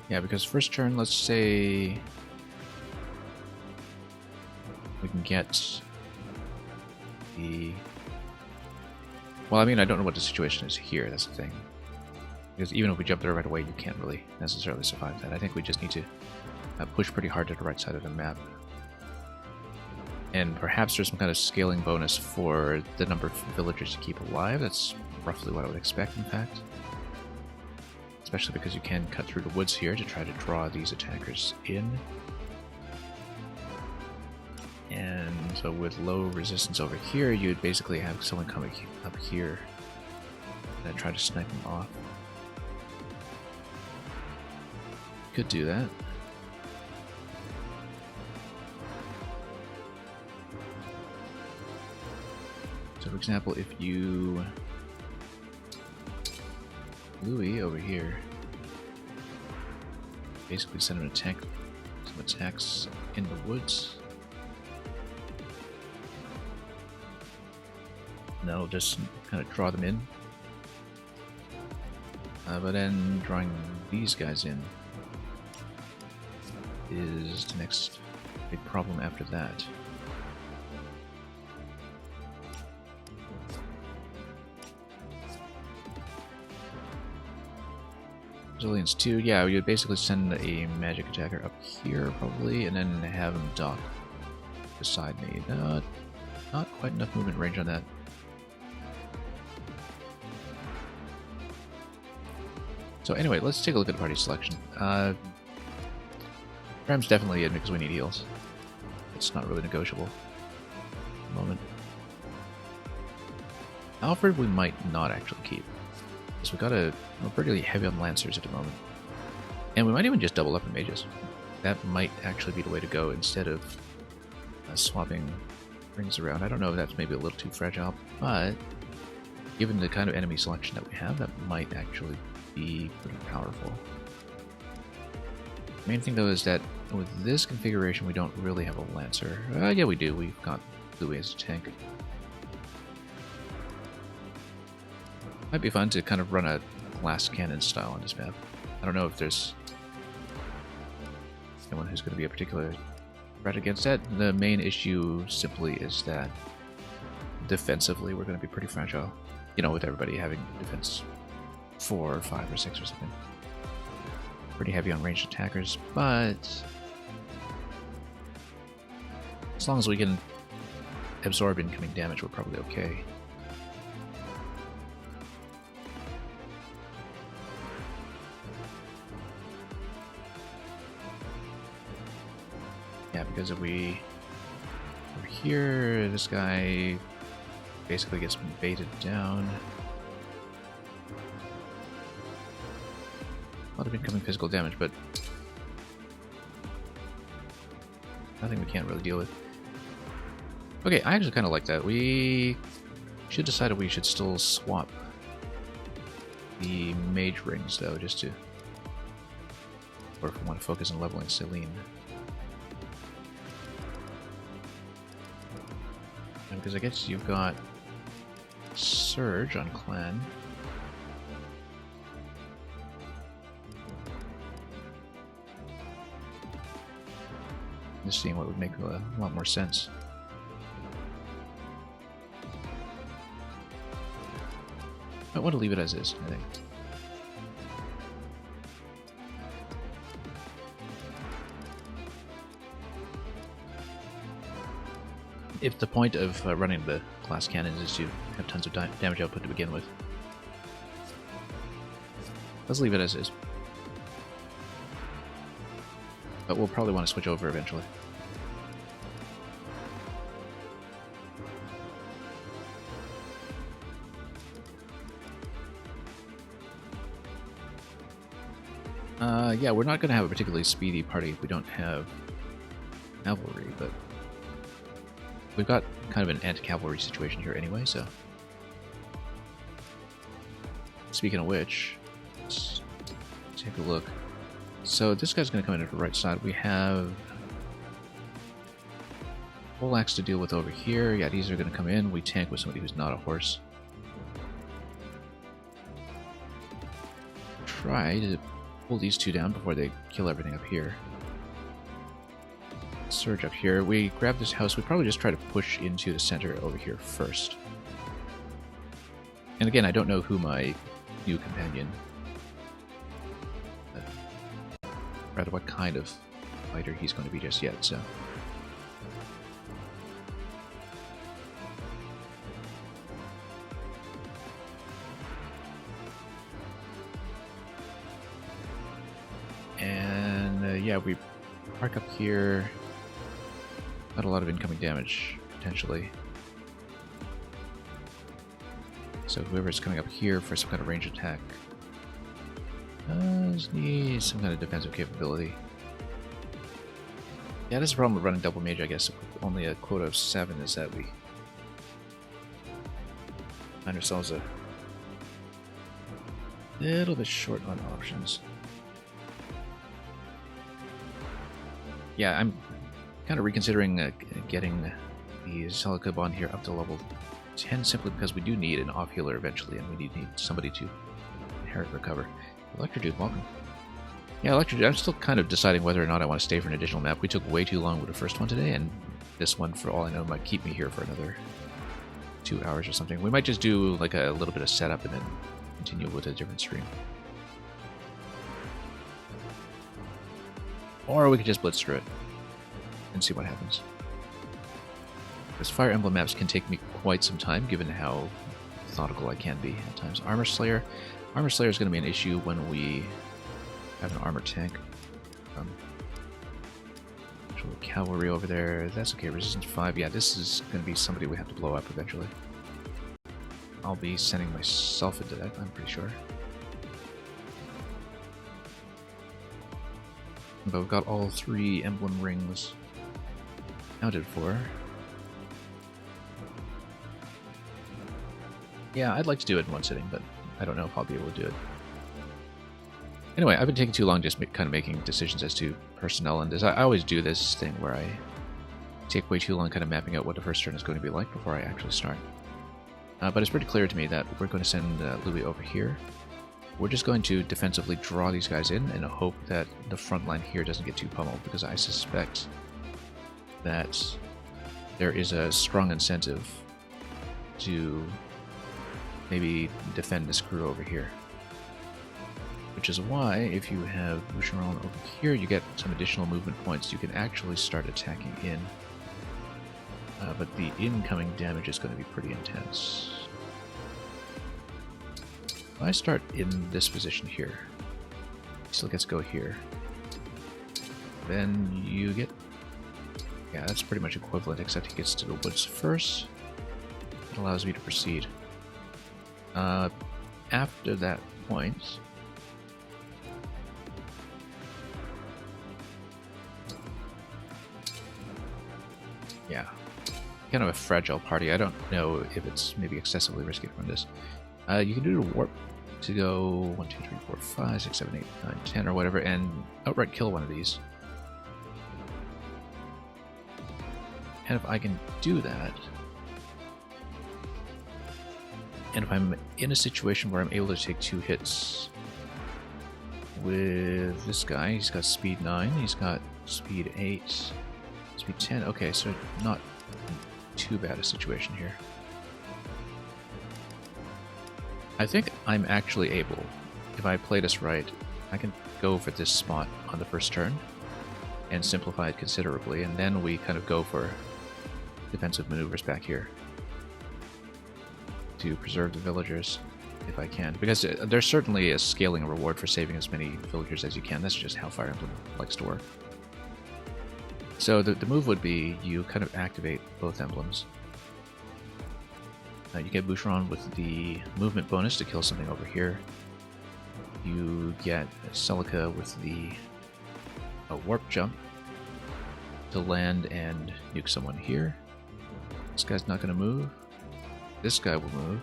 Yeah, because first turn, let's say we can get the... Well, I mean, I don't know what the situation is here, that's the thing. Because even if we jump there right away, you can't really necessarily survive that. I think we just need to push pretty hard to the right side of the map. And perhaps there's some kind of scaling bonus for the number of villagers you keep alive. That's roughly what I would expect, in fact. Especially because you can cut through the woods here to try to draw these attackers in. And so with low resistance over here, you'd basically have someone coming up here and try to snipe them off. Could do that. So for example, if you... Louis over here, basically send him some attacks in the woods. And that'll just kind of draw them in. But then drawing these guys in is the next big problem after that? Resilience 2, yeah, we would basically send a magic attacker up here, probably, and then have him dock beside me. Not quite enough movement range on that. So anyway, let's take a look at the party selection. Ram's definitely in because we need heals. It's not really negotiable at the moment. Alfred we might not actually keep. Because we're pretty heavy on Lancers at the moment. And we might even just double up in mages. That might actually be the way to go instead of swapping rings around. I don't know if that's maybe a little too fragile, but given the kind of enemy selection that we have, that might actually be pretty powerful. Main thing though is that with this configuration we don't really have a Lancer. Yeah, we do. We've got Louis as a tank. Might be fun to kind of run a glass cannon style on this map. I don't know if there's anyone who's going to be a particular threat against that. The main issue simply is that defensively we're going to be pretty fragile. You know, with everybody having defense 4 or 5 or 6 or something. Pretty heavy on ranged attackers, but as long as we can absorb incoming damage, we're probably okay. Yeah, because if we over here, this guy basically gets baited down. A lot of incoming physical damage, but nothing we can't really deal with. Okay, I actually kind of like that. We should decide if we should still swap the mage rings, though, just to... Or if we want to focus on leveling Celine. Because I guess you've got Surge on Clan. Just seeing what would make a lot more sense. I want to leave it as is, I think. If the point of running the glass cannons is to have tons of damage output to begin with. Let's leave it as is. But we'll probably want to switch over eventually. Yeah, we're not going to have a particularly speedy party if we don't have cavalry, but we've got kind of an anti-cavalry situation here anyway, so... Speaking of which, let's take a look. So this guy's going to come in at the right side. We have Poleaxe to deal with over here. Yeah, these are going to come in. We tank with somebody who's not a horse. Try to pull these two down before they kill everything up here. Surge up here. We grab this house. We probably just try to push into the center over here first. And again, I don't know who my new companion, rather what kind of fighter he's going to be just yet, so. And yeah, we park up here. Not a lot of incoming damage, potentially. So whoever's coming up here for some kind of range attack does need some kind of defensive capability. Yeah, that's the problem with running double mage, I guess. Only a quota of 7 is that we find ourselves a little bit short on options. Yeah, I'm kind of reconsidering getting the Celicabon here up to level 10 simply because we do need an off-healer eventually, and we need somebody to inherit recover. Electro Dude, welcome. Yeah, Electric, I'm still kind of deciding whether or not I want to stay for an additional map. We took way too long with the first one today, and this one, for all I know, might keep me here for another 2 hours or something. We might just do like a little bit of setup and then continue with a different stream. Or we could just blitz through it and see what happens. Because Fire Emblem maps can take me quite some time, given how methodical I can be at times. Armor Slayer. Armor Slayer is going to be an issue when we have an armor tank. Cavalry over there. That's okay. Resistance 5. Yeah, this is going to be somebody we have to blow up eventually. I'll be sending myself into that, I'm pretty sure. But we've got all 3 emblem rings accounted for. Yeah, I'd like to do it in one sitting, but I don't know if I'll be able to do it. Anyway, I've been taking too long just kind of making decisions as to personnel, and I always do this thing where I take way too long kind of mapping out what the first turn is going to be like before I actually start. But it's pretty clear to me that we're going to send Louis over here. We're just going to defensively draw these guys in and hope that the front line here doesn't get too pummeled, because I suspect that there is a strong incentive to maybe defend this crew over here. Which is why, if you have Boucheron over here, you get some additional movement points. You can actually start attacking in. But the incoming damage is going to be pretty intense. If I start in this position here, he still gets to go here. Then you get... Yeah, that's pretty much equivalent, except he gets to the woods first. It allows me to proceed. After that point... Yeah, kind of a fragile party. I don't know if it's maybe excessively risky from this. You can do the warp to go 1, 2, 3, 4, 5, 6, 7, 8, 9, 10 or whatever, and outright kill one of these. And if I can do that, and if I'm in a situation where I'm able to take 2 hits with this guy, he's got speed 9, he's got speed 8, speed 10. Okay, so not too bad a situation here. I think I'm actually able, if I play this right, I can go for this spot on the first turn and simplify it considerably, and then we kind of go for defensive maneuvers back here to preserve the villagers if I can, because there's certainly a scaling reward for saving as many villagers as you can. That's just how Fire Emblem likes to work. So the move would be you kind of activate both emblems. You get Boucheron with the movement bonus to kill something over here. You get Celica with the warp jump to land and nuke someone here. This guy's not going to move. This guy will move.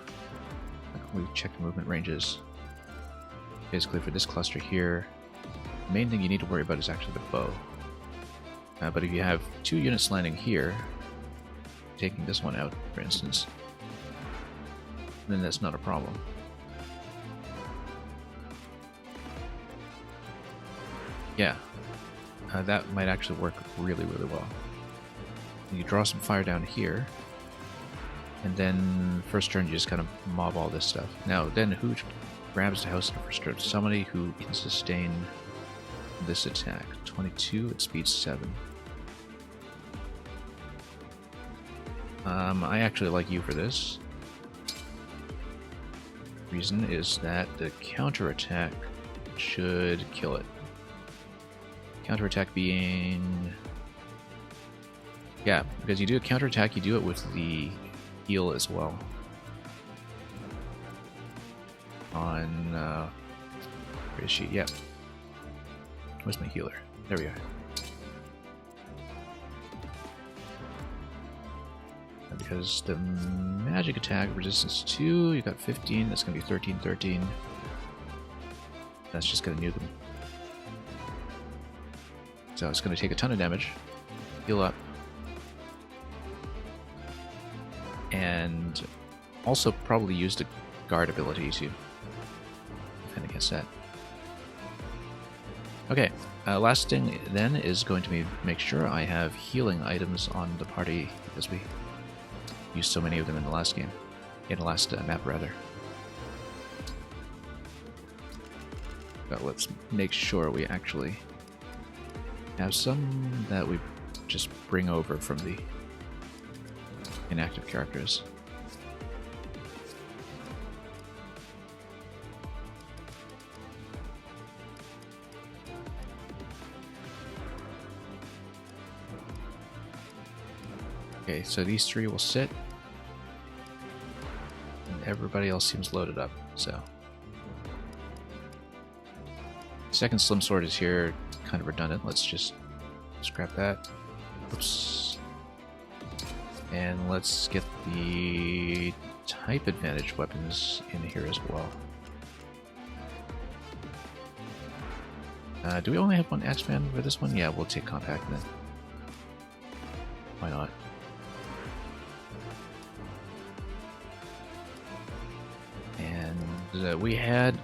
We've checked movement ranges. Basically for this cluster here, the main thing you need to worry about is actually the bow. But if you have 2 units landing here, taking this one out, for instance, then that's not a problem. Yeah, that might actually work really, really well. You draw some fire down here, and then first turn you just kind of mob all this stuff. Now, then who grabs the house in the first turn? Somebody who can sustain this attack. 22 at speed 7. I actually like you for this. Reason is that the counterattack should kill it. Counterattack being... Yeah, because you do a counterattack, you do it with the heal as well. On... where is she? Yeah. Where's my healer? There we are. Because the magic attack resistance 2, you got 15, that's going to be 13, 13. That's just going to nuke them. So it's going to take a ton of damage, heal up, and also probably use the guard ability to defend against that. Okay, last thing then is going to be make sure I have healing items on the party, because we used so many of them in the last game. In the last map, rather. But let's make sure we actually have some that we just bring over from the inactive characters. Okay, so these three will sit. And everybody else seems loaded up, so. Second Slim Sword is here, kind of redundant. Let's just scrap that. Oops. And let's get the type advantage weapons in here as well. Do we only have one X-Man for this one? Yeah, we'll take Compact then. Why not? And we had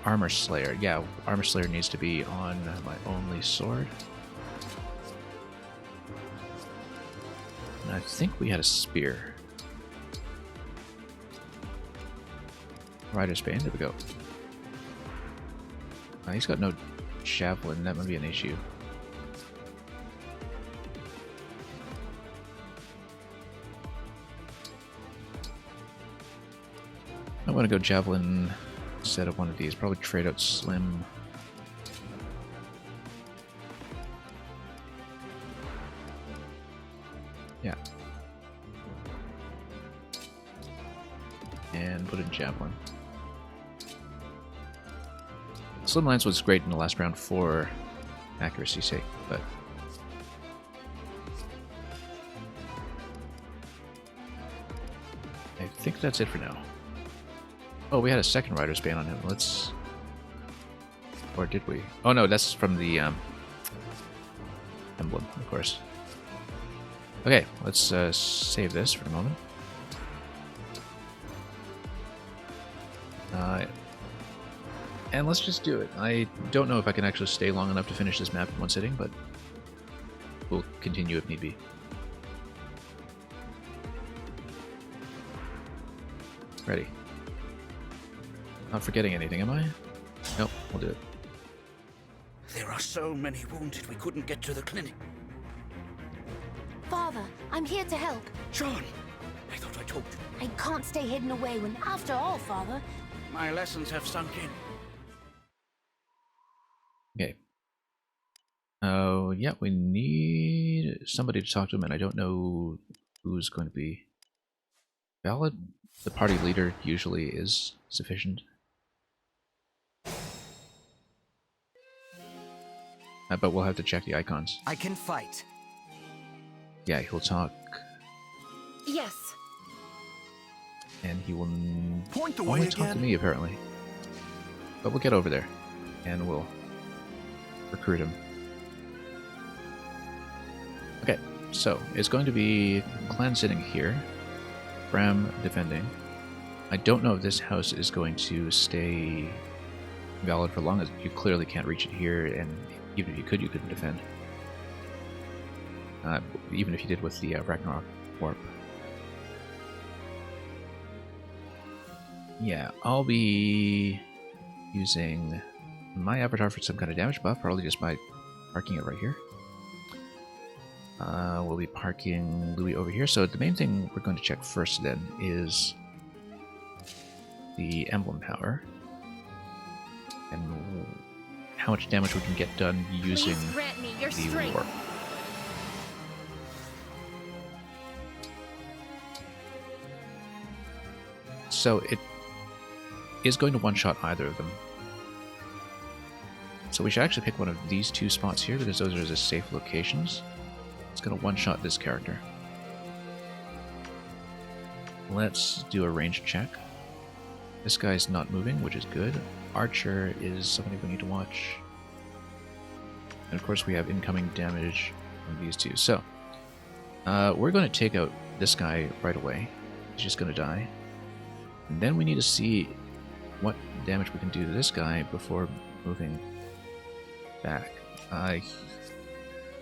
Armor Slayer. Yeah, Armor Slayer needs to be on my only sword. And I think we had a spear. Rider's Bane, there we go. He's got no javelin, that might be an issue. I want to go javelin instead of one of these. Probably trade out Slim. Yeah. And put in javelin. Slim Lance was great in the last round for accuracy's sake, but I think that's it for now. Oh, we had a second Rider's Bane on him. Let's... Or did we? Oh no, that's from the Emblem, of course. Okay, let's save this for a moment. And let's just do it. I don't know if I can actually stay long enough to finish this map in one sitting, but we'll continue if need be. Ready. Not forgetting anything, am I? Nope, we'll do it. There are so many wounded we couldn't get to the clinic. Father, I'm here to help. John, I thought I told you. I can't stay hidden away when, after all, Father. My lessons have sunk in. Okay. Oh, yeah, we need somebody to talk to him, and I don't know who's going to be valid. The party leader usually is sufficient. But we'll have to check the icons. I can fight. Yeah, he'll talk. Yes. And he will Point the way only talk to again. me, apparently. But we'll get over there, and we'll recruit him. Okay, so it's going to be clan sitting here, Bram defending. I don't know if this house is going to stay valid for long, as you clearly can't reach it here, and even if you could, you couldn't defend. Even if you did with the Ragnarok Warp. Yeah, I'll be using my avatar for some kind of damage buff, probably just by parking it right here. We'll be parking Louis over here. So the main thing we're going to check first then is the Emblem power and how much damage we can get done using Please grant me your the strength. warp. So it is going to one-shot either of them. So we should actually pick one of these two spots here because those are the safe locations. It's going to one-shot this character. Let's do a range check. This guy's not moving, which is good. Archer is somebody we need to watch. And of course we have incoming damage from these two. So, we're going to take out this guy right away. He's just going to die. And then we need to see what damage we can do to this guy before moving back.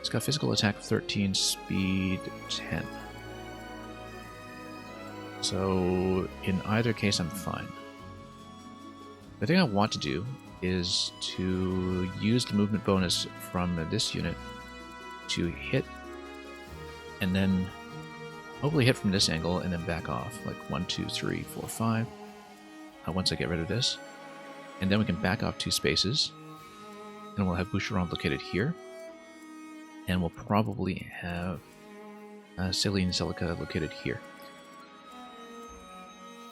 It's got physical attack 13, speed 10. So in either case, I'm fine. The thing I want to do is to use the movement bonus from this unit to hit, and then hopefully hit from this angle and then back off, like 1, 2, 3, 4, 5. Once I get rid of this, and then we can back off 2 spaces, and we'll have Boucheron located here, and we'll probably have Celine Celica located here.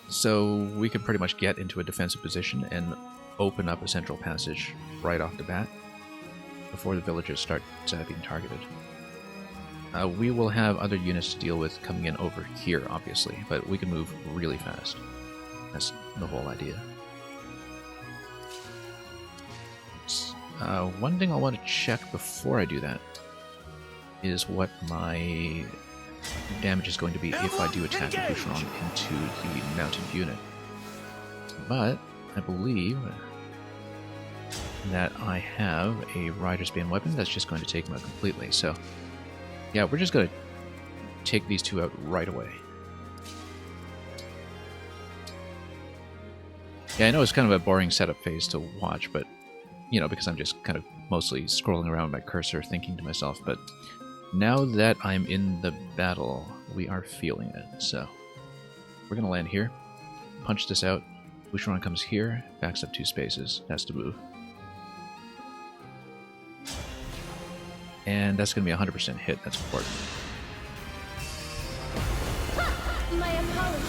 So we can pretty much get into a defensive position and open up a central passage right off the bat before the villagers start being targeted. We will have other units to deal with coming in over here, obviously, but we can move really fast. That's the whole idea. One thing I want to check before I do that is what my damage is going to be if I do attack the Boucheron into the mounted unit. But I believe that I have a Rider's Bane weapon that's just going to take him out completely. So, yeah, we're just going to take these two out right away. Yeah, I know it's kind of a boring setup phase to watch, but, you know, because I'm just kind of mostly scrolling around my cursor thinking to myself, but now that I'm in the battle, we are feeling it. So, we're going to land here, punch this out, Boucheron comes here, backs up 2 spaces, that's the move. And that's going to be a 100% hit, that's important. My apologies.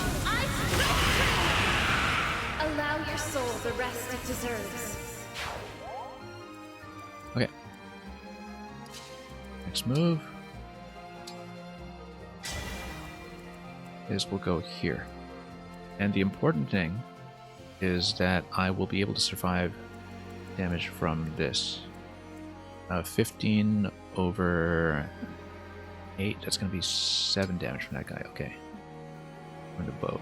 Allow your soul the rest it deserves. Okay. Next move is we'll go here. And the important thing is that I will be able to survive damage from this. 15 over 8, that's going to be 7 damage from that guy. Okay. From the bow.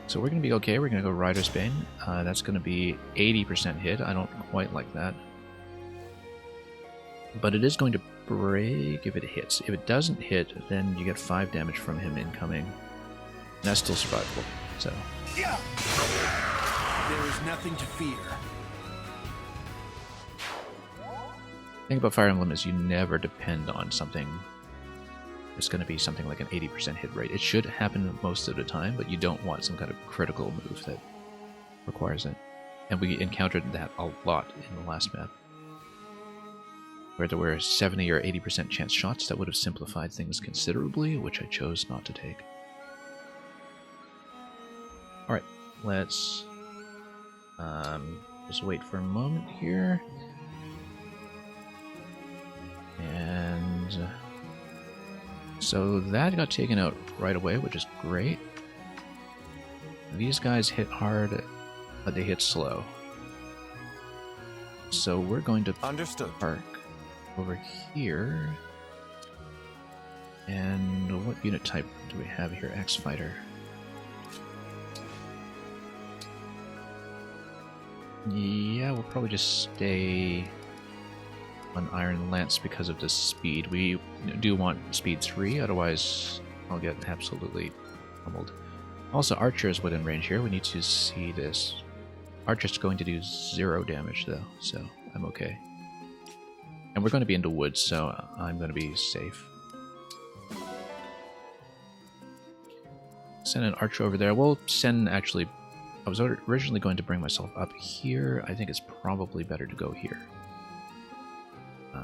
So we're going to be okay. We're going to go Rider's Bane. That's going to be 80% hit. I don't quite like that. But it is going to break if it hits. If it doesn't hit, then you get 5 damage from him incoming. And that's still survivable. So. There is nothing to fear. The thing about Fire Emblem is you never depend on something. It's going to be something like an 80% hit rate. It should happen most of the time, but you don't want some kind of critical move that requires it. And we encountered that a lot in the last map, where there were 70 or 80% chance shots that would have simplified things considerably, which I chose not to take. Alright, let's just wait for a moment here. And so that got taken out right away, which is great. These guys hit hard, but they hit slow. So we're going to park over here. And what unit type do we have here? X-Fighter. Yeah, we'll probably just stay on Iron Lance because of the speed. We do want speed 3, otherwise I'll get absolutely pummeled. Also, Archer is within range here. We need to see this. Archer's going to do 0 damage though, so I'm okay. And we're going to be in the woods, so I'm going to be safe. Send an Archer over there. We'll send, actually, I was originally going to bring myself up here. I think it's probably better to go here.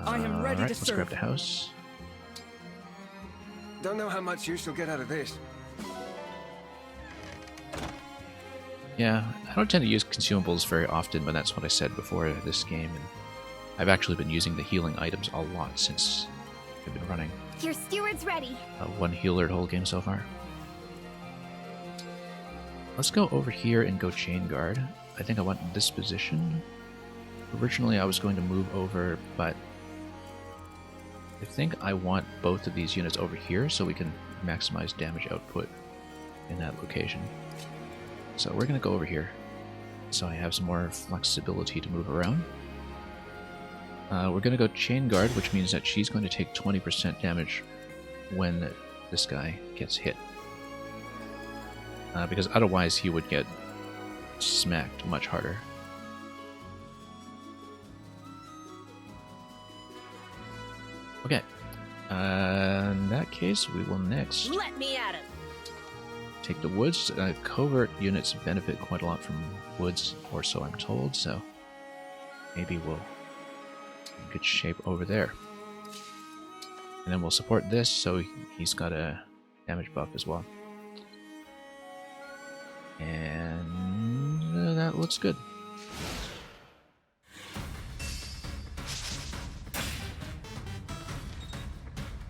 I am ready to let's serve. grab the house. Don't know how much use you'll get out of this. Yeah, I don't tend to use consumables very often, but that's what I said before this game, and I've actually been using the healing items a lot since I've been running. Your steward's ready. One healer the whole game so far. Let's go over here and go Chain Guard. I think I want this position. Originally I was going to move over, but I think I want both of these units over here so we can maximize damage output in that location. So we're going to go over here so I have some more flexibility to move around. We're going to go Chain Guard, which means that she's going to take 20% damage when this guy gets hit. Because otherwise he would get smacked much harder. Okay. In that case, we will next Let me at him. take the woods. Covert units benefit quite a lot from woods, or so I'm told, so maybe we'll in good shape over there. And then we'll support this, so he's got a damage buff as well. And that looks good.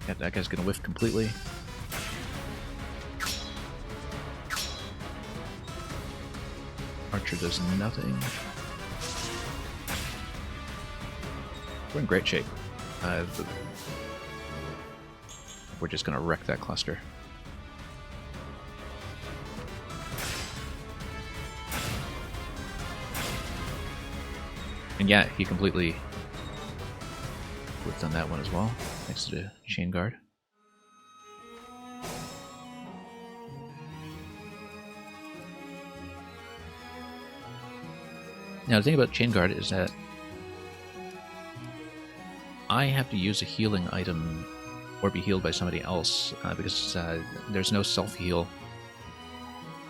Yeah, that guy's gonna whiff completely. Archer does nothing. We're in great shape. We're just gonna wreck that cluster. And yeah, he completely whiffed on that one as well, next to the Chain Guard. Now the thing about Chain Guard is that I have to use a healing item or be healed by somebody else because there's no self-heal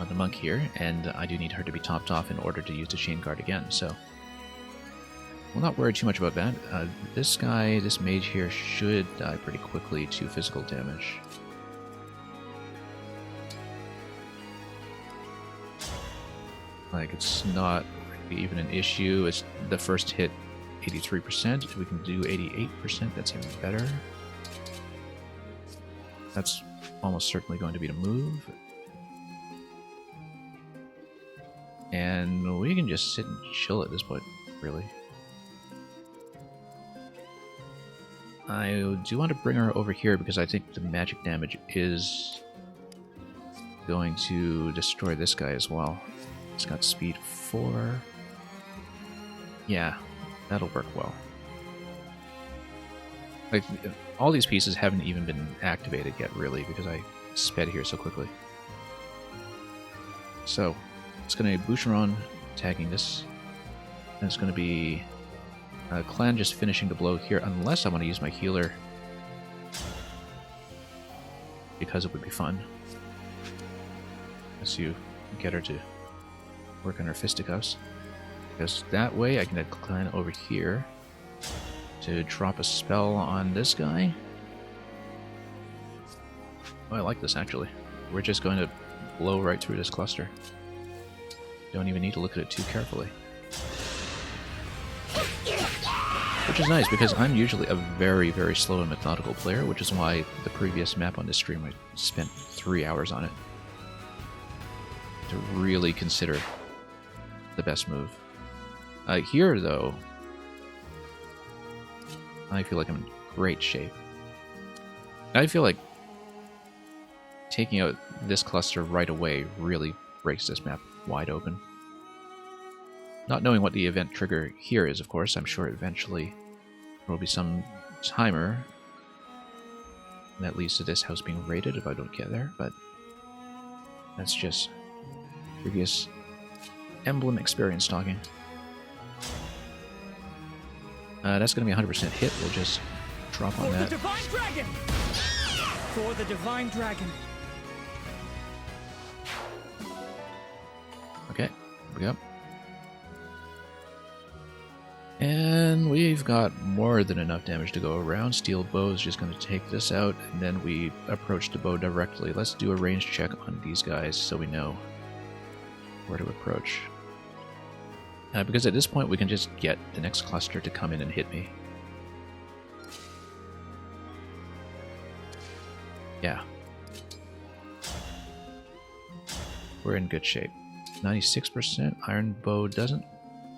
on the monk here, and I do need her to be topped off in order to use the Chain Guard again, so we'll not worry too much about that. This guy, this mage here, should die pretty quickly to physical damage. Like, it's not even an issue. It's the first hit, 83%. We can do 88%. That's even better. That's almost certainly going to be the move. And we can just sit and chill at this point, really. I do want to bring her over here because I think the magic damage is going to destroy this guy as well. It's got speed 4. Yeah, that'll work well. Like, all these pieces haven't even been activated yet, really, because I sped here so quickly. So, it's going to be Boucheron tagging this, and it's going to be Clan just finishing the blow here, unless I want to use my healer, because it would be fun. As you get her to work on her fisticuffs. Because that way I can get Clan over here to drop a spell on this guy. Oh, I like this actually. We're just going to blow right through this cluster. Don't even need to look at it too carefully. Which is nice, because I'm usually a very, very slow and methodical player, which is why the previous map on this stream I spent 3 hours on it. To really consider the best move. Here, though, I feel like I'm in great shape. I feel like taking out this cluster right away really breaks this map wide open. Not knowing what the event trigger here is, of course, I'm sure eventually there will be some timer that leads to this house being raided if I don't get there, but that's just previous Emblem experience talking. That's going to be 100% hit. We'll just drop on that. For the Divine Dragon! For the Divine Dragon. Okay, here we go. And we've got more than enough damage to go around. Steel Bow is just going to take this out, and then we approach the bow directly. Let's do a range check on these guys so we know where to approach. Because at this point we can just get the next cluster to come in and hit me. Yeah. We're in good shape. 96%. Iron Bow doesn't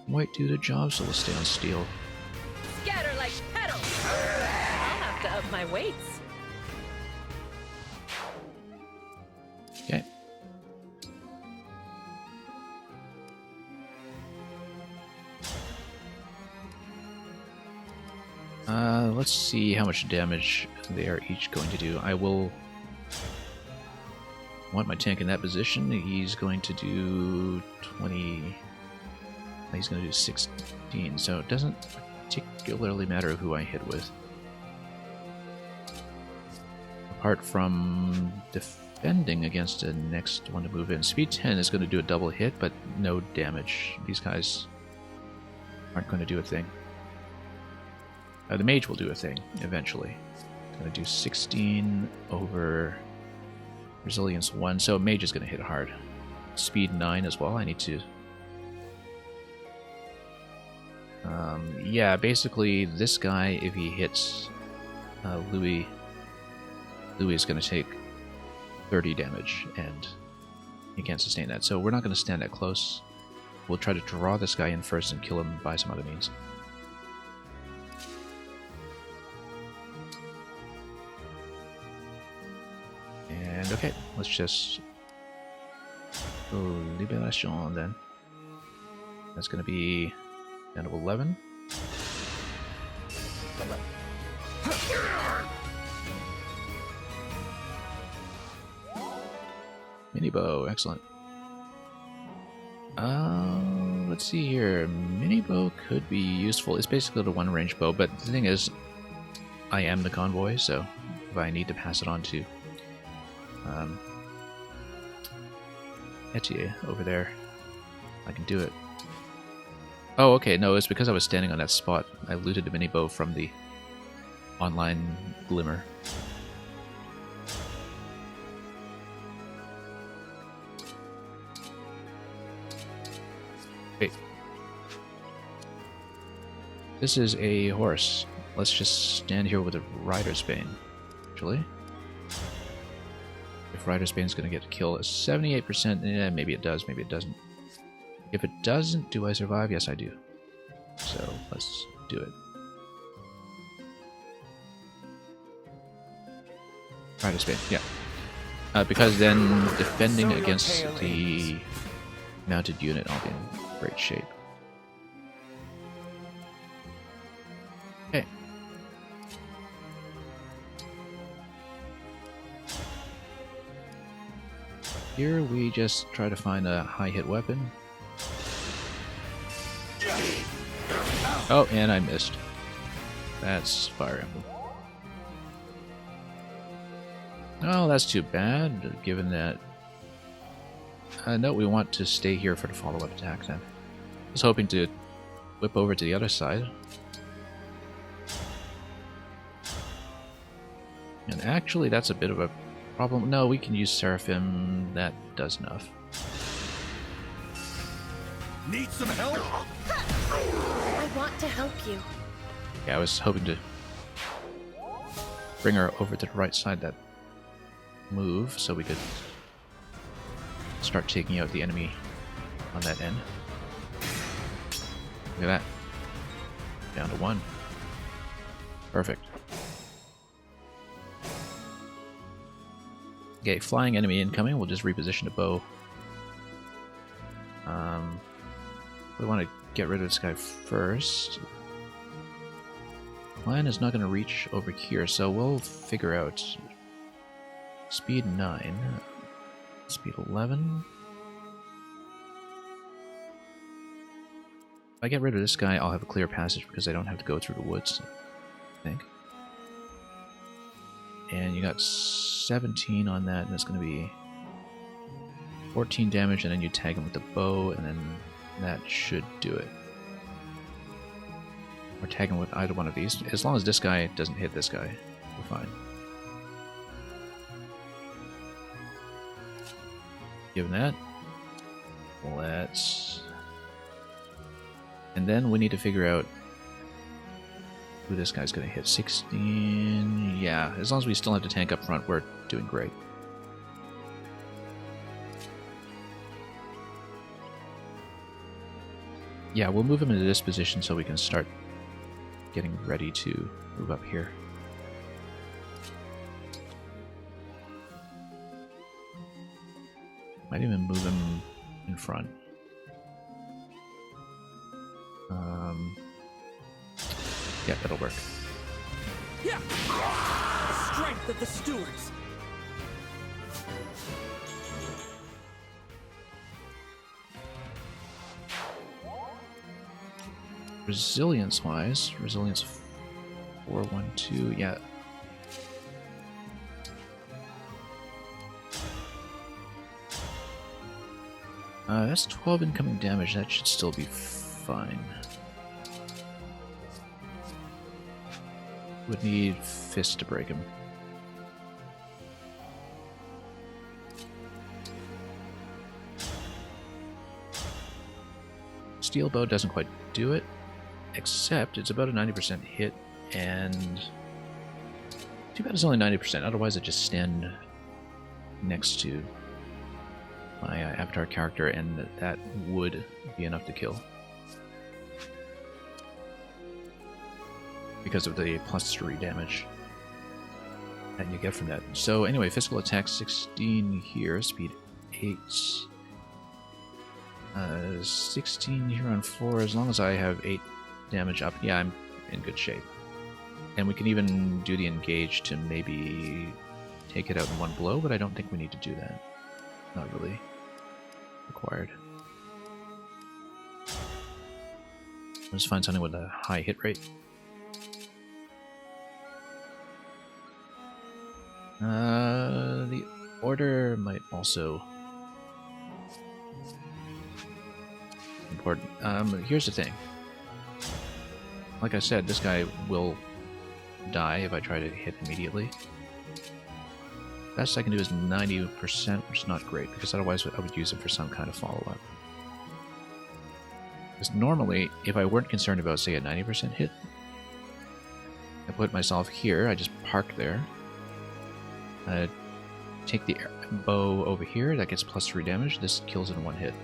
quite do the job, so we'll stay on steel. Scatter like petals! I'll have to up my weights. Okay. let's see how much damage they are each going to do. I will want my tank in that position. He's going to do 20. He's going to do 16, so it doesn't particularly matter who I hit with. Apart from defending against the next one to move in. Speed 10 is going to do a double hit, but no damage. These guys aren't going to do a thing. The mage will do a thing, eventually. It's going to do 16 over resilience 1, so mage is going to hit hard. Speed 9 as well, I need to... yeah, basically this guy, if he hits Louis is going to take 30 damage, and he can't sustain that. So we're not going to stand that close. We'll try to draw this guy in first and kill him by some other means. And okay, let's just go Liberation then. That's going to be down to 11. Mini bow, excellent. Let's see here. Mini bow could be useful. It's basically the one range bow, but the thing is, I am the convoy, so if I need to pass it on to Etier over there, I can do it. Oh, okay, no, it's because I was standing on that spot. I looted the mini bow from the online glimmer. Wait. This is a horse. Let's just stand here with a Rider's Bane, actually. If Rider's Bane is going to get a kill, is 78%. Yeah, maybe it does, maybe it doesn't. If it doesn't, do I survive? Yes, I do. So, let's do it. Rider's Bane, yeah. Because then defending against the mounted unit, I'll be in great shape. Okay. Here we just try to find a high hit weapon. Oh, and I missed. That's Fire Emblem. Oh, that's too bad, given that... no, we want to stay here for the follow-up attack then. I was hoping to whip over to the other side. And actually, that's a bit of a problem. No, we can use Seraphim. That does enough. Need some help? I want to help you. Yeah, I was hoping to bring her over to the right side that move so we could start taking out the enemy on that end. Look at that. Down to 1. Perfect. Okay, flying enemy incoming. We'll just reposition the bow. We want to get rid of this guy first. Clan is not going to reach over here, so we'll figure out speed 9, speed 11. If I get rid of this guy, I'll have a clear passage because I don't have to go through the woods, I think. And you got 17 on that, and it's going to be 14 damage, and then you tag him with the bow, and then that should do it. Or tag him with either one of these. As long as this guy doesn't hit this guy, we're fine. Given that, let's... And then we need to figure out who this guy's going to hit. 16... Yeah, as long as we still have the tank up front, we're doing great. Yeah, we'll move him into this position so we can start getting ready to move up here. Might even move him in front. Yeah, that'll work. the stewards. Resilience-wise, resilience 412, yeah. That's 12 incoming damage, that should still be fine. Would need Fist to break him. Steel Bow doesn't quite do it, except it's about a 90% hit, and too bad it's only 90%, otherwise I'd just stand next to my avatar character and that would be enough to kill. Because of the +3 damage that you get from that. So anyway, physical attack 16 here, speed 8. 16 here on 4, as long as I have 8 damage up, yeah, I'm in good shape. And we can even do the engage to maybe take it out in one blow, but I don't think we need to do that. Not really required. Let's find something with a high hit rate. The order might also important. Here's the thing. Like I said, this guy will die if I try to hit immediately. Best I can do is 90%, which is not great, because otherwise I would use it for some kind of follow-up. Because normally, if I weren't concerned about, say, a 90% hit, I put myself here, I just park there, take the bow over here, that gets +3 damage, this kills in one hit.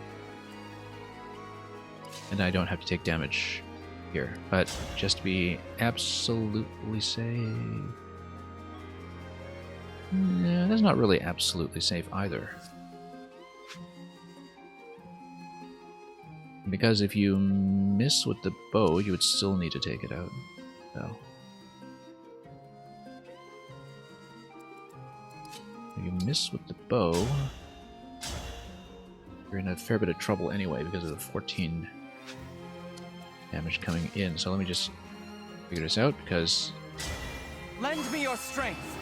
And I don't have to take damage here, but just to be absolutely safe... Yeah, that's not really absolutely safe either. Because if you miss with the bow, you would still need to take it out. So. If you miss with the bow, you're in a fair bit of trouble anyway because of the 14 damage coming in. So let me just figure this out, because lend me your strength.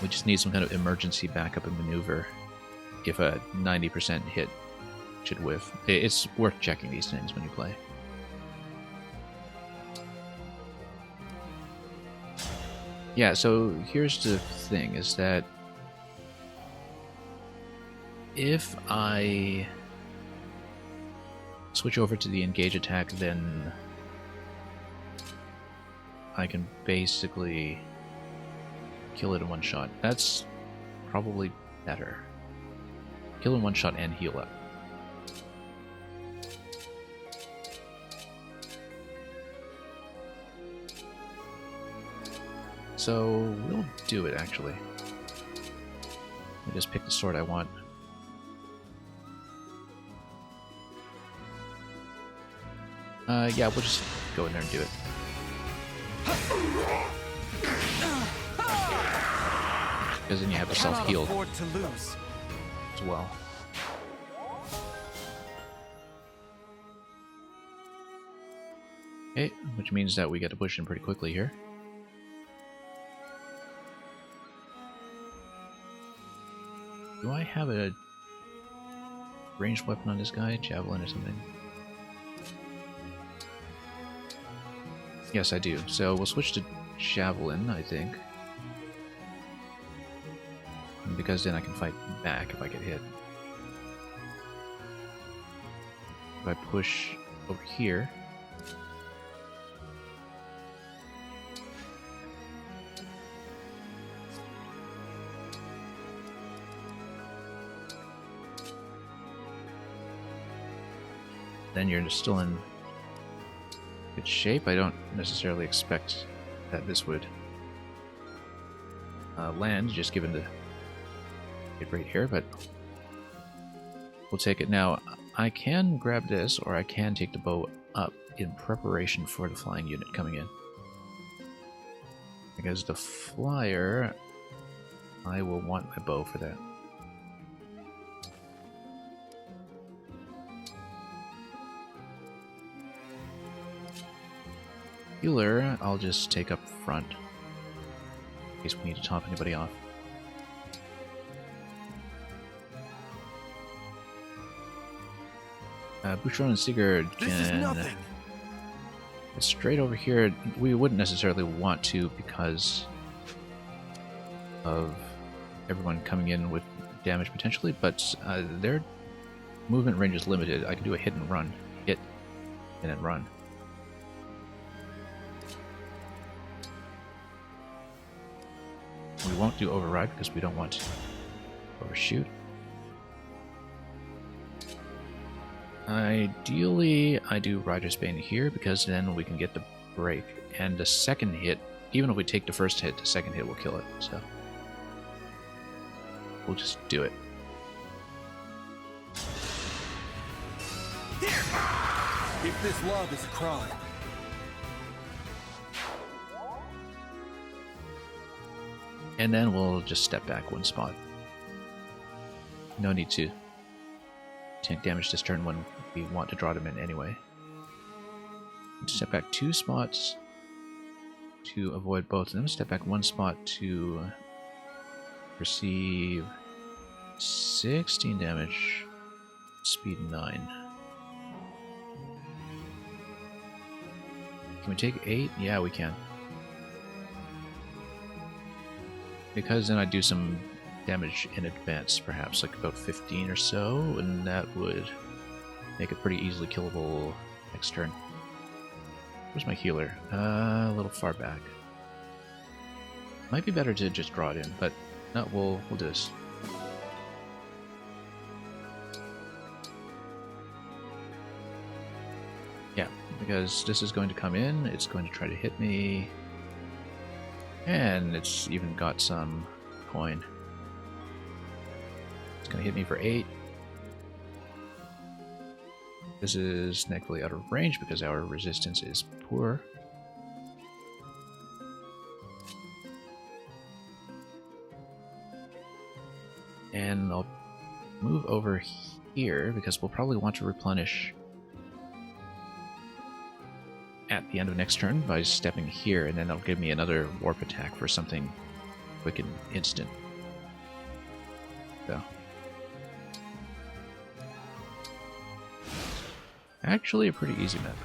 We just need some kind of emergency backup and maneuver if a 90% hit should whiff. It's worth checking these things when you play. Yeah, so here's the thing, is that if I switch over to the engage attack, then I can basically kill it in one shot. That's probably better. Kill in one shot and heal up. So we'll do it, actually. I just pick the sword I want. Yeah, we'll just go in there and do it. Because then you have to self-heal as well. Okay, which means that we get to push in pretty quickly here. Do I have a ranged weapon on this guy? Javelin or something? Yes, I do. So we'll switch to Javelin, I think. Because then I can fight back if I get hit. If I push over here... then you're still in good shape. I don't necessarily expect that this would land, just given the hit rate here, but we'll take it. Now, I can grab this, or I can take the bow up in preparation for the flying unit coming in. Because the flyer, I will want my bow for that. Healer, I'll just take up front in case we need to top anybody off. Boucheron and Sigurd can... This is nothing. Straight over here, we wouldn't necessarily want to because of everyone coming in with damage potentially, but their movement range is limited. I can do a hit and run. Hit and then run. We won't do override because we don't want to overshoot. Ideally, I do Rider's Bane here because then we can get the break. And the second hit, even if we take the first hit, the second hit will kill it. So we'll just do it. If this love is a crime. And then we'll just step back one spot. No need to tank damage this turn when we want to draw them in anyway. Step back 2 spots to avoid both of them. Step back 1 spot to receive 16 damage, speed 9. Can we take 8? Yeah, we can. Because then I do some damage in advance, perhaps like about 15 or so, and that would make it pretty easily killable next turn. Where's my healer? A little far back. Might be better to just draw it in, but no, we'll do this. Yeah, because this is going to come in, it's going to try to hit me, and it's even got some coin. It's going to hit me for 8. This is thankfully out of range because our resistance is poor. And I'll move over here because we'll probably want to replenish at the end of next turn by stepping here, and then that'll give me another warp attack for something quick and instant. So. Actually a pretty easy map.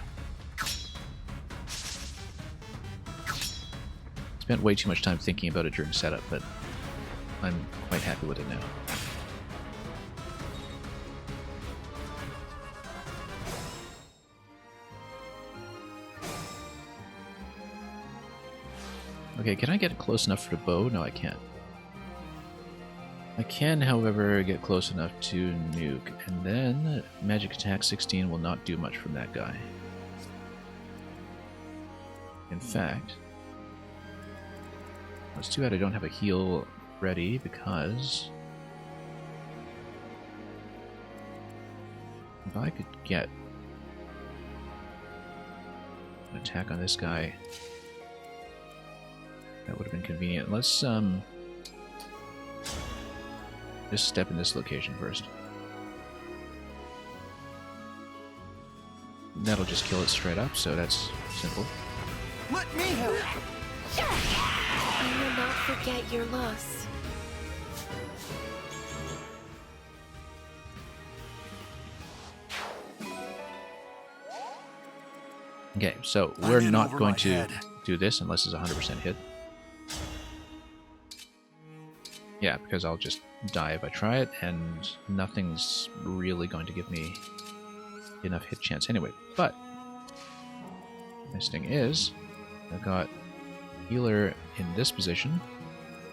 Spent way too much time thinking about it during setup, but I'm quite happy with it now. Okay, can I get close enough for the bow? No, I can't. I can, however, get close enough to nuke, and then magic attack 16 will not do much from that guy. In fact, it's too bad I don't have a heal ready because if I could get an attack on this guy, that would have been convenient. Let's just step in this location first. That'll just kill it straight up, so that's simple. Let me help! I will not forget your loss. Okay, so we're not going to do this unless it's 100% hit. Yeah, because I'll just die if I try it, and nothing's really going to give me enough hit chance anyway. But nice thing is, I've got healer in this position.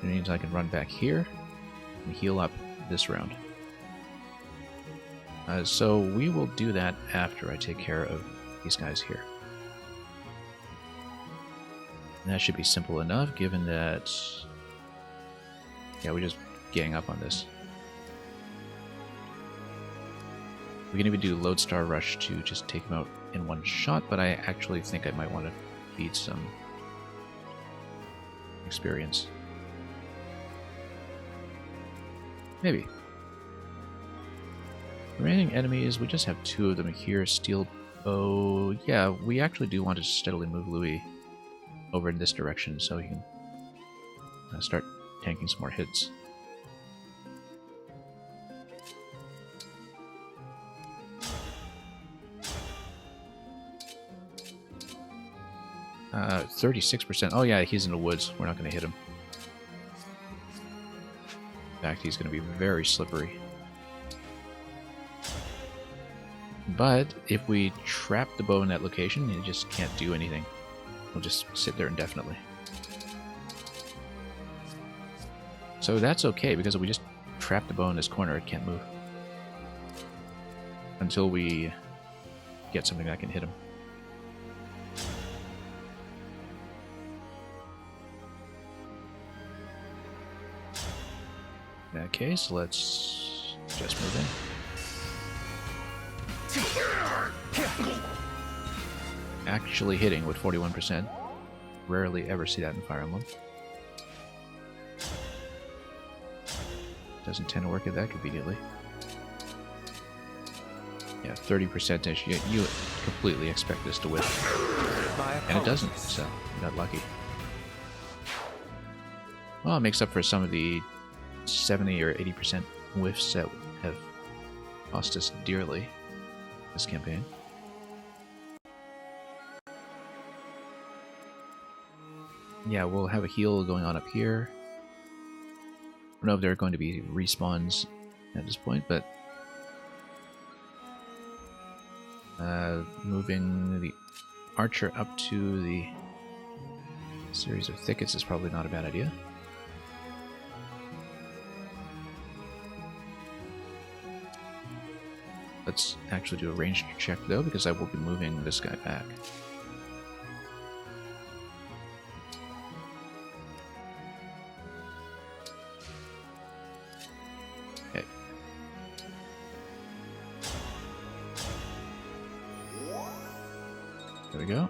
It means I can run back here and heal up this round. So we will do that after I take care of these guys here. And that should be simple enough, given that... yeah, we just gang up on this. We can even do Lodestar Rush to just take him out in one shot, but I actually think I might want to feed some experience. Maybe. Remaining enemies, we just have 2 of them here. Steel bow. Yeah, we actually do want to steadily move Louis over in this direction so he can start tanking some more hits. Uh, 36%. Oh yeah, he's in the woods. We're not going to hit him. In fact, he's going to be very slippery. But if we trap the bow in that location, he just can't do anything. He'll just sit there indefinitely. So that's okay, because if we just trap the bow in this corner, it can't move. Until we get something that can hit him. In that case, let's just move in. Actually hitting with 41%. Rarely ever see that in Fire Emblem. Doesn't tend to work at that conveniently. Yeah, 30%ish. You completely expect this to win. And it doesn't, so you're not lucky. Well, it makes up for some of the 70 or 80% whiffs that have cost us dearly this campaign. Yeah, we'll have a heal going on up here. I don't know if there are going to be respawns at this point, but moving the archer up to the series of thickets is probably not a bad idea. Let's actually do a ranged check though, because I will be moving this guy back. Okay. There we go.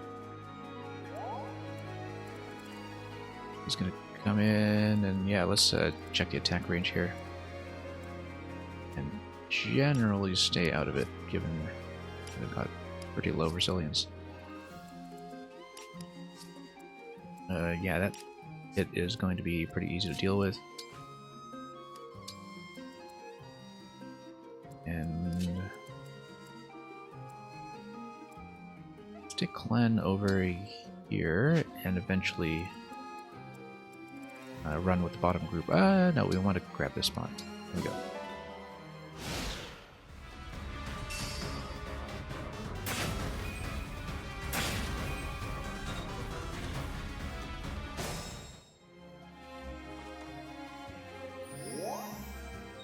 He's gonna come in and yeah, let's check the attack range here. And generally stay out of it, given they've got pretty low resilience. Yeah, it is going to be pretty easy to deal with. And stick Clan over here, and eventually run with the bottom group. No, we want to grab this spot. There we go.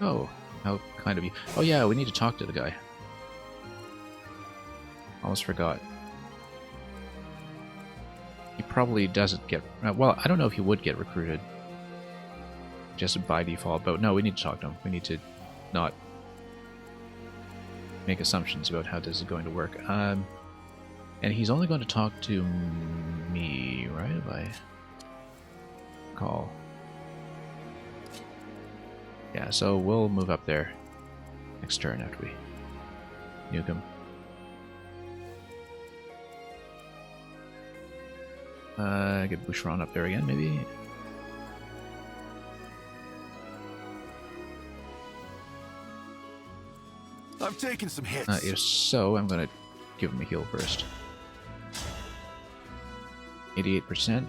Oh, how kind of you. Oh yeah, we need to talk to the guy. Almost forgot. He probably doesn't get... well, I don't know if he would get recruited. Just by default, but no, we need to talk to him. We need to not make assumptions about how this is going to work. And he's only going to talk to me, right? If I recall. Yeah, so we'll move up there next turn after we nuke him. Get Boucheron up there again, maybe? I've taken some hits. If so, I'm going to give him a heal first. 88%.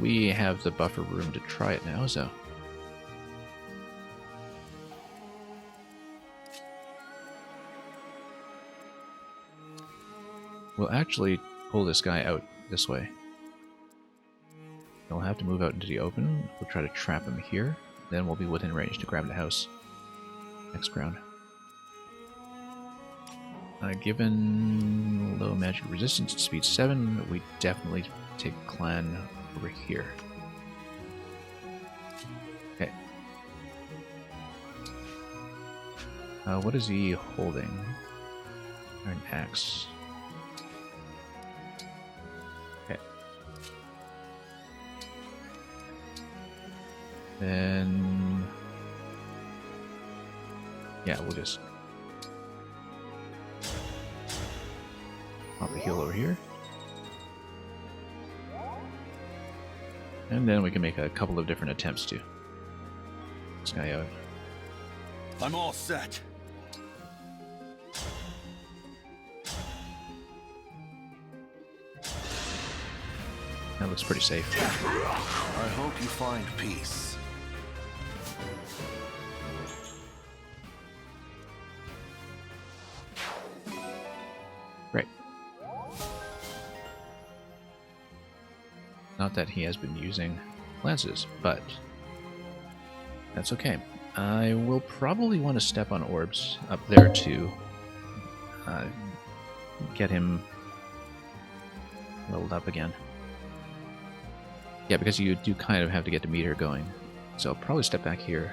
We have the buffer room to try it now, so... We'll actually pull this guy out this way. He'll have to move out into the open. We'll try to trap him here. Then we'll be within range to grab the house. Next round. Given low magic resistance to speed 7, we definitely take Clan over here. Okay. What is he holding? An axe. Then... yeah, we'll just pop a heal over here. And then we can make a couple of different attempts to this guy out. I'm all set. That looks pretty safe. I hope you find peace. Right. Not that he has been using lances, but that's okay. I will probably want to step on orbs up there to get him leveled up again. Yeah, because you do kind of have to get the meter going. So I'll probably step back here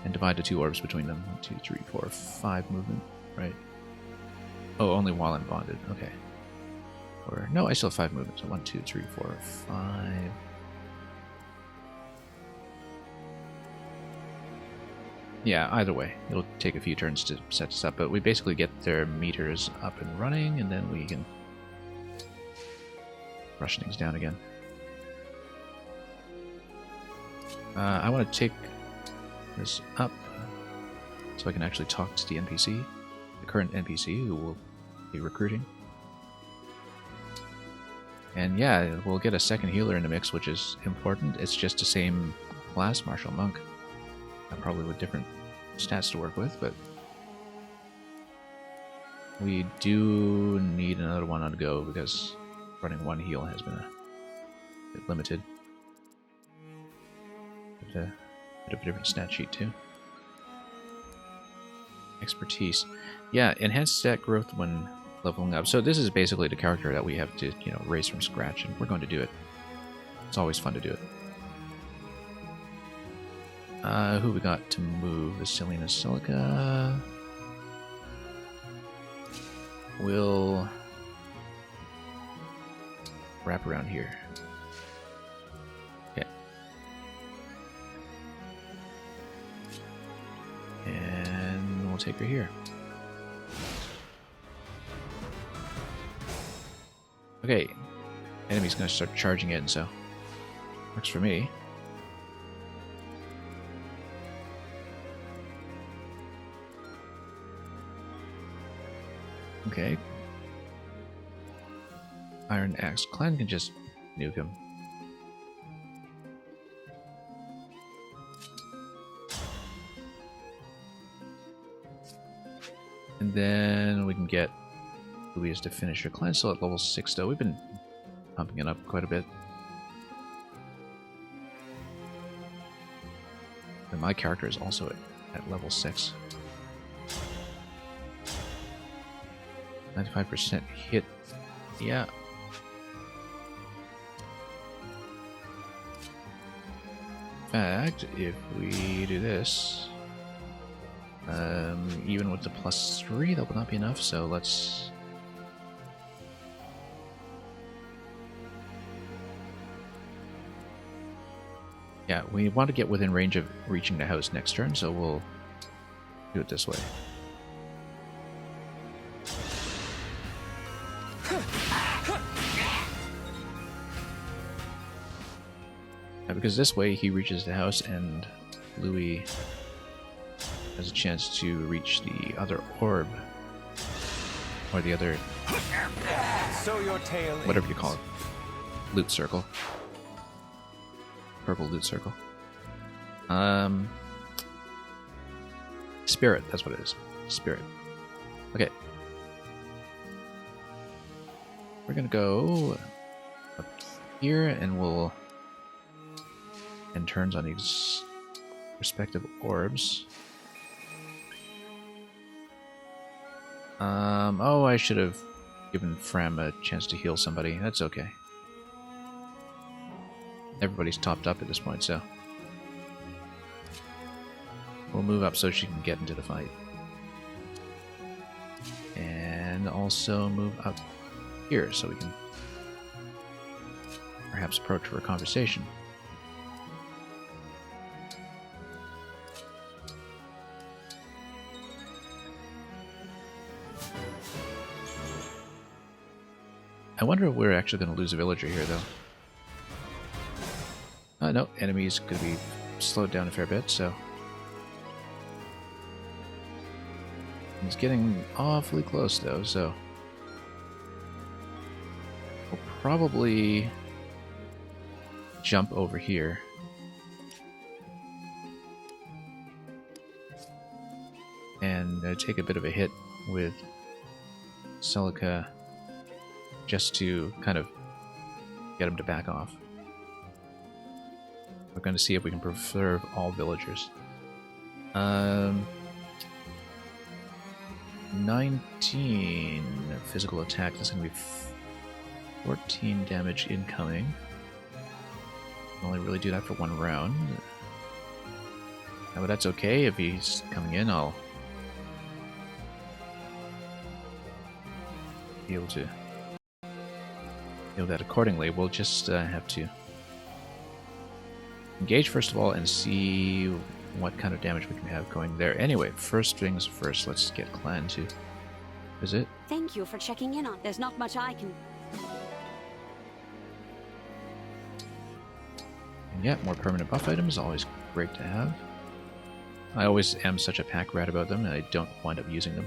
and divide the 2 orbs between them. 1, 2, 3, 4, 5 movement, right? Oh, only while I'm bonded. Okay. Or no, I still have 5 movement. So 1, 2, 3, 4, 5. Yeah, either way. It'll take a few turns to set this up, but we basically get their meters up and running, and then we can rush things down again. I want to take this up so I can actually talk to the NPC, the current NPC who will be recruiting. And yeah, we'll get a second healer in the mix, which is important. It's just the same class, Martial Monk. Probably with different stats to work with, but we do need another one on the go because running 1 heal has been a bit limited. But a bit of a different stat sheet too. Expertise. Yeah, enhanced stat growth when leveling up. So this is basically the character that we have to, raise from scratch, and we're going to do it. It's always fun to do it. Who we got to move? Vasilina Celica. We'll wrap around here. Okay. And we'll take her here. Okay. Enemy's gonna start charging in, so works for me. Okay. Iron Axe Clan can just nuke him. And then we can get Louise to finish her clan. Still at level 6 though. We've been pumping it up quite a bit. And my character is also at level 6. 95% hit. Yeah. In fact, if we do this, even with the +3, that will not be enough, so let's... yeah, we want to get within range of reaching the house next turn, so we'll do it this way. Because this way he reaches the house and Louis has a chance to reach the other orb. Or the other... so your tail whatever you call it. Loot circle. Purple loot circle. Spirit, that's what it is. Spirit. Okay. We're gonna go up here and we'll end turns on these respective orbs. Oh, I should have given Fram a chance to heal somebody. That's okay. Everybody's topped up at this point, so we'll move up so she can get into the fight. And also move up here so we can perhaps approach for a conversation. I wonder if we're actually going to lose a villager here, though. No, enemies could be slowed down a fair bit, so... He's getting awfully close, though, so... We'll probably jump over here. And take a bit of a hit with Celica just to kind of get him to back off. We're going to see if we can preserve all villagers. 19 physical attack. That's going to be 14 damage incoming. Can only really do that for one round. But that's okay. If he's coming in, I'll be able to deal that accordingly. We'll just have to engage first of all and see what kind of damage we can have going there. Anyway, first things first, let's get Clan to visit. Thank you for checking in on. There's not much I can... And yeah, more permanent buff items, always great to have. I always am such a pack rat about them, and I don't wind up using them.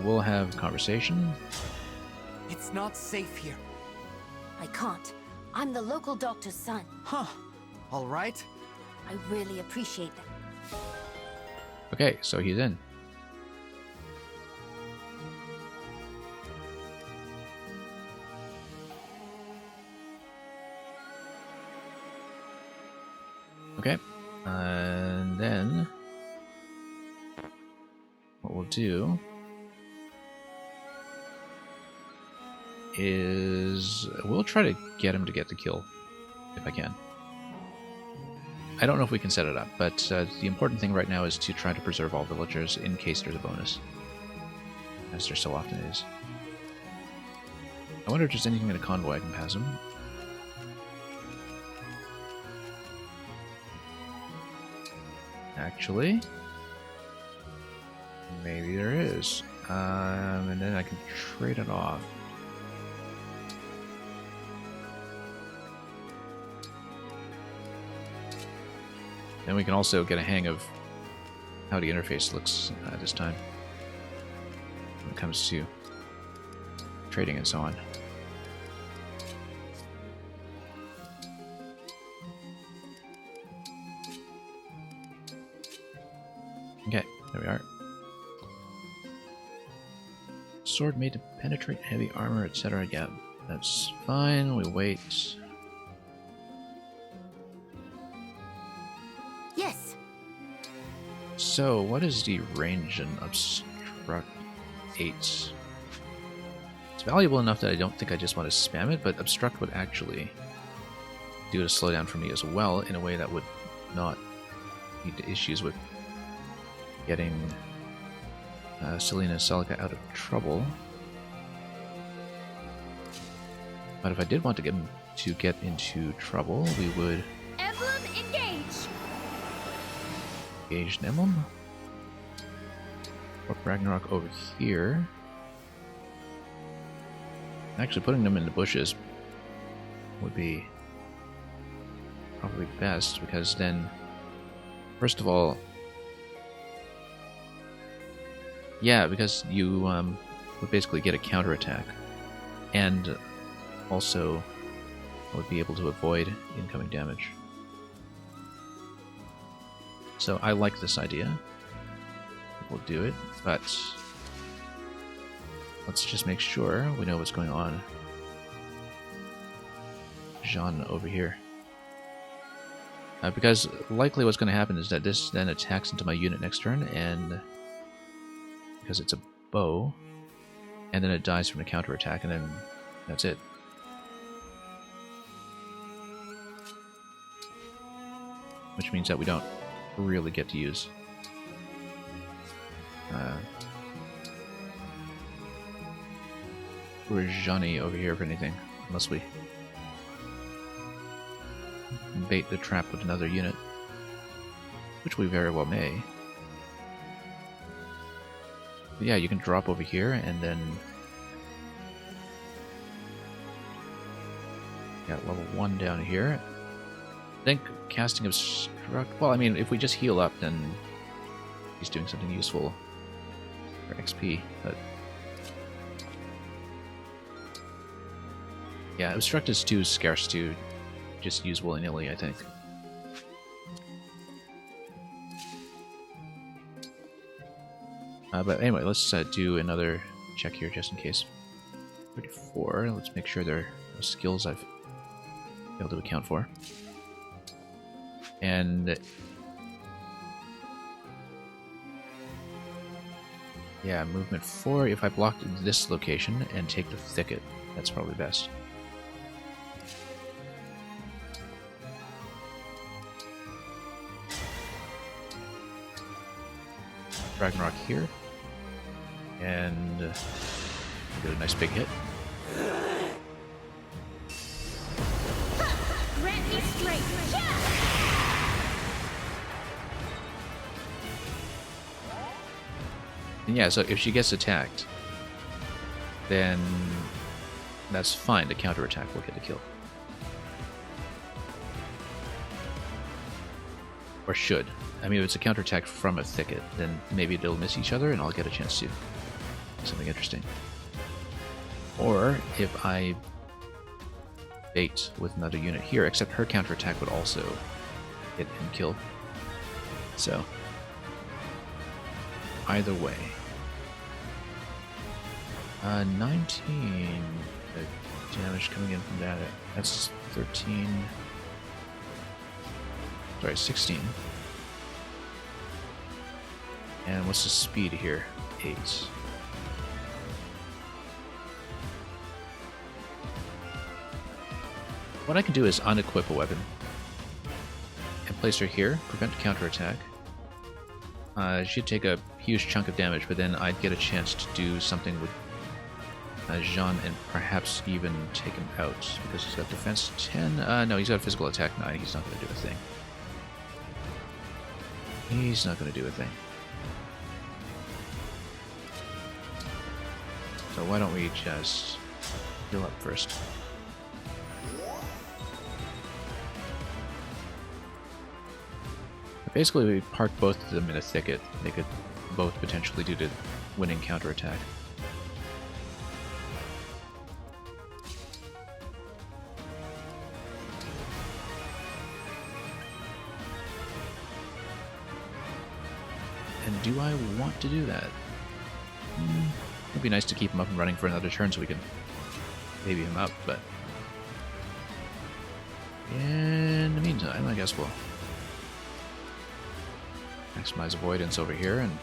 We'll have conversation. It's not safe here. I can't. I'm the local doctor's son. Huh. All right. I really appreciate that. Okay, so he's in. Okay, and then what we'll do is we'll try to get him to get the kill, if I can. I don't know if we can set it up, but the important thing right now is to try to preserve all villagers in case there's a bonus, as there so often is. I wonder if there's anything in a convoy I can pass him. Actually, maybe there is. And then I can trade it off. Then we can also get a hang of how the interface looks this time when it comes to trading and so on. Okay, there we are. Sword made to penetrate heavy armor, etc. Yeah, that's fine. We wait. Yes. So, what is the range in Obstruct 8? It's valuable enough that I don't think I just want to spam it, but Obstruct would actually do a slowdown for me as well in a way that would not lead to issues with getting Selena and Celica out of trouble. But if I did want to get them to get into trouble, we would Emblem engage. engage an emblem. Or Ragnarok over here. Actually, putting them in the bushes would be probably best, because then, first of all, yeah, because you would basically get a counterattack, and also would be able to avoid incoming damage. So I like this idea. We'll do it, but let's just make sure we know what's going on. Jean over here. Because likely what's going to happen is that this then attacks into my unit next turn, and because it's a bow, and then it dies from a counterattack, and then that's it. Which means that we don't really get to use where's Johnny over here for anything, unless we bait the trap with another unit, which we very well may. But yeah, you can drop over here and then got level 1 down here. I think casting obstruct. Well, I mean, if we just heal up, then he's doing something useful for XP. But yeah, obstruct is too scarce to just use willy-nilly, I think. But anyway, let's do another check here just in case. 34. Let's make sure there are no skills I've failed to account for. And yeah, movement 4. If I blocked this location and take the thicket, that's probably best. Ragnarok here. And get a nice big hit. Grant me strength. And yeah, so if she gets attacked, then that's fine. The counterattack will get the kill. Or should. I mean, if it's a counterattack from a thicket, then maybe they'll miss each other and I'll get a chance to do something interesting. Or if I bait with another unit here, except her counterattack would also hit and kill. So, either way. 19 the damage coming in from that. That's 13. Sorry, 16. And what's the speed here? 8. What I can do is unequip a weapon and place her here, prevent counterattack. She'd take a huge chunk of damage, but then I'd get a chance to do something with Jean and perhaps even take him out because he's got defense 10. No, he's got physical attack 9. He's not going to do a thing. He's not going to do a thing. So why don't we just heal up first? Basically, we park both of them in a thicket. They could both potentially do the winning counterattack. And do I want to do that? It'd be nice to keep him up and running for another turn so we can baby him up, but in the meantime, I guess we'll maximize avoidance over here, and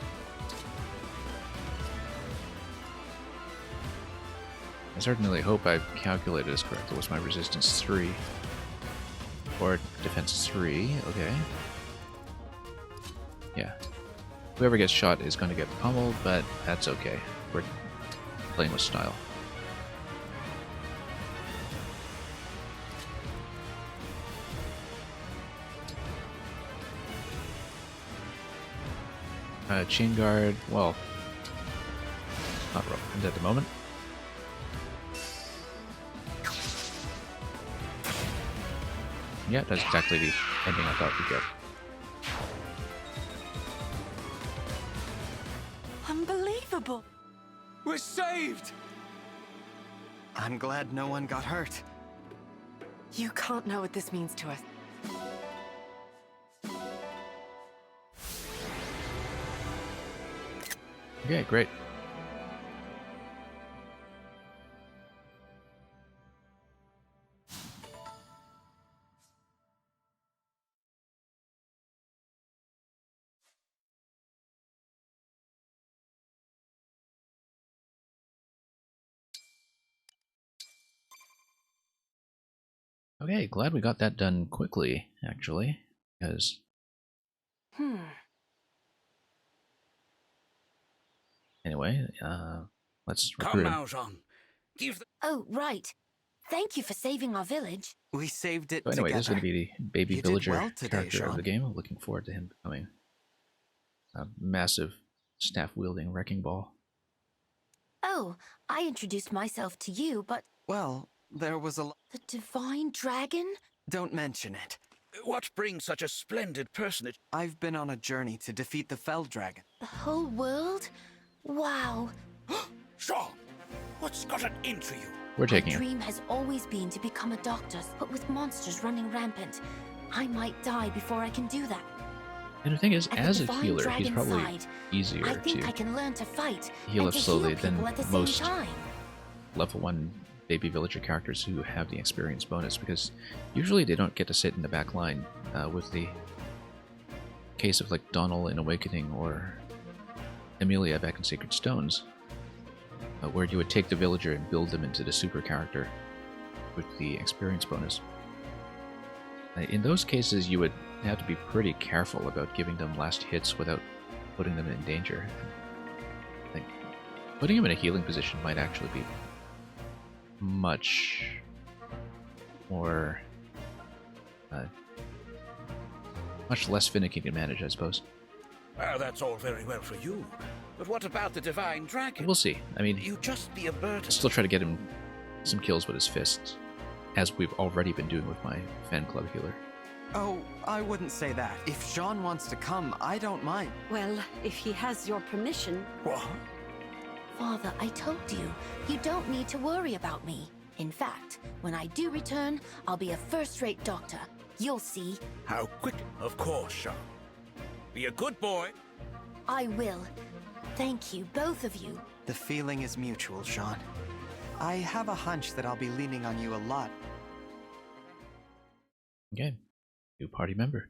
I certainly hope I've calculated this correctly. What's my resistance? 3. Or defense 3, okay. Yeah. Whoever gets shot is going to get pummeled, but that's okay. We're playing with style. Chain guard, well, not relevant at the moment. Yeah, that's exactly the ending I thought we'd get. Unbelievable! We're saved! I'm glad no one got hurt. You can't know what this means to us. Okay, great. Okay, glad we got that done quickly, actually, because... Anyway, let's recruit him. Oh, right. Thank you for saving our village. We saved it So anyway, together. this is going to be the baby You did villager well today, character of Sean. the game. I'm looking forward to him becoming a massive staff-wielding wrecking ball. Oh, I introduced myself to you, but... Well, there was a... The Divine Dragon? Don't mention it. What brings such a splendid personage? I've been on a journey to defeat the Fell Dragon. The whole world? Wow. Shaw, what's gotten into you? We're taking My it. dream has always been to become a doctor, but with monsters running rampant, I might die before I can do that. And the thing is, At the as a Divine healer, he's Dragon's probably side, easier I think to I can learn to fight heal and up to slowly heal people than at the most same time. level 1 baby villager characters who have the experience bonus, because usually they don't get to sit in the back line with the case of like Donald in Awakening or Amelia back in Sacred Stones, where you would take the villager and build them into the super character with the experience bonus. In those cases, you would have to be pretty careful about giving them last hits without putting them in danger. Like, putting them in a healing position might actually be much more, much less finicky to manage, I suppose. Well, that's all very well for you. But what about the Divine Dragon? We'll see. I mean, You just be a burden. I'll still try to get him some kills with his fists, as we've already been doing with my fan club healer. Oh, I wouldn't say that. If Jean wants to come, I don't mind. Well, if he has your permission... What? Father, I told you, you don't need to worry about me. In fact, when I do return, I'll be a first-rate doctor. You'll see. How quick? Of course, Shaw. Be a good boy. I will. Thank you, both of you. The feeling is mutual, Jean. I have a hunch that I'll be leaning on you a lot. Okay, new party member.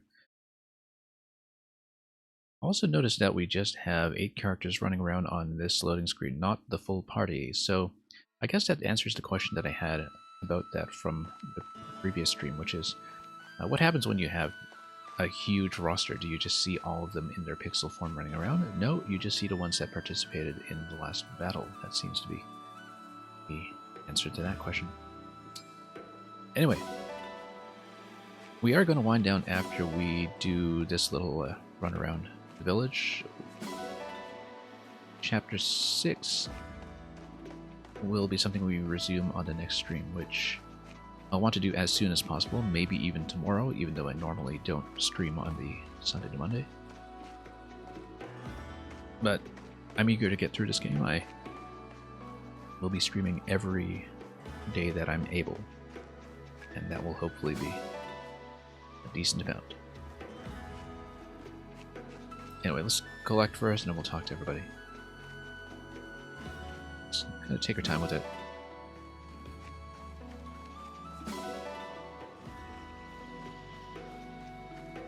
Also noticed that we just have 8 characters running around on this loading screen, not the full party. So I guess that answers the question that I had about that from the previous stream, which is what happens when you have a huge roster? Do you just see all of them in their pixel form running around? No, you just see the ones that participated in the last battle. That seems to be the answer to that question. Anyway, we are going to wind down after we do this little run around the village. Chapter 6 will be something we resume on the next stream, which I want to do as soon as possible, maybe even tomorrow, even though I normally don't stream on the Sunday to Monday. But I'm eager to get through this game. I will be streaming every day that I'm able, and that will hopefully be a decent amount. Anyway, let's collect first, and then we'll talk to everybody. Let's kind of take our time with it.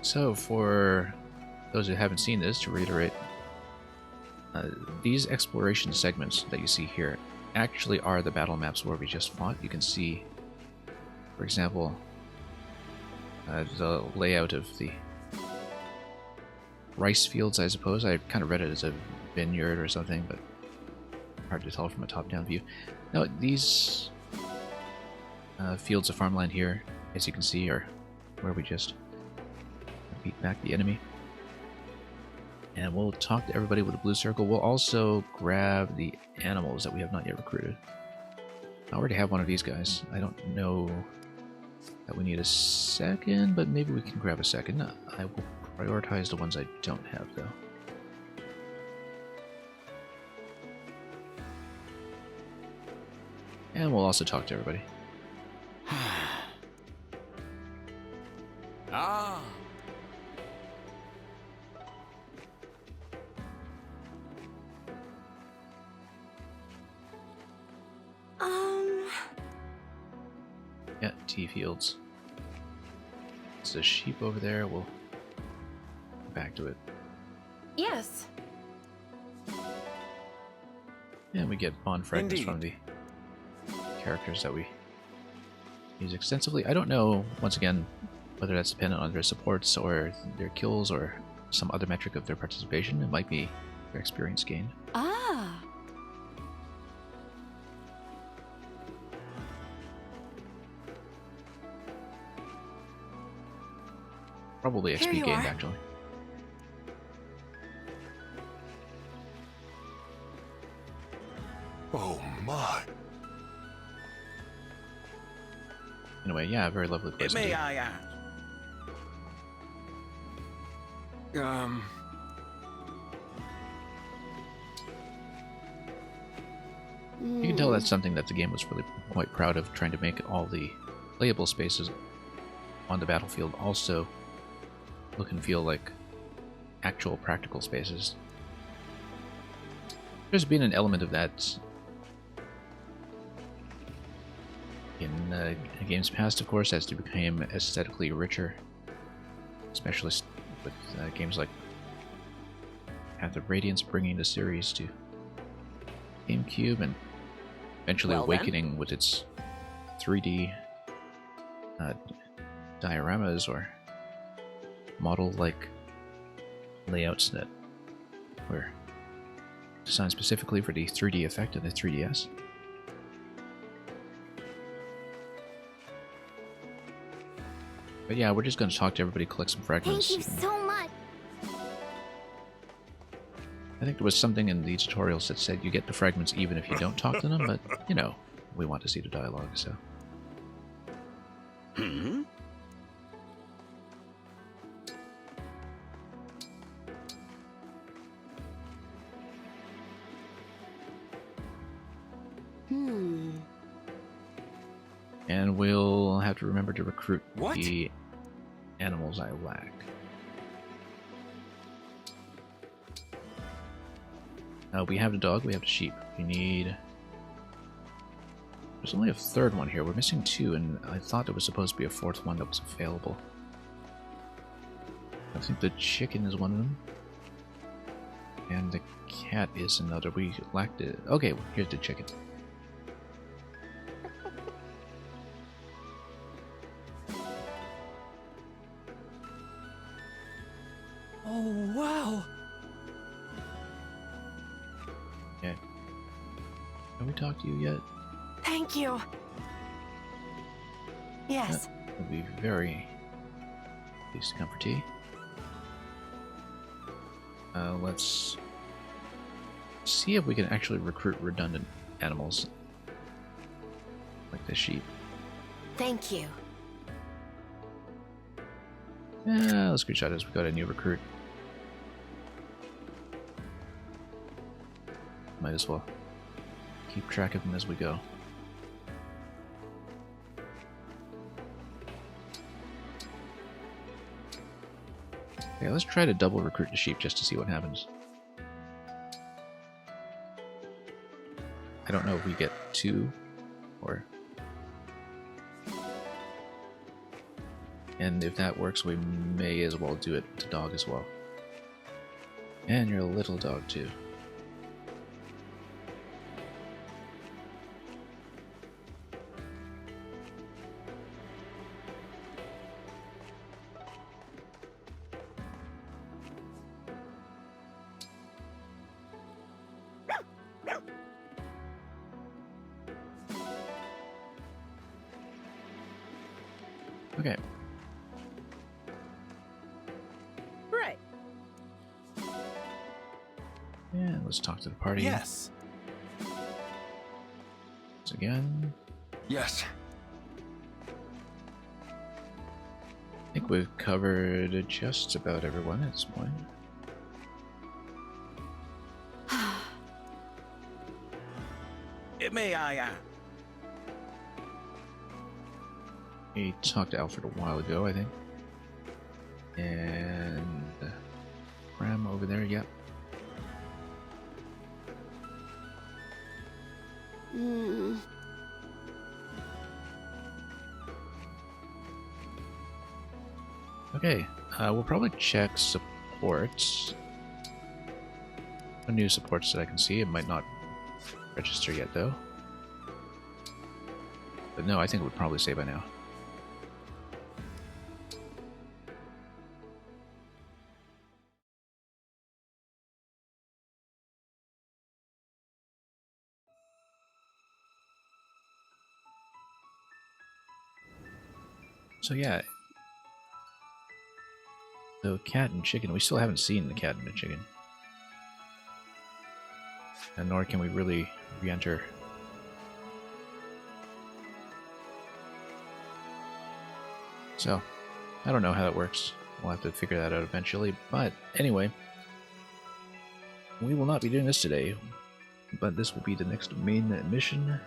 So, for those who haven't seen this, to reiterate, these exploration segments that you see here actually are the battle maps where we just fought. You can see, for example, the layout of the rice fields, I suppose. I kind of read it as a vineyard or something, but hard to tell from a top-down view. Now, these fields of farmland here, as you can see, are where we just beat back the enemy. And we'll talk to everybody with a blue circle. We'll also grab the animals that we have not yet recruited. I already have one of these guys. I don't know that we need a second, but maybe we can grab a second. I will prioritize the ones I don't have, though. And we'll also talk to everybody. Ah. Yeah, tea fields. There's a sheep over there. We'll go back to it. Yes. And we get bond fragments from the characters that we use extensively. I don't know, once again, whether that's dependent on their supports or their kills or some other metric of their participation. It might be their experience gain. Ah. Probably Here XP you gained, are. actually. Oh my. Anyway, yeah, very lovely place. May I ask? You can tell that's something that the game was really quite proud of, trying to make all the playable spaces on the battlefield also look and feel like actual practical spaces. There's been an element of that in games past, of course, as they became aesthetically richer, especially with games like Path of Radiance bringing the series to GameCube, and eventually Awakening with its 3D dioramas or model-like layouts that were designed specifically for the 3D effect of the 3DS. But yeah, we're just going to talk to everybody, collect some fragments. Thank you so much. I think there was something in the tutorials that said you get the fragments even if you don't talk to them, but, you know, we want to see the dialogue, so... Hmm? And we'll have to remember to recruit the animals I lack. We have the dog, we have the sheep. We need... There's only a third one here. We're missing two, and I thought there was supposed to be a fourth one that was available. I think the chicken is one of them. And the cat is another. We lacked it. Okay, well, here's the chicken. Oh, wow! Yeah. Have we talked to you yet? Thank you. Yes. That would be very pleased to come for tea. Let's see if we can actually recruit redundant animals like the sheep. Thank you. Yeah, let's screenshot this. We got a new recruit. Might as well keep track of them as we go. Okay, let's try to double recruit the sheep just to see what happens. I don't know if we get two or... And if that works, we may as well do it to dog as well. And you're a little dog too. Okay. Right. Yeah, let's talk to the party. Yes. Once again. Yes. I think we've covered just about everyone at this point. May I ask? We talked to Alfred a while ago, I think. And Ram over there, yep. Okay, we'll probably check supports. No new supports that I can see. It might not register yet, though. But no, I think it would probably say by now. So yeah. So cat and chicken. We still haven't seen the cat and the chicken. And nor can we really re-enter. So, I don't know how that works. We'll have to figure that out eventually. But anyway, we will not be doing this today, but this will be the next main mission.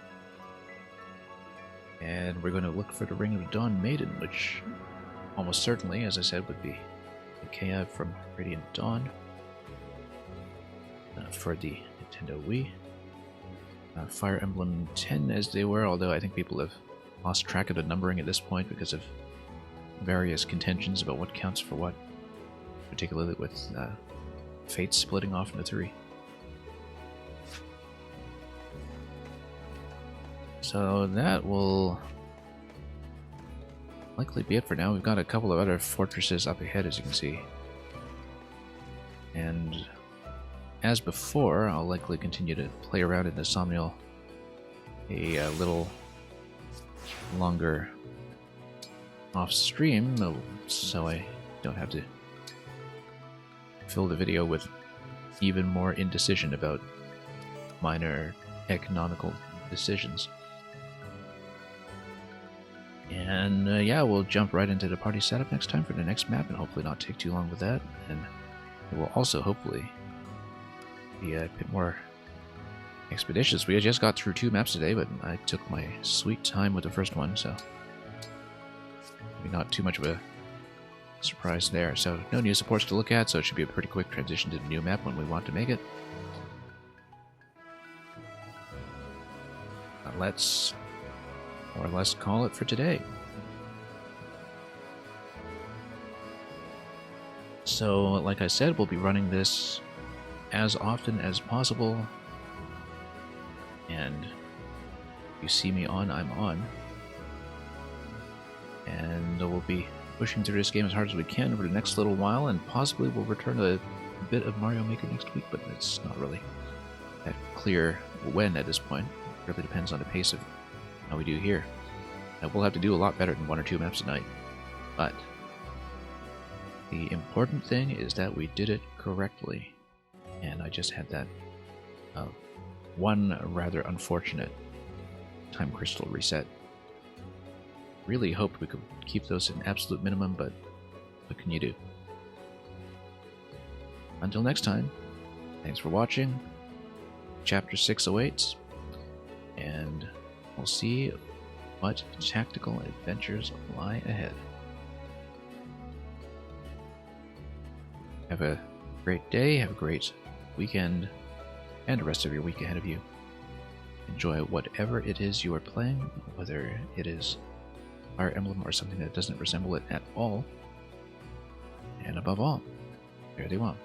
And we're going to look for the Ring of Dawn Maiden, which almost certainly, as I said, would be the Kea from Radiant Dawn for the Nintendo Wii. Fire Emblem 10 as they were, although I think people have lost track of the numbering at this point because of various contentions about what counts for what, particularly with Fate splitting off into 3. So that will likely be it for now. We've got a couple of other fortresses up ahead, as you can see. And as before, I'll likely continue to play around in the Somnial a little longer off stream, so I don't have to fill the video with even more indecision about minor economical decisions. And yeah, we'll jump right into the party setup next time for the next map, and hopefully not take too long with that. And it will also hopefully be a bit more expeditious. We just got through 2 maps today, but I took my sweet time with the first one, so maybe not too much of a surprise there. So no new supports to look at, so it should be a pretty quick transition to the new map when we want to make it. Let's more or less call it for today. So, like I said, we'll be running this as often as possible, and if you see me on, I'm on. And we'll be pushing through this game as hard as we can for the next little while, and possibly we'll return a bit of Mario Maker next week, but it's not really that clear when at this point. It really depends on the pace of how we do here. Now, we'll have to do a lot better than 1 or 2 maps a night, but the important thing is that we did it correctly. And I just had that one rather unfortunate time crystal reset. Really hoped we could keep those in absolute minimum, but what can you do? Until next time, thanks for watching. Chapter 6 awaits, and we'll see what tactical adventures lie ahead. Have a great day, have a great weekend, and the rest of your week ahead of you. Enjoy whatever it is you are playing, whether it is Fire Emblem or something that doesn't resemble it at all. And above all, fare thee well.